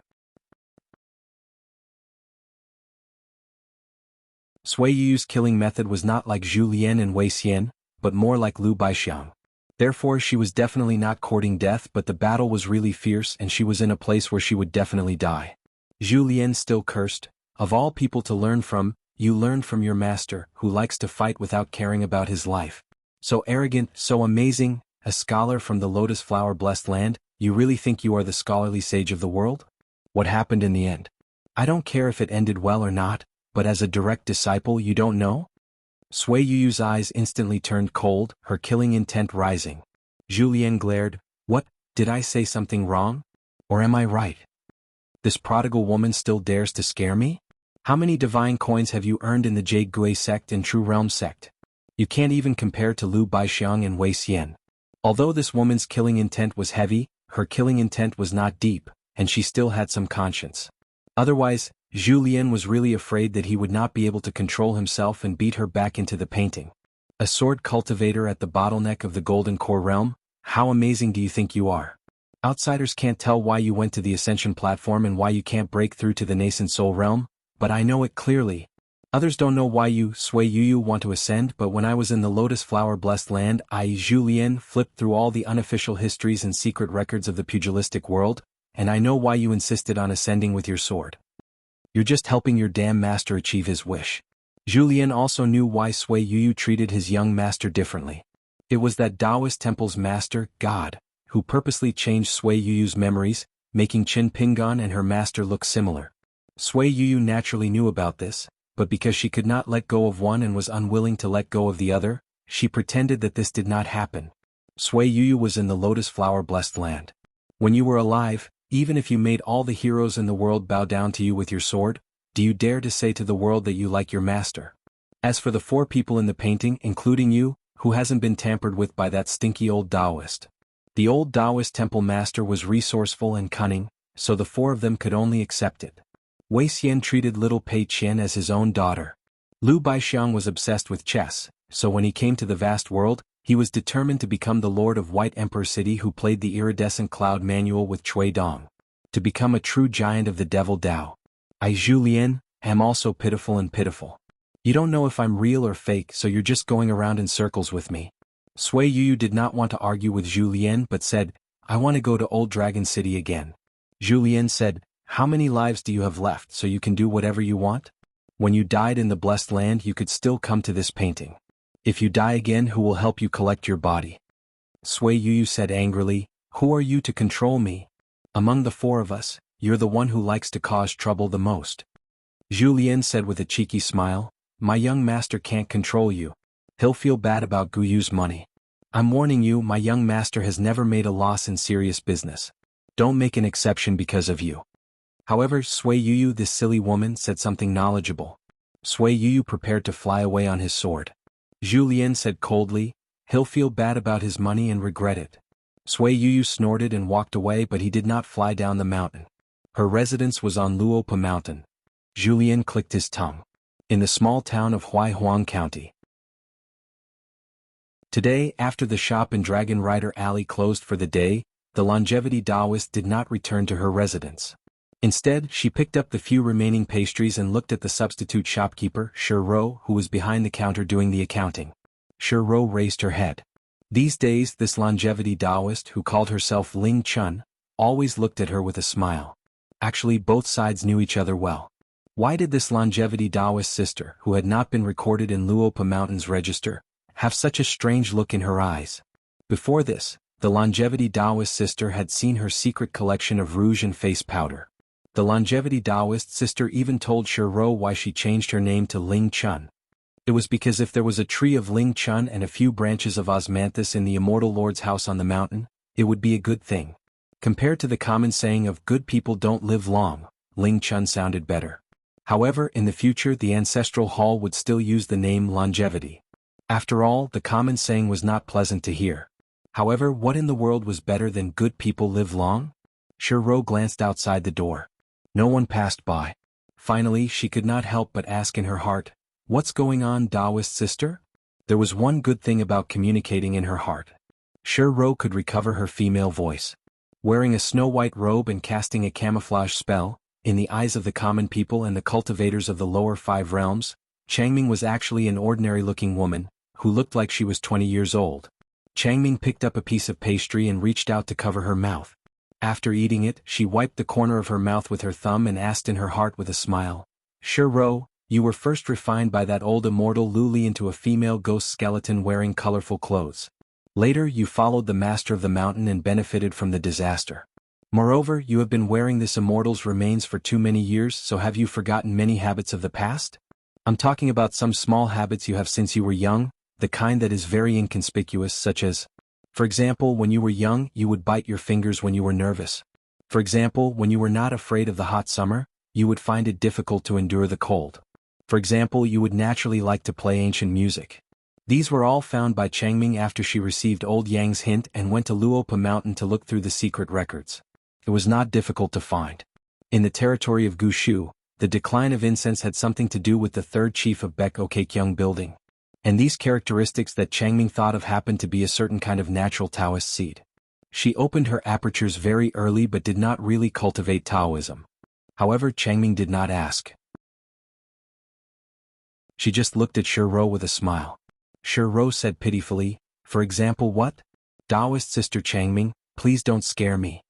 Sui Yu's killing method was not like Zhu Lian and Wei Xian, but more like Lu Baixiang. Therefore she was definitely not courting death, but the battle was really fierce and she was in a place where she would definitely die. Zhu Lian still cursed, "Of all people to learn from, you learned from your master, who likes to fight without caring about his life. So arrogant, so amazing, a scholar from the lotus flower blessed land, you really think you are the scholarly sage of the world? What happened in the end? I don't care if it ended well or not, but as a direct disciple you don't know?" Sui Yu's eyes instantly turned cold, her killing intent rising. Zhu Lian glared, "What, did I say something wrong? Or am I right? This prodigal woman still dares to scare me? How many divine coins have you earned in the Jade Gui sect and True Realm sect? You can't even compare to Lu Baixiang and Wei Xian." Although this woman's killing intent was heavy, her killing intent was not deep, and she still had some conscience. Otherwise, Zhu Lian was really afraid that he would not be able to control himself and beat her back into the painting. A sword cultivator at the bottleneck of the Golden Core realm? How amazing do you think you are? Outsiders can't tell why you went to the Ascension platform and why you can't break through to the Nascent Soul realm, but I know it clearly. Others don't know why you, Sui Yu, want to ascend, but when I was in the Lotus Flower Blessed Land, I, Zhu Lian, flipped through all the unofficial histories and secret records of the pugilistic world, and I know why you insisted on ascending with your sword. You're just helping your damn master achieve his wish." Zhu Lian also knew why Sui Yu treated his young master differently. It was that Taoist temple's master, God, who purposely changed Sui Yu's memories, making Qin Pingan and her master look similar. Sui Yu naturally knew about this, but because she could not let go of one and was unwilling to let go of the other, she pretended that this did not happen. Sui Yu was in the Lotus Flower Blessed Land. When you were alive, even if you made all the heroes in the world bow down to you with your sword, do you dare to say to the world that you like your master? As for the 4 people in the painting, including you, who hasn't been tampered with by that stinky old Taoist? The old Taoist temple master was resourceful and cunning, so the 4 of them could only accept it. Wei Xian treated little Pei Qian as his own daughter. Lu Baixiang was obsessed with chess, so when he came to the vast world, he was determined to become the Lord of White Emperor City who played the iridescent cloud manual with Cui Dong. To become a true giant of the Devil Dao. I, Zhu Lian, am also pitiful and pitiful. You don't know if I'm real or fake, so you're just going around in circles with me. Sui Yu did not want to argue with Zhu Lian but said, "I want to go to Old Dragon City again." Zhu Lian said, "How many lives do you have left so you can do whatever you want? When you died in the Blessed Land you could still come to this painting. If you die again, who will help you collect your body?" Sui Yu said angrily, "Who are you to control me? Among the 4 of us, you're the one who likes to cause trouble the most." Zhu Lian said with a cheeky smile, "My young master can't control you. He'll feel bad about Guyu's money. I'm warning you, my young master has never made a loss in serious business. Don't make an exception because of you." However, Sui Yu, this silly woman, said something knowledgeable. Sui Yu prepared to fly away on his sword. Zhu Lian said coldly, "He'll feel bad about his money and regret it." Sui Yu snorted and walked away, but he did not fly down the mountain. Her residence was on Luopa Mountain. Zhu Lian clicked his tongue. in the small town of Huaihuang County. Today, after the shop in Dragon Rider Alley closed for the day, the longevity Taoist did not return to her residence. Instead, she picked up the few remaining pastries and looked at the substitute shopkeeper, Shiro, who was behind the counter doing the accounting. Shiro raised her head. These days, this longevity Taoist, who called herself Ling Chun, always looked at her with a smile. Actually, both sides knew each other well. Why did this longevity Taoist sister, who had not been recorded in Luopa Mountain's register, have such a strange look in her eyes? Before this, the longevity Taoist sister had seen her secret collection of rouge and face powder. The longevity Taoist sister even told Shiro why she changed her name to Ling Chun. It was because if there was a tree of Ling Chun and a few branches of osmanthus in the immortal lord's house on the mountain, it would be a good thing. Compared to the common saying of good people don't live long, Ling Chun sounded better. However, in the future the ancestral hall would still use the name longevity. After all, the common saying was not pleasant to hear. However, what in the world was better than good people live long? Shiro glanced outside the door. No one passed by. Finally, she could not help but ask in her heart, "What's going on, Taoist sister?" There was one good thing about communicating in her heart. Shiro could recover her female voice. Wearing a snow-white robe and casting a camouflage spell, in the eyes of the common people and the cultivators of the lower 5 realms, Changming was actually an ordinary-looking woman, who looked like she was 20 years old. Changming picked up a piece of pastry and reached out to cover her mouth. After eating it, she wiped the corner of her mouth with her thumb and asked in her heart with a smile, "Shiro, you were first refined by that old immortal Luli into a female ghost skeleton wearing colorful clothes. Later you followed the master of the mountain and benefited from the disaster. Moreover, you have been wearing this immortal's remains for too many years, so have you forgotten many habits of the past? I'm talking about some small habits you have since you were young, the kind that is very inconspicuous, such as, for example, when you were young, you would bite your fingers when you were nervous. For example, when you were not afraid of the hot summer, you would find it difficult to endure the cold. For example, you would naturally like to play ancient music." These were all found by Changming after she received Old Yang's hint and went to Luopa Mountain to look through the secret records. It was not difficult to find. In the territory of Gushu, the decline of incense had something to do with the third chief of Baek Okekyung building. And these characteristics that Changming thought of happened to be a certain kind of natural Taoist seed. She opened her apertures very early but did not really cultivate Taoism. However, Changming did not ask. She just looked at Shiro with a smile. Shiro said pitifully, "For example what? Taoist sister Changming, please don't scare me."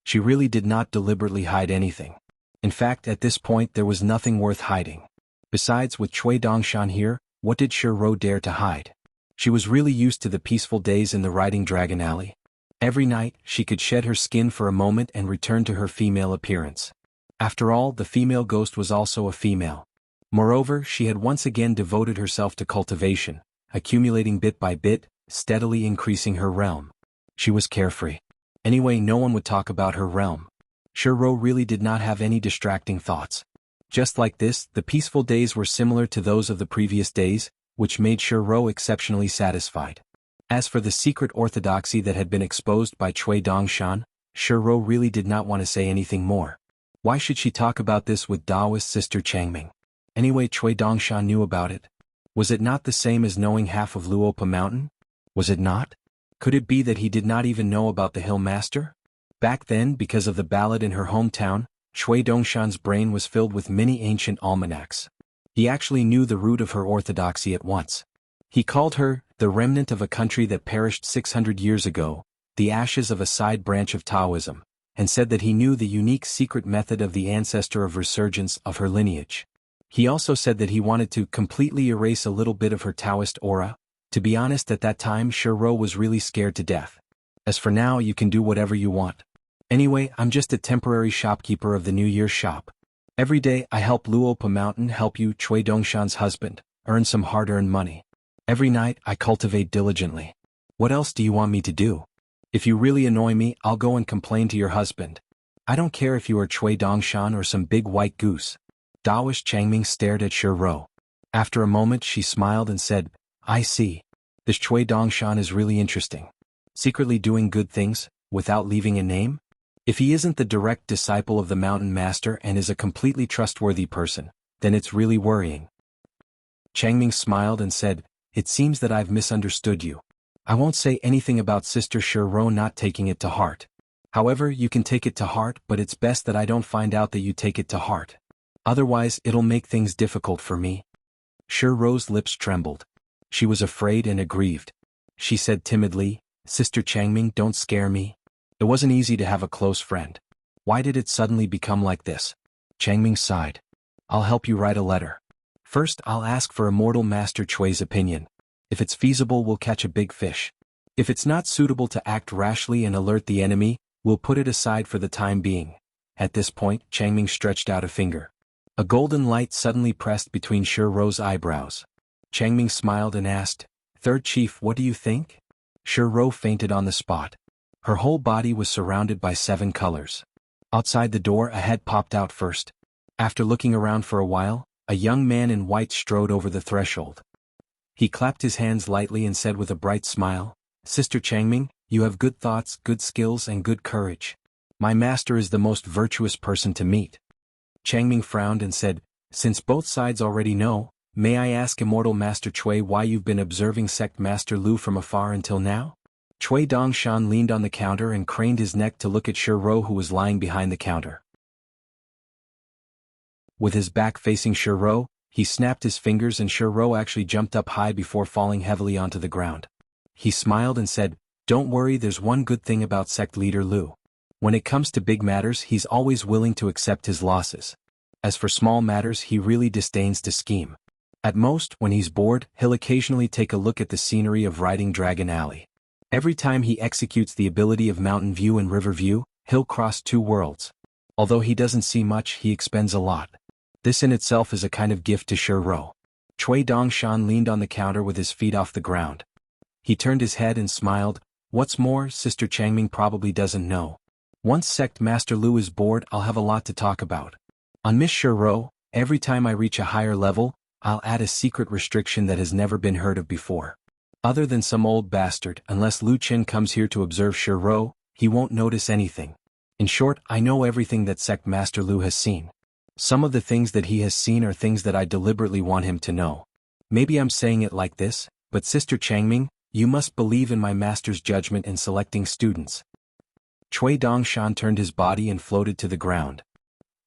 She really did not deliberately hide anything. In fact, at this point there was nothing worth hiding. Besides, with Chui Dongshan here, what did Shiro dare to hide? She was really used to the peaceful days in the Riding Dragon Alley. Every night, she could shed her skin for a moment and return to her female appearance. After all, the female ghost was also a female. Moreover, she had once again devoted herself to cultivation, accumulating bit by bit, steadily increasing her realm. She was carefree. Anyway, no one would talk about her realm. Shiro really did not have any distracting thoughts. Just like this, the peaceful days were similar to those of the previous days, which made Shiro exceptionally satisfied. As for the secret orthodoxy that had been exposed by Chui Dongshan, Shiro really did not want to say anything more. Why should she talk about this with Taoist sister Changming? Anyway, Chui Dongshan knew about it. Was it not the same as knowing half of Luopa Mountain? Was it not? Could it be that he did not even know about the Hill Master? Back then, because of the ballad in her hometown, Chui Dongshan's brain was filled with many ancient almanacs. He actually knew the root of her orthodoxy at once. He called her, the remnant of a country that perished 600 years ago, the ashes of a side branch of Taoism, and said that he knew the unique secret method of the ancestor of resurgence of her lineage. He also said that he wanted to completely erase a little bit of her Taoist aura. To be honest, at that time Shiro was really scared to death. As for now, you can do whatever you want. Anyway, I'm just a temporary shopkeeper of the New Year's shop. Every day I help Luopa Mountain help you, Chui Dongshan's husband, earn some hard-earned money. Every night I cultivate diligently. What else do you want me to do? If you really annoy me, I'll go and complain to your husband. I don't care if you are Chui Dongshan or some big white goose. Taoist Changming stared at Shiro. After a moment she smiled and said, "I see. This Chui Dongshan is really interesting. Secretly doing good things, without leaving a name? If he isn't the direct disciple of the Mountain Master and is a completely trustworthy person, then it's really worrying. Changming smiled and said, "It seems that I've misunderstood you. I won't say anything about Sister Shiro not taking it to heart. However, you can take it to heart, but it's best that I don't find out that you take it to heart. Otherwise, it'll make things difficult for me." Shiro's lips trembled. She was afraid and aggrieved. She said timidly, "Sister Changming, don't scare me. It wasn't easy to have a close friend. Why did it suddenly become like this?" Changming sighed. "I'll help you write a letter. First, I'll ask for Immortal Master Chui's opinion. If it's feasible, we'll catch a big fish. If it's not suitable to act rashly and alert the enemy, we'll put it aside for the time being." At this point, Changming stretched out a finger. A golden light suddenly pressed between Shiro's eyebrows. Changming smiled and asked, "Third Chief, what do you think?" Shiro fainted on the spot. Her whole body was surrounded by 7 colors. Outside the door, a head popped out first. After looking around for a while, a young man in white strode over the threshold. He clapped his hands lightly and said with a bright smile, "Sister Changming, you have good thoughts, good skills, and good courage. My master is the most virtuous person to meet." Changming frowned and said, "Since both sides already know, may I ask Immortal Master Chui why you've been observing Sect Master Lu from afar until now?" Chui Dongshan leaned on the counter and craned his neck to look at Shiro, who was lying behind the counter. With his back facing Shiro, he snapped his fingers and Shiro actually jumped up high before falling heavily onto the ground. He smiled and said, "Don't worry, there's one good thing about Sect Leader Lu. When it comes to big matters, he's always willing to accept his losses. As for small matters, he really disdains to scheme. At most, when he's bored, he'll occasionally take a look at the scenery of Riding Dragon Alley. Every time he executes the ability of Mountain View and River View, he'll cross 2 worlds. Although he doesn't see much, he expends a lot. This in itself is a kind of gift to Shiro." Chui Dongshan leaned on the counter with his feet off the ground. He turned his head and smiled. "What's more, Sister Changming probably doesn't know. Once Sect Master Lu is bored, I'll have a lot to talk about. On Miss Shiro, every time I reach a higher level, I'll add a secret restriction that has never been heard of before. Other than some old bastard, unless Lu Chen comes here to observe Shiro, he won't notice anything. In short, I know everything that Sect Master Lu has seen. Some of the things that he has seen are things that I deliberately want him to know. Maybe I'm saying it like this, but Sister Changming, you must believe in my master's judgment in selecting students." Chui Dongshan turned his body and floated to the ground.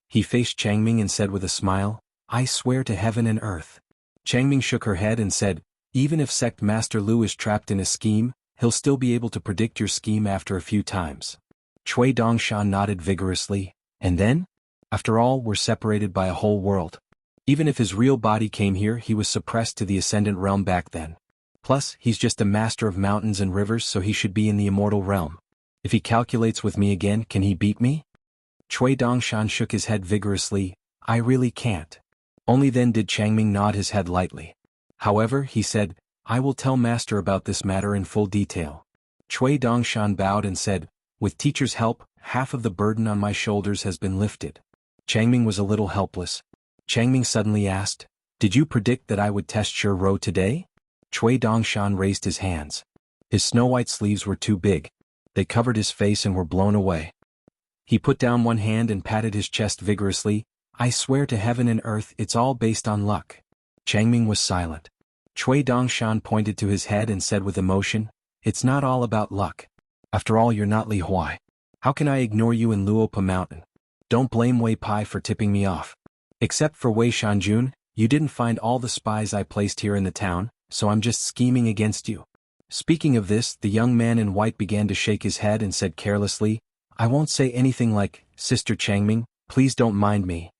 He faced Changming and said with a smile, "I swear to heaven and earth." Changming shook her head and said, "Even if Sect Master Lu is trapped in a scheme, he'll still be able to predict your scheme after a few times." Chui Dongshan nodded vigorously, "And then? After all, we're separated by a whole world. Even if his real body came here, he was suppressed to the Ascendant Realm back then. Plus, he's just a master of mountains and rivers, so he should be in the Immortal Realm. If he calculates with me again, can he beat me?" Chui Dongshan shook his head vigorously, "I really can't." Only then did Changming nod his head lightly. However, he said, "I will tell Master about this matter in full detail." Chui Dongshan bowed and said, "With teacher's help, half of the burden on my shoulders has been lifted." Changming was a little helpless. Changming suddenly asked, "Did you predict that I would test Shiro today?" Chui Dongshan raised his hands. His snow-white sleeves were too big. They covered his face and were blown away. He put down one hand and patted his chest vigorously. "I swear to heaven and earth, it's all based on luck." Changming was silent. Chui Dongshan pointed to his head and said with emotion, "It's not all about luck. After all, you're not Li Huai. How can I ignore you in Luopa Mountain? Don't blame Wei Pai for tipping me off. Except for Wei Shanjun, you didn't find all the spies I placed here in the town, so I'm just scheming against you." Speaking of this, the young man in white began to shake his head and said carelessly, "I won't say anything like, Sister Changming, please don't mind me."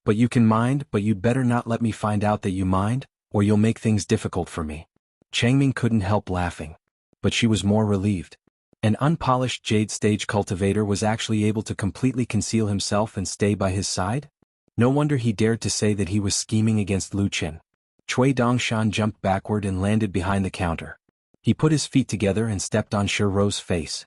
"But you can mind, but you'd better not let me find out that you mind, or you'll make things difficult for me." Changming couldn't help laughing. But she was more relieved. An unpolished jade stage cultivator was actually able to completely conceal himself and stay by his side? No wonder he dared to say that he was scheming against Lu Chen. Chui Dongshan jumped backward and landed behind the counter. He put his feet together and stepped on Shiro's face.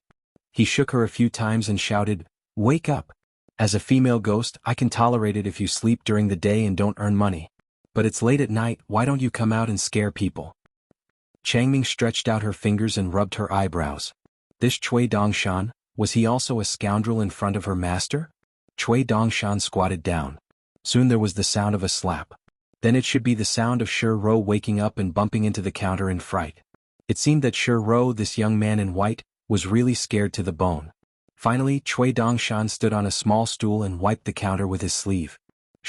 He shook her a few times and shouted, "Wake up! As a female ghost, I can tolerate it if you sleep during the day and don't earn money. But it's late at night, why don't you come out and scare people?" Changming stretched out her fingers and rubbed her eyebrows. This Chui Dongshan, was he also a scoundrel in front of her master? Chui Dongshan squatted down. Soon there was the sound of a slap. Then it should be the sound of Ro waking up and bumping into the counter in fright. It seemed that Ro, this young man in white, was really scared to the bone. Finally, Chui Dongshan stood on a small stool and wiped the counter with his sleeve.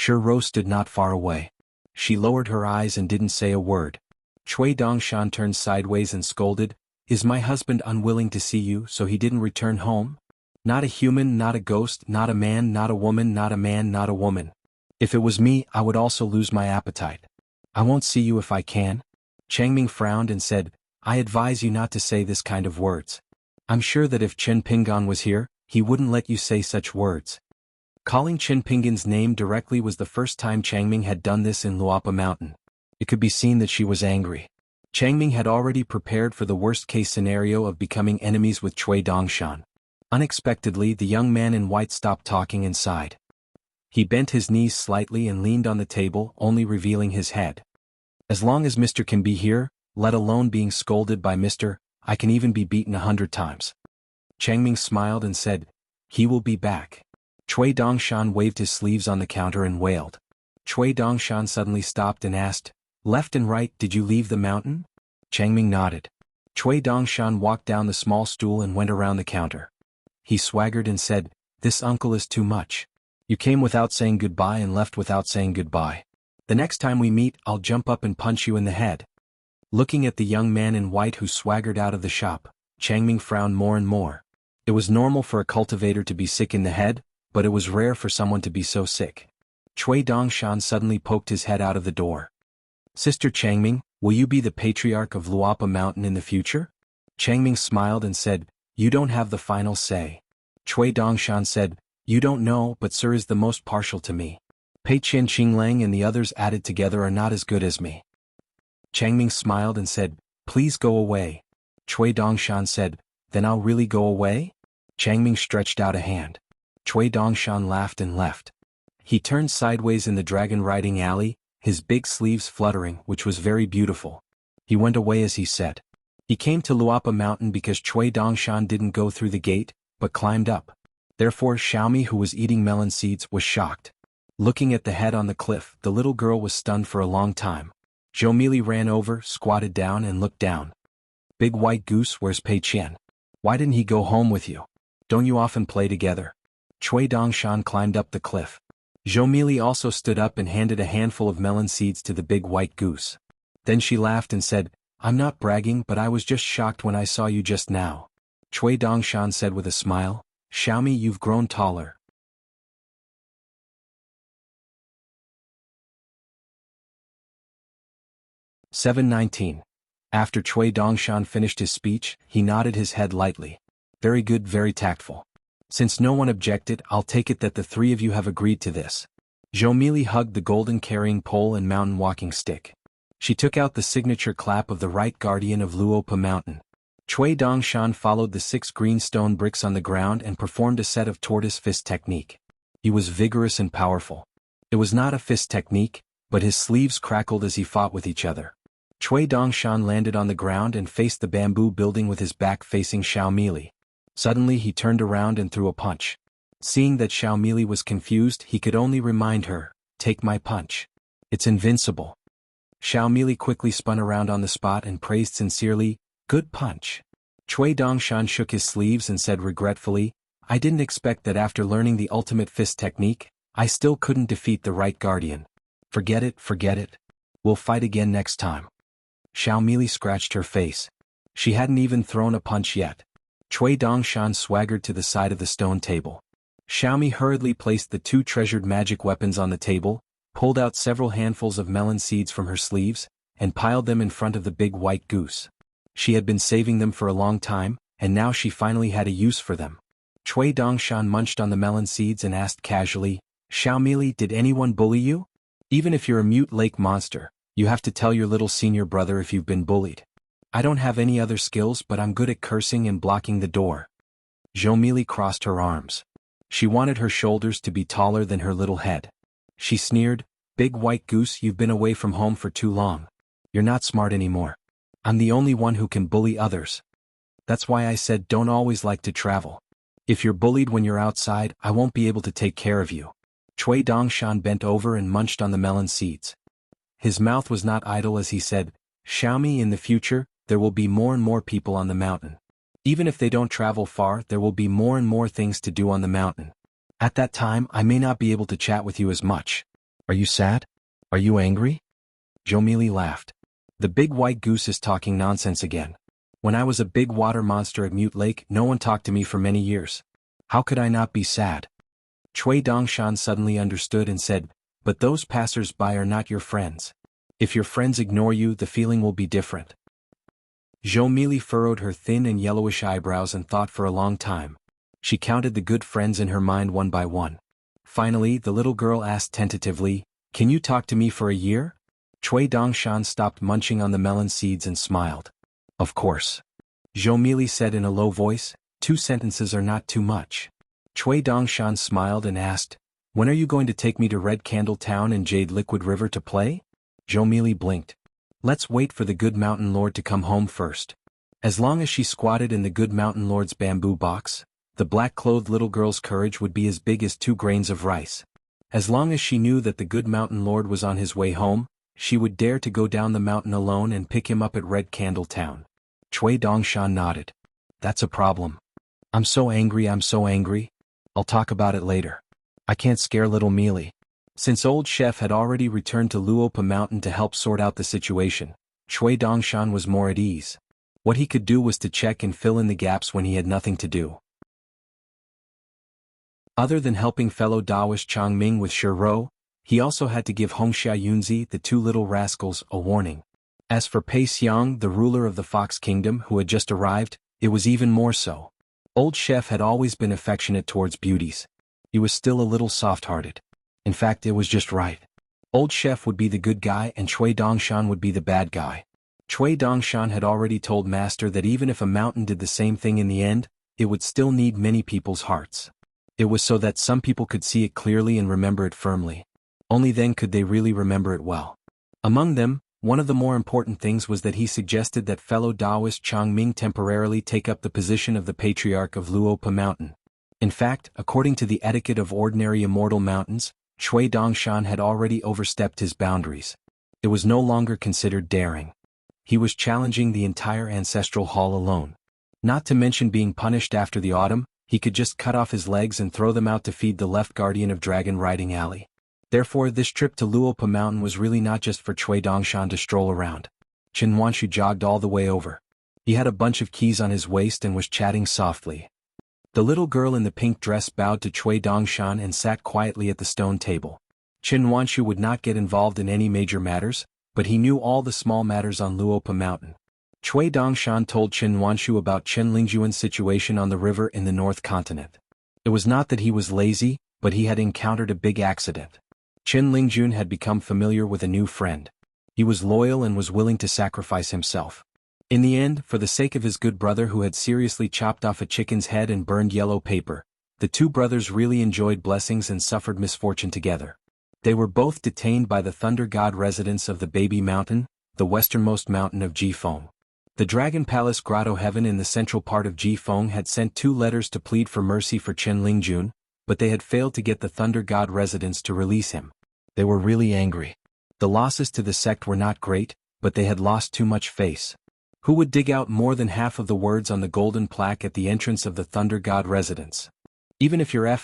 Ro stood not far away. She lowered her eyes and didn't say a word. Chui Dongshan turned sideways and scolded, "Is my husband unwilling to see you, so he didn't return home? Not a human, not a ghost, not a man, not a woman, not a man, not a woman. If it was me, I would also lose my appetite. I won't see you if I can." Changming frowned and said, "I advise you not to say this kind of words. I'm sure that if Chen Pingan was here, he wouldn't let you say such words." Calling Chen Pingan's name directly was the first time Changming had done this in Luapa Mountain. It could be seen that she was angry. Changming had already prepared for the worst-case scenario of becoming enemies with Chui Dongshan. Unexpectedly, the young man in white stopped talking and sighed. He bent his knees slightly and leaned on the table, only revealing his head. "As long as Mr. can be here, let alone being scolded by Mr., I can even be beaten 100 times." Changming smiled and said, "He will be back." Chui Dongshan waved his sleeves on the counter and wailed. Chui Dongshan suddenly stopped and asked, "Left and right, did you leave the mountain?" Changming nodded. Chui Dongshan walked down the small stool and went around the counter. He swaggered and said, "This uncle is too much. You came without saying goodbye and left without saying goodbye. The next time we meet, I'll jump up and punch you in the head." Looking at the young man in white who swaggered out of the shop, Changming frowned more and more. It was normal for a cultivator to be sick in the head, but it was rare for someone to be so sick. Chui Dongshan suddenly poked his head out of the door. "Sister Changming, will you be the patriarch of Luapa Mountain in the future?" Changming smiled and said, "You don't have the final say." Chui Dongshan said, "You don't know, but Sir is the most partial to me. Pei Qian Qinglang and the others added together are not as good as me." Changming smiled and said, "Please go away." Chui Dongshan said, "Then I'll really go away?" Changming stretched out a hand. Chui Dongshan laughed and left. He turned sideways in the dragon riding alley, his big sleeves fluttering, which was very beautiful. He went away as he said. He came to Luapa Mountain because Chui Dongshan didn't go through the gate, but climbed up. Therefore Xiaomi, who was eating melon seeds, was shocked. Looking at the head on the cliff, the little girl was stunned for a long time. Zhou ran over, squatted down and looked down. "Big white goose, where's Pei Qian? Why didn't he go home with you? Don't you often play together?" Chui Dongshan climbed up the cliff. Zhou also stood up and handed a handful of melon seeds to the big white goose. Then she laughed and said, "I'm not bragging, but I was just shocked when I saw you just now." Chui Dongshan said with a smile, "Xiaomi, you've grown taller." (719) After Chui Dongshan finished his speech, he nodded his head lightly. "Very good, very tactful. Since no one objected, I'll take it that the three of you have agreed to this." Zhou hugged the golden carrying pole and mountain walking stick. She took out the signature clap of the right guardian of Luopa Mountain. Chui Dongshan followed the 6 green stone bricks on the ground and performed a set of tortoise fist technique. He was vigorous and powerful. It was not a fist technique, but his sleeves crackled as he fought with each other. Chui Dongshan landed on the ground and faced the bamboo building with his back facing Xiaomili. Suddenly he turned around and threw a punch. Seeing that Xiaomili was confused, he could only remind her, "Take my punch. It's invincible." Xiaomili quickly spun around on the spot and praised sincerely, "Good punch." Chui Dongshan shook his sleeves and said regretfully, "I didn't expect that after learning the ultimate fist technique, I still couldn't defeat the right guardian. Forget it, forget it. We'll fight again next time." Xiaomili scratched her face. She hadn't even thrown a punch yet. Chui Dongshan swaggered to the side of the stone table. Xiaomi hurriedly placed the 2 treasured magic weapons on the table, pulled out several handfuls of melon seeds from her sleeves, and piled them in front of the big white goose. She had been saving them for a long time, and now she finally had a use for them. Chui Dongshan munched on the melon seeds and asked casually, "Xiaomili, did anyone bully you? Even if you're a mute lake monster, you have to tell your little senior brother if you've been bullied." "I don't have any other skills, but I'm good at cursing and blocking the door." Zhou crossed her arms. She wanted her shoulders to be taller than her little head. She sneered, "Big white goose, you've been away from home for too long. You're not smart anymore. I'm the only one who can bully others. That's why I said don't always like to travel. If you're bullied when you're outside, I won't be able to take care of you." Chui Dongshan bent over and munched on the melon seeds. His mouth was not idle as he said, Xiaomi, in the future, there will be more and more people on the mountain. Even if they don't travel far, there will be more and more things to do on the mountain. At that time, I may not be able to chat with you as much. Are you sad? Are you angry? Zhou laughed. The big white goose is talking nonsense again. When I was a big water monster at Mute Lake, no one talked to me for many years. How could I not be sad? Cui Dongshan suddenly understood and said, but those passers-by are not your friends. If your friends ignore you, the feeling will be different. Zhou furrowed her thin and yellowish eyebrows and thought for a long time. She counted the good friends in her mind one by one. Finally, the little girl asked tentatively, can you talk to me for a year? Cui Dongshan stopped munching on the melon seeds and smiled. Of course. Zhou said in a low voice, 2 sentences are not too much. Cui Dongshan smiled and asked, when are you going to take me to Red Candle Town and Jade Liquid River to play? Zhou blinked. Let's wait for the Good Mountain Lord to come home first. As long as she squatted in the Good Mountain Lord's bamboo box, the black-clothed little girl's courage would be as big as 2 grains of rice. As long as she knew that the Good Mountain Lord was on his way home, she would dare to go down the mountain alone and pick him up at Red Candle Town. Cui Dongshan nodded. That's a problem. I'm so angry. I'll talk about it later. I can't scare little Mealy. Since old chef had already returned to Luopa Mountain to help sort out the situation, Cui Dongshan was more at ease. What he could do was to check and fill in the gaps when he had nothing to do. Other than helping fellow Daoist Changming with Shiro, he also had to give Hongxia Yunzi, the 2 little rascals, a warning. As for Pei Xiang, the ruler of the Fox Kingdom who had just arrived, it was even more so. Old chef had always been affectionate towards beauties. He was still a little soft-hearted. In fact, it was just right. Old chef would be the good guy and Cui Dongshan would be the bad guy. Cui Dongshan had already told Master that even if a mountain did the same thing in the end, it would still need many people's hearts. It was so that some people could see it clearly and remember it firmly. Only then could they really remember it well. Among them, one of the more important things was that he suggested that fellow Daoist Changming temporarily take up the position of the Patriarch of Luopa Mountain. In fact, according to the etiquette of ordinary immortal mountains, Cui Dongshan had already overstepped his boundaries. It was no longer considered daring. He was challenging the entire ancestral hall alone. Not to mention being punished after the autumn, he could just cut off his legs and throw them out to feed the left guardian of Dragon Riding Alley. Therefore, this trip to Luopa Mountain was really not just for Cui Dongshan to stroll around. Chen Wanshu jogged all the way over. He had a bunch of keys on his waist and was chatting softly. The little girl in the pink dress bowed to Cui Dongshan and sat quietly at the stone table. Chen Wanshu would not get involved in any major matters, but he knew all the small matters on Luopa Mountain. Cui Dongshan told Chen Wanshu about Chen Lingjuan's situation on the river in the North Continent. It was not that he was lazy, but he had encountered a big accident. Chen Lingjun had become familiar with a new friend. He was loyal and was willing to sacrifice himself. In the end, for the sake of his good brother who had seriously chopped off a chicken's head and burned yellow paper, the 2 brothers really enjoyed blessings and suffered misfortune together. They were both detained by the Thunder God residents of the Baby Mountain, the westernmost mountain of Jifeng. The Dragon Palace Grotto Heaven in the central part of Jifeng had sent 2 letters to plead for mercy for Chen Lingjun, but they had failed to get the Thunder God residents to release him. They were really angry. The losses to the sect were not great, but they had lost too much face. Who would dig out more than half of the words on the golden plaque at the entrance of the Thunder God residence? Even if you're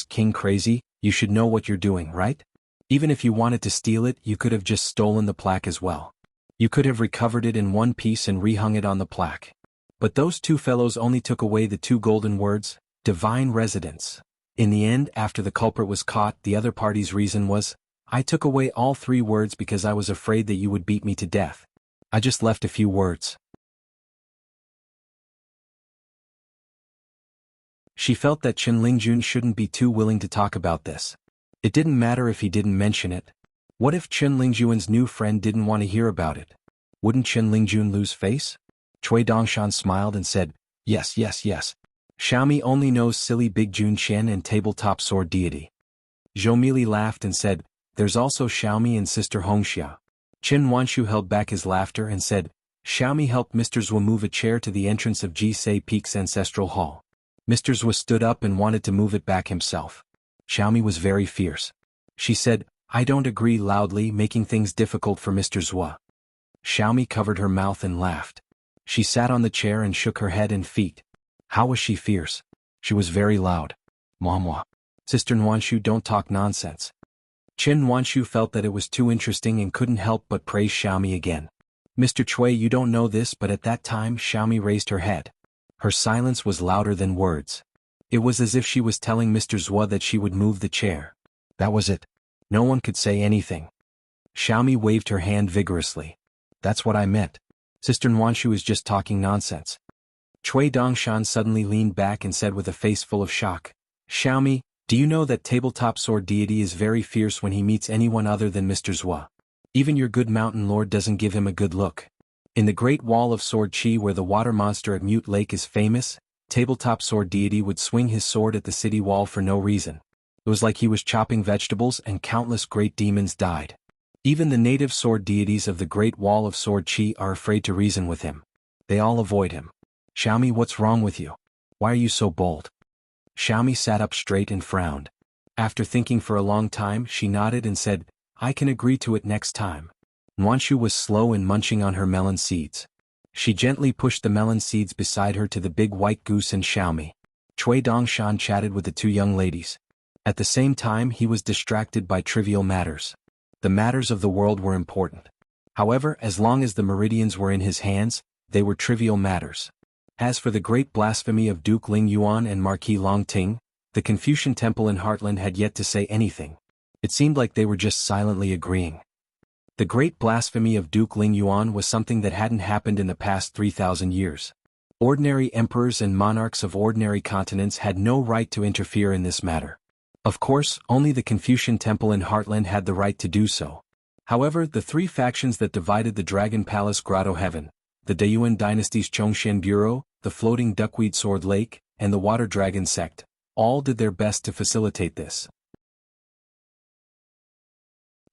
King crazy, you should know what you're doing, right? Even if you wanted to steal it, you could have just stolen the plaque as well. You could have recovered it in one piece and rehung it on the plaque. But those 2 fellows only took away the 2 golden words, divine residence. In the end, after the culprit was caught, the other party's reason was, I took away all 3 words because I was afraid that you would beat me to death. I just left a few words. She felt that Chen Lingjun shouldn't be too willing to talk about this. It didn't matter if he didn't mention it. What if Chen Lingjuan's new friend didn't want to hear about it? Wouldn't Chen Lingjun lose face? Cui Dongshan smiled and said, yes. Xiaomi only knows silly Big Jun Chen and tabletop sword deity. Zhou laughed and said, there's also Xiaomi and Sister Hongxia. Chen Wanshu held back his laughter and said, Xiaomi helped Mr. Zhou move a chair to the entrance of Jisei Peak's ancestral hall. Mr. Zhou stood up and wanted to move it back himself. Xiaomi was very fierce. She said, I don't agree loudly, making things difficult for Mr. Zhua. Xiaomi covered her mouth and laughed. She sat on the chair and shook her head and feet. How was she fierce? She was very loud. Moi. Sister Nuanshu, don't talk nonsense. Qin Nuanshu felt that it was too interesting and couldn't help but praise Xiaomi again. Mr. Chui, you don't know this, but at that time Xiaomi raised her head. Her silence was louder than words. It was as if she was telling Mr. Zhua that she would move the chair. That was it. No one could say anything. Xiaomi waved her hand vigorously. That's what I meant. Sister Nuanshu is just talking nonsense. Cui Dongshan suddenly leaned back and said with a face full of shock, Xiaomi, do you know that tabletop sword deity is very fierce when he meets anyone other than Mr. Zhua? Even your good mountain lord doesn't give him a good look. In the Great Wall of Sword Chi, where the water monster at Mute Lake is famous, tabletop sword deity would swing his sword at the city wall for no reason. It was like he was chopping vegetables and countless great demons died. Even the native sword deities of the Great Wall of Sword Chi are afraid to reason with him. They all avoid him. Xiaomi, what's wrong with you? Why are you so bold? Xiaomi sat up straight and frowned. After thinking for a long time, she nodded and said, I can agree to it next time. Nuanshu was slow in munching on her melon seeds. She gently pushed the melon seeds beside her to the big white goose and Xiaomi. Cui Dongshan chatted with the two young ladies. At the same time, he was distracted by trivial matters. The matters of the world were important. However, as long as the meridians were in his hands, they were trivial matters. As for the great blasphemy of Duke Ling Yuan and Marquis Long Ting, the Confucian temple in Heartland had yet to say anything. It seemed like they were just silently agreeing. The great blasphemy of Duke Ling Yuan was something that hadn't happened in the past 3,000 years. Ordinary emperors and monarchs of ordinary continents had no right to interfere in this matter. Of course, only the Confucian temple in Heartland had the right to do so. However, the three factions that divided the Dragon Palace Grotto Heaven, the Dayuan dynasty's Chongshan Bureau, the Floating Duckweed Sword Lake, and the Water Dragon sect, all did their best to facilitate this.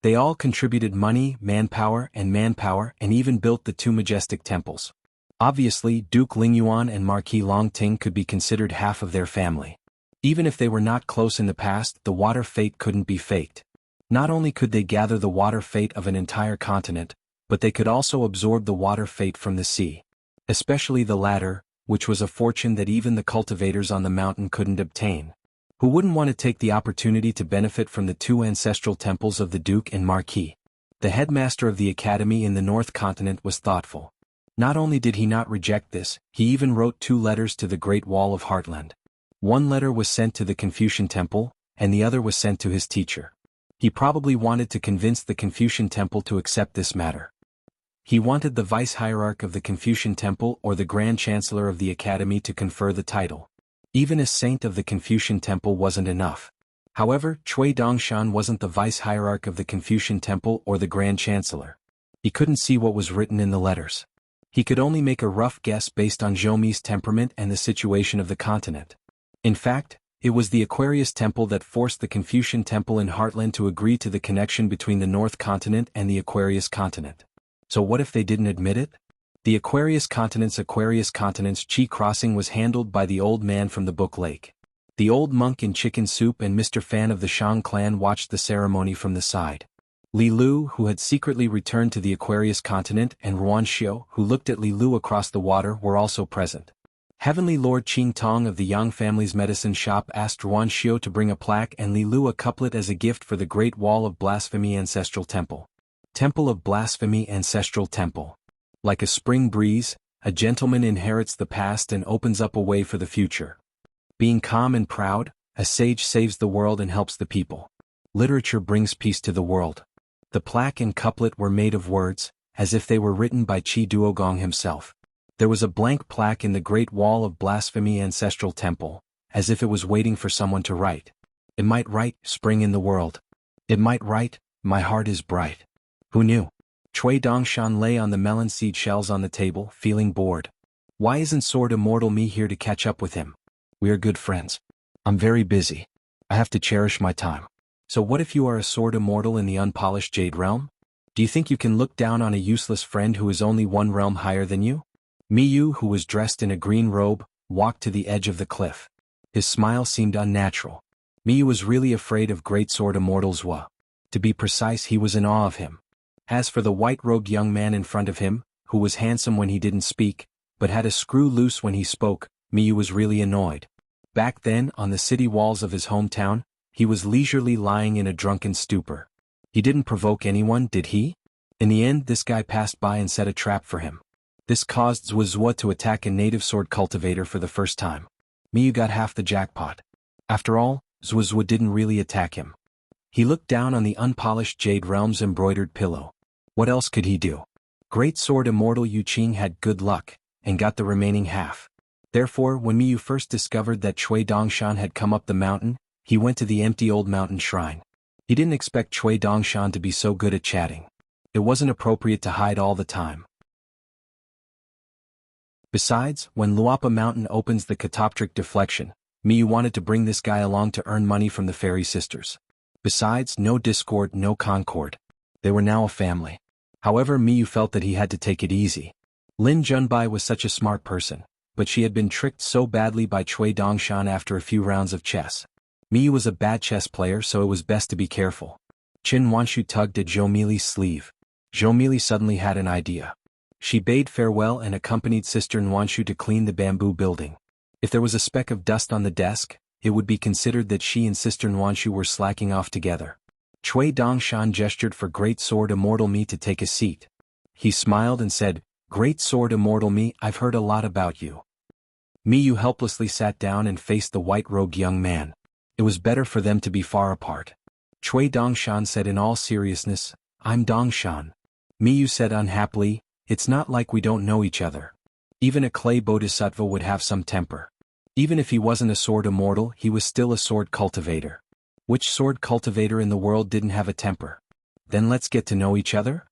They all contributed money, manpower, and even built the two majestic temples. Obviously, Duke Lingyuan and Marquis Longting could be considered half of their family. Even if they were not close in the past, the water fate couldn't be faked. Not only could they gather the water fate of an entire continent, but they could also absorb the water fate from the sea. Especially the latter, which was a fortune that even the cultivators on the mountain couldn't obtain. Who wouldn't want to take the opportunity to benefit from the two ancestral temples of the Duke and Marquis? The headmaster of the academy in the North Continent was thoughtful. Not only did he not reject this, he even wrote 2 letters to the Great Wall of Heartland. One letter was sent to the Confucian temple, and the other was sent to his teacher. He probably wanted to convince the Confucian temple to accept this matter. He wanted the vice-hierarch of the Confucian temple or the Grand Chancellor of the Academy to confer the title. Even a saint of the Confucian temple wasn't enough. However, Cui Dongshan wasn't the vice-hierarch of the Confucian temple or the Grand Chancellor. He couldn't see what was written in the letters. He could only make a rough guess based on Zhoumi's temperament and the situation of the continent. In fact, it was the Aquarius Temple that forced the Confucian temple in Heartland to agree to the connection between the North Continent and the Aquarius Continent. So what if they didn't admit it? The Aquarius Continent's Chi crossing was handled by the old man from the Book Lake. The old monk in chicken soup and Mr. Fan of the Shang clan watched the ceremony from the side. Li Lu, who had secretly returned to the Aquarius Continent, and Ruan Xiu, who looked at Li Lu across the water, were also present. Heavenly Lord Qing Tong of the Yang family's medicine shop asked Ruan Xiu to bring a plaque and Li Lu a couplet as a gift for the Great Wall of Blasphemy Ancestral Temple. Temple of Blasphemy Ancestral Temple. Like a spring breeze, a gentleman inherits the past and opens up a way for the future. Being calm and proud, a sage saves the world and helps the people. Literature brings peace to the world. The plaque and couplet were made of words, as if they were written by Qi Duogong himself. There was a blank plaque in the Great Wall of Blasphemy Ancestral Temple, as if it was waiting for someone to write. It might write, spring in the world. It might write, my heart is bright. Who knew? Cui Dongshan lay on the melon seed shells on the table, feeling bored. Why isn't Sword Immortal me here to catch up with him? We are good friends. I'm very busy. I have to cherish my time. So what if you are a Sword Immortal in the unpolished Jade Realm? Do you think you can look down on a useless friend who is only 1 realm higher than you? Miyu, who was dressed in a green robe, walked to the edge of the cliff. His smile seemed unnatural. Miyu was really afraid of Great Sword Immortal Zhua. To be precise, he was in awe of him. As for the white-robed young man in front of him, who was handsome when he didn't speak, but had a screw loose when he spoke, Miyu was really annoyed. Back then, on the city walls of his hometown, he was leisurely lying in a drunken stupor. He didn't provoke anyone, did he? In the end, this guy passed by and set a trap for him. This caused Zhuozhuo to attack a native sword cultivator for the first time. Miyu got half the jackpot. After all, Zhuozhuo didn't really attack him. He looked down on the unpolished Jade Realm's embroidered pillow. What else could he do? Great Sword Immortal Yu Qing had good luck, and got the remaining half. Therefore, when Miyu first discovered that Cui Dongshan had come up the mountain, he went to the empty old mountain shrine. He didn't expect Cui Dongshan to be so good at chatting. It wasn't appropriate to hide all the time. Besides, when Luapa Mountain opens the catoptric deflection, Miyu wanted to bring this guy along to earn money from the fairy sisters. Besides, no discord, no concord. They were now a family. However, Miyu felt that he had to take it easy. Lin Junbai was such a smart person, but she had been tricked so badly by Cui Dongshan after a few rounds of chess. Miyu was a bad chess player, so it was best to be careful. Qin Wanshu tugged at Zhou Mili's sleeve. Zhou Mili suddenly had an idea. She bade farewell and accompanied Sister Nwanshu to clean the bamboo building. If there was a speck of dust on the desk, it would be considered that she and Sister Nwanshu were slacking off together. Cui Dongshan gestured for Great Sword Immortal Me to take a seat. He smiled and said, "Great Sword Immortal Me, I've heard a lot about you." Miyu helplessly sat down and faced the white-robed young man. It was better for them to be far apart. Cui Dongshan said in all seriousness, "I'm Dongshan." Miyu said unhappily, "It's not like we don't know each other. Even a clay bodhisattva would have some temper. Even if he wasn't a sword immortal, he was still a sword cultivator. Which sword cultivator in the world didn't have a temper? Then let's get to know each other?"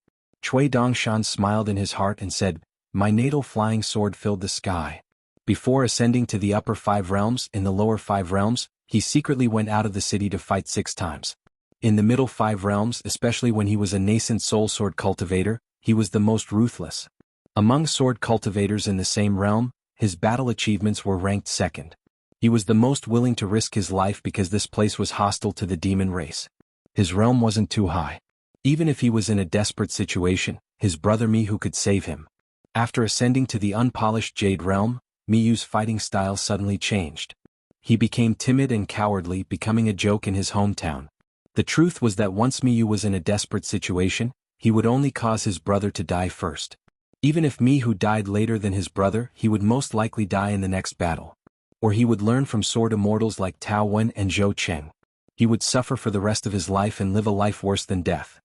Cui Dongshan smiled in his heart and said, "My natal flying sword filled the sky." Before ascending to the upper 5 realms, in the lower 5 realms, he secretly went out of the city to fight 6 times. In the middle 5 realms, especially when he was a nascent soul sword cultivator, he was the most ruthless. Among sword cultivators in the same realm, his battle achievements were ranked second. He was the most willing to risk his life because this place was hostile to the demon race. His realm wasn't too high. Even if he was in a desperate situation, his brother Miyu could save him. After ascending to the unpolished Jade Realm, Miyu's fighting style suddenly changed. He became timid and cowardly, becoming a joke in his hometown. The truth was that once Miyu was in a desperate situation, he would only cause his brother to die first. Even if Miyu died later than his brother, he would most likely die in the next battle. Or he would learn from sword immortals like Tao Wen and Zhou Cheng. He would suffer for the rest of his life and live a life worse than death.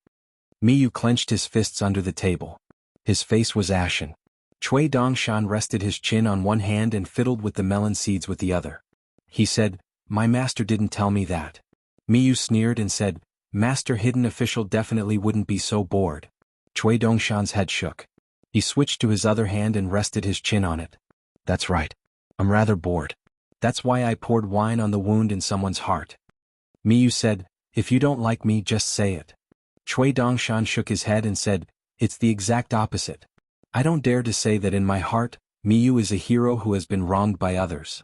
Miyu clenched his fists under the table. His face was ashen. Cui Dongshan rested his chin on one hand and fiddled with the melon seeds with the other. He said, "My master didn't tell me that." Miyu sneered and said, "Master Hidden Official definitely wouldn't be so bored." Cui Dongshan's head shook. He switched to his other hand and rested his chin on it. "That's right. I'm rather bored. That's why I poured wine on the wound in someone's heart." Miyu said, "If you don't like me, just say it." Cui Dongshan shook his head and said, "It's the exact opposite. I don't dare to say that in my heart, Miyu is a hero who has been wronged by others."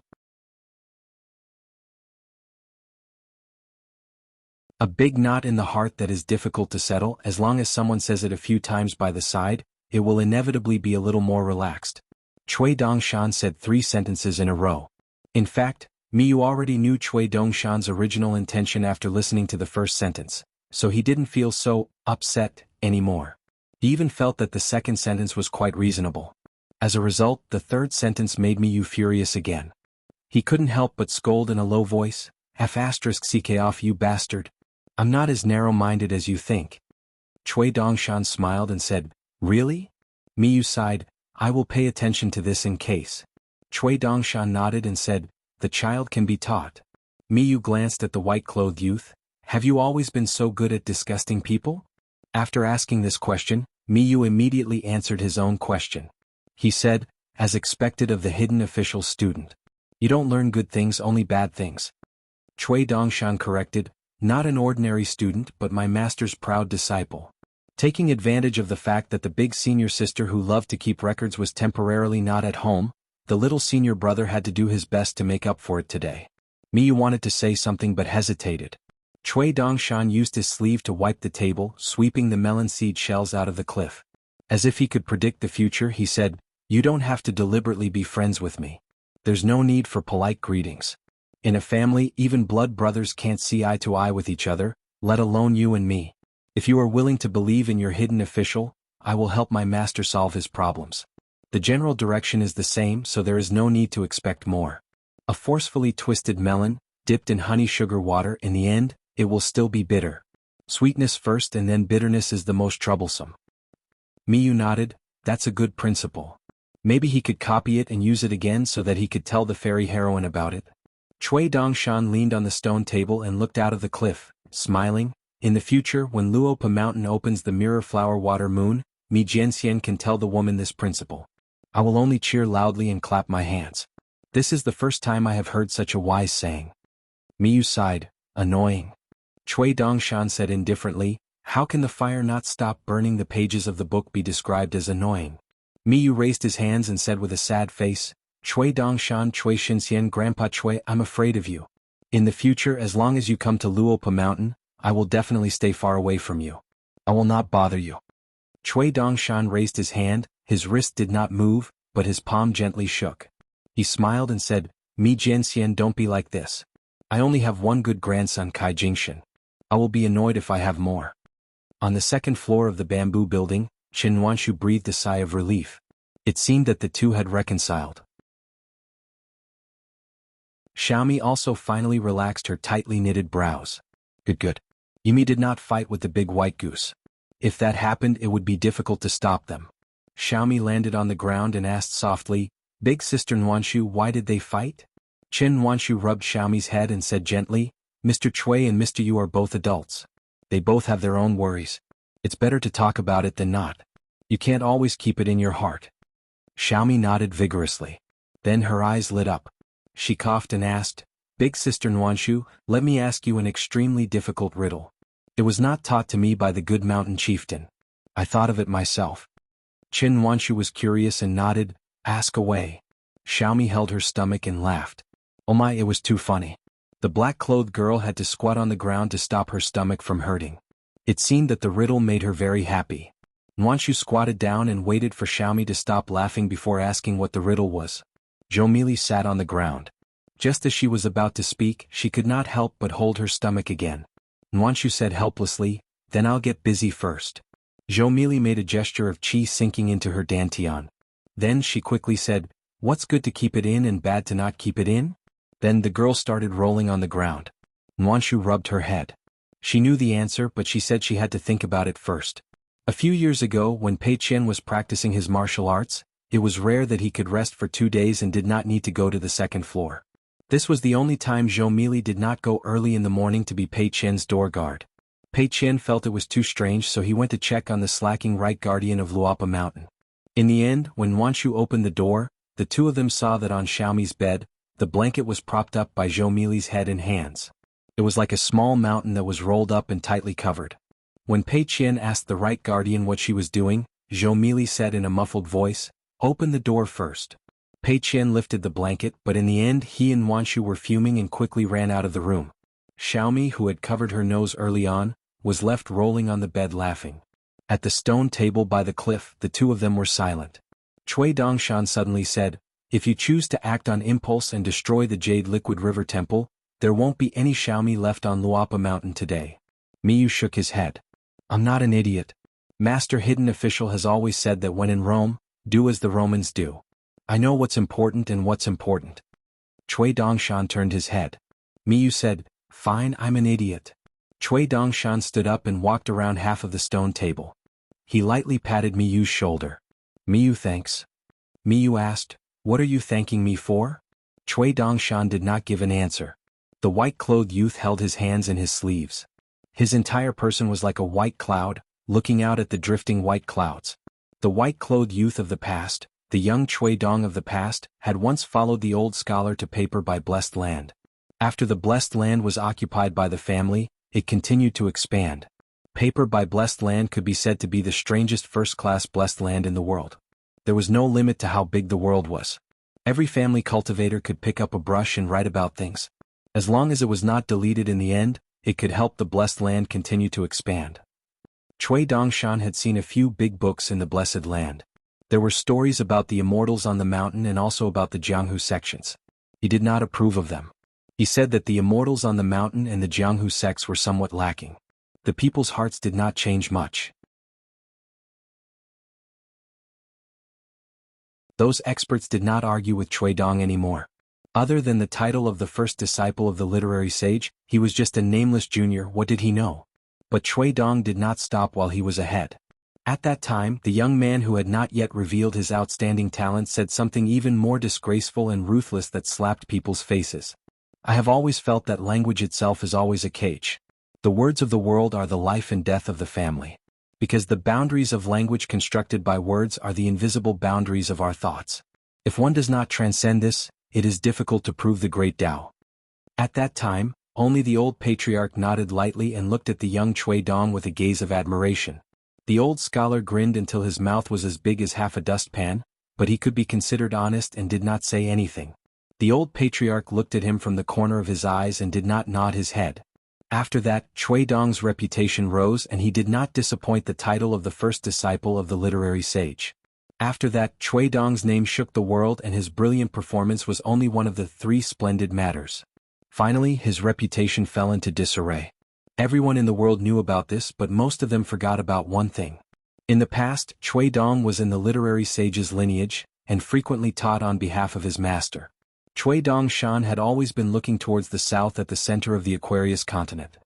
A big knot in the heart that is difficult to settle. As long as someone says it a few times by the side, it will inevitably be a little more relaxed. Cui Dongshan said 3 sentences in a row. In fact, Miyu already knew Cui Dongshan's original intention after listening to the first sentence, so he didn't feel so upset anymore. He even felt that the second sentence was quite reasonable. As a result, the third sentence made Miyu furious again. He couldn't help but scold in a low voice, "F***ck off, you bastard. I'm not as narrow-minded as you think." Cui Dongshan smiled and said, "Really?" Miyu sighed, "I will pay attention to this in case." Cui Dongshan nodded and said, "The child can be taught." Miyu glanced at the white-clothed youth. "Have you always been so good at disgusting people?" After asking this question, Miyu immediately answered his own question. He said, as expected of the hidden official student, "You don't learn good things, only bad things." Cui Dongshan corrected, "Not an ordinary student but my master's proud disciple." Taking advantage of the fact that the big senior sister who loved to keep records was temporarily not at home, the little senior brother had to do his best to make up for it today. Miyu wanted to say something but hesitated. Chui Dongshan used his sleeve to wipe the table, sweeping the melon seed shells out of the cliff. As if he could predict the future, he said, "You don't have to deliberately be friends with me. There's no need for polite greetings. In a family, even blood brothers can't see eye to eye with each other, let alone you and me. If you are willing to believe in your hidden official, I will help my master solve his problems. The general direction is the same, so there is no need to expect more. A forcefully twisted melon, dipped in honey sugar water, in the end, it will still be bitter. Sweetness first and then bitterness is the most troublesome." Miyu nodded. That's a good principle. Maybe he could copy it and use it again so that he could tell the fairy heroine about it. Chui Dongshan leaned on the stone table and looked out of the cliff, smiling. In the future, when Luopa Mountain opens the mirror flower water moon, Mi Jianxian can tell the woman this principle. I will only cheer loudly and clap my hands. This is the first time I have heard such a wise saying. Miyu sighed. Annoying. Chui Dongshan said indifferently, how can the fire not stop burning? The pages of the book be described as annoying? Miyu raised his hands and said with a sad face, Chui Dongshan, Chui Xinxian, Grandpa Chui, I'm afraid of you. In the future, as long as you come to Luopa Mountain, I will definitely stay far away from you. I will not bother you. Chui Dongshan raised his hand, his wrist did not move, but his palm gently shook. He smiled and said, Mi Jianxian, don't be like this. I only have one good grandson, Kai Jingshan. I will be annoyed if I have more. On the second floor of the bamboo building, Chen Wanshu breathed a sigh of relief. It seemed that the two had reconciled. Xiaomi also finally relaxed her tightly knitted brows. Good. Yumi did not fight with the big white goose. If that happened, it would be difficult to stop them. Xiaomi landed on the ground and asked softly, Big Sister Nwanshu, why did they fight? Chen Nwanshu rubbed Xiaomi's head and said gently, Mr. Chui and Mr. Yu are both adults. They both have their own worries. It's better to talk about it than not. You can't always keep it in your heart. Xiaomi nodded vigorously. Then her eyes lit up. She coughed and asked, Big Sister Nwanshu, let me ask you an extremely difficult riddle. It was not taught to me by the good mountain chieftain. I thought of it myself. Chen Nwanshu was curious and nodded, ask away. Xiaomi held her stomach and laughed. Oh my, it was too funny. The black-clothed girl had to squat on the ground to stop her stomach from hurting. It seemed that the riddle made her very happy. Nwanshu squatted down and waited for Xiaomi to stop laughing before asking what the riddle was. Zhou sat on the ground. Just as she was about to speak, she could not help but hold her stomach again. Nwanshu said helplessly, then I'll get busy first. Zhou made a gesture of qi sinking into her dantian. Then she quickly said, what's good to keep it in and bad to not keep it in? Then the girl started rolling on the ground. Nwanshu rubbed her head. She knew the answer, but she said she had to think about it first. A few years ago, when Pei Qian was practicing his martial arts, it was rare that he could rest for 2 days and did not need to go to the second floor. This was the only time Zhou did not go early in the morning to be Pei Qian's door guard. Pei Qian felt it was too strange, so he went to check on the slacking right guardian of Luopa Mountain. In the end, when Nwanshu opened the door, the two of them saw that on Xiaomi's bed, the blanket was propped up by Zhou head and hands. It was like a small mountain that was rolled up and tightly covered. When Pei Qian asked the right guardian what she was doing, Zhou said in a muffled voice, open the door first. Pei Qian lifted the blanket, but in the end he and Nwanshu were fuming and quickly ran out of the room. Xiaomi, who had covered her nose early on, was left rolling on the bed laughing. At the stone table by the cliff, the two of them were silent. Chui Dongshan suddenly said, if you choose to act on impulse and destroy the Jade Liquid River Temple, there won't be any Xiaomi left on Luopa Mountain today. Miyu shook his head. I'm not an idiot. Master Hidden Official has always said that when in Rome, do as the Romans do. I know what's important and what's important. Chui Dongshan turned his head. Miyu said, fine, I'm an idiot. Chui Dongshan stood up and walked around half of the stone table. He lightly patted Miyu's shoulder. Miyu, thanks. Miyu asked, what are you thanking me for? Chui Dongshan did not give an answer. The white-clothed youth held his hands in his sleeves. His entire person was like a white cloud, looking out at the drifting white clouds. The white-clothed youth of the past, the young Chui Dong of the past, had once followed the old scholar to paper by Blessed Land. After the Blessed Land was occupied by the family, it continued to expand. Paper by Blessed Land could be said to be the strangest first-class blessed land in the world. There was no limit to how big the world was. Every family cultivator could pick up a brush and write about things. As long as it was not deleted in the end, it could help the blessed land continue to expand. Chui Dongshan had seen a few big books in the blessed land. There were stories about the immortals on the mountain and also about the Jianghu sections. He did not approve of them. He said that the immortals on the mountain and the Jianghu sects were somewhat lacking. The people's hearts did not change much. Those experts did not argue with Chui Dong anymore. Other than the title of the first disciple of the literary sage, he was just a nameless junior. What did he know? But Chui Dong did not stop while he was ahead. At that time, the young man who had not yet revealed his outstanding talent said something even more disgraceful and ruthless that slapped people's faces. I have always felt that language itself is always a cage. The words of the world are the life and death of the family. Because the boundaries of language constructed by words are the invisible boundaries of our thoughts. If one does not transcend this, it is difficult to prove the great Tao. At that time, only the old patriarch nodded lightly and looked at the young Chui Dong with a gaze of admiration. The old scholar grinned until his mouth was as big as half a dustpan, but he could be considered honest and did not say anything. The old patriarch looked at him from the corner of his eyes and did not nod his head. After that, Chui Dong's reputation rose and he did not disappoint the title of the first disciple of the literary sage. After that, Chui Dong's name shook the world and his brilliant performance was only one of the 3 splendid matters. Finally, his reputation fell into disarray. Everyone in the world knew about this, but most of them forgot about one thing. In the past, Chui Dong was in the literary sage's lineage, and frequently taught on behalf of his master. Chui Dongshan had always been looking towards the south at the center of the Aquarius continent.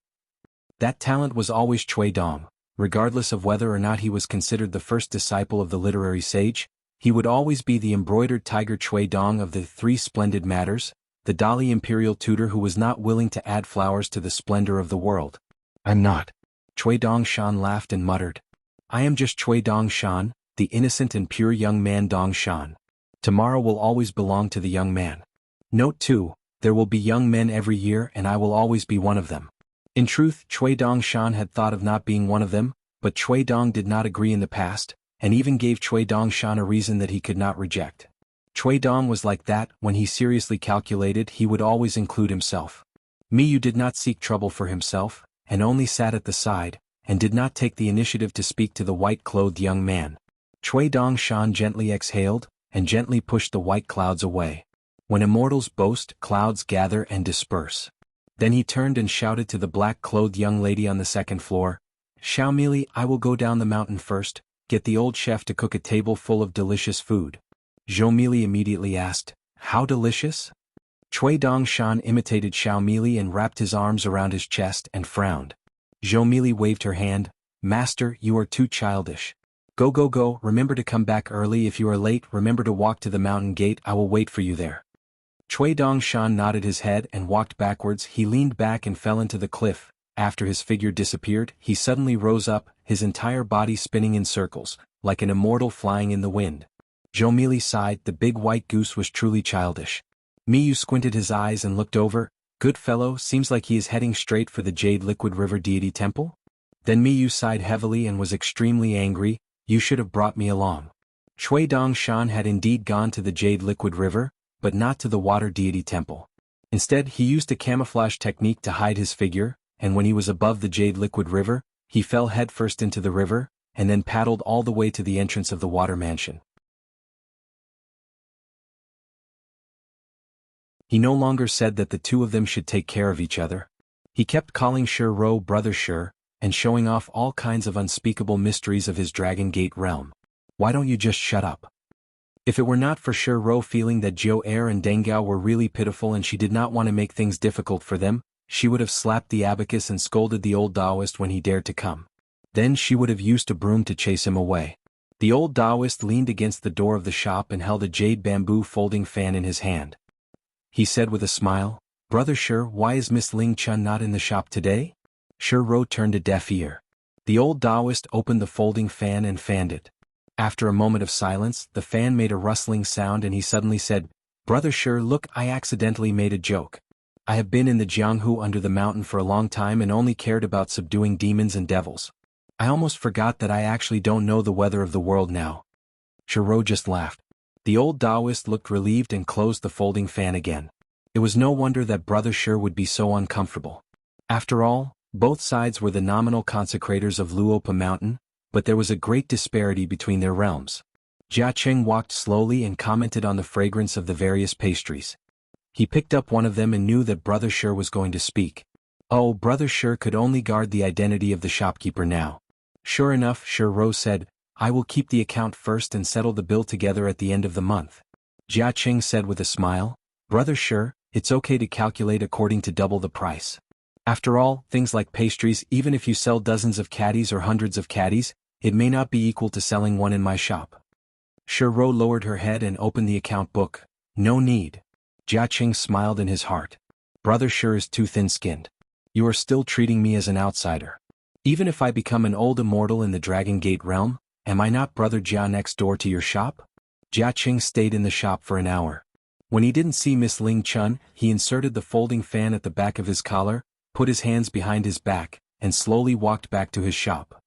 That talent was always Chui Dong. Regardless of whether or not he was considered the first disciple of the literary sage, he would always be the embroidered tiger Chui Dong of the 3 splendid matters, the Dali imperial tutor who was not willing to add flowers to the splendor of the world. I'm not. Chui Dongshan laughed and muttered. I am just Chui Dongshan, the innocent and pure young man Dongshan. Tomorrow will always belong to the young man. Note 2, there will be young men every year and I will always be one of them. In truth, Chui Dongshan had thought of not being one of them, but Chui Dong did not agree in the past, and even gave Chui Dongshan a reason that he could not reject. Chui Dong was like that. When he seriously calculated, he would always include himself. Miyu did not seek trouble for himself, and only sat at the side, and did not take the initiative to speak to the white-clothed young man. Chui Dongshan gently exhaled, and gently pushed the white clouds away. When immortals boast, clouds gather and disperse. Then he turned and shouted to the black-clothed young lady on the second floor, Xiaomili, I will go down the mountain first, get the old chef to cook a table full of delicious food. Xiaomili immediately asked, How delicious? Chui Dongshan imitated Xiaomili and wrapped his arms around his chest and frowned. Xiaomili waved her hand, Master, you are too childish. Go go go, remember to come back early. If you are late, remember to walk to the mountain gate. I will wait for you there. Chui Dongshan nodded his head and walked backwards. He leaned back and fell into the cliff. After his figure disappeared, he suddenly rose up, his entire body spinning in circles, like an immortal flying in the wind. Xiaomili sighed. The big white goose was truly childish. Miyu squinted his eyes and looked over. Good fellow, seems like he is heading straight for the Jade Liquid River Deity Temple? Then Miyu sighed heavily and was extremely angry. You should have brought me along. Chui Dongshan had indeed gone to the Jade Liquid River, but not to the Water Deity Temple. Instead, he used a camouflage technique to hide his figure, and when he was above the Jade Liquid River, he fell headfirst into the river, and then paddled all the way to the entrance of the Water Mansion. He no longer said that the 2 of them should take care of each other. He kept calling Shi Ro Brother Shi, and showing off all kinds of unspeakable mysteries of his Dragon Gate realm. Why don't you just shut up? If it were not for Shi Ro feeling that Jiu Er and Deng Gao were really pitiful and she did not want to make things difficult for them, she would have slapped the abacus and scolded the old Taoist when he dared to come. Then she would have used a broom to chase him away. The old Taoist leaned against the door of the shop and held a jade bamboo folding fan in his hand. He said with a smile, Brother Shi, why is Miss Ling Chun not in the shop today? Shi Ro turned a deaf ear. The old Taoist opened the folding fan and fanned it. After a moment of silence, the fan made a rustling sound and he suddenly said, Brother Shi, look, I accidentally made a joke. I have been in the Jianghu under the mountain for a long time and only cared about subduing demons and devils. I almost forgot that I actually don't know the weather of the world now. Shi Ro just laughed. The old Taoist looked relieved and closed the folding fan again. It was no wonder that Brother Shi would be so uncomfortable. After all, both sides were the nominal consecrators of Luopa Mountain, but there was a great disparity between their realms. Jia Qing walked slowly and commented on the fragrance of the various pastries. He picked up one of them and knew that Brother Shi was going to speak. Oh, Brother Shi could only guard the identity of the shopkeeper now. Sure enough, Shi Rou said, I will keep the account first and settle the bill together at the end of the month. Jia Qing said with a smile, Brother Shi, it's okay to calculate according to double the price. After all, things like pastries, even if you sell dozens of caddies or hundreds of caddies, it may not be equal to selling one in my shop. Shi Rou lowered her head and opened the account book. No need. Jia Qing smiled in his heart. Brother Shi is too thin-skinned. You are still treating me as an outsider. Even if I become an old immortal in the Dragon Gate realm, am I not Brother Jia next door to your shop? Jia Qing stayed in the shop for an hour. When he didn't see Miss Ling Chun, he inserted the folding fan at the back of his collar, put his hands behind his back, and slowly walked back to his shop.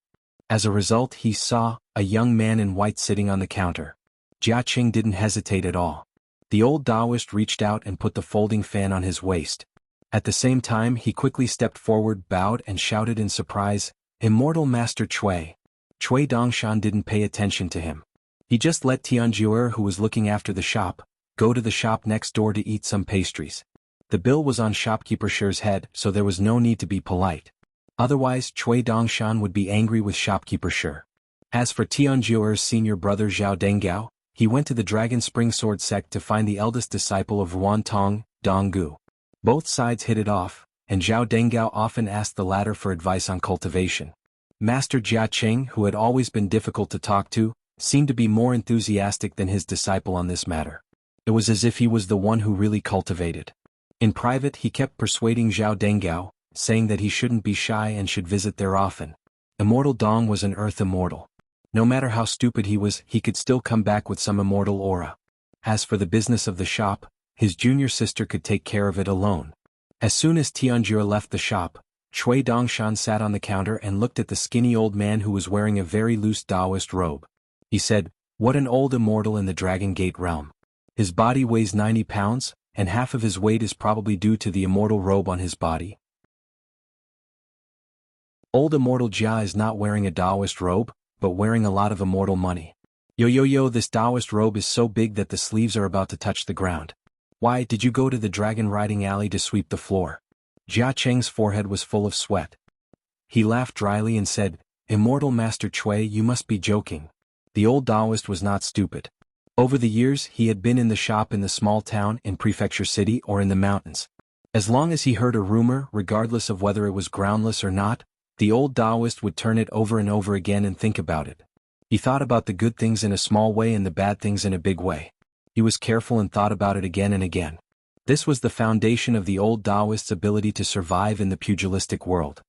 As a result, he saw a young man in white sitting on the counter. Jia Qing didn't hesitate at all. The old Taoist reached out and put the folding fan on his waist. At the same time, he quickly stepped forward, bowed, and shouted in surprise, Immortal Master Cui. Cui Dongshan didn't pay attention to him. He just let Tianjuer, who was looking after the shop, go to the shop next door to eat some pastries. The bill was on shopkeeper Shi's head, so there was no need to be polite. Otherwise, Cui Dongshan would be angry with shopkeeper Shi. As for Tianjuer's senior brother Zhao Denggao, he went to the Dragon Spring Sword sect to find the eldest disciple of Ruan Tong, Donggu. Both sides hit it off, and Zhao Denggao often asked the latter for advice on cultivation. Master Jia Qing, who had always been difficult to talk to, seemed to be more enthusiastic than his disciple on this matter. It was as if he was the one who really cultivated. In private, he kept persuading Zhao Denggao, saying that he shouldn't be shy and should visit there often. Immortal Dong was an earth immortal. No matter how stupid he was, he could still come back with some immortal aura. As for the business of the shop, his junior sister could take care of it alone. As soon as Tianjur left the shop, Cui Dongshan sat on the counter and looked at the skinny old man who was wearing a very loose Taoist robe. He said, What an old immortal in the Dragon Gate realm. His body weighs 90 pounds, and half of his weight is probably due to the immortal robe on his body. Old immortal Jia is not wearing a Taoist robe, but wearing a lot of immortal money. Yo, this Taoist robe is so big that the sleeves are about to touch the ground. Why, did you go to the dragon riding alley to sweep the floor? Jia Cheng's forehead was full of sweat. He laughed dryly and said, Immortal Master Cui, you must be joking. The old Taoist was not stupid. Over the years, he had been in the shop in the small town, in Prefecture City, or in the mountains. As long as he heard a rumor, regardless of whether it was groundless or not, the old Taoist would turn it over and over again and think about it. He thought about the good things in a small way and the bad things in a big way. He was careful and thought about it again and again. This was the foundation of the old Taoist's ability to survive in the pugilistic world.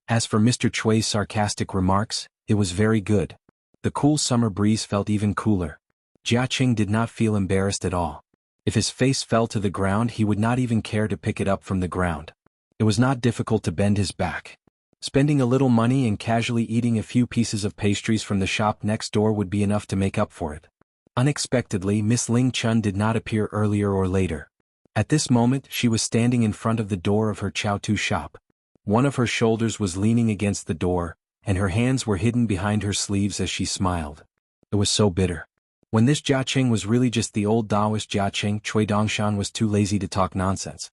As for Mr. Cui's sarcastic remarks, it was very good. The cool summer breeze felt even cooler. Jia Qing did not feel embarrassed at all. If his face fell to the ground, he would not even care to pick it up from the ground. It was not difficult to bend his back. Spending a little money and casually eating a few pieces of pastries from the shop next door would be enough to make up for it. Unexpectedly, Miss Ling Chun did not appear earlier or later. At this moment, she was standing in front of the door of her Chaotu shop. One of her shoulders was leaning against the door, and her hands were hidden behind her sleeves as she smiled. It was so bitter. When this Jia Qing was really just the old Taoist Jia Qing, Cui Dongshan was too lazy to talk nonsense.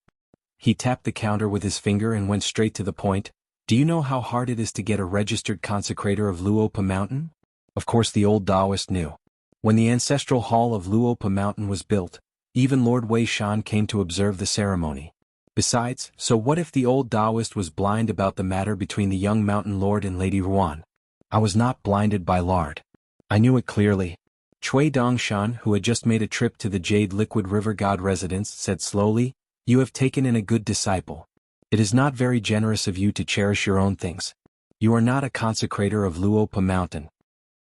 He tapped the counter with his finger and went straight to the point. Do you know how hard it is to get a registered consecrator of Luopa Mountain? Of course the old Taoist knew. When the ancestral hall of Luopa Mountain was built, even Lord Wei Shan came to observe the ceremony. Besides, so what if the old Taoist was blind about the matter between the young mountain lord and Lady Ruan? I was not blinded by lard. I knew it clearly. Cui Dongshan, who had just made a trip to the Jade Liquid River God residence, said slowly, You have taken in a good disciple. It is not very generous of you to cherish your own things. You are not a consecrator of Luopa Mountain.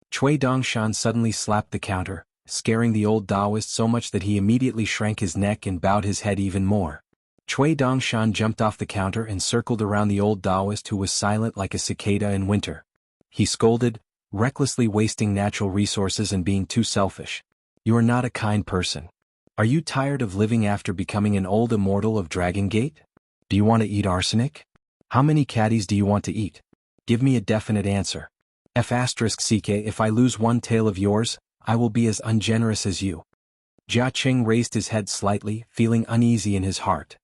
Cui Dongshan suddenly slapped the counter, scaring the old Taoist so much that he immediately shrank his neck and bowed his head even more. Cui Dongshan jumped off the counter and circled around the old Taoist who was silent like a cicada in winter. He scolded, recklessly wasting natural resources and being too selfish. You are not a kind person. Are you tired of living after becoming an old immortal of Dragon Gate? Do you want to eat arsenic? How many caddies do you want to eat? Give me a definite answer. F*ck if I lose one tail of yours, I will be as ungenerous as you. Jia Qing raised his head slightly, feeling uneasy in his heart.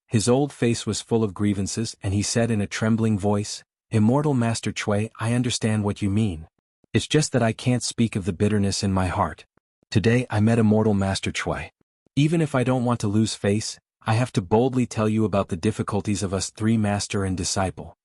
His old face was full of grievances, and he said in a trembling voice, Immortal Master Chui, I understand what you mean. It's just that I can't speak of the bitterness in my heart. Today I met Immortal Master Chui. Even if I don't want to lose face, I have to boldly tell you about the difficulties of us three master and disciple.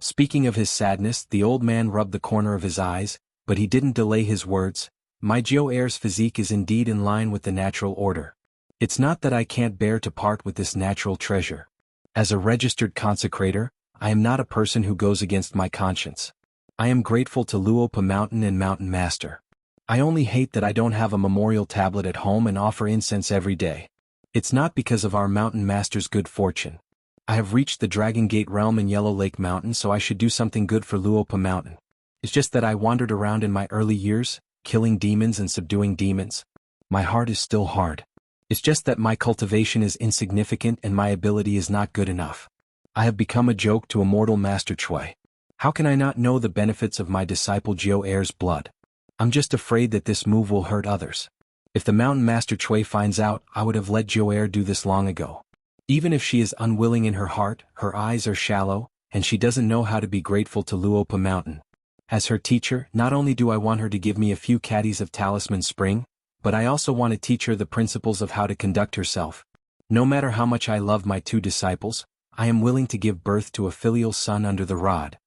Speaking of his sadness, the old man rubbed the corner of his eyes, but he didn't delay his words. My Jiao Heir's physique is indeed in line with the natural order. It's not that I can't bear to part with this natural treasure. As a registered consecrator, I am not a person who goes against my conscience. I am grateful to Luopa Mountain and Mountain Master. I only hate that I don't have a memorial tablet at home and offer incense every day. It's not because of our Mountain Master's good fortune. I have reached the Dragon Gate realm in Yellow Lake Mountain, so I should do something good for Luopa Mountain. It's just that I wandered around in my early years, killing demons and subduing demons. My heart is still hard. It's just that my cultivation is insignificant and my ability is not good enough. I have become a joke to Immortal Master Chui. How can I not know the benefits of my disciple Jiao Heir's blood? I'm just afraid that this move will hurt others. If the Mountain Master Chui finds out, I would have let Jiao Heir do this long ago. Even if she is unwilling in her heart, her eyes are shallow, and she doesn't know how to be grateful to Luopa Mountain. As her teacher, not only do I want her to give me a few caddies of Talisman Spring, but I also want to teach her the principles of how to conduct herself. No matter how much I love my two disciples, I am willing to give birth to a filial son under the rod.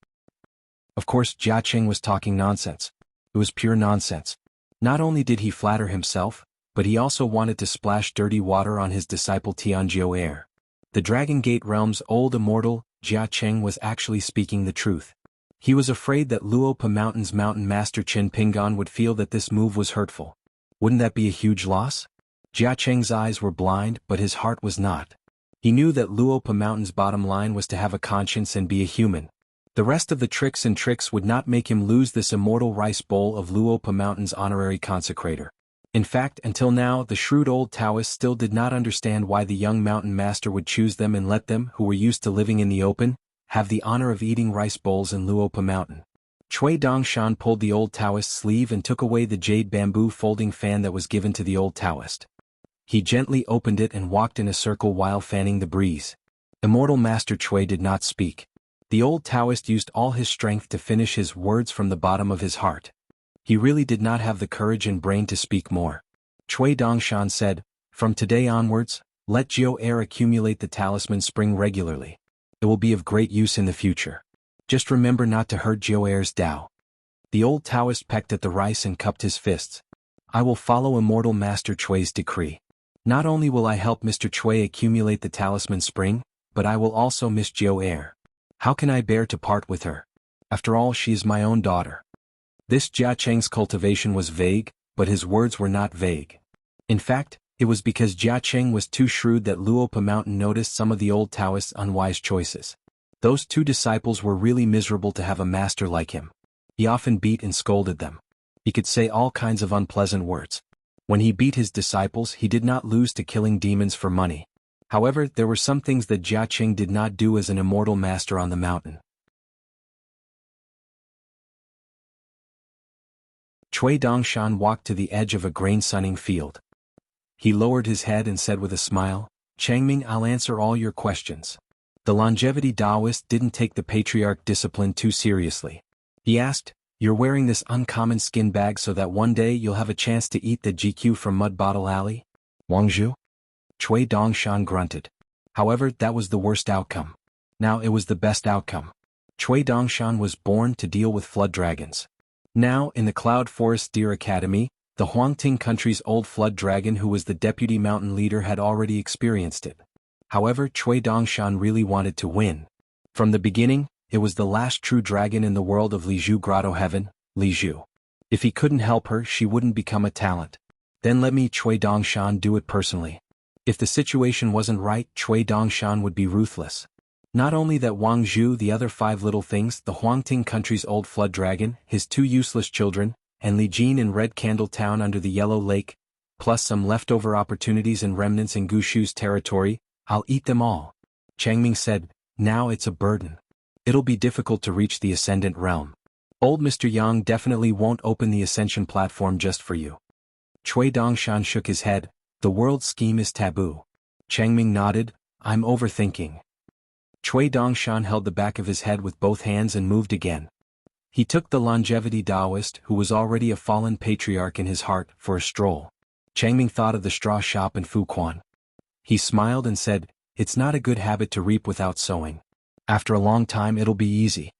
Of course, Jia Qing was talking nonsense. It was pure nonsense. Not only did he flatter himself, but he also wanted to splash dirty water on his disciple Tian Jiao Heir. The Dragon Gate realm's old immortal, Jia Qing, was actually speaking the truth. He was afraid that Luopa Mountain's Mountain Master Qin Pingan would feel that this move was hurtful. Wouldn't that be a huge loss? Jia Qing's eyes were blind, but his heart was not. He knew that Luopa Mountain's bottom line was to have a conscience and be a human. The rest of the tricks and tricks would not make him lose this immortal rice bowl of Luopa Mountain's honorary consecrator. In fact, until now, the shrewd old Taoist still did not understand why the young mountain master would choose them and let them, who were used to living in the open, have the honor of eating rice bowls in Luopa Mountain. Cui Dongshan pulled the old Taoist's sleeve and took away the jade bamboo folding fan that was given to the old Taoist. He gently opened it and walked in a circle while fanning the breeze. Immortal Master Chui did not speak. The old Taoist used all his strength to finish his words from the bottom of his heart. He really did not have the courage and brain to speak more. Cui Dongshan said, From today onwards, let Jiao Heir accumulate the Talisman Spring regularly. It will be of great use in the future. Just remember not to hurt Jiao Heir's Tao. The old Taoist pecked at the rice and cupped his fists. I will follow Immortal Master Chui's decree. Not only will I help Mr. Chui accumulate the Talisman Spring, but I will also miss Jiao Heir. How can I bear to part with her? After all, she is my own daughter. This Jia Qing's cultivation was vague, but his words were not vague. In fact, it was because Jia Qing was too shrewd that Luopa Mountain noticed some of the old Taoist's unwise choices. Those two disciples were really miserable to have a master like him. He often beat and scolded them. He could say all kinds of unpleasant words. When he beat his disciples, he did not lose to killing demons for money. However, there were some things that Jia Qing did not do as an immortal master on the mountain. Cui Dongshan walked to the edge of a grain-sunning field. He lowered his head and said with a smile, Changming, I'll answer all your questions. The longevity Taoist didn't take the patriarch discipline too seriously. He asked, You're wearing this uncommon skin bag so that one day you'll have a chance to eat the GQ from Mud Bottle Alley? Wangzhu? Cui Dongshan grunted. However, that was the worst outcome. Now it was the best outcome. Cui Dongshan was born to deal with flood dragons. Now, in the Cloud Forest Deer Academy, the Huangting country's old flood dragon who was the deputy mountain leader had already experienced it. However, Cui Dongshan really wanted to win. From the beginning, it was the last true dragon in the world of Lizhu Grotto Heaven, Lizhu. If he couldn't help her, she wouldn't become a talent. Then let me Cui Dongshan do it personally. If the situation wasn't right, Cui Dongshan would be ruthless. Not only that, Wang Zhu, the other 5 little things, the Huangting country's old flood dragon, his 2 useless children, and Li Jin in Red Candle Town under the Yellow Lake, plus some leftover opportunities and remnants in Gushu's territory, I'll eat them all. Changming said, now it's a burden. It'll be difficult to reach the Ascendant Realm. Old Mr. Yang definitely won't open the Ascension platform just for you. Cui Dongshan shook his head, the world scheme is taboo. Changming nodded, I'm overthinking. Cui Dongshan held the back of his head with both hands and moved again. He took the longevity Taoist, who was already a fallen patriarch in his heart, for a stroll. Changming thought of the straw shop in Fuquan. He smiled and said, it's not a good habit to reap without sowing. After a long time it'll be easy.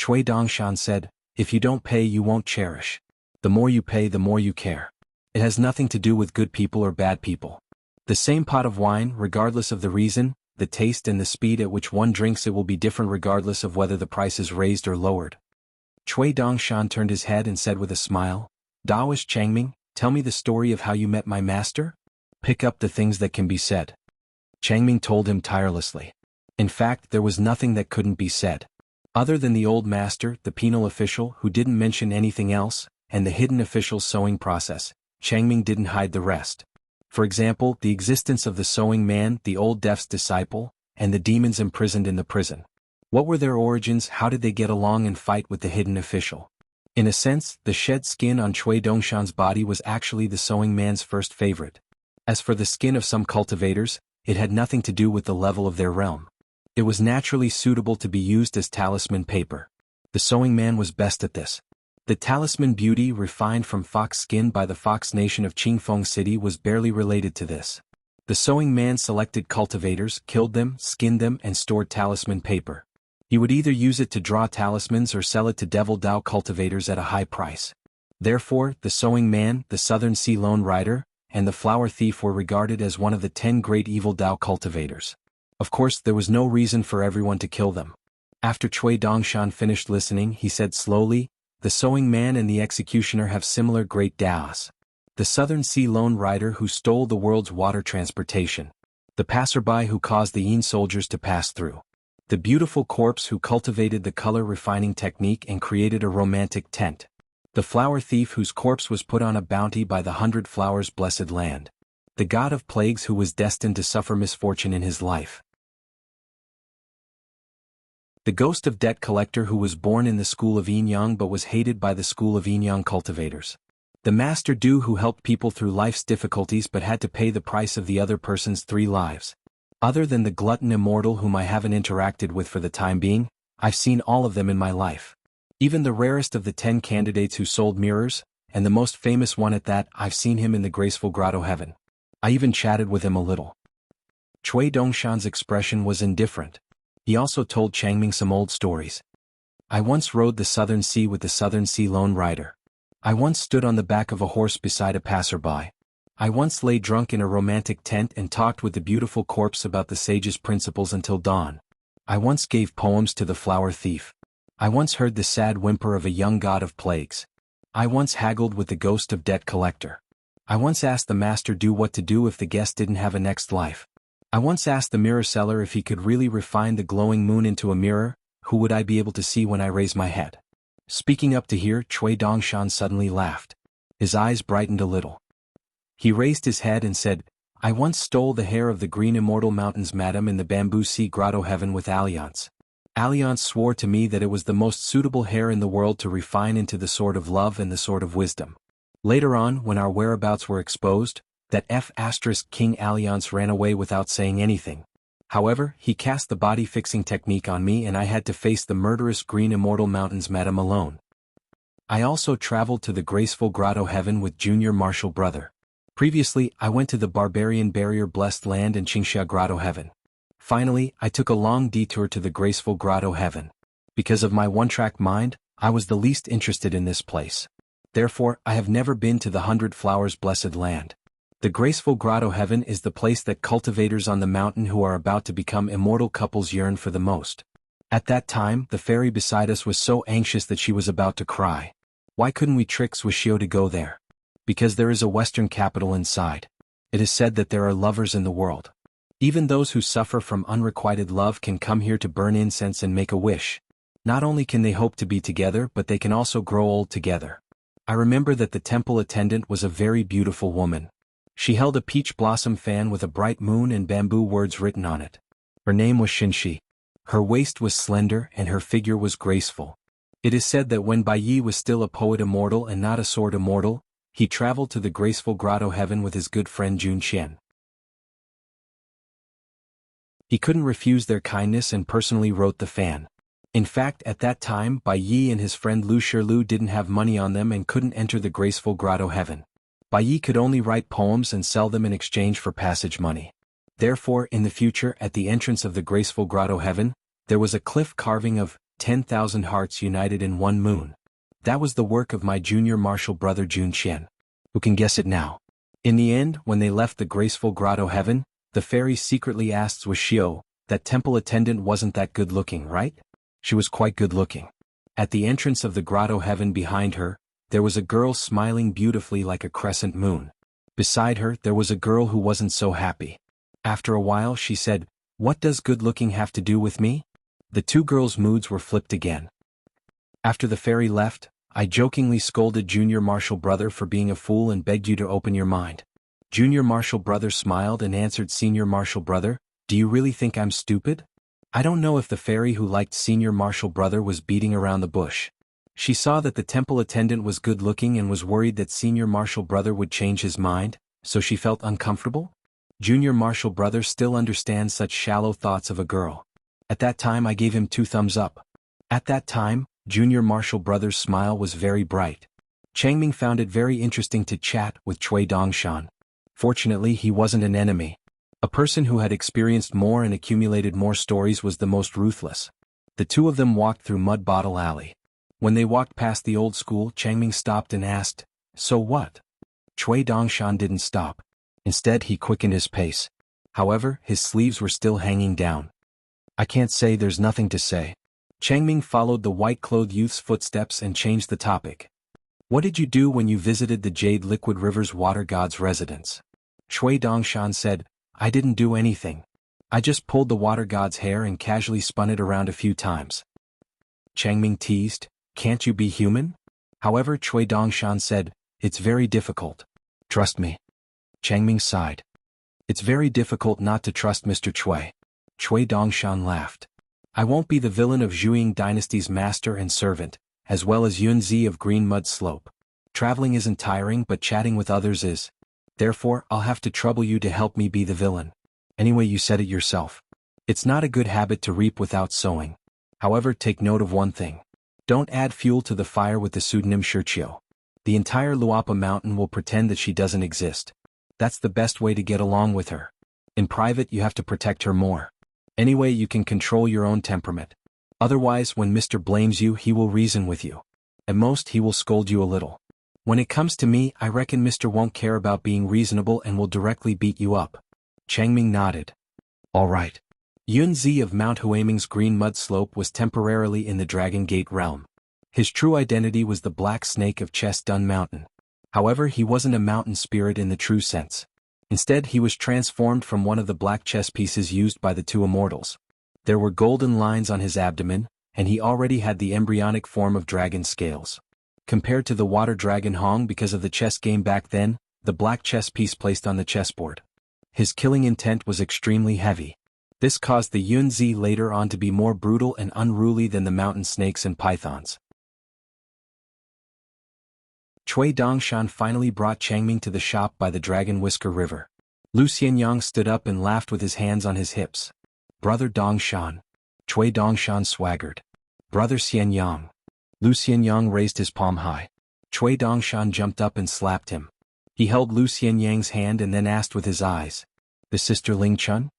Cui Dongshan said, if you don't pay you won't cherish. The more you pay the more you care. It has nothing to do with good people or bad people. The same pot of wine, regardless of the reason, the taste and the speed at which one drinks it will be different regardless of whether the price is raised or lowered. Cui Dongshan turned his head and said with a smile, Taoist Changming, tell me the story of how you met my master? Pick up the things that can be said. Changming told him tirelessly. In fact, there was nothing that couldn't be said. Other than the old master, the penal official who didn't mention anything else, and the hidden official's sewing process, Changming didn't hide the rest. For example, the existence of the sewing man, the old deaf's disciple, and the demons imprisoned in the prison. What were their origins, how did they get along and fight with the hidden official? In a sense, the shed skin on Cui Dongshan's body was actually the sewing man's first favorite. As for the skin of some cultivators, it had nothing to do with the level of their realm. It was naturally suitable to be used as talisman paper. The sewing man was best at this. The talisman beauty refined from fox skin by the Fox Nation of Qingfeng City was barely related to this. The sewing man selected cultivators, killed them, skinned them and stored talisman paper. He would either use it to draw talismans or sell it to Devil Dao cultivators at a high price. Therefore, the sewing man, the Southern Sea Lone Rider, and the flower thief were regarded as one of the 10 great evil Dao cultivators. Of course, there was no reason for everyone to kill them. After Cui Dongshan finished listening, he said slowly, the sewing man and the executioner have similar great Daos. The Southern Sea Lone Rider who stole the world's water transportation. The passerby who caused the Yin soldiers to pass through. The beautiful corpse who cultivated the color refining technique and created a romantic tent. The flower thief whose corpse was put on a bounty by the 100 Flowers blessed land. The god of plagues who was destined to suffer misfortune in his life. The ghost of debt collector who was born in the school of Yin Yang but was hated by the school of Yin Yang cultivators. The master Du who helped people through life's difficulties but had to pay the price of the other person's 3 lives. Other than the glutton immortal whom I haven't interacted with for the time being, I've seen all of them in my life. Even the rarest of the 10 candidates who sold mirrors, and the most famous one at that, I've seen him in the graceful grotto heaven. I even chatted with him a little. Cui Dongshan's expression was indifferent. He also told Changming some old stories. I once rode the Southern Sea with the Southern Sea Lone Rider. I once stood on the back of a horse beside a passerby. I once lay drunk in a romantic tent and talked with the beautiful corpse about the sage's principles until dawn. I once gave poems to the flower thief. I once heard the sad whimper of a young god of plagues. I once haggled with the ghost of debt collector. I once asked the master Du what to do if the guest didn't have a next life. I once asked the mirror seller if he could really refine the glowing moon into a mirror, who would I be able to see when I raise my head? Speaking up to hear, Cui Dongshan suddenly laughed. His eyes brightened a little. He raised his head and said, I once stole the hair of the green immortal mountains madam in the bamboo sea grotto heaven with Alliance. Alliance swore to me that it was the most suitable hair in the world to refine into the sword of love and the sword of wisdom. Later on, when our whereabouts were exposed, that King Alliance ran away without saying anything. However, he cast the body-fixing technique on me and I had to face the murderous green immortal mountains madam alone. I also traveled to the graceful grotto heaven with junior martial brother. Previously, I went to the barbarian barrier blessed land and Qingxia grotto heaven. Finally, I took a long detour to the graceful grotto heaven. Because of my one-track mind, I was the least interested in this place. Therefore, I have never been to the 100 Flowers blessed land. The graceful grotto heaven is the place that cultivators on the mountain who are about to become immortal couples yearn for the most. At that time, the fairy beside us was so anxious that she was about to cry. Why couldn't we trick Swishio to go there? Because there is a Western capital inside. It is said that there are lovers in the world. Even those who suffer from unrequited love can come here to burn incense and make a wish. Not only can they hope to be together, but they can also grow old together. I remember that the temple attendant was a very beautiful woman. She held a peach blossom fan with a bright moon and bamboo words written on it. Her name was Xinshi. Her waist was slender and her figure was graceful. It is said that when Bai Yi was still a poet immortal and not a sword immortal, he traveled to the graceful grotto heaven with his good friend Jun Qian. He couldn't refuse their kindness and personally wrote the fan. In fact, at that time, Bai Yi and his friend Lu Shirlu didn't have money on them and couldn't enter the graceful grotto heaven. Bai Yi could only write poems and sell them in exchange for passage money. Therefore, in the future, at the entrance of the graceful grotto heaven, there was a cliff carving of 10,000 hearts united in one moon. That was the work of my junior martial brother Jun Qian. Who can guess it now? In the end, when they left the graceful grotto heaven, the fairy secretly asked Wuxiu, that temple attendant wasn't that good looking, right? She was quite good looking. At the entrance of the grotto heaven behind her, there was a girl smiling beautifully like a crescent moon. Beside her, there was a girl who wasn't so happy. After a while she said, "What does good looking have to do with me?" The two girls' moods were flipped again. After the fairy left, I jokingly scolded Junior Martial Brother for being a fool and begged you to open your mind. Junior Martial Brother smiled and answered Senior Martial Brother, "Do you really think I'm stupid?" I don't know if the fairy who liked Senior Martial Brother was beating around the bush. She saw that the temple attendant was good-looking and was worried that Senior Martial Brother would change his mind, so she felt uncomfortable. Junior Martial Brother still understands such shallow thoughts of a girl. At that time I gave him 2 thumbs up. At that time, Junior Martial Brother's smile was very bright. Changming found it very interesting to chat with Cui Dongshan. Fortunately, he wasn't an enemy. A person who had experienced more and accumulated more stories was the most ruthless. The two of them walked through Mud Bottle Alley. When they walked past the old school, Changming stopped and asked, "So what?" Cui Dongshan didn't stop. Instead, he quickened his pace. However, his sleeves were still hanging down. "I can't say, there's nothing to say." Changming followed the white-clothed youth's footsteps and changed the topic. "What did you do when you visited the Jade Liquid River's water god's residence?" Cui Dongshan said, "I didn't do anything. I just pulled the water god's hair and casually spun it around a few times." Changming teased, "Can't you be human?" However, Cui Dongshan said, "It's very difficult. Trust me." Changming sighed. "It's very difficult not to trust Mr. Cui." Cui Dongshan laughed. "I won't be the villain of Zhuang Dynasty's master and servant, as well as Yunzi of Green Mud Slope. Traveling isn't tiring, but chatting with others is. Therefore, I'll have to trouble you to help me be the villain. Anyway, you said it yourself. It's not a good habit to reap without sowing. However, take note of one thing. Don't add fuel to the fire with the pseudonym Shurchio. The entire Luapa Mountain will pretend that she doesn't exist. That's the best way to get along with her. In private, you have to protect her more. Anyway, you can control your own temperament. Otherwise, when Mr. blames you, he will reason with you. At most, he will scold you a little. When it comes to me, I reckon Mr. won't care about being reasonable and will directly beat you up." Changming nodded. "All right." Yunzi of Mount Huaming's Green Mud Slope was temporarily in the Dragon Gate realm. His true identity was the Black Snake of Chest Dun Mountain. However, he wasn't a mountain spirit in the true sense. Instead, he was transformed from one of the black chess pieces used by the two immortals. There were golden lines on his abdomen, and he already had the embryonic form of dragon scales. Compared to the water dragon Hong because of the chess game back then, the black chess piece placed on the chessboard. His killing intent was extremely heavy. This caused the Yunzi later on to be more brutal and unruly than the mountain snakes and pythons. Cui Dongshan finally brought Changming to the shop by the Dragon Whisker River. Lu Xianyang stood up and laughed with his hands on his hips. "Brother Dongshan." Cui Dongshan swaggered. "Brother Xianyang." Lu Xianyang raised his palm high. Cui Dongshan jumped up and slapped him. He held Lu Xianyang's hand and then asked with his eyes, "The sister Ling Chun?"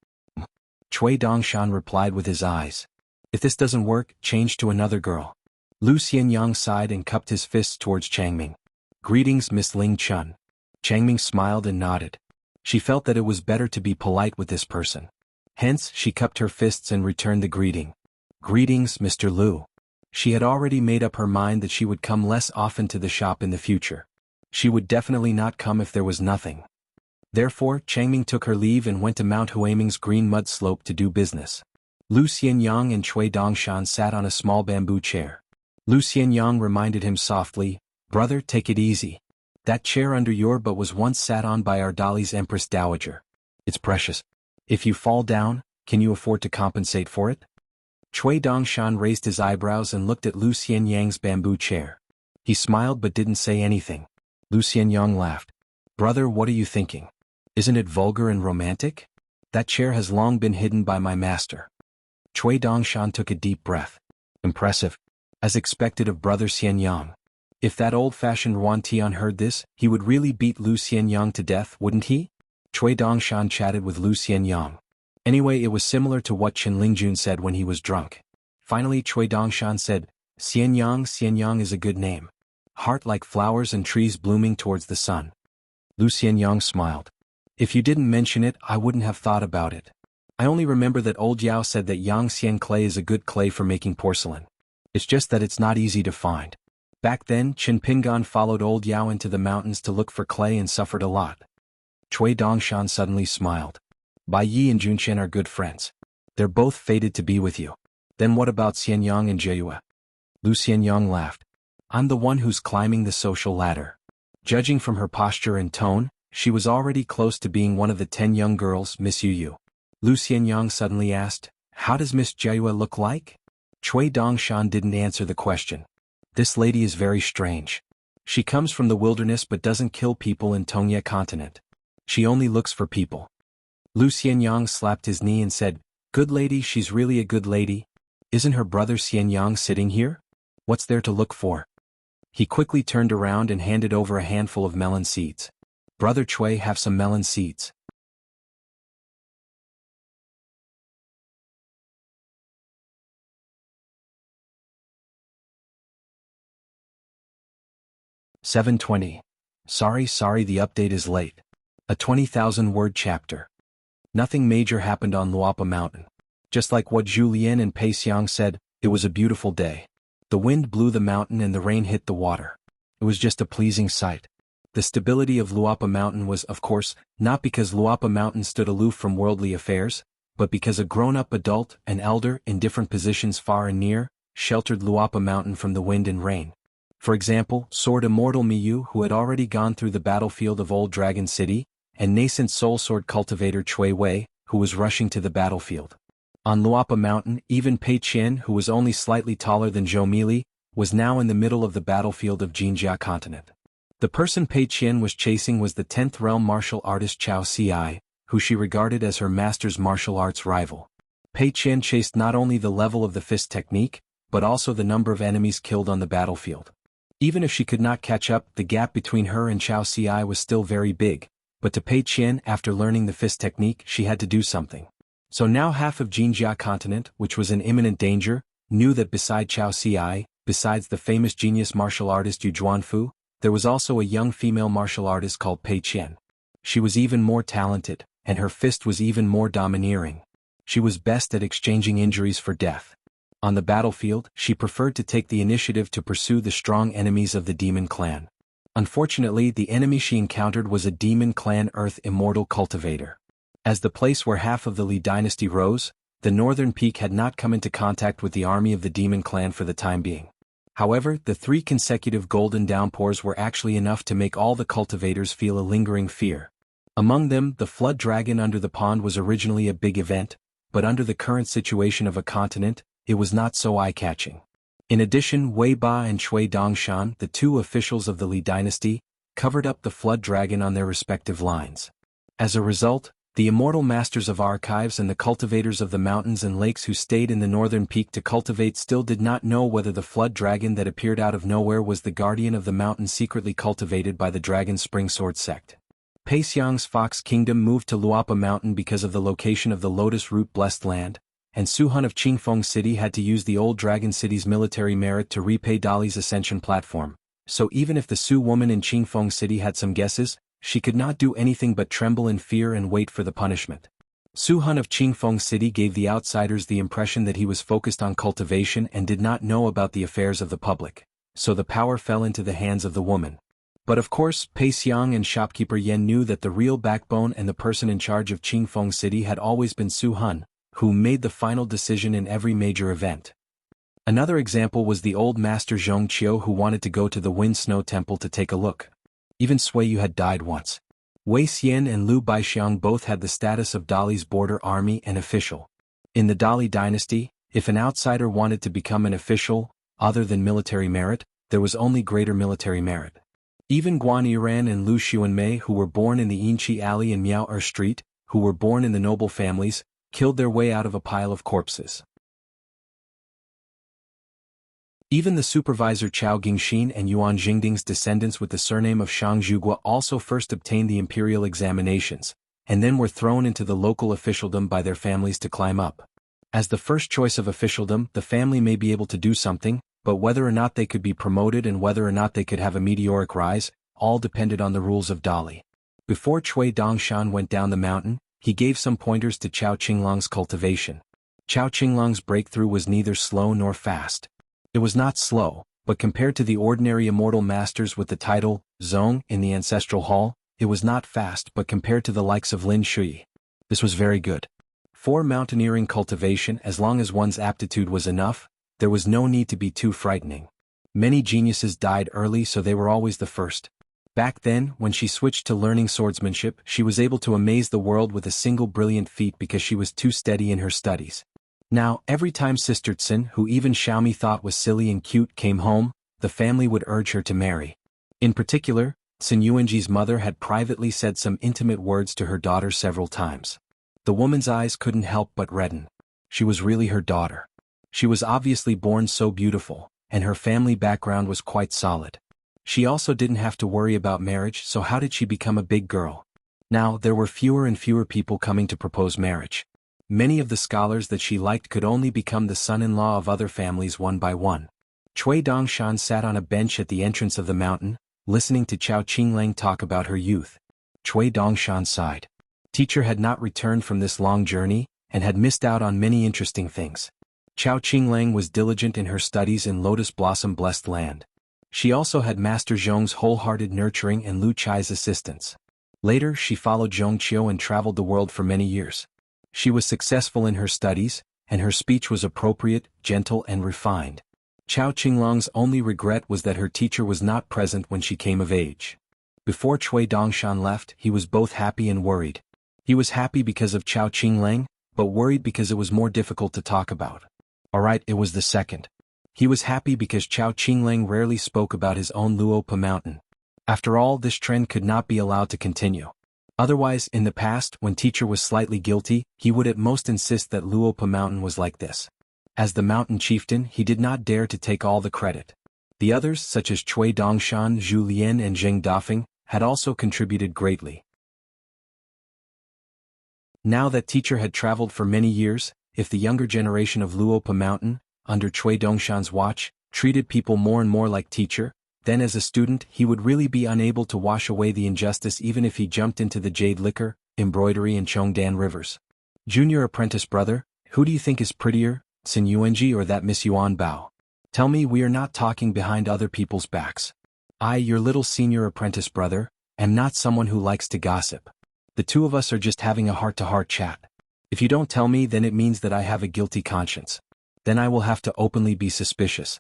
Cui Dongshan replied with his eyes, "If this doesn't work, change to another girl." Lu Xianyang sighed and cupped his fists towards Changming. "Greetings, Miss Ling Chun." Changming smiled and nodded. She felt that it was better to be polite with this person. Hence, she cupped her fists and returned the greeting. "Greetings, Mr. Lu." She had already made up her mind that she would come less often to the shop in the future. She would definitely not come if there was nothing. Therefore, Changming took her leave and went to Mount Huaming's Green Mud Slope to do business. Lu Xianyang and Cui Dongshan sat on a small bamboo chair. Lu Xianyang reminded him softly, "Brother, take it easy. That chair under your butt was once sat on by our Dali's Empress Dowager. It's precious. If you fall down, Can you afford to compensate for it? Cui Dongshan raised his eyebrows and looked at Lu Xianyang's bamboo chair. He smiled but didn't say anything. Lu Xianyang laughed. Brother, what are you thinking? Isn't it vulgar and romantic? That chair has long been hidden by my master. Cui Dongshan took a deep breath. Impressive. As expected of Brother Xianyang. If that old-fashioned Yuan Tian heard this, he would really beat Lu Xianyang to death, wouldn't he? Cui Dongshan chatted with Lu Xianyang. Anyway, it was similar to what Chen Lingjun said when he was drunk. Finally Cui Dongshan said, Xianyang is a good name. Heart like flowers and trees blooming towards the sun. Lu Xianyang smiled. If you didn't mention it, I wouldn't have thought about it. I only remember that old Yao said that Yangxian clay is a good clay for making porcelain. It's just that it's not easy to find. Back then, Chen Pingan followed old Yao into the mountains to look for clay and suffered a lot. Cui Dongshan suddenly smiled. Bai Yi and Junqian are good friends. They're both fated to be with you. Then what about Xianyang and Jieyue? Lu Xianyang laughed. I'm the one who's climbing the social ladder. Judging from her posture and tone, she was already close to being one of the 10 young girls, Miss Yu. Lu Xianyang suddenly asked, how does Miss Jieyue look like? Cui Dongshan didn't answer the question. This lady is very strange. She comes from the wilderness but doesn't kill people in Tongye continent. She only looks for people. Lu Xianyang slapped his knee and said, good lady, she's really a good lady. Isn't her brother Xianyang sitting here? What's there to look for? He quickly turned around and handed over a handful of melon seeds. Brother Cui, have some melon seeds. "720. Sorry, the update is late. A 20,000-word chapter. Nothing major happened on Luapa Mountain. Just like what Julien and Pei Xiang said, it was a beautiful day. The wind blew the mountain and the rain hit the water. It was just a pleasing sight. The stability of Luapa Mountain was, of course, not because Luapa Mountain stood aloof from worldly affairs, but because a grown-up adult, an elder, in different positions far and near, sheltered Luapa Mountain from the wind and rain. For example, Sword Immortal Miyu, who had already gone through the battlefield of Old Dragon City, and nascent soul sword cultivator Cui Wei, who was rushing to the battlefield. On Luapa Mountain, even Pei Qian, who was only slightly taller than Zhou Mili, was now in the middle of the battlefield of Jinjia continent. The person Pei Qian was chasing was the 10th realm martial artist Chao Ci, who she regarded as her master's martial arts rival. Pei Qian chased not only the level of the fist technique, but also the number of enemies killed on the battlefield. Even if she could not catch up, the gap between her and Chao Ci was still very big, but to Pei Qian, after learning the fist technique, she had to do something. So now half of Jinjia continent, which was in imminent danger, knew that beside Chao Ci, besides the famous genius martial artist Yu Zhuanfu, there was also a young female martial artist called Pei Qian. She was even more talented, and her fist was even more domineering. She was best at exchanging injuries for death. On the battlefield, she preferred to take the initiative to pursue the strong enemies of the demon clan. Unfortunately, the enemy she encountered was a demon clan Earth Immortal cultivator. As the place where half of the Li dynasty rose, the northern peak had not come into contact with the army of the demon clan for the time being. However, the 3 consecutive golden downpours were actually enough to make all the cultivators feel a lingering fear. Among them, the flood dragon under the pond was originally a big event, but under the current situation of a continent, it was not so eye-catching. In addition, Wei Ba and Cui Dongshan, the 2 officials of the Li dynasty, covered up the flood dragon on their respective lines. As a result, the immortal masters of archives and the cultivators of the mountains and lakes who stayed in the northern peak to cultivate still did not know whether the flood dragon that appeared out of nowhere was the guardian of the mountain secretly cultivated by the Dragon Spring Sword sect. Pei Xiang's Fox Kingdom moved to Luapa Mountain because of the location of the Lotus Root Blessed Land, and Su Hun of Qingfeng City had to use the old Dragon City's military merit to repay Dali's ascension platform, so even if the Su woman in Qingfeng City had some guesses, she could not do anything but tremble in fear and wait for the punishment. Su Hun of Qingfeng City gave the outsiders the impression that he was focused on cultivation and did not know about the affairs of the public, so the power fell into the hands of the woman. But of course, Pei Xiang and shopkeeper Yen knew that the real backbone and the person in charge of Qingfeng City had always been Su Hun, who made the final decision in every major event. Another example was the old master Zhong Qiu, who wanted to go to the Wind Snow Temple to take a look. Even Sui Yu had died once. Wei Xian and Liu Baixiang both had the status of Dali's border army and official, In the Dali dynasty, if an outsider wanted to become an official, other than military merit, there was only greater military merit. Even Guan Yiran and Lu Xuanmei, who were born in the Yinqi Alley in Miao Street, who were born in the noble families, killed their way out of a pile of corpses. Even the supervisor Chao Gingxin and Yuan Jingding's descendants with the surname of Shang Zhugua also first obtained the imperial examinations, and then were thrown into the local officialdom by their families to climb up. As the first choice of officialdom, the family may be able to do something, but whether or not they could be promoted and whether or not they could have a meteoric rise, all depended on the rules of Dali. Before Cui Dongshan went down the mountain, he gave some pointers to Chao Qinglong's cultivation. Chao Qinglong's breakthrough was neither slow nor fast. It was not slow, but compared to the ordinary immortal masters with the title, Zong, in the ancestral hall, it was not fast but compared to the likes of Lin Shui. This was very good. For mountaineering cultivation, as long as one's aptitude was enough, there was no need to be too frightening. Many geniuses died early, so they were always the first. Back then, when she switched to learning swordsmanship, she was able to amaze the world with a single brilliant feat because she was too steady in her studies. Now, every time Sister Tsin, who even Xiaomi thought was silly and cute, came home, the family would urge her to marry. In particular, Tsin Yuanji's mother had privately said some intimate words to her daughter several times. The woman's eyes couldn't help but redden. She was really her daughter. She was obviously born so beautiful, and her family background was quite solid. She also didn't have to worry about marriage, so how did she become a big girl? Now, there were fewer and fewer people coming to propose marriage. Many of the scholars that she liked could only become the son-in-law of other families one by one. Cui Dongshan sat on a bench at the entrance of the mountain, listening to Chao Qinglang talk about her youth. Cui Dongshan sighed. Teacher had not returned from this long journey, and had missed out on many interesting things. Chao Qinglang was diligent in her studies in Lotus Blossom Blessed Land. She also had Master Zhong's wholehearted nurturing and Lu Chai's assistance. Later she followed Zhong Qiu and traveled the world for many years. She was successful in her studies, and her speech was appropriate, gentle and refined. Chao Qinglong's only regret was that her teacher was not present when she came of age. Before Cui Dongshan left, he was both happy and worried. He was happy because of Chao Qinglang, but worried because it was more difficult to talk about. Alright, it was the second. He was happy because Chao Qinglang rarely spoke about his own Luopa mountain. After all, this trend could not be allowed to continue. Otherwise, in the past, when teacher was slightly guilty, he would at most insist that Luopa mountain was like this. As the mountain chieftain, he did not dare to take all the credit. The others, such as Cui Dongshan, Zhu Lian and Zheng Dafeng, had also contributed greatly. Now that teacher had traveled for many years, if the younger generation of Luopa mountain, under Cui Dongshan's watch, treated people more and more like teacher, then as a student he would really be unable to wash away the injustice even if he jumped into the jade liquor, embroidery and Chongdan rivers. Junior apprentice brother, who do you think is prettier, Tsin Yuanji or that Miss Yuan Bao? Tell me we are not talking behind other people's backs. I, your little senior apprentice brother, am not someone who likes to gossip. The two of us are just having a heart-to-heart chat. If you don't tell me, then it means that I have a guilty conscience. Then I will have to openly be suspicious.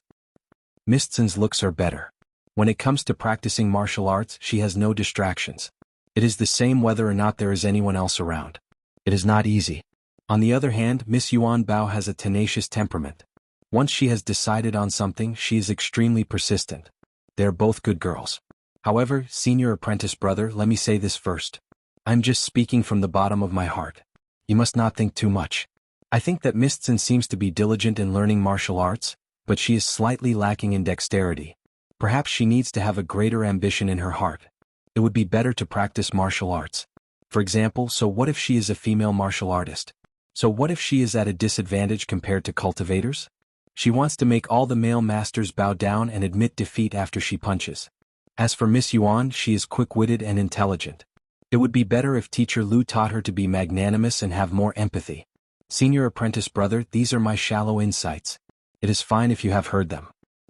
Miss Tsin's looks are better. When it comes to practicing martial arts, she has no distractions. It is the same whether or not there is anyone else around. It is not easy. On the other hand, Miss Yuan Bao has a tenacious temperament. Once she has decided on something, she is extremely persistent. They are both good girls. However, senior apprentice brother, let me say this first. I'm just speaking from the bottom of my heart. You must not think too much. I think that Miss Tsin seems to be diligent in learning martial arts, but she is slightly lacking in dexterity. Perhaps she needs to have a greater ambition in her heart. It would be better to practice martial arts. For example, so what if she is a female martial artist? So what if she is at a disadvantage compared to cultivators? She wants to make all the male masters bow down and admit defeat after she punches. As for Miss Yuan, she is quick-witted and intelligent. It would be better if teacher Lu taught her to be magnanimous and have more empathy. Senior apprentice brother, these are my shallow insights. It is fine if you have heard them.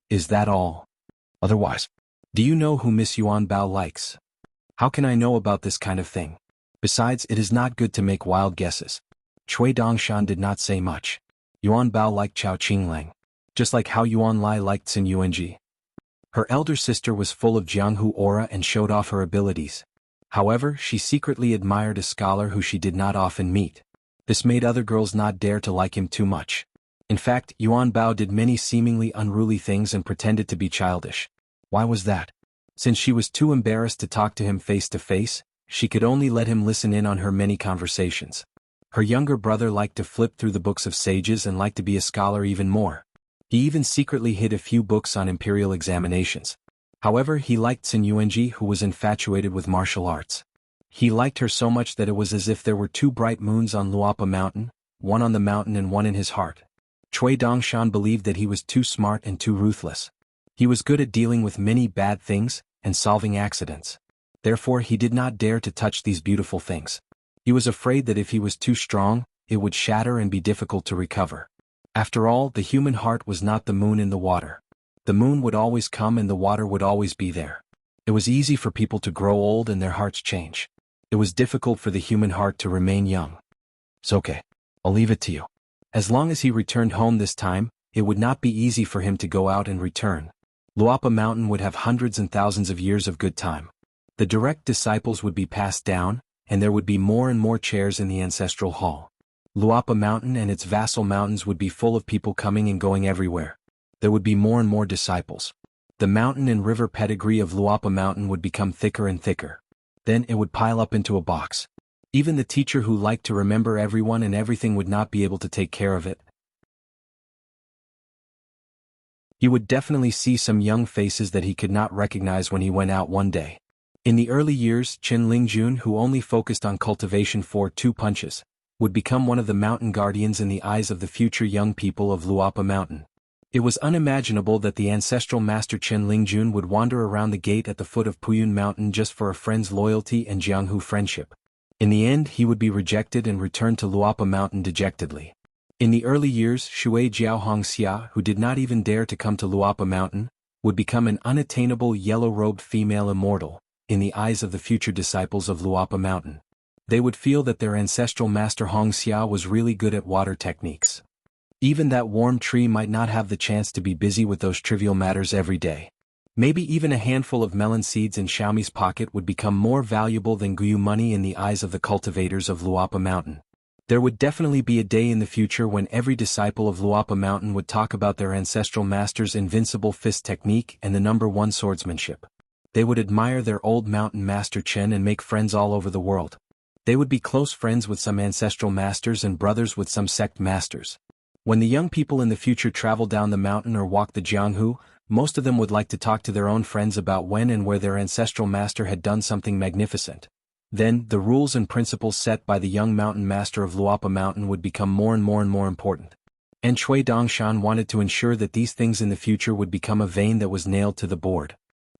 Is that all? Otherwise, do you know who Miss Yuan Bao likes? How can I know about this kind of thing? Besides, it is not good to make wild guesses. Cui Dongshan did not say much. Yuan Bao liked Chao Qinglang, just like how Yuan Lai liked Tsin Yuanji. Her elder sister was full of Jianghu aura and showed off her abilities. However, she secretly admired a scholar who she did not often meet. This made other girls not dare to like him too much. In fact, Yuan Bao did many seemingly unruly things and pretended to be childish. Why was that? Since she was too embarrassed to talk to him face to face, she could only let him listen in on her many conversations. Her younger brother liked to flip through the books of sages and liked to be a scholar even more. He even secretly hid a few books on imperial examinations. However, he liked Sun Yuanji, who was infatuated with martial arts. He liked her so much that it was as if there were two bright moons on Luapa Mountain, one on the mountain and one in his heart. Cui Dongshan believed that he was too smart and too ruthless. He was good at dealing with many bad things and solving accidents. Therefore, he did not dare to touch these beautiful things. He was afraid that if he was too strong, it would shatter and be difficult to recover. After all, the human heart was not the moon in the water. The moon would always come and the water would always be there. It was easy for people to grow old and their hearts change. It was difficult for the human heart to remain young. It's okay. I'll leave it to you. As long as he returned home this time, it would not be easy for him to go out and return. Luapa Mountain would have hundreds and thousands of years of good time. The direct disciples would be passed down, and there would be more and more chairs in the ancestral hall. Luapa Mountain and its vassal mountains would be full of people coming and going everywhere. There would be more and more disciples. The mountain and river pedigree of Luapa Mountain would become thicker and thicker. Then it would pile up into a box. Even the teacher who liked to remember everyone and everything would not be able to take care of it. He would definitely see some young faces that he could not recognize when he went out one day. In the early years, Chen Lingjun, who only focused on cultivation for 2 punches, would become one of the mountain guardians in the eyes of the future young people of Luapa Mountain. It was unimaginable that the ancestral master Chen Lingjun would wander around the gate at the foot of Puyun Mountain just for a friend's loyalty and Jianghu friendship. In the end, he would be rejected and returned to Luapa Mountain dejectedly. In the early years, Shui Jiaohong Xia, who did not even dare to come to Luapa Mountain, would become an unattainable yellow-robed female immortal, in the eyes of the future disciples of Luapa Mountain. They would feel that their ancestral master Hong Xia was really good at water techniques. Even that warm tree might not have the chance to be busy with those trivial matters every day. Maybe even a handful of melon seeds in Xiaomi's pocket would become more valuable than Guyu money in the eyes of the cultivators of Luapa Mountain. There would definitely be a day in the future when every disciple of Luapa Mountain would talk about their ancestral master's invincible fist technique and the #1 swordsmanship. They would admire their old mountain master Chen and make friends all over the world. They would be close friends with some ancestral masters and brothers with some sect masters. When the young people in the future travel down the mountain or walk the Jianghu, most of them would like to talk to their own friends about when and where their ancestral master had done something magnificent. Then, the rules and principles set by the young mountain master of Luapa Mountain would become more and more important. And Cui Dongshan wanted to ensure that these things in the future would become a vein that was nailed to the board.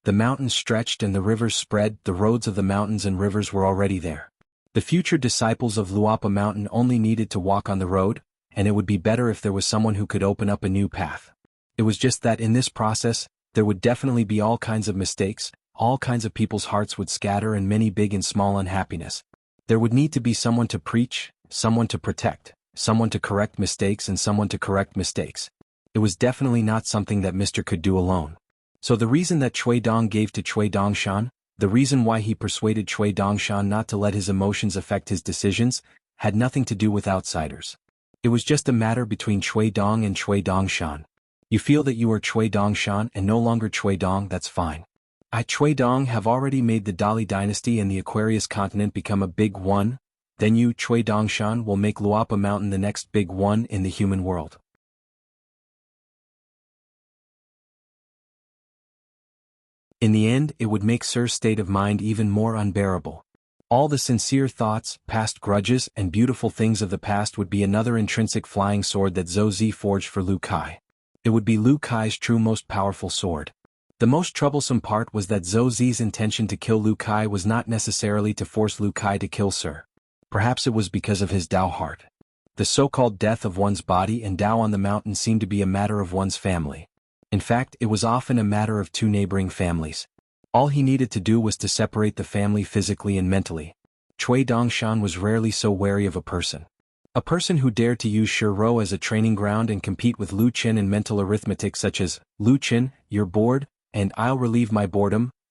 The mountains stretched and the rivers spread, the roads of the mountains and rivers were already there. The future disciples of Luapa Mountain only needed to walk on the road, and it would be better if there was someone who could open up a new path. It was just that in this process, there would definitely be all kinds of mistakes, all kinds of people's hearts would scatter and many big and small unhappiness. There would need to be someone to preach, someone to protect, someone to correct mistakes and someone to correct mistakes. It was definitely not something that Mr. could do alone. So the reason that Cui Dong gave to Cui Dongshan, the reason why he persuaded Cui Dongshan not to let his emotions affect his decisions, had nothing to do with outsiders. It was just a matter between Cui Dong and Cui Dongshan. You feel that you are Cui Dongshan and no longer Cui Dong, that's fine. I, Cui Dong, have already made the Dali dynasty and the Aquarius continent become a big one, then you, Cui Dongshan, will make Luapa Mountain the next big one in the human world. In the end, it would make Sir's state of mind even more unbearable. All the sincere thoughts, past grudges, and beautiful things of the past would be another intrinsic flying sword that Zhou Zi forged for Lu Kai. It would be Lu Kai's true most powerful sword. The most troublesome part was that Zhou Zi's intention to kill Lu Kai was not necessarily to force Lu Kai to kill Sir. Perhaps it was because of his Dao heart. The so-called death of one's body and Dao on the mountain seemed to be a matter of one's family. In fact, it was often a matter of 2 neighboring families. All he needed to do was to separate the family physically and mentally. Cui Dongshan was rarely so wary of a person. A person who dared to use Shiro as a training ground and compete with Lu Qin in mental arithmetic such as, "Lu Qin, you're bored, and I'll relieve my boredom,"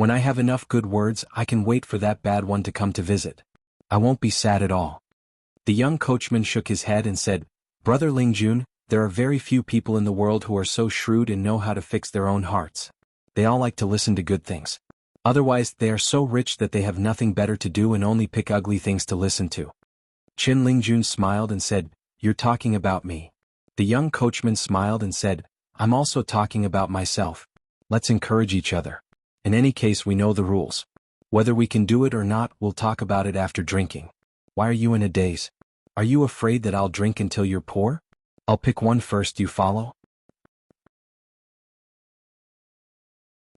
When I have enough good words, I can wait for that bad one to come to visit. I won't be sad at all. The young coachman shook his head and said, Brother Lingjun, there are very few people in the world who are so shrewd and know how to fix their own hearts. They all like to listen to good things. Otherwise, they are so rich that they have nothing better to do and only pick ugly things to listen to. Qin Lingjun smiled and said, You're talking about me. The young coachman smiled and said, I'm also talking about myself. Let's encourage each other. In any case, we know the rules. Whether we can do it or not, we'll talk about it after drinking. Why are you in a daze? Are you afraid that I'll drink until you're poor? I'll pick one first, you follow?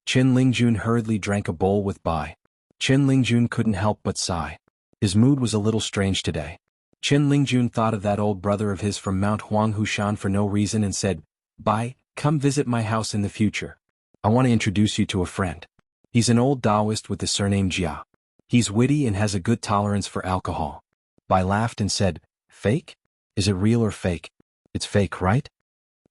Qin Lingjun hurriedly drank a bowl with Bai. Qin Lingjun couldn't help but sigh. His mood was a little strange today. Qin Lingjun thought of that old brother of his from Mount Huanghushan for no reason and said, Bai, come visit my house in the future. I want to introduce you to a friend. He's an old Taoist with the surname Jia. He's witty and has a good tolerance for alcohol. Bai laughed and said, Fake? Is it real or fake? It's fake, right?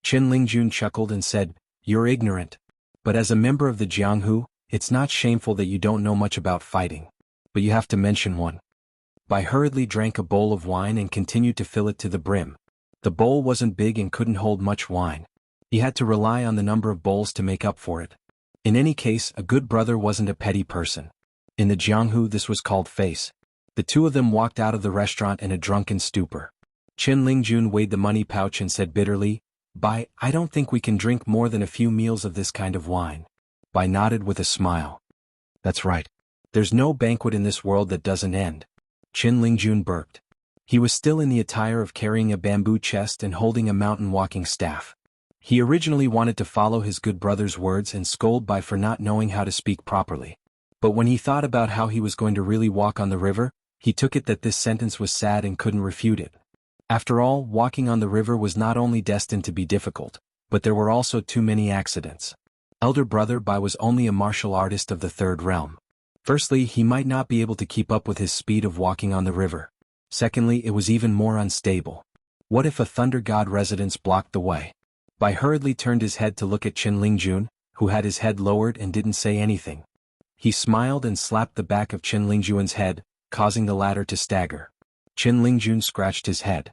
Qin Lingjun chuckled and said, You're ignorant. But as a member of the Jianghu, it's not shameful that you don't know much about fighting. But you have to mention one. Bai hurriedly drank a bowl of wine and continued to fill it to the brim. The bowl wasn't big and couldn't hold much wine. He had to rely on the number of bowls to make up for it. In any case, a good brother wasn't a petty person. In the Jianghu, this was called face. The two of them walked out of the restaurant in a drunken stupor. Qin Lingjun weighed the money pouch and said bitterly, Bai, I don't think we can drink more than a few meals of this kind of wine. Bai nodded with a smile. That's right. There's no banquet in this world that doesn't end. Qin Lingjun burped. He was still in the attire of carrying a bamboo chest and holding a mountain walking staff. He originally wanted to follow his good brother's words and scold Bai for not knowing how to speak properly. But when he thought about how he was going to really walk on the river, he took it that this sentence was sad and couldn't refute it. After all, walking on the river was not only destined to be difficult, but there were also too many accidents. Elder brother Bai was only a martial artist of the third realm. Firstly, he might not be able to keep up with his speed of walking on the river. Secondly, it was even more unstable. What if a thunder god residence blocked the way? Bai hurriedly turned his head to look at Qin Lingjun, who had his head lowered and didn't say anything. He smiled and slapped the back of Qin Lingjun's head, causing the latter to stagger. Qin Lingjun scratched his head.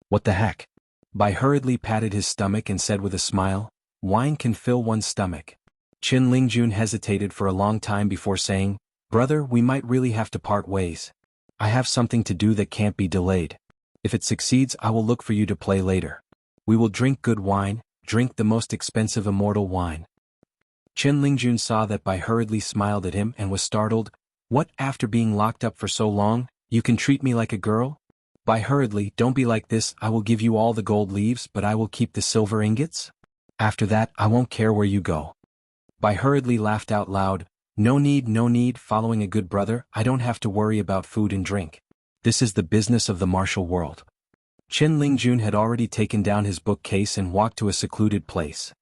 What the heck? Bai hurriedly patted his stomach and said with a smile, Wine can fill one's stomach. Qin Lingjun hesitated for a long time before saying, Brother, we might really have to part ways. I have something to do that can't be delayed. If it succeeds, I will look for you to play later. We will drink good wine, drink the most expensive immortal wine. Qin Lingjun saw that Bai hurriedly smiled at him and was startled. What, after being locked up for so long, you can treat me like a girl? Bai hurriedly, don't be like this, I will give you all the gold leaves but I will keep the silver ingots? After that, I won't care where you go. Bai hurriedly laughed out loud. No need, following a good brother, I don't have to worry about food and drink. This is the business of the martial world. Qin Lingjun had already taken down his bookcase and walked to a secluded place.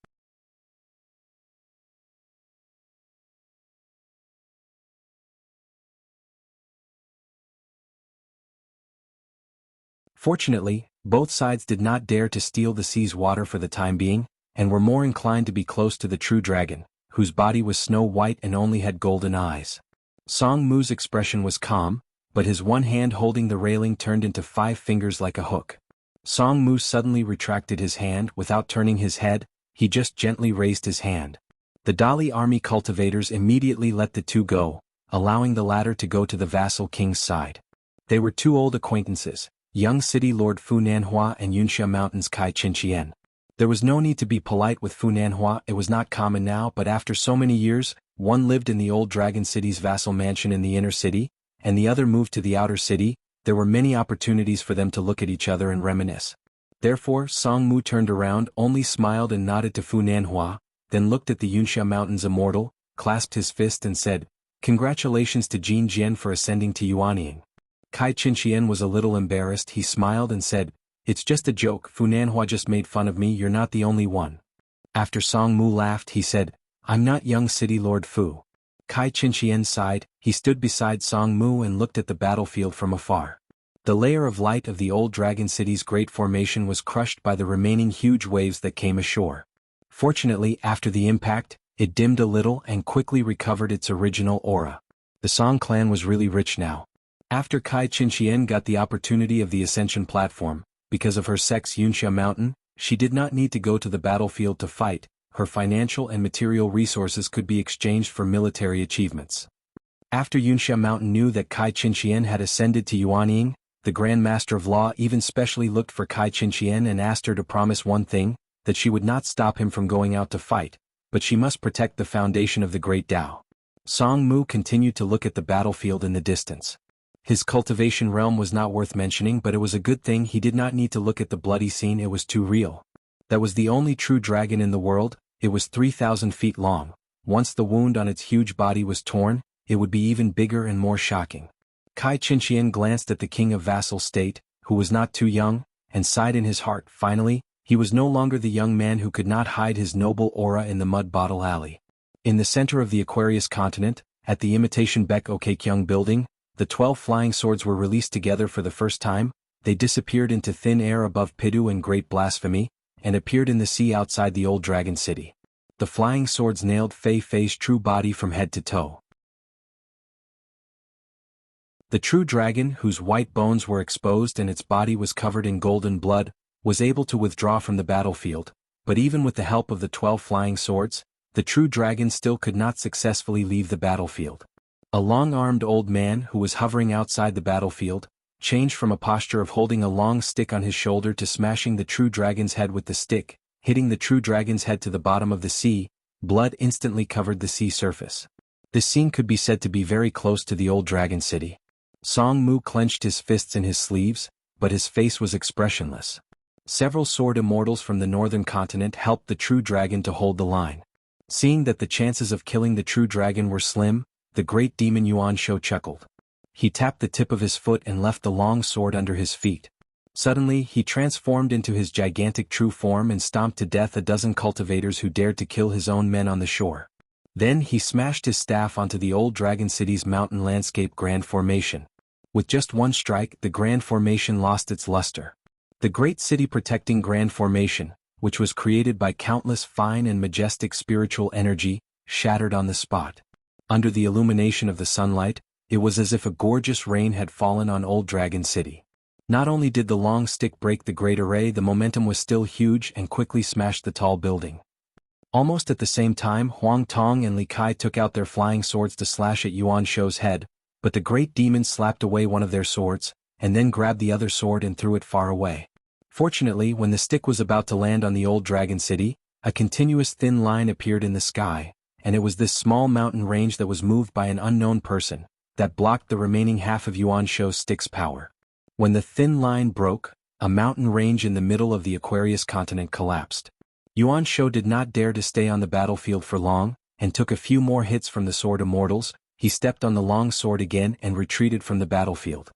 Fortunately, both sides did not dare to steal the sea's water for the time being, and were more inclined to be close to the true dragon, whose body was snow white and only had golden eyes. Song Mu's expression was calm, but his one hand holding the railing turned into 5 fingers like a hook. Song Mu suddenly retracted his hand without turning his head, he just gently raised his hand. The Dali army cultivators immediately let the two go, allowing the latter to go to the vassal king's side. They were 2 old acquaintances, young city lord Fu Nanhua and Yunxia Mountain's Kai Qinqian. There was no need to be polite with Fu Nanhua, it was not common now, but after so many years, one lived in the old dragon city's vassal mansion in the inner city, and the other moved to the outer city. There were many opportunities for them to look at each other and reminisce. Therefore, Song Mu turned around, only smiled and nodded to Fu Nanhua, then looked at the Yunxia Mountain's immortal, clasped his fist and said, Congratulations to Jin Jian for ascending to Yuanying. Kai Qinqian was a little embarrassed, he smiled and said, It's just a joke, Fu Nanhua just made fun of me, you're not the only one. After Song Mu laughed, he said, I'm not young city lord Fu. Kai Qinqian sighed, he stood beside Song Mu and looked at the battlefield from afar. The layer of light of the old dragon city's great formation was crushed by the remaining huge waves that came ashore. Fortunately, after the impact, It dimmed a little and quickly recovered its original aura. The Song clan was really rich now. After Kai Qinxian got the opportunity of the Ascension platform, because of her sex Yunxia Mountain, she did not need to go to the battlefield to fight. Her financial and material resources could be exchanged for military achievements. After Yunxia Mountain knew that Kai Qinxian had ascended to Yuanying, the Grand Master of Law even specially looked for Kai Qinxian and asked her to promise one thing, that she would not stop him from going out to fight, but she must protect the foundation of the Great Tao. Song Mu continued to look at the battlefield in the distance. His cultivation realm was not worth mentioning, but it was a good thing he did not need to look at the bloody scene. It was too real. That was the only true dragon in the world. It was 3,000 feet long. Once the wound on its huge body was torn, it would be even bigger and more shocking. Kai Qinxian glanced at the king of vassal state, who was not too young, and sighed in his heart. Finally, he was no longer the young man who could not hide his noble aura in the mud bottle alley. In the center of the Aquarius continent, at the imitation Baek Okekyung building, the 12 flying swords were released together for the first time. They disappeared into thin air above Pidu and Great Blasphemy, and appeared in the sea outside the old dragon city. The flying swords nailed Fei Fei's true body from head to toe. The true dragon, whose white bones were exposed and its body was covered in golden blood, was able to withdraw from the battlefield, but even with the help of the 12 flying swords, the true dragon still could not successfully leave the battlefield. A long-armed old man who was hovering outside the battlefield, changed from a posture of holding a long stick on his shoulder to smashing the true dragon's head with the stick, hitting the true dragon's head to the bottom of the sea. Blood instantly covered the sea surface. This scene could be said to be very close to the old dragon city. Song Mu clenched his fists in his sleeves, but his face was expressionless. Several sword immortals from the northern continent helped the true dragon to hold the line. Seeing that the chances of killing the true dragon were slim, the great demon Yuan Shou chuckled. He tapped the tip of his foot and left the long sword under his feet. Suddenly he transformed into his gigantic true form and stomped to death a dozen cultivators who dared to kill his own men on the shore. Then he smashed his staff onto the old dragon city's mountain landscape Grand Formation. With just one strike, the Grand Formation lost its luster. The great city protecting Grand Formation, which was created by countless fine and majestic spiritual energy, shattered on the spot. Under the illumination of the sunlight, it was as if a gorgeous rain had fallen on Old Dragon City. Not only did the long stick break the great array, the momentum was still huge and quickly smashed the tall building. Almost at the same time, Huang Tong and Li Kai took out their flying swords to slash at Yuan Shou's head, but the great demon slapped away one of their swords, and then grabbed the other sword and threw it far away. Fortunately, when the stick was about to land on the old dragon city, a continuous thin line appeared in the sky, and it was this small mountain range that was moved by an unknown person, that blocked the remaining half of Yuan Shou's stick's power. When the thin line broke, a mountain range in the middle of the Aquarius continent collapsed. Yuan Shou did not dare to stay on the battlefield for long, and took a few more hits from the sword immortals. He stepped on the long sword again and retreated from the battlefield.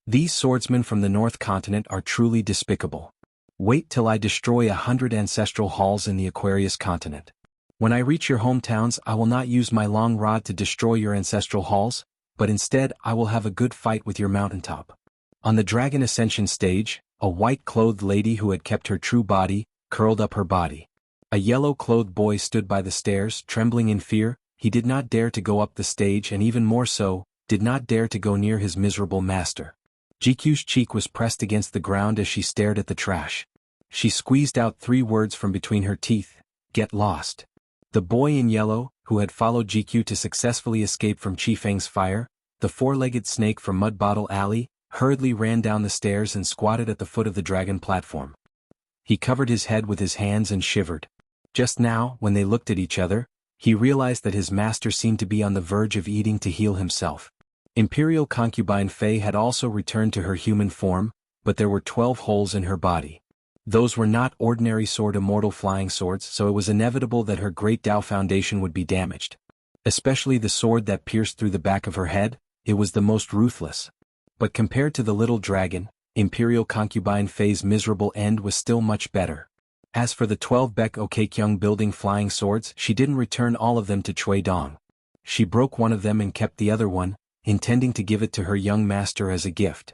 These swordsmen from the North Continent are truly despicable. Wait till I destroy 100 ancestral halls in the Aquarius continent. When I reach your hometowns, I will not use my long rod to destroy your ancestral halls, but instead I will have a good fight with your mountaintop. On the Dragon Ascension stage, a white-clothed lady who had kept her true body, curled up her body. A yellow-clothed boy stood by the stairs, trembling in fear. He did not dare to go up the stage and even more so, did not dare to go near his miserable master. GQ's cheek was pressed against the ground as she stared at the trash. She squeezed out 3 words from between her teeth: "Get lost." The boy in yellow, who had followed GQ to successfully escape from Chi Feng's fire, the 4-legged snake from Mud Bottle Alley, hurriedly ran down the stairs and squatted at the foot of the dragon platform. He covered his head with his hands and shivered. Just now, when they looked at each other, he realized that his master seemed to be on the verge of eating to heal himself. Imperial concubine Fei had also returned to her human form, but there were 12 holes in her body. Those were not ordinary sword immortal flying swords, so it was inevitable that her great Tao foundation would be damaged. Especially the sword that pierced through the back of her head, it was the most ruthless. But compared to the little dragon, Imperial concubine Fei's miserable end was still much better. As for the 12 Baek Okekyung building flying swords, she didn't return all of them to Cui Dong. She broke one of them and kept the other one, intending to give it to her young master as a gift.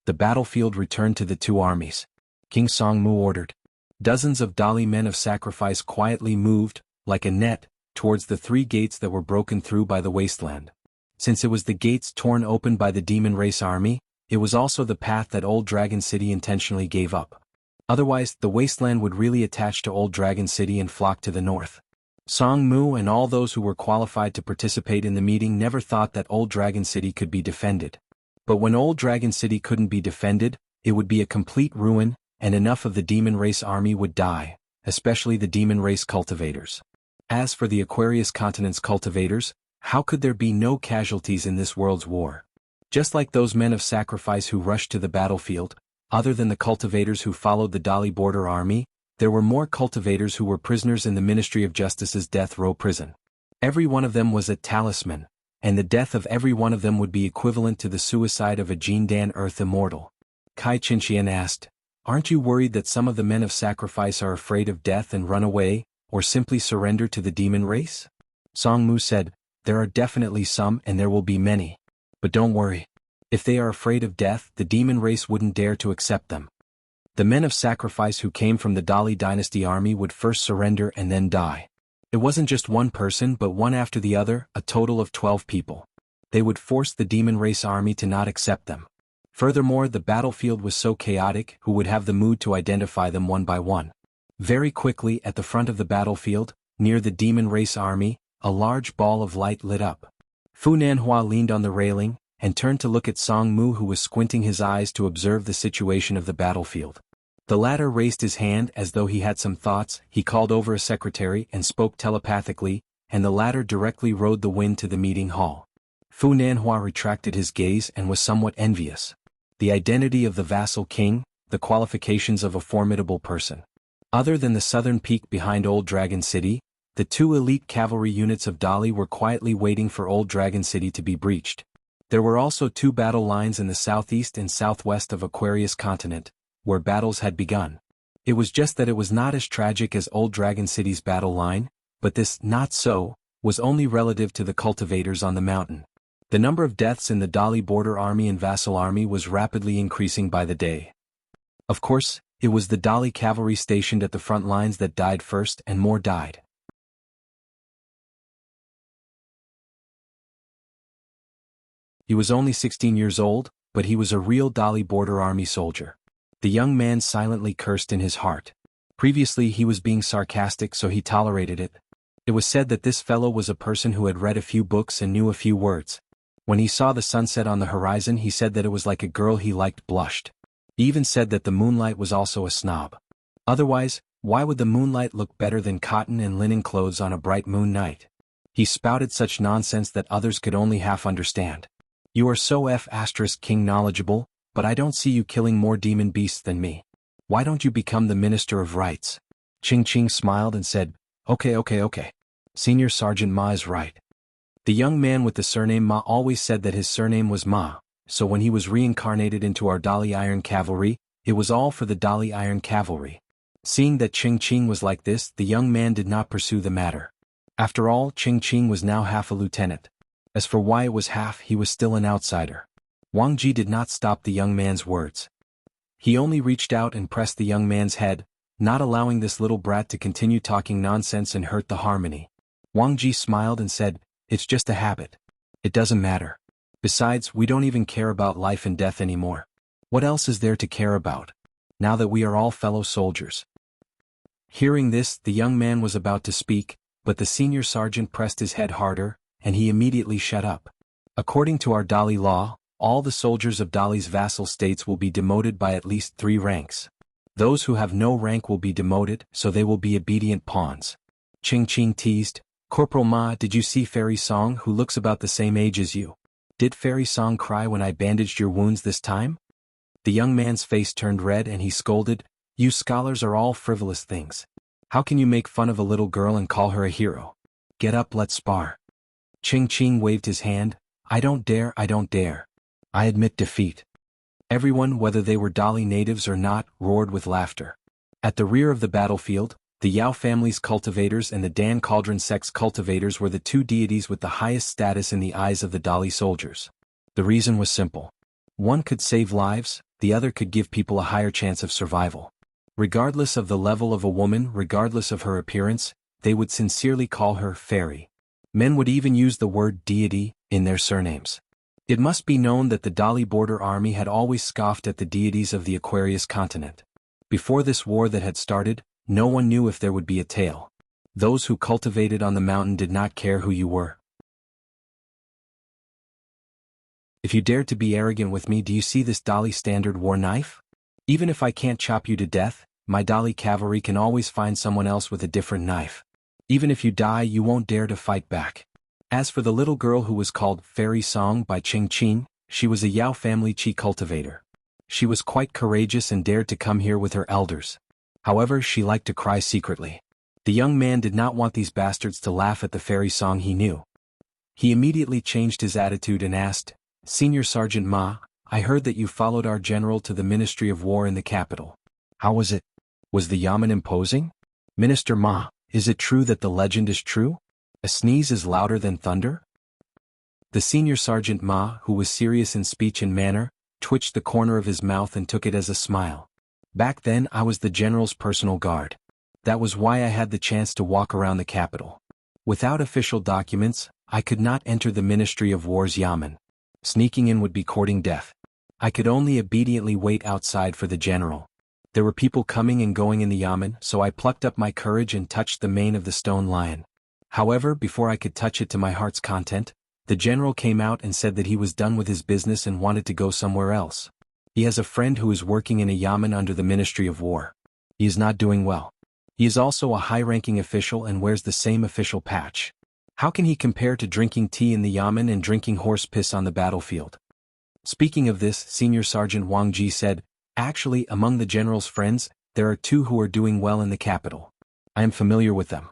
The battlefield returned to the 2 armies. King Song Mu ordered, Dozens of Dali men of sacrifice quietly moved, like a net, towards the 3 gates that were broken through by the wasteland. Since it was the gates torn open by the demon race army, it was also the path that Old Dragon City intentionally gave up. Otherwise, the wasteland would really attach to Old Dragon City and flock to the north. Song Mu and all those who were qualified to participate in the meeting never thought that Old Dragon City could be defended. But when Old Dragon City couldn't be defended, it would be a complete ruin, and enough of the demon race army would die, especially the demon race cultivators. As for the Aquarius continent's cultivators, how could there be no casualties in this world's war? Just like those men of sacrifice who rushed to the battlefield, other than the cultivators who followed the Dali border army, there were more cultivators who were prisoners in the Ministry of Justice's death row prison. Every one of them was a talisman, and the death of every one of them would be equivalent to the suicide of a Jindan Earth immortal. Kai Qinxian asked, "Aren't you worried that some of the men of sacrifice are afraid of death and run away, or simply surrender to the demon race?" Song Mu said, "There are definitely some and there will be many. But don't worry. If they are afraid of death, the demon race wouldn't dare to accept them. The men of sacrifice who came from the Dali dynasty army would first surrender and then die. It wasn't just one person but one after the other, a total of 12 people. They would force the demon race army to not accept them. Furthermore, the battlefield was so chaotic, who would have the mood to identify them one by one?" Very quickly at the front of the battlefield, near the demon race army, a large ball of light lit up. Fu Nanhua leaned on the railing, and turned to look at Song Mu, who was squinting his eyes to observe the situation of the battlefield. The latter raised his hand as though he had some thoughts. He called over a secretary and spoke telepathically, and the latter directly rode the wind to the meeting hall. Fu Nanhua retracted his gaze and was somewhat envious. The identity of the vassal king, the qualifications of a formidable person. Other than the southern peak behind Old Dragon City, the 2 elite cavalry units of Dali were quietly waiting for Old Dragon City to be breached. There were also 2 battle lines in the southeast and southwest of Aquarius continent, where battles had begun. It was just that it was not as tragic as Old Dragon City's battle line, but this "not so" was only relative to the cultivators on the mountain. The number of deaths in the Dali border army and vassal army was rapidly increasing by the day. Of course, it was the Dali cavalry stationed at the front lines that died first, and more died. He was only 16 years old, but he was a real Dali border army soldier. The young man silently cursed in his heart. Previously he was being sarcastic, so he tolerated it. It was said that this fellow was a person who had read a few books and knew a few words. When he saw the sunset on the horizon, he said that it was like a girl he liked blushed. He even said that the moonlight was also a snob. Otherwise, why would the moonlight look better than cotton and linen clothes on a bright moon night? He spouted such nonsense that others could only half understand. "You are so King knowledgeable, but I don't see you killing more demon beasts than me. Why don't you become the Minister of Rights?" Ching smiled and said, Okay. Senior Sergeant Ma is right. The young man with the surname Ma always said that his surname was Ma, so when he was reincarnated into our Dali Iron Cavalry, it was all for the Dali Iron Cavalry. Seeing that Ching was like this, the young man did not pursue the matter. After all, Ching was now half a lieutenant. As for why it was half, he was still an outsider. Wang Ji did not stop the young man's words. He only reached out and pressed the young man's head, not allowing this little brat to continue talking nonsense and hurt the harmony. Wang Ji smiled and said, "It's just a habit. It doesn't matter. Besides, we don't even care about life and death anymore. What else is there to care about, now that we are all fellow soldiers?" Hearing this, the young man was about to speak, but the senior sergeant pressed his head harder, and he immediately shut up. According to our Dali law, all the soldiers of Dali's vassal states will be demoted by at least 3 ranks. Those who have no rank will be demoted, so they will be obedient pawns. Ching teased, "Corporal Ma, did you see Fairy Song, who looks about the same age as you? Did Fairy Song cry when I bandaged your wounds this time?" The young man's face turned red and he scolded, "You scholars are all frivolous things. How can you make fun of a little girl and call her a hero? Get up, let's spar." Ching waved his hand, I don't dare. I admit defeat." Everyone, whether they were Dali natives or not, roared with laughter. At the rear of the battlefield, the Yao family's cultivators and the Dan Cauldron sect's cultivators were the 2 deities with the highest status in the eyes of the Dali soldiers. The reason was simple. One could save lives, the other could give people a higher chance of survival. Regardless of the level of a woman, regardless of her appearance, they would sincerely call her fairy. Men would even use the word deity in their surnames. It must be known that the Dali border army had always scoffed at the deities of the Aquarius continent. Before this war that had started, no one knew if there would be a tail. Those who cultivated on the mountain did not care who you were. If you dared to be arrogant with me, do you see this Dali standard war knife? Even if I can't chop you to death, my Dali cavalry can always find someone else with a different knife. Even if you die, you won't dare to fight back. As for the little girl who was called Fairy Song by Ching Ching, she was a Yao family chi cultivator. She was quite courageous and dared to come here with her elders. However, she liked to cry secretly. The young man did not want these bastards to laugh at the Fairy Song he knew. He immediately changed his attitude and asked, "Senior Sergeant Ma, I heard that you followed our general to the Ministry of War in the capital. How was it? Was the yamen imposing? Minister Ma, is it true that the legend is true? A sneeze is louder than thunder?" The Senior Sergeant Ma, who was serious in speech and manner, twitched the corner of his mouth and took it as a smile. "Back then I was the general's personal guard. That was why I had the chance to walk around the capital. Without official documents, I could not enter the Ministry of War's yamen. Sneaking in would be courting death. I could only obediently wait outside for the general. There were people coming and going in the yamen, so I plucked up my courage and touched the mane of the stone lion. However, before I could touch it to my heart's content, the general came out and said that he was done with his business and wanted to go somewhere else. He has a friend who is working in a yamen under the Ministry of War. He is not doing well. He is also a high-ranking official and wears the same official patch. How can he compare to drinking tea in the yamen and drinking horse piss on the battlefield?" Speaking of this, Senior Sergeant Wang Ji said, "Actually, among the general's friends, there are two who are doing well in the capital. I am familiar with them.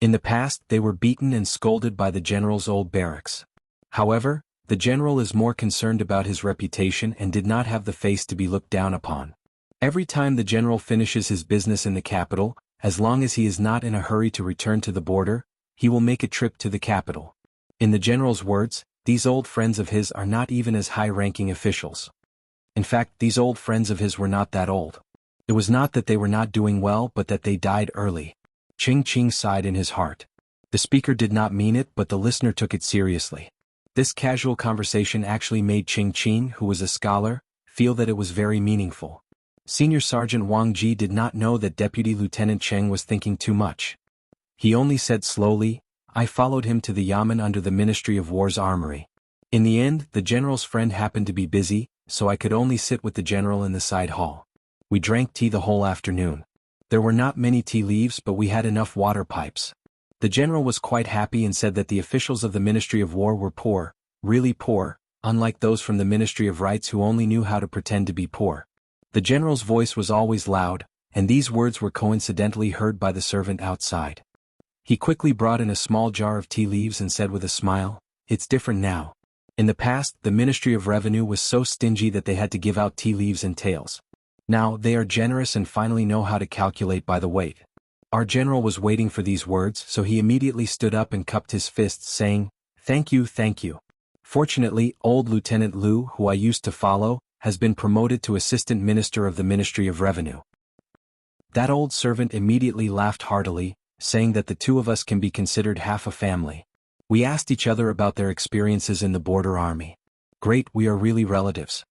In the past, they were beaten and scolded by the general's old barracks. However, the general is more concerned about his reputation and did not have the face to be looked down upon. Every time the general finishes his business in the capital, as long as he is not in a hurry to return to the border, he will make a trip to the capital. In the general's words, these old friends of his are not even as high-ranking officials. In fact, these old friends of his were not that old. It was not that they were not doing well but that they died early." Ching Ching sighed in his heart. The speaker did not mean it, but the listener took it seriously. This casual conversation actually made Ching Ching, who was a scholar, feel that it was very meaningful. Senior Sergeant Wang Ji did not know that Deputy Lieutenant Cheng was thinking too much. He only said slowly, "I followed him to the yamen under the Ministry of War's armory. In the end, the general's friend happened to be busy, so I could only sit with the general in the side hall. We drank tea the whole afternoon. There were not many tea leaves, but we had enough water pipes. The general was quite happy and said that the officials of the Ministry of War were poor, really poor, unlike those from the Ministry of Rights who only knew how to pretend to be poor." The general's voice was always loud, and these words were coincidentally heard by the servant outside. He quickly brought in a small jar of tea leaves and said with a smile, "It's different now. In the past, the Ministry of Revenue was so stingy that they had to give out tea leaves and tails. Now, they are generous and finally know how to calculate by the weight." Our general was waiting for these words, so he immediately stood up and cupped his fists, saying, "Thank you, thank you. Fortunately, old Lieutenant Liu, who I used to follow, has been promoted to Assistant Minister of the Ministry of Revenue." That old servant immediately laughed heartily, saying that the two of us can be considered half a family. We asked each other about their experiences in the border army. Great, we are really relatives.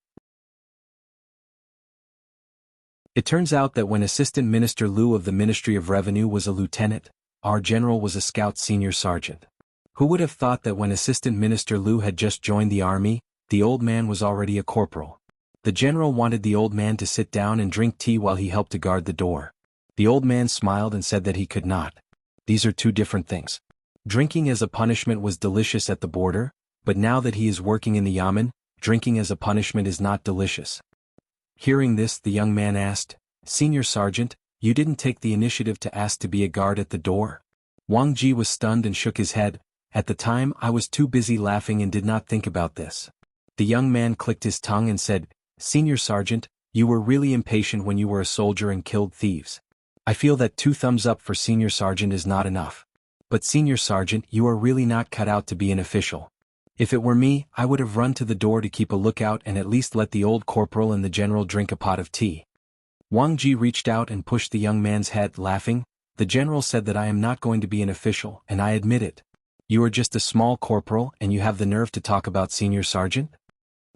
It turns out that when Assistant Minister Liu of the Ministry of Revenue was a lieutenant, our general was a scout senior sergeant. Who would have thought that when Assistant Minister Liu had just joined the army, the old man was already a corporal? The general wanted the old man to sit down and drink tea while he helped to guard the door. The old man smiled and said that he could not. These are two different things. Drinking as a punishment was delicious at the border, but now that he is working in the yamen, drinking as a punishment is not delicious. Hearing this, the young man asked, "Senior Sergeant, you didn't take the initiative to ask to be a guard at the door?" Wang Ji was stunned and shook his head. "At the time, I was too busy laughing and did not think about this." The young man clicked his tongue and said, "Senior Sergeant, you were really impatient when you were a soldier and killed thieves. I feel that 2 thumbs up for Senior Sergeant is not enough. But Senior Sergeant, you are really not cut out to be an official. If it were me, I would have run to the door to keep a lookout and at least let the old corporal and the general drink a pot of tea." Wang Ji reached out and pushed the young man's head, laughing. "The general said that I am not going to be an official, and I admit it. You are just a small corporal and you have the nerve to talk about senior sergeant?"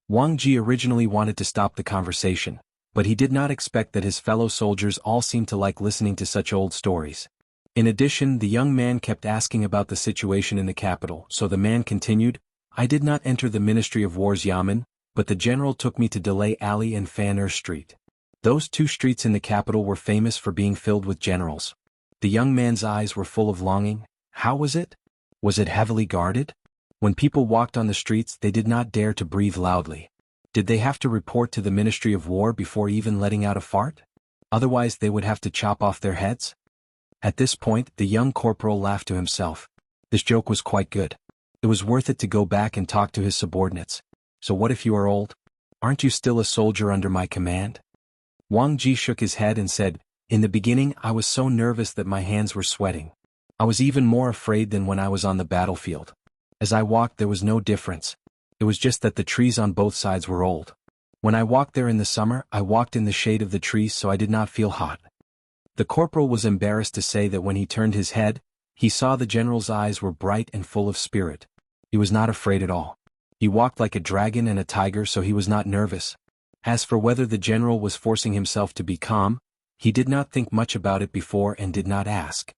Wang Ji originally wanted to stop the conversation, but he did not expect that his fellow soldiers all seemed to like listening to such old stories. In addition, the young man kept asking about the situation in the capital, so the man continued, "I did not enter the Ministry of War's Yamen, but the general took me to Delay Alley and Fanner Street. Those two streets in the capital were famous for being filled with generals." The young man's eyes were full of longing. How was it? Was it heavily guarded? When people walked on the streets, they did not dare to breathe loudly. Did they have to report to the Ministry of War before even letting out a fart? Otherwise they would have to chop off their heads? At this point, the young corporal laughed to himself. This joke was quite good. It was worth it to go back and talk to his subordinates. "So what if you are old? Aren't you still a soldier under my command?" Wang Ji shook his head and said, "In the beginning I was so nervous that my hands were sweating. I was even more afraid than when I was on the battlefield. As I walked there was no difference. It was just that the trees on both sides were old. When I walked there in the summer, I walked in the shade of the trees so I did not feel hot." The corporal was embarrassed to say that when he turned his head, he saw the general's eyes were bright and full of spirit. He was not afraid at all. He walked like a dragon and a tiger, so he was not nervous. As for whether the general was forcing himself to be calm, he did not think much about it before and did not ask.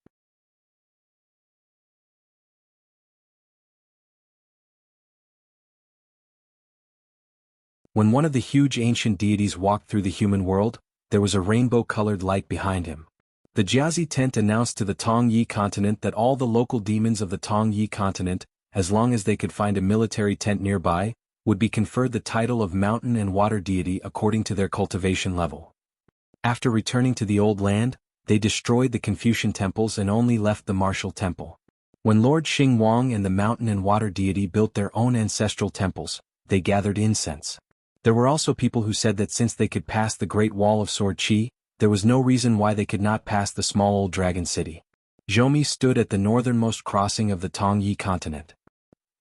When one of the huge ancient deities walked through the human world, there was a rainbow-colored light behind him. The Jiazi tent announced to the Tongyi continent that all the local demons of the Tongyi continent, as long as they could find a military tent nearby, would be conferred the title of mountain and water deity according to their cultivation level. After returning to the old land, they destroyed the Confucian temples and only left the martial temple. When Lord Xing Wang and the mountain and water deity built their own ancestral temples, they gathered incense. There were also people who said that since they could pass the Great Wall of Sword Qi, there was no reason why they could not pass the small old dragon city. Zhou stood at the northernmost crossing of the Tongyi continent.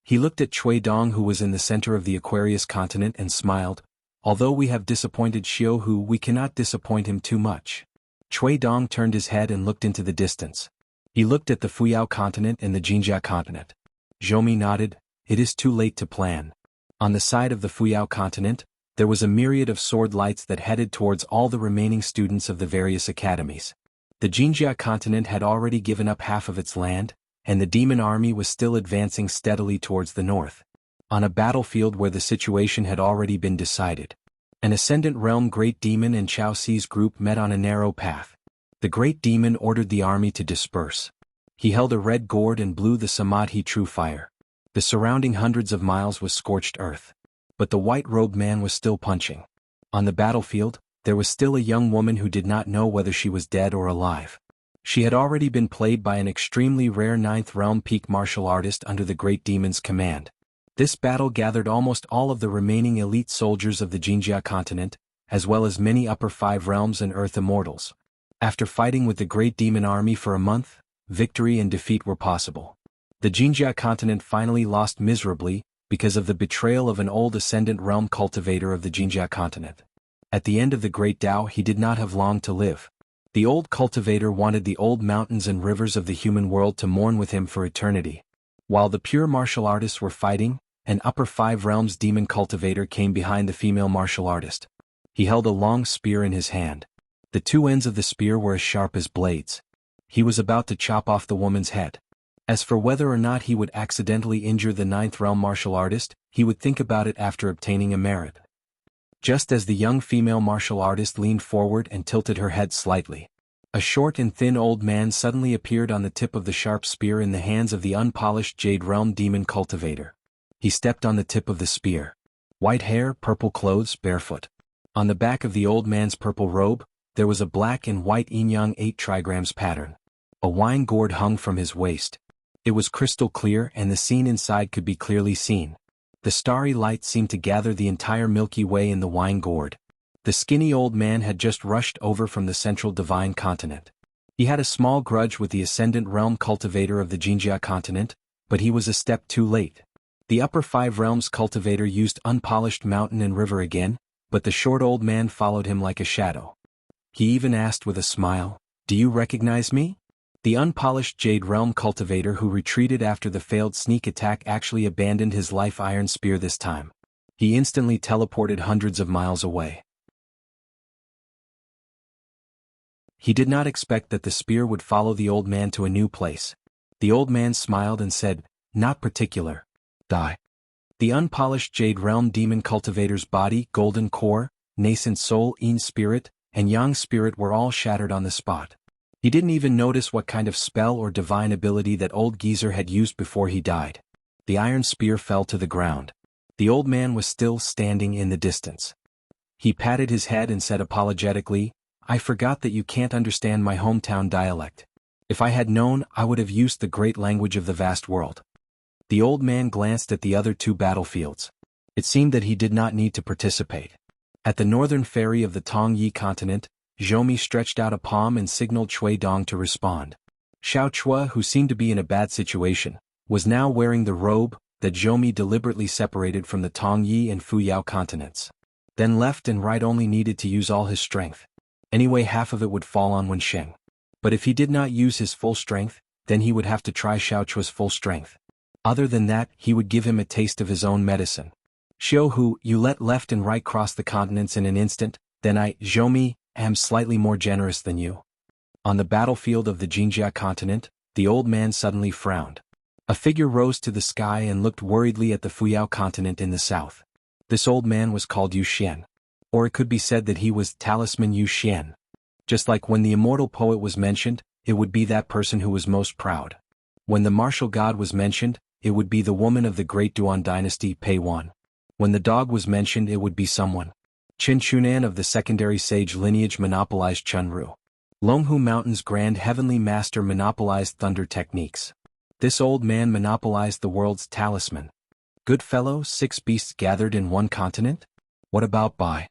He looked at Cui Dong, who was in the center of the Aquarius continent, and smiled. "Although we have disappointed Xiu Hu, we cannot disappoint him too much." Cui Dong turned his head and looked into the distance. He looked at the Fuyao continent and the Jinjia continent. Zhou nodded. "It is too late to plan." On the side of the Fuyao continent, there was a myriad of sword lights that headed towards all the remaining students of the various academies. The Jinjia continent had already given up half of its land, and the demon army was still advancing steadily towards the north. On a battlefield where the situation had already been decided, an Ascendant Realm Great Demon and Chao Si's group met on a narrow path. The Great Demon ordered the army to disperse. He held a red gourd and blew the Samadhi true fire. The surrounding hundreds of miles was scorched earth. But the white-robed man was still punching. On the battlefield, there was still a young woman who did not know whether she was dead or alive. She had already been played by an extremely rare 9th realm peak martial artist under the Great Demon's command. This battle gathered almost all of the remaining elite soldiers of the Jinjia continent, as well as many upper 5 realms and earth immortals. After fighting with the Great Demon army for a month, victory and defeat were possible. The Jinjia continent finally lost miserably, because of the betrayal of an old Ascendant Realm cultivator of the Jinjia continent. At the end of the Great Tao, he did not have long to live. The old cultivator wanted the old mountains and rivers of the human world to mourn with him for eternity. While the pure martial artists were fighting, an upper 5 realms demon cultivator came behind the female martial artist. He held a long spear in his hand. The two ends of the spear were as sharp as blades. He was about to chop off the woman's head. As for whether or not he would accidentally injure the 9th realm martial artist, he would think about it after obtaining a merit. Just as the young female martial artist leaned forward and tilted her head slightly, a short and thin old man suddenly appeared on the tip of the sharp spear in the hands of the unpolished Jade Realm demon cultivator. He stepped on the tip of the spear. White hair, purple clothes, barefoot. On the back of the old man's purple robe, there was a black and white yin-yang 8 trigrams pattern. A wine gourd hung from his waist. It was crystal clear and the scene inside could be clearly seen. The starry light seemed to gather the entire Milky Way in the wine gourd. The skinny old man had just rushed over from the central divine continent. He had a small grudge with the Ascendant Realm cultivator of the Jinjia continent, but he was a step too late. The upper 5 realms cultivator used unpolished mountain and river again, but the short old man followed him like a shadow. He even asked with a smile, "Do you recognize me?" The unpolished Jade Realm cultivator who retreated after the failed sneak attack actually abandoned his life iron spear this time. He instantly teleported hundreds of miles away. He did not expect that the spear would follow the old man to a new place. The old man smiled and said, "Not particular. Die." The unpolished Jade Realm demon cultivator's body, golden core, nascent soul, Yin spirit, and Yang spirit were all shattered on the spot. He didn't even notice what kind of spell or divine ability that old geezer had used before he died. The iron spear fell to the ground. The old man was still standing in the distance. He patted his head and said apologetically, "I forgot that you can't understand my hometown dialect. If I had known, I would have used the great language of the vast world." The old man glanced at the other two battlefields. It seemed that he did not need to participate. At the northern ferry of the Tongyi continent, Zhou stretched out a palm and signaled Cui Dong to respond. Xiao Chua, who seemed to be in a bad situation, was now wearing the robe that Zhou deliberately separated from the Tongyi and Fuyao continents. Then left and right only needed to use all his strength. Anyway, half of it would fall on Wensheng. But if he did not use his full strength, then he would have to try Xiao Chua's full strength. Other than that, he would give him a taste of his own medicine. "Xiao Hu, you let left and right cross the continents in an instant, then I, Zhou, am slightly more generous than you." On the battlefield of the Jinjia continent, the old man suddenly frowned. A figure rose to the sky and looked worriedly at the Fuyao continent in the south. This old man was called Yu Xian. Or it could be said that he was Talisman Yu Xian. Just like when the immortal poet was mentioned, it would be that person who was most proud. When the martial god was mentioned, it would be the woman of the great Duan dynasty, Pei Wan. When the dog was mentioned, it would be someone. Qin Chunan of the secondary sage lineage monopolized Chunru. Longhu Mountain's grand heavenly master monopolized thunder techniques. This old man monopolized the world's talisman. Good fellow, 6 beasts gathered in one continent? What about Bai?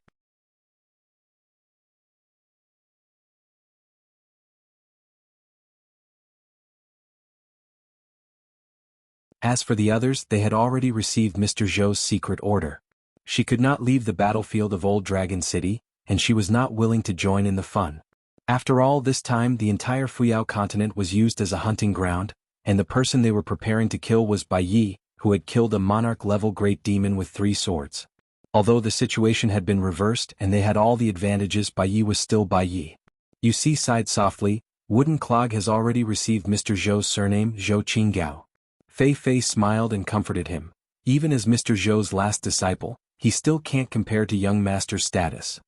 As for the others, they had already received Mr. Zhou's secret order. She could not leave the battlefield of Old Dragon City, and she was not willing to join in the fun. After all this time, the entire Fuyao continent was used as a hunting ground, and the person they were preparing to kill was Bai Yi, who had killed a monarch-level great demon with 3 swords. Although the situation had been reversed and they had all the advantages, Bai Yi was still Bai Yi. "You see," sighed softly, "Wooden Clog has already received Mr. Zhou's surname, Zhou Qinggao." Fei Fei smiled and comforted him. Even as Mr. Zhou's last disciple, he still can't compare to young master's status.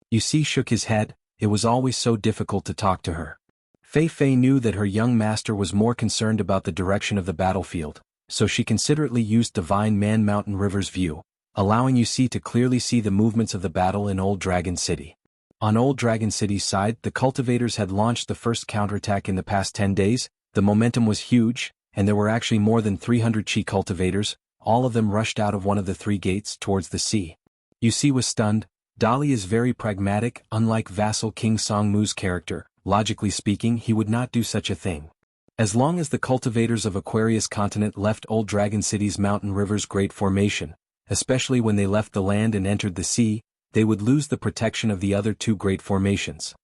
You see, shook his head, it was always so difficult to talk to her. Fei Fei knew that her young master was more concerned about the direction of the battlefield, so she considerately used Divine Man Mountain River's view, allowing Yusi to clearly see the movements of the battle in Old Dragon City. On Old Dragon City's side, the cultivators had launched the first counterattack in the past 10 days, the momentum was huge, and there were actually more than 300 Qi cultivators, all of them rushed out of one of the 3 gates towards the sea. Yusi was stunned. Dali is very pragmatic, unlike vassal King Songmu's character. Logically speaking, he would not do such a thing. As long as the cultivators of Aquarius continent left Old Dragon City's mountain river's great formation, especially when they left the land and entered the sea, they would lose the protection of the other 2 great formations.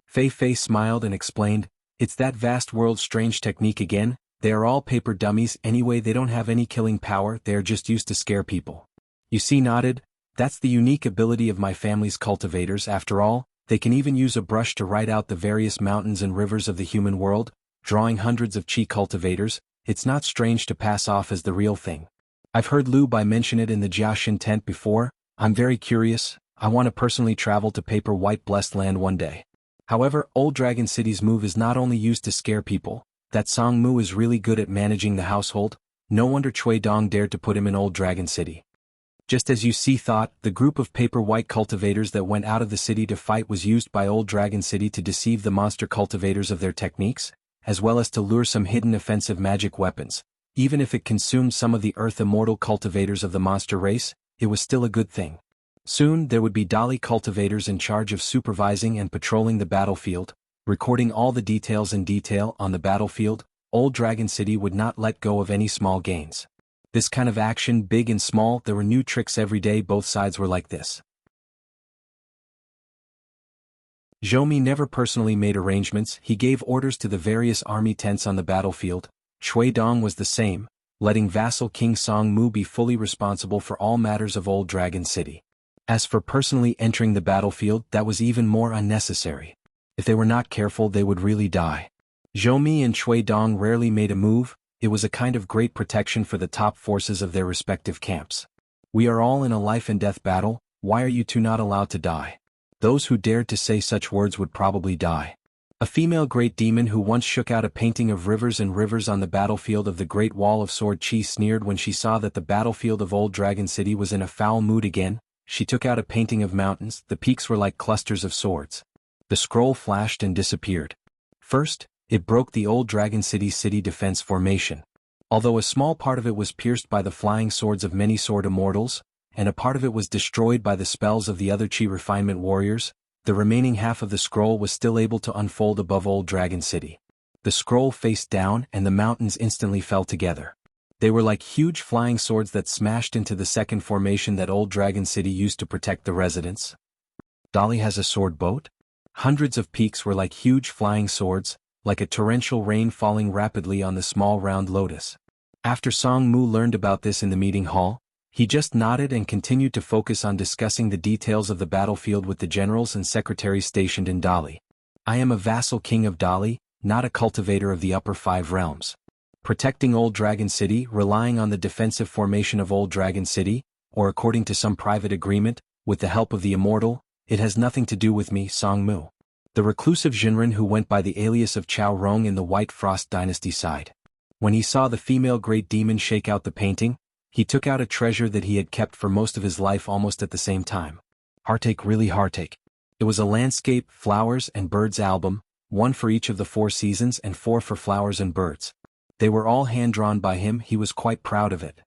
Fei Fei smiled and explained, "It's that vast world's strange technique again. They are all paper dummies anyway, they don't have any killing power, they are just used to scare people." Yusi nodded, "That's the unique ability of my family's cultivators, after all, they can even use a brush to write out the various mountains and rivers of the human world, drawing hundreds of Qi cultivators. It's not strange to pass off as the real thing. I've heard Lu Bai mention it in the Jiaxin tent before. I'm very curious, I want to personally travel to Paper White Blessed Land one day. However, Old Dragon City's move is not only used to scare people, that Song Mu is really good at managing the household, no wonder Cui Dong dared to put him in Old Dragon City." Just as Yusi thought, the group of paper white cultivators that went out of the city to fight was used by Old Dragon City to deceive the monster cultivators of their techniques, as well as to lure some hidden offensive magic weapons. Even if it consumed some of the earth immortal cultivators of the monster race, it was still a good thing. Soon there would be Dali cultivators in charge of supervising and patrolling the battlefield, recording all the details in detail on the battlefield. Old Dragon City would not let go of any small gains. This kind of action, big and small, there were new tricks every day, both sides were like this. Zhou Mi never personally made arrangements, he gave orders to the various army tents on the battlefield. Cui Dong was the same, letting vassal King Song Mu be fully responsible for all matters of Old Dragon City. As for personally entering the battlefield, that was even more unnecessary. If they were not careful, they would really die. Zhou Mi and Cui Dong rarely made a move, it was a kind of great protection for the top forces of their respective camps. We are all in a life-and-death battle, why are you two not allowed to die? Those who dared to say such words would probably die. A female great demon who once shook out a painting of rivers and rivers on the battlefield of the Great Wall of Sword Chi sneered when she saw that the battlefield of Old Dragon City was in a foul mood again. She took out a painting of mountains, the peaks were like clusters of swords. The scroll flashed and disappeared. First, it broke the Old Dragon City defense formation. Although a small part of it was pierced by the flying swords of many sword immortals, and a part of it was destroyed by the spells of the other Chi refinement warriors, the remaining half of the scroll was still able to unfold above Old Dragon City. The scroll faced down and the mountains instantly fell together. They were like huge flying swords that smashed into the second formation that Old Dragon City used to protect the residents. Dali has a sword boat? Hundreds of peaks were like huge flying swords, like a torrential rain falling rapidly on the small round lotus. After Song Mu learned about this in the meeting hall, he just nodded and continued to focus on discussing the details of the battlefield with the generals and secretaries stationed in Dali. I am a vassal king of Dali, not a cultivator of the upper 5 realms. Protecting Old Dragon City, relying on the defensive formation of Old Dragon City, or according to some private agreement, with the help of the immortal, it has nothing to do with me, Song Mu. The reclusive Jinren who went by the alias of Chao Rong in the White Frost Dynasty sighed. When he saw the female great demon shake out the painting, he took out a treasure that he had kept for most of his life almost at the same time. Heartache, really heartache. It was a landscape, flowers and birds album, 1 for each of the 4 seasons and 4 for flowers and birds. They were all hand-drawn by him, he was quite proud of it.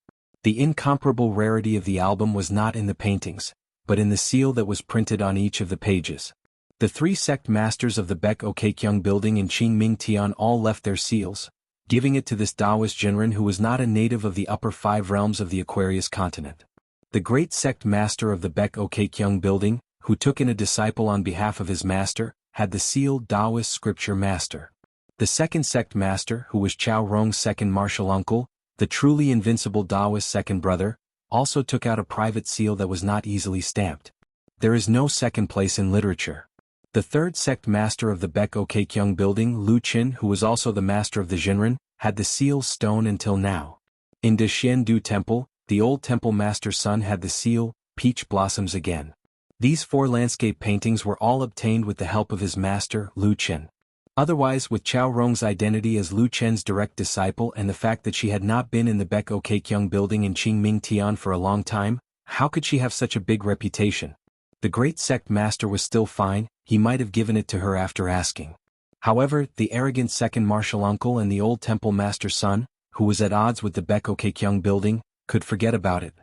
The incomparable rarity of the album was not in the paintings, but in the seal that was printed on each of the pages. The 3 sect masters of the Baek Okekyung building in Qingming Tian all left their seals, giving it to this Taoist Jinren who was not a native of the upper 5 realms of the Aquarius continent. The great sect master of the Baek Okekyung building, who took in a disciple on behalf of his master, had the seal Taoist scripture master. The second sect master, who was Chao Rong's second martial uncle, the truly invincible Taoist second brother, also took out a private seal that was not easily stamped. There is no second place in literature. The third sect master of the Baek Okekyung building, Lu Qin, who was also the master of the Jinren, had the seal stone until now. In De Xiandu Temple, the old temple master's son had the seal, peach blossoms again. These 4 landscape paintings were all obtained with the help of his master, Lu Qin. Otherwise, with Chao Rong's identity as Lu Chen's direct disciple and the fact that she had not been in the Baek Okekyung building in Qingming Tian for a long time, how could she have such a big reputation? The great sect master was still fine, he might have given it to her after asking. However, the arrogant second martial uncle and the old temple master's son, who was at odds with the Baek Okekyung building, could forget about it.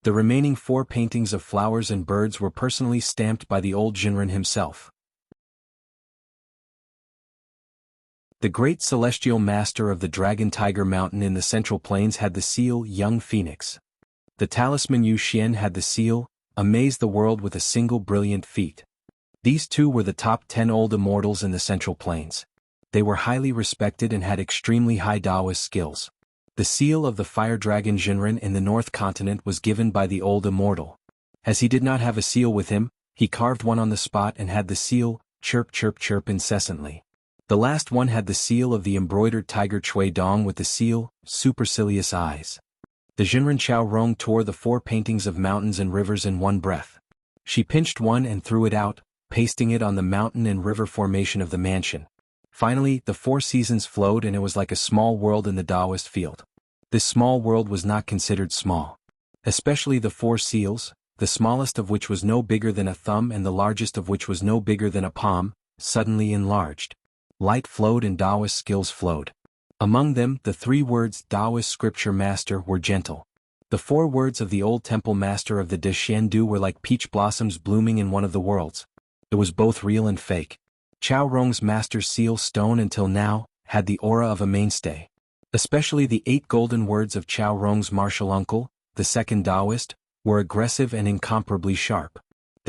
The remaining 4 paintings of flowers and birds were personally stamped by the old Jinren himself. The great celestial master of the Dragon Tiger Mountain in the Central Plains had the seal Young Phoenix. The talisman Yu Xian had the seal Amaze the world with a single brilliant feat. These 2 were the top 10 old immortals in the Central Plains. They were highly respected and had extremely high Taoist skills. The seal of the Fire Dragon Jinren in the North Continent was given by the old immortal. As he did not have a seal with him, he carved one on the spot and had the seal Chirp Chirp Chirp incessantly. The last one had the seal of the embroidered tiger Cui Dong with the seal Supercilious Eyes. The Jinren Chao Rong tore the 4 paintings of mountains and rivers in one breath. She pinched one and threw it out, pasting it on the mountain and river formation of the mansion. Finally, the 4 seasons flowed and it was like a small world in the Taoist field. This small world was not considered small. Especially the 4 seals, the smallest of which was no bigger than a thumb and the largest of which was no bigger than a palm, suddenly enlarged. Light flowed and Taoist skills flowed. Among them, the 3 words Taoist scripture master were gentle. The 4 words of the old temple master of the De Xiandu were like peach blossoms blooming in one of the worlds. It was both real and fake. Chao Rong's master's seal stone until now had the aura of a mainstay. Especially the 8 golden words of Chao Rong's martial uncle, the second Taoist, were aggressive and incomparably sharp.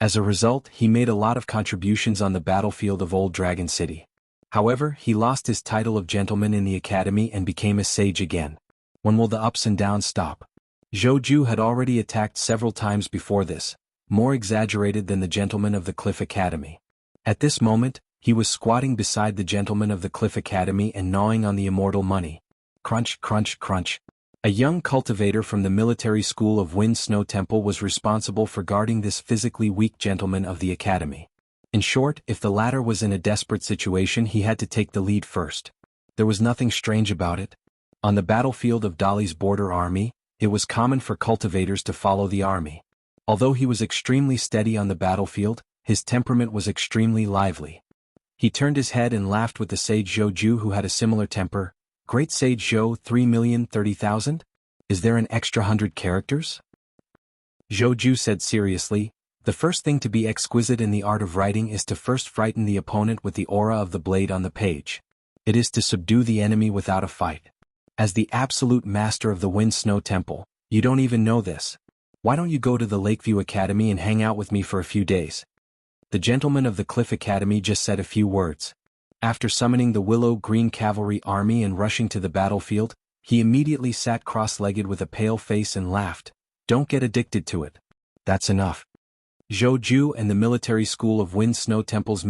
As a result, he made a lot of contributions on the battlefield of Old Dragon City. However, he lost his title of gentleman in the academy and became a sage again. When will the ups and downs stop? Zhou Ju had already attacked several times before this, more exaggerated than the gentleman of the Cliff Academy. At this moment, he was squatting beside the gentleman of the Cliff Academy and gnawing on the immortal money. Crunch, crunch, crunch. A young cultivator from the military school of Wind Snow Temple was responsible for guarding this physically weak gentleman of the academy. In short, if the latter was in a desperate situation, he had to take the lead first. There was nothing strange about it. On the battlefield of Dali's border army, it was common for cultivators to follow the army. Although he was extremely steady on the battlefield, his temperament was extremely lively. He turned his head and laughed with the sage Zhou Ju, who had a similar temper. Great Sage Zhou, 3,030,000? Is there an extra 100 characters? Zhou Ju said seriously, the first thing to be exquisite in the art of writing is to first frighten the opponent with the aura of the blade on the page. It is to subdue the enemy without a fight. As the absolute master of the Wind Snow Temple, you don't even know this. Why don't you go to the Lakeview Academy and hang out with me for a few days? The gentleman of the Cliff Academy just said a few words. After summoning the Willow Green Cavalry army and rushing to the battlefield, he immediately sat cross-legged with a pale face and laughed. Don't get addicted to it. That's enough. Zhou Ju and the military school of Wind Snow Temple's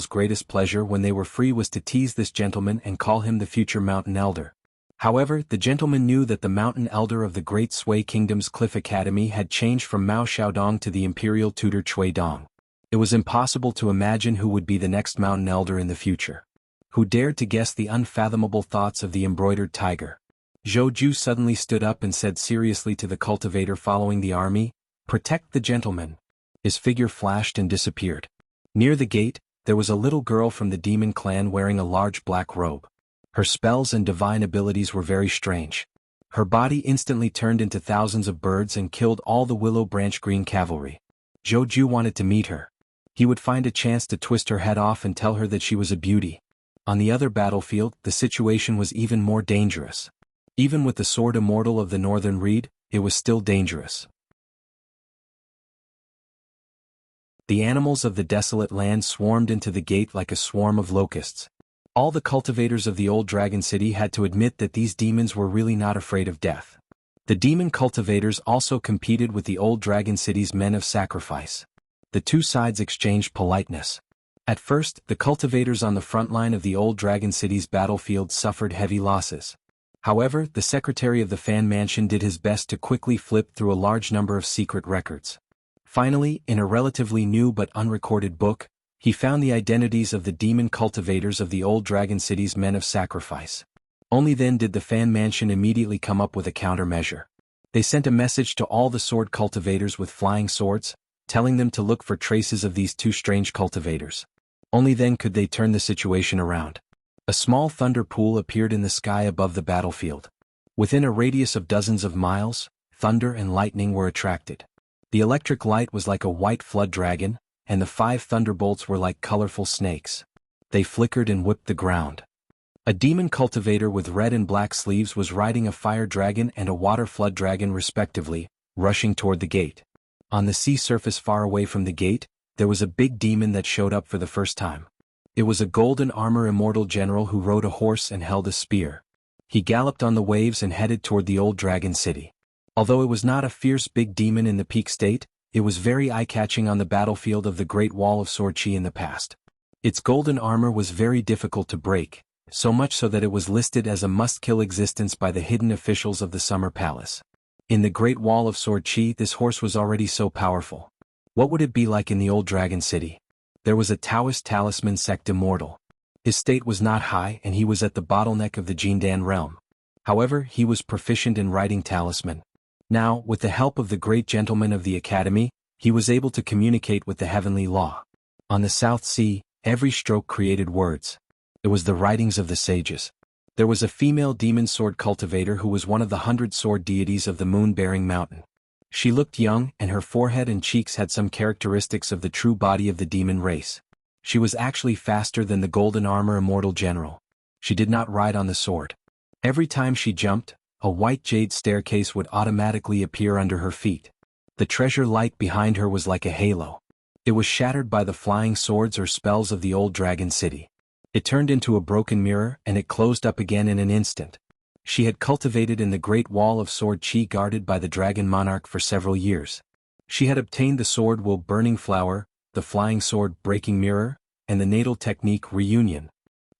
greatest pleasure when they were free was to tease this gentleman and call him the future Mountain Elder. However, the gentleman knew that the Mountain Elder of the Great Sui Kingdom's Cliff Academy had changed from Mao Xiaodong to the imperial tutor Cui Dong. It was impossible to imagine who would be the next Mountain Elder in the future. Who dared to guess the unfathomable thoughts of the embroidered tiger? Zhou Ju suddenly stood up and said seriously to the cultivator following the army, "Protect the gentleman." His figure flashed and disappeared. Near the gate, there was a little girl from the demon clan wearing a large black robe. Her spells and divine abilities were very strange. Her body instantly turned into thousands of birds and killed all the Willow Branch Green Cavalry. Zhou Ju wanted to meet her. He would find a chance to twist her head off and tell her that she was a beauty. On the other battlefield, the situation was even more dangerous. Even with the sword immortal of the Northern Reed, it was still dangerous. The animals of the desolate land swarmed into the gate like a swarm of locusts. All the cultivators of the Old Dragon City had to admit that these demons were really not afraid of death. The demon cultivators also competed with the Old Dragon City's men of sacrifice. The two sides exchanged politeness. At first, the cultivators on the front line of the Old Dragon City's battlefield suffered heavy losses. However, the secretary of the Fan Mansion did his best to quickly flip through a large number of secret records. Finally, in a relatively new but unrecorded book, he found the identities of the demon cultivators of the Old Dragon City's men of sacrifice. Only then did the Fan Mansion immediately come up with a countermeasure. They sent a message to all the sword cultivators with flying swords, telling them to look for traces of these two strange cultivators. Only then could they turn the situation around. A small thunder pool appeared in the sky above the battlefield. Within a radius of dozens of miles, thunder and lightning were attracted. The electric light was like a white flood dragon, and the 5 thunderbolts were like colorful snakes. They flickered and whipped the ground. A demon cultivator with red and black sleeves was riding a fire dragon and a water flood dragon respectively, rushing toward the gate. On the sea surface far away from the gate, there was a big demon that showed up for the first time. It was a golden armor immortal general who rode a horse and held a spear. He galloped on the waves and headed toward the Old Dragon City. Although it was not a fierce big demon in the peak state, it was very eye-catching on the battlefield of the Great Wall of Sorchi in the past. Its golden armor was very difficult to break, so much so that it was listed as a must-kill existence by the hidden officials of the Summer Palace. In the Great Wall of Sorchi, this horse was already so powerful. What would it be like in the Old Dragon City? There was a Taoist talisman sect immortal. His state was not high and he was at the bottleneck of the Jindan realm. However, he was proficient in writing talisman. Now, with the help of the great gentleman of the academy, he was able to communicate with the heavenly law. On the South Sea, every stroke created words. It was the writings of the sages. There was a female demon sword cultivator who was one of the 100 sword deities of the moon-bearing mountain. She looked young and her forehead and cheeks had some characteristics of the true body of the demon race. She was actually faster than the golden armor immortal general. She did not ride on the sword. Every time she jumped, a white jade staircase would automatically appear under her feet. The treasure light behind her was like a halo. It was shattered by the flying swords or spells of the old dragon city. It turned into a broken mirror and it closed up again in an instant. She had cultivated in the great wall of sword chi guarded by the dragon monarch for several years. She had obtained the sword will burning flower, the flying sword breaking mirror, and the natal technique reunion.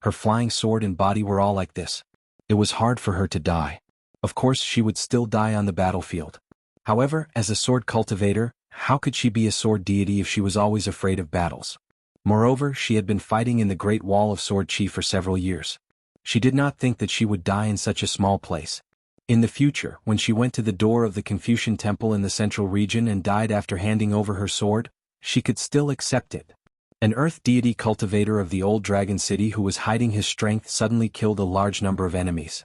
Her flying sword and body were all like this. It was hard for her to die. Of course she would still die on the battlefield. However, as a sword cultivator, how could she be a sword deity if she was always afraid of battles? Moreover, she had been fighting in the Great Wall of Sword Chi for several years. She did not think that she would die in such a small place. In the future, when she went to the door of the Confucian temple in the central region and died after handing over her sword, she could still accept it. An earth deity cultivator of the old dragon city who was hiding his strength suddenly killed a large number of enemies.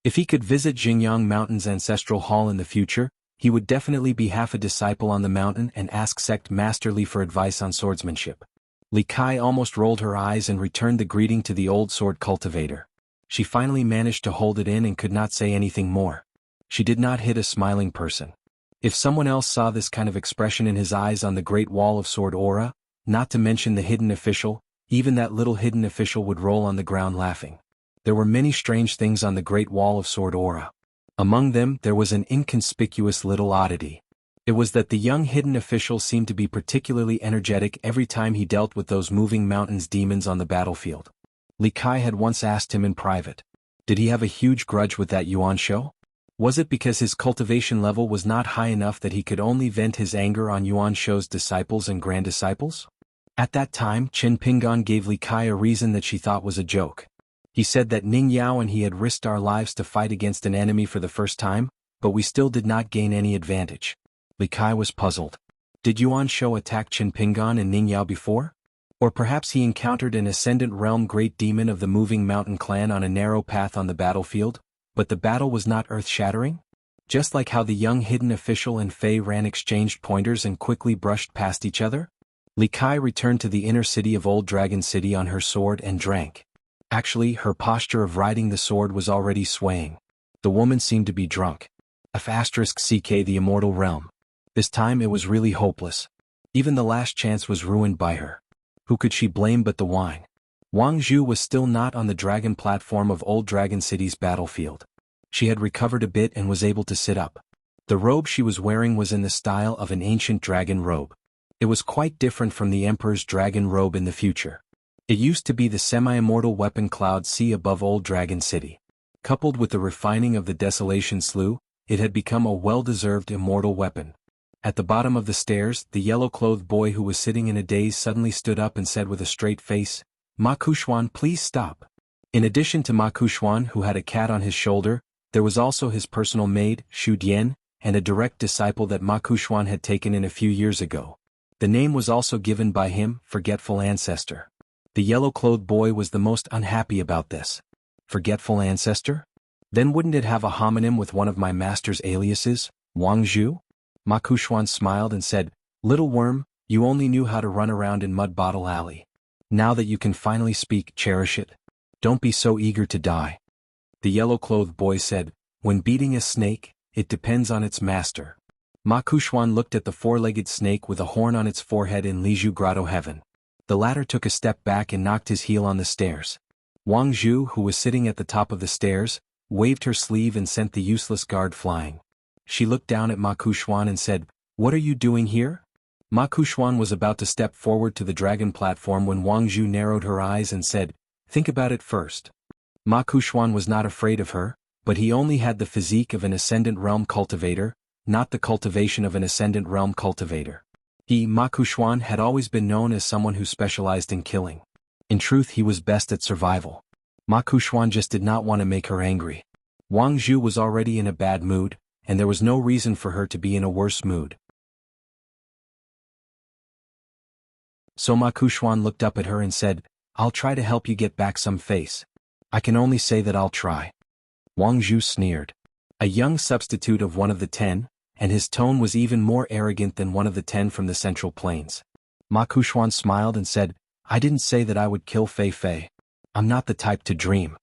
If he could visit Xingyang Mountain's ancestral hall in the future, he would definitely be half a disciple on the mountain and ask sect Master Li for advice on swordsmanship. Li Kai almost rolled her eyes and returned the greeting to the old sword cultivator. She finally managed to hold it in and could not say anything more. She did not hit a smiling person. If someone else saw this kind of expression in his eyes on the Great Wall of Sword aura, not to mention the hidden official, even that little hidden official would roll on the ground laughing. There were many strange things on the Great Wall of Sword aura. Among them there was an inconspicuous little oddity. It was that the young hidden official seemed to be particularly energetic every time he dealt with those moving mountains demons on the battlefield. Li Kai had once asked him in private. Did he have a huge grudge with that Yuan Shou? Was it because his cultivation level was not high enough that he could only vent his anger on Yuan Shou's disciples and grand disciples? At that time, Qin Pingan gave Li Kai a reason that she thought was a joke. He said that Ning Yao and he had risked our lives to fight against an enemy for the first time, but we still did not gain any advantage. Li Kai was puzzled. Did Yuan Shou attack Qin Pingan and Ning Yao before? Or perhaps he encountered an Ascendant Realm great demon of the Moving Mountain clan on a narrow path on the battlefield, but the battle was not earth-shattering? Just like how the young hidden official and Fei Ran exchanged pointers and quickly brushed past each other? Li Kai returned to the inner city of Old Dragon City on her sword and drank. Actually, her posture of riding the sword was already swaying. The woman seemed to be drunk. *CK the Immortal Realm. This time it was really hopeless. Even the last chance was ruined by her. Who could she blame but the wine? Wang Zhu was still not on the dragon platform of Old Dragon City's battlefield. She had recovered a bit and was able to sit up. The robe she was wearing was in the style of an ancient dragon robe. It was quite different from the Emperor's dragon robe in the future. It used to be the semi-immortal weapon Cloud Sea above Old Dragon City. Coupled with the refining of the Desolation Slough, it had become a well-deserved immortal weapon. At the bottom of the stairs, the yellow-clothed boy who was sitting in a daze suddenly stood up and said with a straight face, "Ma Kuxuan, please stop." In addition to Ma Kuxuan who had a cat on his shoulder, there was also his personal maid, Xu Dian, and a direct disciple that Ma Kuxuan had taken in a few years ago. The name was also given by him, Forgetful Ancestor. The yellow-clothed boy was the most unhappy about this. Forgetful Ancestor? Then wouldn't it have a homonym with one of my master's aliases, Wang Zhu? Ma Kuxuan smiled and said, "Little worm, you only knew how to run around in Mud Bottle Alley. Now that you can finally speak, cherish it. Don't be so eager to die." The yellow-clothed boy said, "When beating a snake, it depends on its master." Ma Kuxuan looked at the four-legged snake with a horn on its forehead in Liju Grotto Heaven. The latter took a step back and knocked his heel on the stairs. Wang Zhu, who was sitting at the top of the stairs, waved her sleeve and sent the useless guard flying. She looked down at Ma Kuxuan and said, "What are you doing here?" Ma Kuxuan was about to step forward to the dragon platform when Wang Zhu narrowed her eyes and said, "Think about it first." Ma Kuxuan was not afraid of her, but he only had the physique of an Ascendant Realm cultivator, not the cultivation of an Ascendant Realm cultivator. He, Ma Kuxuan, had always been known as someone who specialized in killing. In truth, he was best at survival. Ma Kuxuan just did not want to make her angry. Wang Zhu was already in a bad mood, and there was no reason for her to be in a worse mood. So Ma Kuxuan looked up at her and said, "I'll try to help you get back some face. I can only say that I'll try." Wang Zhu sneered. A young substitute of one of the 10, and his tone was even more arrogant than one of the 10 from the Central Plains. Ma Kuxuan smiled and said, "I didn't say that I would kill Fei Fei. I'm not the type to dream."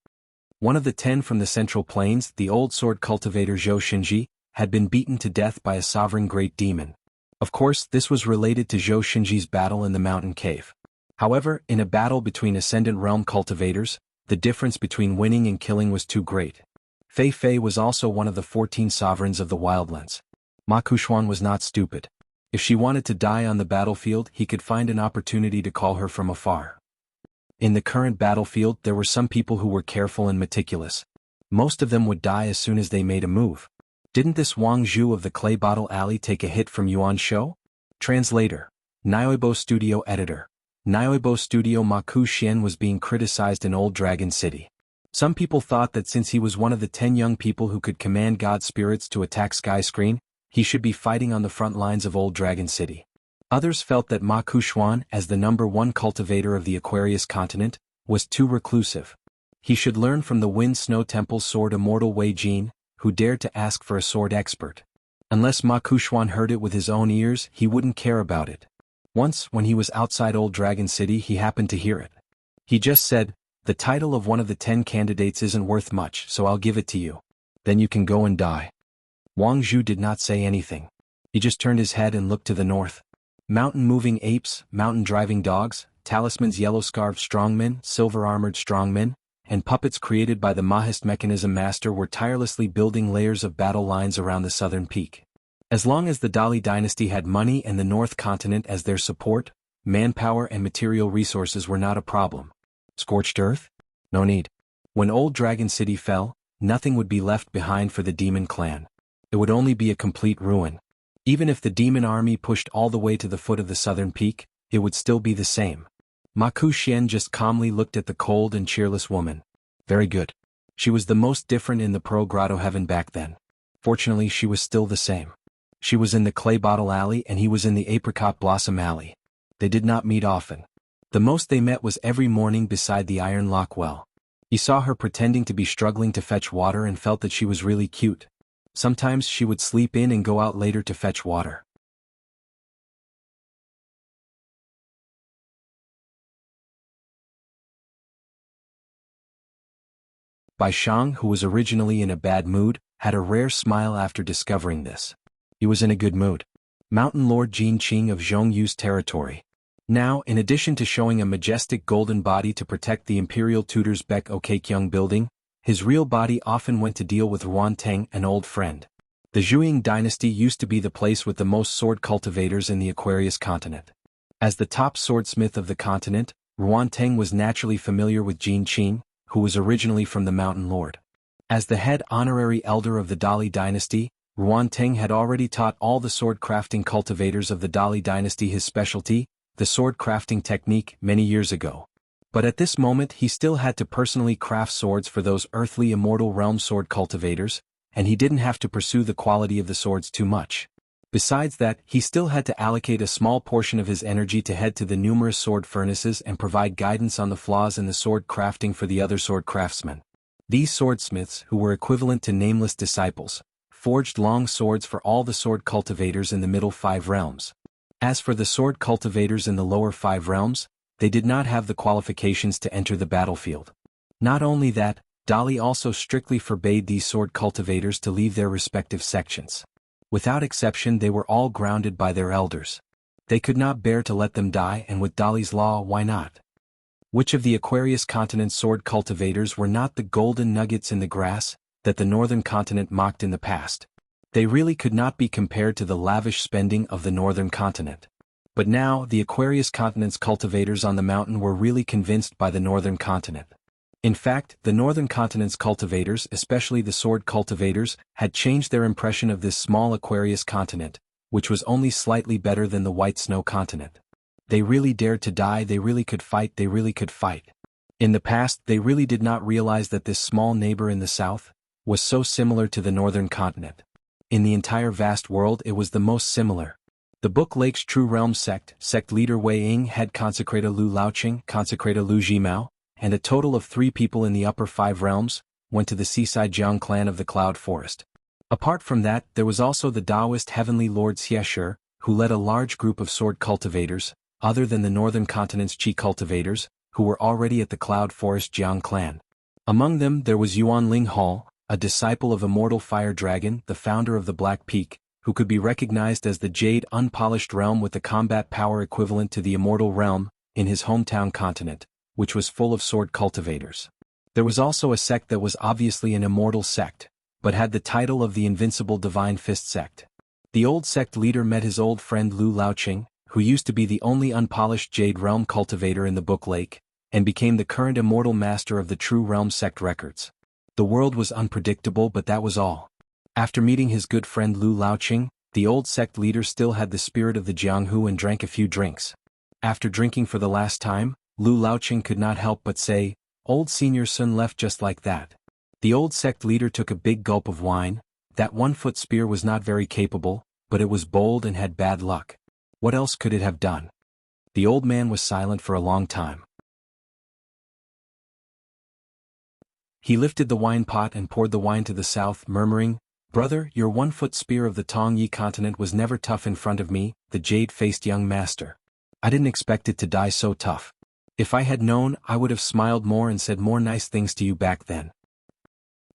One of the 10 from the Central Plains, the old sword cultivator Zhou Shinji, had been beaten to death by a sovereign great demon. Of course, this was related to Zhou Shinji's battle in the mountain cave. However, in a battle between Ascendant Realm cultivators, the difference between winning and killing was too great. Fei Fei was also one of the 14 sovereigns of the Wildlands. Ma Kuxuan was not stupid. If she wanted to die on the battlefield, he could find an opportunity to call her from afar. In the current battlefield, there were some people who were careful and meticulous. Most of them would die as soon as they made a move. Didn't this Wang Zhu of the Clay Bottle Alley take a hit from Yuan Shou? Translator. Nioibo Studio Editor. Nioibo Studio. Ma Kuxian was being criticized in Old Dragon City. Some people thought that since he was one of the 10 young people who could command god spirits to attack Skyscreen, he should be fighting on the front lines of Old Dragon City. Others felt that Ma Kuxuan, as the #1 cultivator of the Aquarius continent, was too reclusive. He should learn from the Wind Snow Temple's sword immortal Wei Jin, who dared to ask for a sword expert. Unless Ma Kuxuan heard it with his own ears, he wouldn't care about it. Once, when he was outside Old Dragon City, he happened to hear it. He just said, "The title of one of the 10 candidates isn't worth much, so I'll give it to you. Then you can go and die." Wang Zhu did not say anything. He just turned his head and looked to the north. Mountain-moving apes, mountain-driving dogs, talismans, yellow-scarved strongmen, silver-armored strongmen, and puppets created by the Mahist Mechanism Master were tirelessly building layers of battle lines around the southern peak. As long as the Dali dynasty had money and the North Continent as their support, manpower and material resources were not a problem. Scorched earth? No need. When Old Dragon City fell, nothing would be left behind for the demon clan. It would only be a complete ruin. Even if the demon army pushed all the way to the foot of the southern peak, it would still be the same. Ma Kuxian just calmly looked at the cold and cheerless woman. Very good. She was the most different in the Pearl Grotto heaven back then. Fortunately, she was still the same. She was in the Clay Bottle Alley and he was in the Apricot Blossom Alley. They did not meet often. The most they met was every morning beside the Iron Lock Well. He saw her pretending to be struggling to fetch water and felt that she was really cute. Sometimes she would sleep in and go out later to fetch water. Bai Shang, who was originally in a bad mood, had a rare smile after discovering this. He was in a good mood. Mountain Lord Jin Qing of Zhongyu's territory. Now, in addition to showing a majestic golden body to protect the Imperial Tutor's Baek Okekyung building, his real body often went to deal with Ruan Teng, an old friend. The Zhuang dynasty used to be the place with the most sword cultivators in the Aquarius continent. As the top swordsmith of the continent, Ruan Teng was naturally familiar with Jin Qing, who was originally from the Mountain Lord. As the head honorary elder of the Dali dynasty, Ruan Teng had already taught all the sword crafting cultivators of the Dali dynasty his specialty, the sword crafting technique, many years ago. But at this moment he still had to personally craft swords for those earthly immortal realm sword cultivators, and he didn't have to pursue the quality of the swords too much. Besides that, he still had to allocate a small portion of his energy to head to the numerous sword furnaces and provide guidance on the flaws in the sword crafting for the other sword craftsmen. These swordsmiths, who were equivalent to nameless disciples, forged long swords for all the sword cultivators in the middle 5 realms. As for the sword cultivators in the lower 5 realms, they did not have the qualifications to enter the battlefield. Not only that, Dali also strictly forbade these sword cultivators to leave their respective sections. Without exception, they were all grounded by their elders. They could not bear to let them die, and with Dali's law, why not? Which of the Aquarius continent's sword cultivators were not the golden nuggets in the grass that the northern continent mocked in the past? They really could not be compared to the lavish spending of the northern continent. But now, the Aquarius continent's cultivators on the mountain were really convinced by the northern continent. In fact, the northern continent's cultivators, especially the sword cultivators, had changed their impression of this small Aquarius continent, which was only slightly better than the White Snow continent. They really dared to die, they really could fight, they really could fight. In the past, they really did not realize that this small neighbor in the south was so similar to the northern continent. In the entire vast world, it was the most similar. The Book Lake's True Realm sect leader Wei Ying had consecrated Lu Laoqing, consecrated Lu Jimao, and a total of 3 people in the upper 5 realms went to the seaside Jiang clan of the Cloud Forest. Apart from that, there was also the Taoist Heavenly Lord Xie, who led a large group of sword cultivators, other than the northern continent's Qi cultivators, who were already at the Cloud Forest Jiang clan. Among them there was Yuan Ling Hall, a disciple of Immortal Fire Dragon, the founder of the Black Peak, who could be recognized as the Jade Unpolished Realm with the combat power equivalent to the Immortal Realm, in his hometown continent, which was full of sword cultivators. There was also a sect that was obviously an immortal sect, but had the title of the Invincible Divine Fist Sect. The old sect leader met his old friend Lu Laoqing, who used to be the only unpolished Jade Realm cultivator in the Book Lake, and became the current immortal master of the True Realm sect records. The world was unpredictable, but that was all. After meeting his good friend Lu Laoqing, the old sect leader still had the spirit of the Jianghu and drank a few drinks. After drinking for the last time, Lu Laoqing could not help but say, "Old Senior Sun left just like that." The old sect leader took a big gulp of wine. That 1-foot spear was not very capable, but it was bold and had bad luck. What else could it have done? The old man was silent for a long time. He lifted the wine pot and poured the wine to the south, murmuring, "Brother, your 1-foot spear of the Tong Yi continent was never tough in front of me, the jade-faced young master. I didn't expect it to die so tough. If I had known, I would have smiled more and said more nice things to you back then."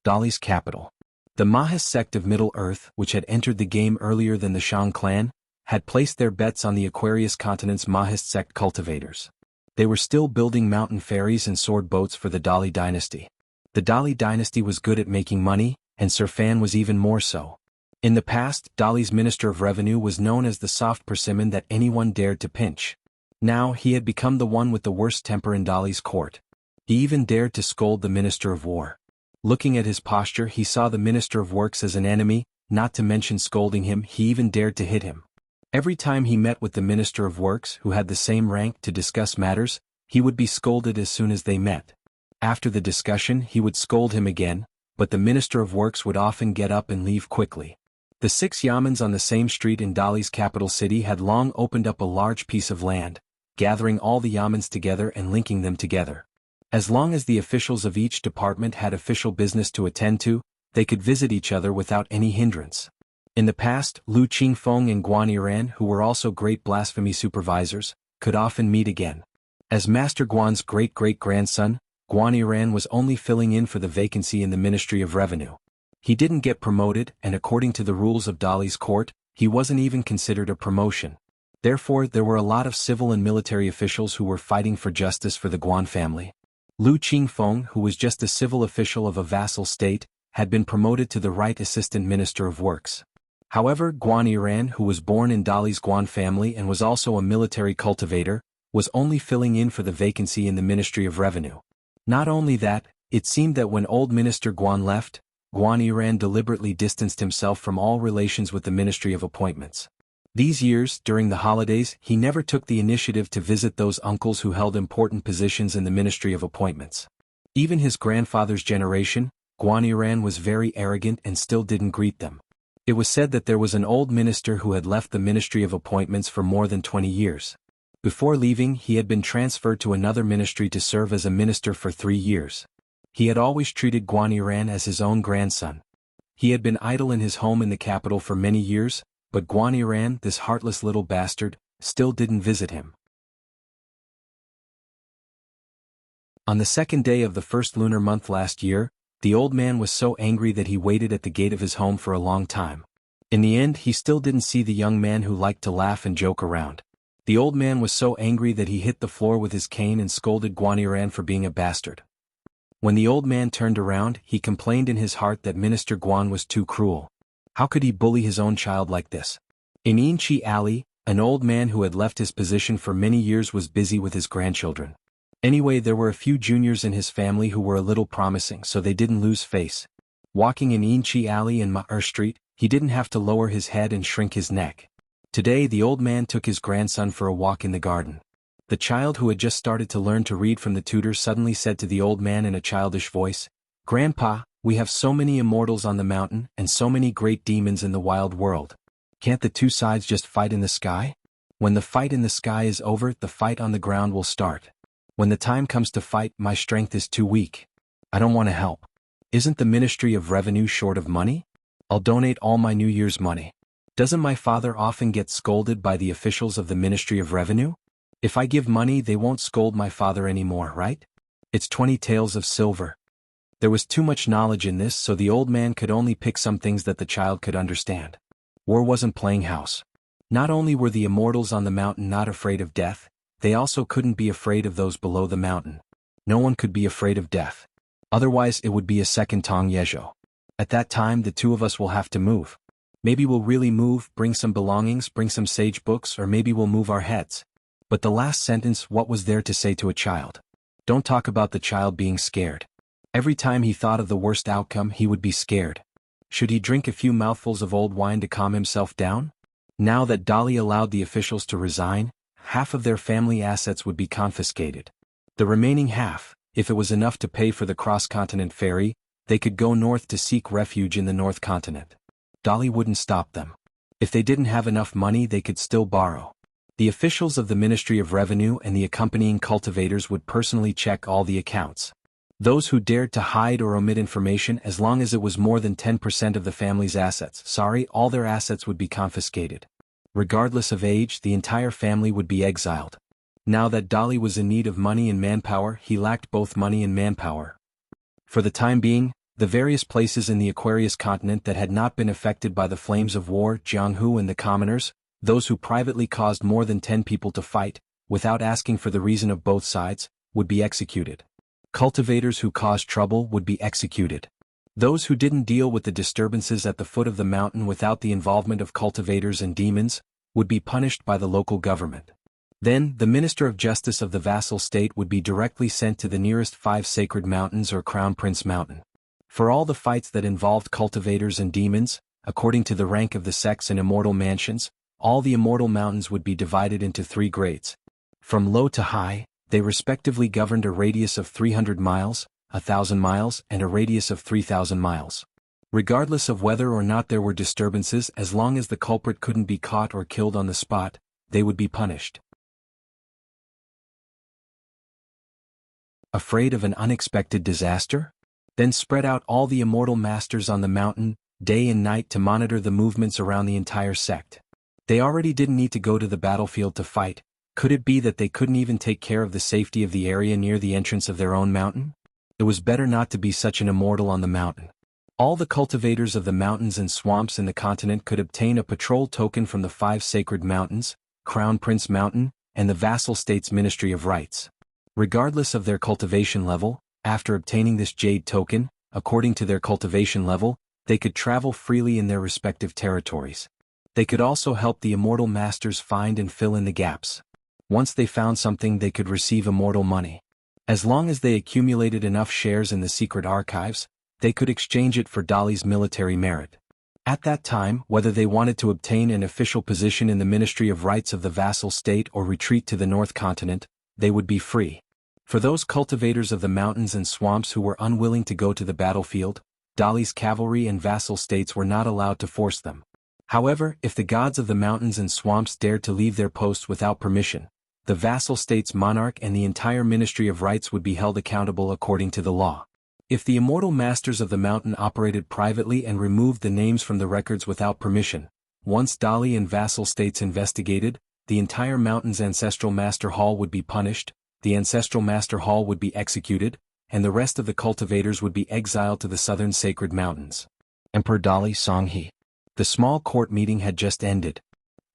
Dali's capital. The Mahis sect of Middle-earth, which had entered the game earlier than the Shang clan, had placed their bets on the Aquarius continent's Mahis sect cultivators. They were still building mountain ferries and sword boats for the Dali dynasty. The Dali dynasty was good at making money, and Sir Fan was even more so. In the past, Dali's Minister of Revenue was known as the soft persimmon that anyone dared to pinch. Now he had become the one with the worst temper in Dali's court. He even dared to scold the Minister of War. Looking at his posture, he saw the Minister of Works as an enemy, not to mention scolding him. He even dared to hit him. Every time he met with the Minister of Works, who had the same rank, to discuss matters, he would be scolded as soon as they met. After the discussion, he would scold him again, but the Minister of Works would often get up and leave quickly. The 6 yamens on the same street in Dali's capital city had long opened up a large piece of land, gathering all the yamens together and linking them together. As long as the officials of each department had official business to attend to, they could visit each other without any hindrance. In the past, Lu Qingfeng and Guan Yiran, who were also great blasphemy supervisors, could often meet again. As Master Guan's great-great-grandson, Guan Yiran was only filling in for the vacancy in the Ministry of Revenue. He didn't get promoted, and according to the rules of Dali's court, he wasn't even considered a promotion. Therefore, there were a lot of civil and military officials who were fighting for justice for the Guan family. Lu Qingfeng, who was just a civil official of a vassal state, had been promoted to the Right Assistant Minister of Works. However, Guan Yiran, who was born in Dali's Guan family and was also a military cultivator, was only filling in for the vacancy in the Ministry of Revenue. Not only that, it seemed that when old Minister Guan left, Guan Yiran deliberately distanced himself from all relations with the Ministry of Appointments. These years, during the holidays, he never took the initiative to visit those uncles who held important positions in the Ministry of Appointments. Even his grandfather's generation, Guan Yiran was very arrogant and still didn't greet them. It was said that there was an old minister who had left the Ministry of Appointments for more than 20 years. Before leaving, he had been transferred to another ministry to serve as a minister for 3 years. He had always treated Guan Yiran as his own grandson. He had been idle in his home in the capital for many years, but Guan Yiran, this heartless little bastard, still didn't visit him. On the 2nd day of the 1st lunar month last year, the old man was so angry that he waited at the gate of his home for a long time. In the end, he still didn't see the young man who liked to laugh and joke around. The old man was so angry that he hit the floor with his cane and scolded Guan Yiran for being a bastard. When the old man turned around, he complained in his heart that Minister Guan was too cruel. How could he bully his own child like this? In Yinchi Alley, an old man who had left his position for many years was busy with his grandchildren. Anyway, there were a few juniors in his family who were a little promising, so they didn't lose face. Walking in Yinchi Alley and Ma'er Street, he didn't have to lower his head and shrink his neck. Today the old man took his grandson for a walk in the garden. The child who had just started to learn to read from the tutor suddenly said to the old man in a childish voice, "Grandpa, we have so many immortals on the mountain and so many great demons in the wild world. Can't the two sides just fight in the sky? When the fight in the sky is over, the fight on the ground will start. When the time comes to fight, my strength is too weak. I don't want to help. Isn't the Ministry of Revenue short of money? I'll donate all my New Year's money. Doesn't my father often get scolded by the officials of the Ministry of Revenue? If I give money, they won't scold my father anymore, right? It's 20 taels of silver." There was too much knowledge in this, so the old man could only pick some things that the child could understand. War wasn't playing house. Not only were the immortals on the mountain not afraid of death, they also couldn't be afraid of those below the mountain. No one could be afraid of death. Otherwise it would be a second Tong Yejo. At that time the two of us will have to move. Maybe we'll really move, bring some belongings, bring some sage books, or maybe we'll move our heads. But the last sentence, what was there to say to a child? Don't talk about the child being scared. Every time he thought of the worst outcome he would be scared. Should he drink a few mouthfuls of old wine to calm himself down? Now that Dali allowed the officials to resign, half of their family assets would be confiscated. The remaining half, if it was enough to pay for the cross-continent ferry, they could go north to seek refuge in the North Continent. Dali wouldn't stop them. If they didn't have enough money they could still borrow. The officials of the Ministry of Revenue and the accompanying cultivators would personally check all the accounts. Those who dared to hide or omit information, as long as it was more than 10% of the family's assets, all their assets would be confiscated. Regardless of age, the entire family would be exiled. Now that Dali was in need of money and manpower, he lacked both money and manpower. For the time being, the various places in the Aquarius continent that had not been affected by the flames of war, Jianghu and the commoners, those who privately caused more than 10 people to fight, without asking for the reason of both sides, would be executed. Cultivators who caused trouble would be executed. Those who didn't deal with the disturbances at the foot of the mountain without the involvement of cultivators and demons, would be punished by the local government. Then, the Minister of Justice of the vassal state would be directly sent to the nearest 5 sacred mountains or Crown Prince Mountain. For all the fights that involved cultivators and demons, according to the rank of the sects and immortal mansions, all the immortal mountains would be divided into 3 grades. From low to high, they respectively governed a radius of 300 miles, 1,000 miles, and a radius of 3,000 miles. Regardless of whether or not there were disturbances, as long as the culprit couldn't be caught or killed on the spot, they would be punished. Afraid of an unexpected disaster? Then spread out all the immortal masters on the mountain, day and night, to monitor the movements around the entire sect. They already didn't need to go to the battlefield to fight. Could it be that they couldn't even take care of the safety of the area near the entrance of their own mountain? It was better not to be such an immortal on the mountain. All the cultivators of the mountains and swamps in the continent could obtain a patrol token from the 5 sacred mountains, Crown Prince Mountain, and the vassal state's Ministry of Rights. Regardless of their cultivation level, after obtaining this jade token, according to their cultivation level, they could travel freely in their respective territories. They could also help the immortal masters find and fill in the gaps. Once they found something, they could receive immortal money. As long as they accumulated enough shares in the secret archives, they could exchange it for Dali's military merit. At that time, whether they wanted to obtain an official position in the Ministry of Rights of the vassal state or retreat to the North Continent, they would be free. For those cultivators of the mountains and swamps who were unwilling to go to the battlefield, Dali's cavalry and vassal states were not allowed to force them. However, if the gods of the mountains and swamps dared to leave their posts without permission, the vassal state's monarch and the entire Ministry of Rights would be held accountable according to the law. If the immortal masters of the mountain operated privately and removed the names from the records without permission, once Dali and vassal states investigated, the entire mountain's ancestral master hall would be punished, the ancestral master hall would be executed, and the rest of the cultivators would be exiled to the southern sacred mountains. Emperor Dali Songhe. The small court meeting had just ended.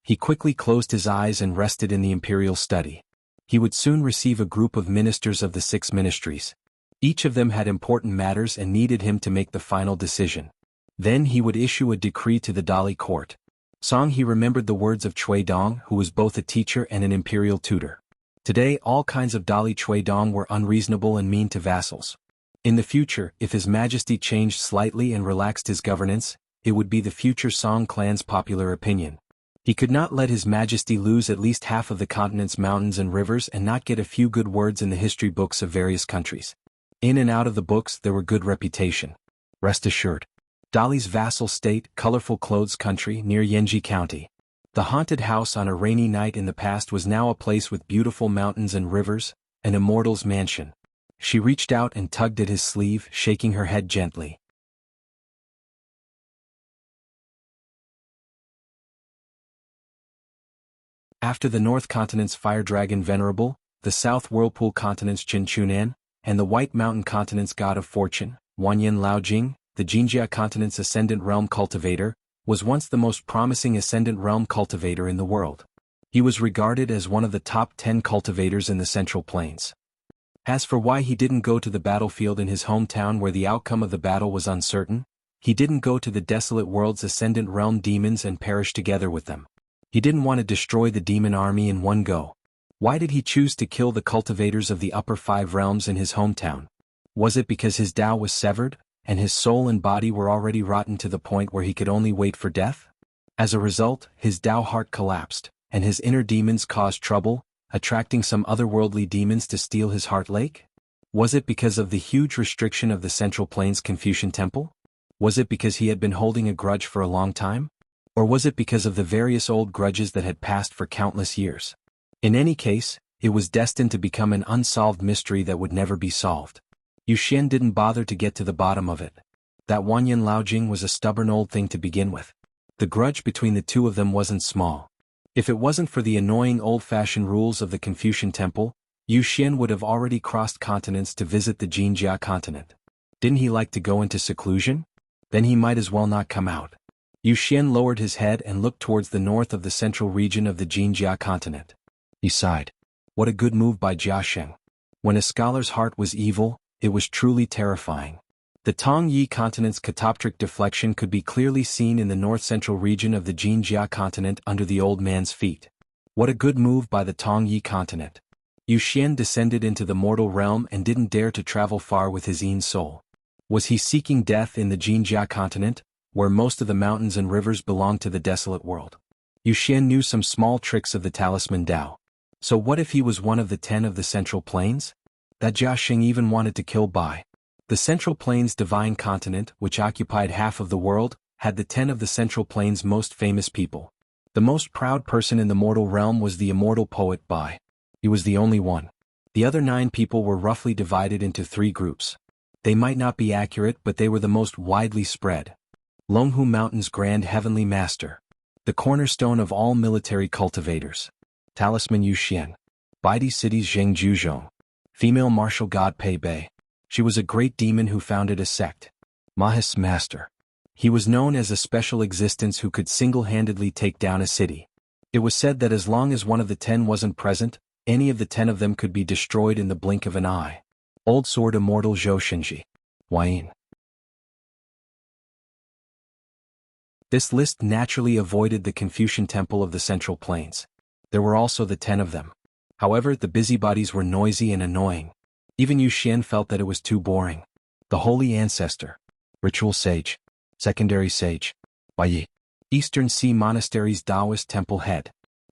He quickly closed his eyes and rested in the imperial study. He would soon receive a group of ministers of the 6 ministries. Each of them had important matters and needed him to make the final decision. Then he would issue a decree to the Dali court. Songhe remembered the words of Cui Dong, who was both a teacher and an imperial tutor. Today all kinds of Dali Cui Dong were unreasonable and mean to vassals. In the future, if His Majesty changed slightly and relaxed his governance, it would be the future Song clan's popular opinion. He could not let His Majesty lose at least half of the continent's mountains and rivers and not get a few good words in the history books of various countries. In and out of the books there were good reputation. Rest assured. Dali's vassal state, colorful clothes country near Yenji County. The haunted house on a rainy night in the past was now a place with beautiful mountains and rivers, an immortal's mansion. She reached out and tugged at his sleeve, shaking her head gently. After the North Continent's Fire Dragon Venerable, the South Whirlpool Continent's Chinchunan, and the White Mountain Continent's God of Fortune, Wanyan Laojing, the Jinjia continent's Ascendant Realm cultivator, was once the most promising Ascendant Realm cultivator in the world. He was regarded as one of the top 10 cultivators in the Central Plains. As for why he didn't go to the battlefield in his hometown where the outcome of the battle was uncertain, he didn't go to the desolate world's Ascendant Realm demons and perish together with them. He didn't want to destroy the demon army in one go. Why did he choose to kill the cultivators of the upper 5 realms in his hometown? Was it because his Tao was severed, and his soul and body were already rotten to the point where he could only wait for death? As a result, his Tao heart collapsed, and his inner demons caused trouble, attracting some otherworldly demons to steal his heart lake? Was it because of the huge restriction of the Central Plains Confucian Temple? Was it because he had been holding a grudge for a long time? Or was it because of the various old grudges that had passed for countless years? In any case, it was destined to become an unsolved mystery that would never be solved. Yu Xian didn't bother to get to the bottom of it. That Wanyan Laojing was a stubborn old thing to begin with. The grudge between the two of them wasn't small. If it wasn't for the annoying old-fashioned rules of the Confucian Temple, Yu Xian would have already crossed continents to visit the Jinjia continent. Didn't he like to go into seclusion? Then he might as well not come out. Yu Xian lowered his head and looked towards the north of the central region of the Jinjia continent. He sighed. What a good move by Jia Sheng. When a scholar's heart was evil, it was truly terrifying. The Tongyi continent's catoptric deflection could be clearly seen in the north-central region of the Jinjia continent under the old man's feet. What a good move by the Tongyi continent. Yu Xian descended into the mortal realm and didn't dare to travel far with his own soul. Was he seeking death in the Jinjia continent, where most of the mountains and rivers belonged to the desolate world? Yu Xian knew some small tricks of the talisman Dao. So what if he was one of the 10 of the Central Plains? That Jia Sheng even wanted to kill Bai. The Central Plains divine continent, which occupied half of the world, had the 10 of the Central Plains' most famous people. The most proud person in the mortal realm was the immortal poet Bai. He was the only one. The other 9 people were roughly divided into 3 groups. They might not be accurate, but they were the most widely spread. Longhu Mountain's Grand Heavenly Master. The cornerstone of all military cultivators. Talisman Yu Xian. Baidi City's Zheng Juzhong. Female martial god Pei Bei. She was a great demon who founded a sect. Mahis Master. He was known as a special existence who could single-handedly take down a city. It was said that as long as one of the 10 wasn't present, any of the 10 of them could be destroyed in the blink of an eye. Old Sword Immortal Zhou Shinji. Huayin. This list naturally avoided the Confucian Temple of the Central Plains. There were also the 10 of them. However, the busybodies were noisy and annoying. Even Yu Xian felt that it was too boring. The Holy Ancestor. Ritual Sage. Secondary Sage. Baiyi. Eastern Sea Monastery's Taoist Temple Head.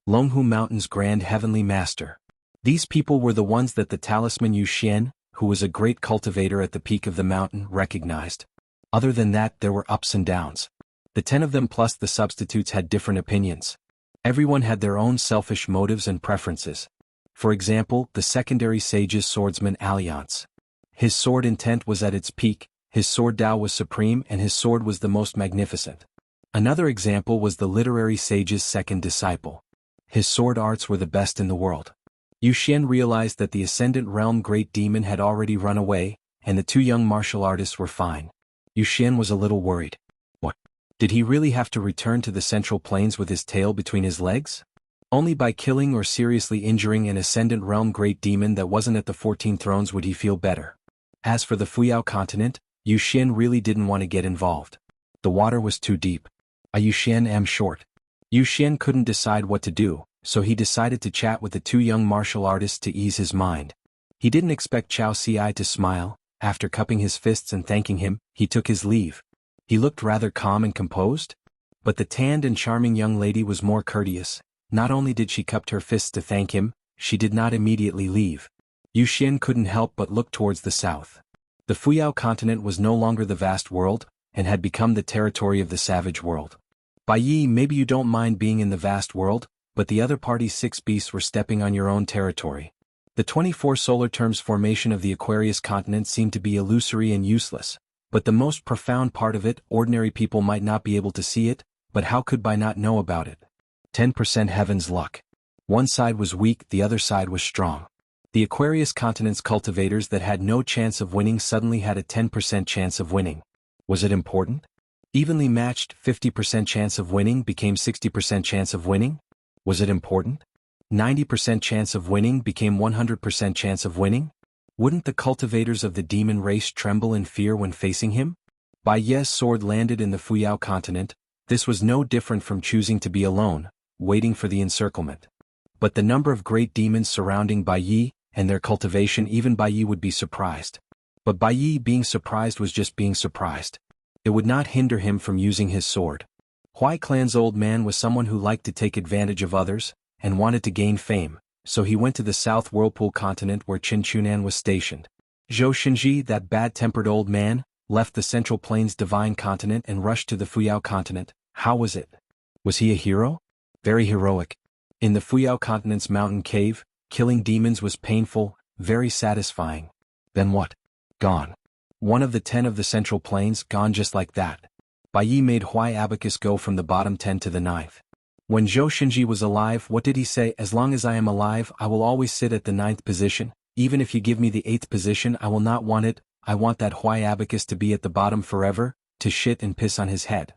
Longhu Mountain's Grand Heavenly Master. These people were the ones that the talisman Yu Xian, who was a great cultivator at the peak of the mountain, recognized. Other than that, there were ups and downs. The 10 of them plus the substitutes had different opinions. Everyone had their own selfish motives and preferences. For example, the secondary sage's swordsman Alliance. His sword intent was at its peak, his sword Tao was supreme, and his sword was the most magnificent. Another example was the literary sage's second disciple. His sword arts were the best in the world. Yu Xian realized that the Ascendant Realm Great Demon had already run away, and the 2 young martial artists were fine. Yu Xian was a little worried. What? Did he really have to return to the Central Plains with his tail between his legs? Only by killing or seriously injuring an Ascendant Realm Great Demon that wasn't at the 14 thrones would he feel better. As for the Fuyao continent, Yu Xian really didn't want to get involved. The water was too deep. Yu Xian am short. Yu Xian couldn't decide what to do, so he decided to chat with the 2 young martial artists to ease his mind. He didn't expect Chao Ci to smile. After cupping his fists and thanking him, he took his leave. He looked rather calm and composed. But the tanned and charming young lady was more courteous. Not only did she cup her fists to thank him, she did not immediately leave. Yu Xian couldn't help but look towards the south. The Fuyao continent was no longer the vast world, and had become the territory of the savage world. Baiyi, maybe you don't mind being in the vast world, but the other party's 6 beasts were stepping on your own territory. The 24 solar terms formation of the Aquarius continent seemed to be illusory and useless, but the most profound part of it, ordinary people might not be able to see it, but how could Bai not know about it? 10% heaven's luck. One side was weak, the other side was strong. The Aquarius continent's cultivators that had no chance of winning suddenly had a 10% chance of winning. Was it important? Evenly matched 50% chance of winning became 60% chance of winning? Was it important? 90% chance of winning became 100% chance of winning? Wouldn't the cultivators of the demon race tremble in fear when facing him? Bai Ye's sword landed in the Fuyao continent. This was no different from choosing to be alone, waiting for the encirclement. But the number of great demons surrounding Bai Yi, and their cultivation, even Bai Yi would be surprised. But Bai Yi being surprised was just being surprised. It would not hinder him from using his sword. Hui Clan's old man was someone who liked to take advantage of others, and wanted to gain fame, so he went to the South Whirlpool continent where Qin Chunan was stationed. Zhou Xinji, that bad-tempered old man, left the Central Plains Divine continent and rushed to the Fuyao continent. How was it? Was he a hero? Very heroic. In the Fuyao continent's mountain cave, killing demons was painful, very satisfying. Then what? Gone. One of the 10 of the Central Plains gone just like that. Bai Yi made Hui Abacus go from the bottom 10 to the 9th. When Zhou Xinji was alive, what did he say? As long as I am alive, I will always sit at the 9th position. Even if you give me the 8th position, I will not want it. I want that Hui Abacus to be at the bottom forever, to shit and piss on his head.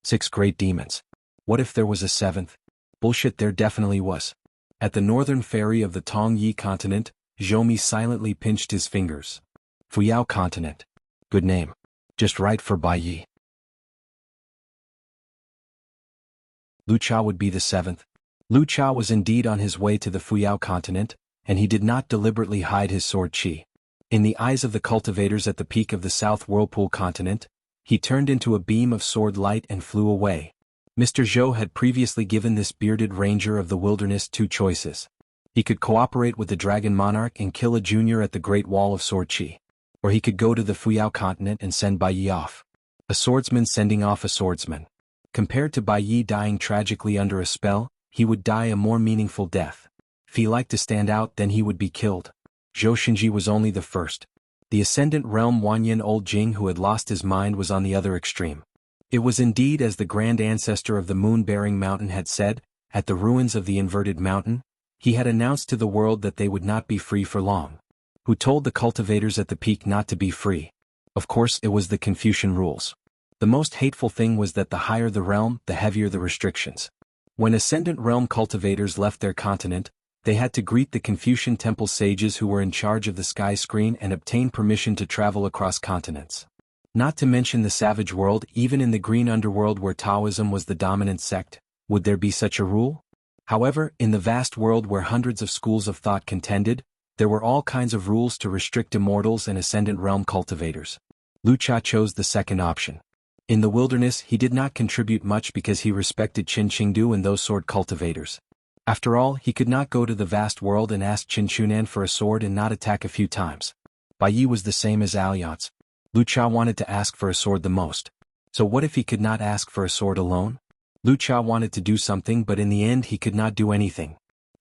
6 great demons. What if there was a 7th? Bullshit, there definitely was. At the northern ferry of the Tongyi continent, Zhou Mi silently pinched his fingers. Fuyao continent. Good name. Just right for Bai Yi. Lu Cha would be the 7th. Lu Cha was indeed on his way to the Fuyao continent, and he did not deliberately hide his sword qi. In the eyes of the cultivators at the peak of the South Whirlpool continent, he turned into a beam of sword light and flew away. Mr. Zhou had previously given this bearded ranger of the wilderness 2 choices. He could cooperate with the Dragon Monarch and kill a junior at the Great Wall of Sword Qi. Or he could go to the Fuyao continent and send Bai Yi off. A swordsman sending off a swordsman. Compared to Bai Yi dying tragically under a spell, he would die a more meaningful death. If he liked to stand out, then he would be killed. Zhou Xinji was only the first. The Ascendant Realm Wanyan Old Jing who had lost his mind was on the other extreme. It was indeed as the grand ancestor of the moon-bearing mountain had said, at the ruins of the inverted mountain, he had announced to the world that they would not be free for long. Who told the cultivators at the peak not to be free? Of course, it was the Confucian rules. The most hateful thing was that the higher the realm, the heavier the restrictions. When Ascendant Realm cultivators left their continent, they had to greet the Confucian temple sages who were in charge of the sky screen and obtain permission to travel across continents. Not to mention the savage world, even in the green underworld where Taoism was the dominant sect, would there be such a rule? However, in the vast world where hundreds of schools of thought contended, there were all kinds of rules to restrict immortals and Ascendant Realm cultivators. Lu Cha chose the second option. In the wilderness, he did not contribute much because he respected Qin Qingdu and those sword cultivators. After all, he could not go to the vast world and ask Qin Chunan for a sword and not attack a few times. Bai Yi was the same as Alliance. Lu Cha wanted to ask for a sword the most. So what if he could not ask for a sword alone? Lu Cha wanted to do something, but in the end he could not do anything.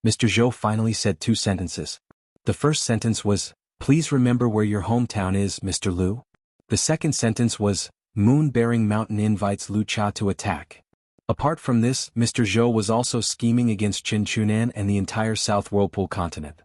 Mr. Zhou finally said 2 sentences. The first sentence was, "Please remember where your hometown is, Mr. Lu." The second sentence was, "Moon-bearing mountain invites Lu Cha to attack." Apart from this, Mr. Zhou was also scheming against Qin Chunan and the entire South Whirlpool continent.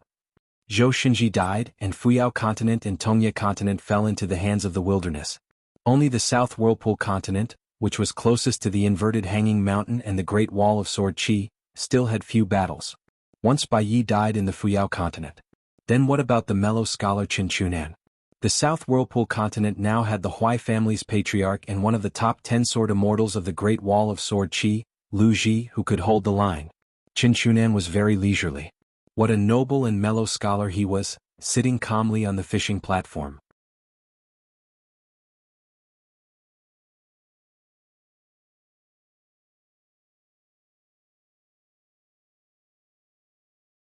Zhou Xinji died, and Fuyao continent and Tongye continent fell into the hands of the wilderness. Only the South Whirlpool continent, which was closest to the inverted hanging mountain and the Great Wall of Sword Qi, still had few battles. Once Bai Yi died in the Fuyao continent. Then what about the mellow scholar Qin Chunan? The South Whirlpool continent now had the Hui family's patriarch and one of the top 10 sword immortals of the Great Wall of Sword Qi, Lu Ji, who could hold the line. Qin Chunan was very leisurely. What a noble and mellow scholar he was, sitting calmly on the fishing platform.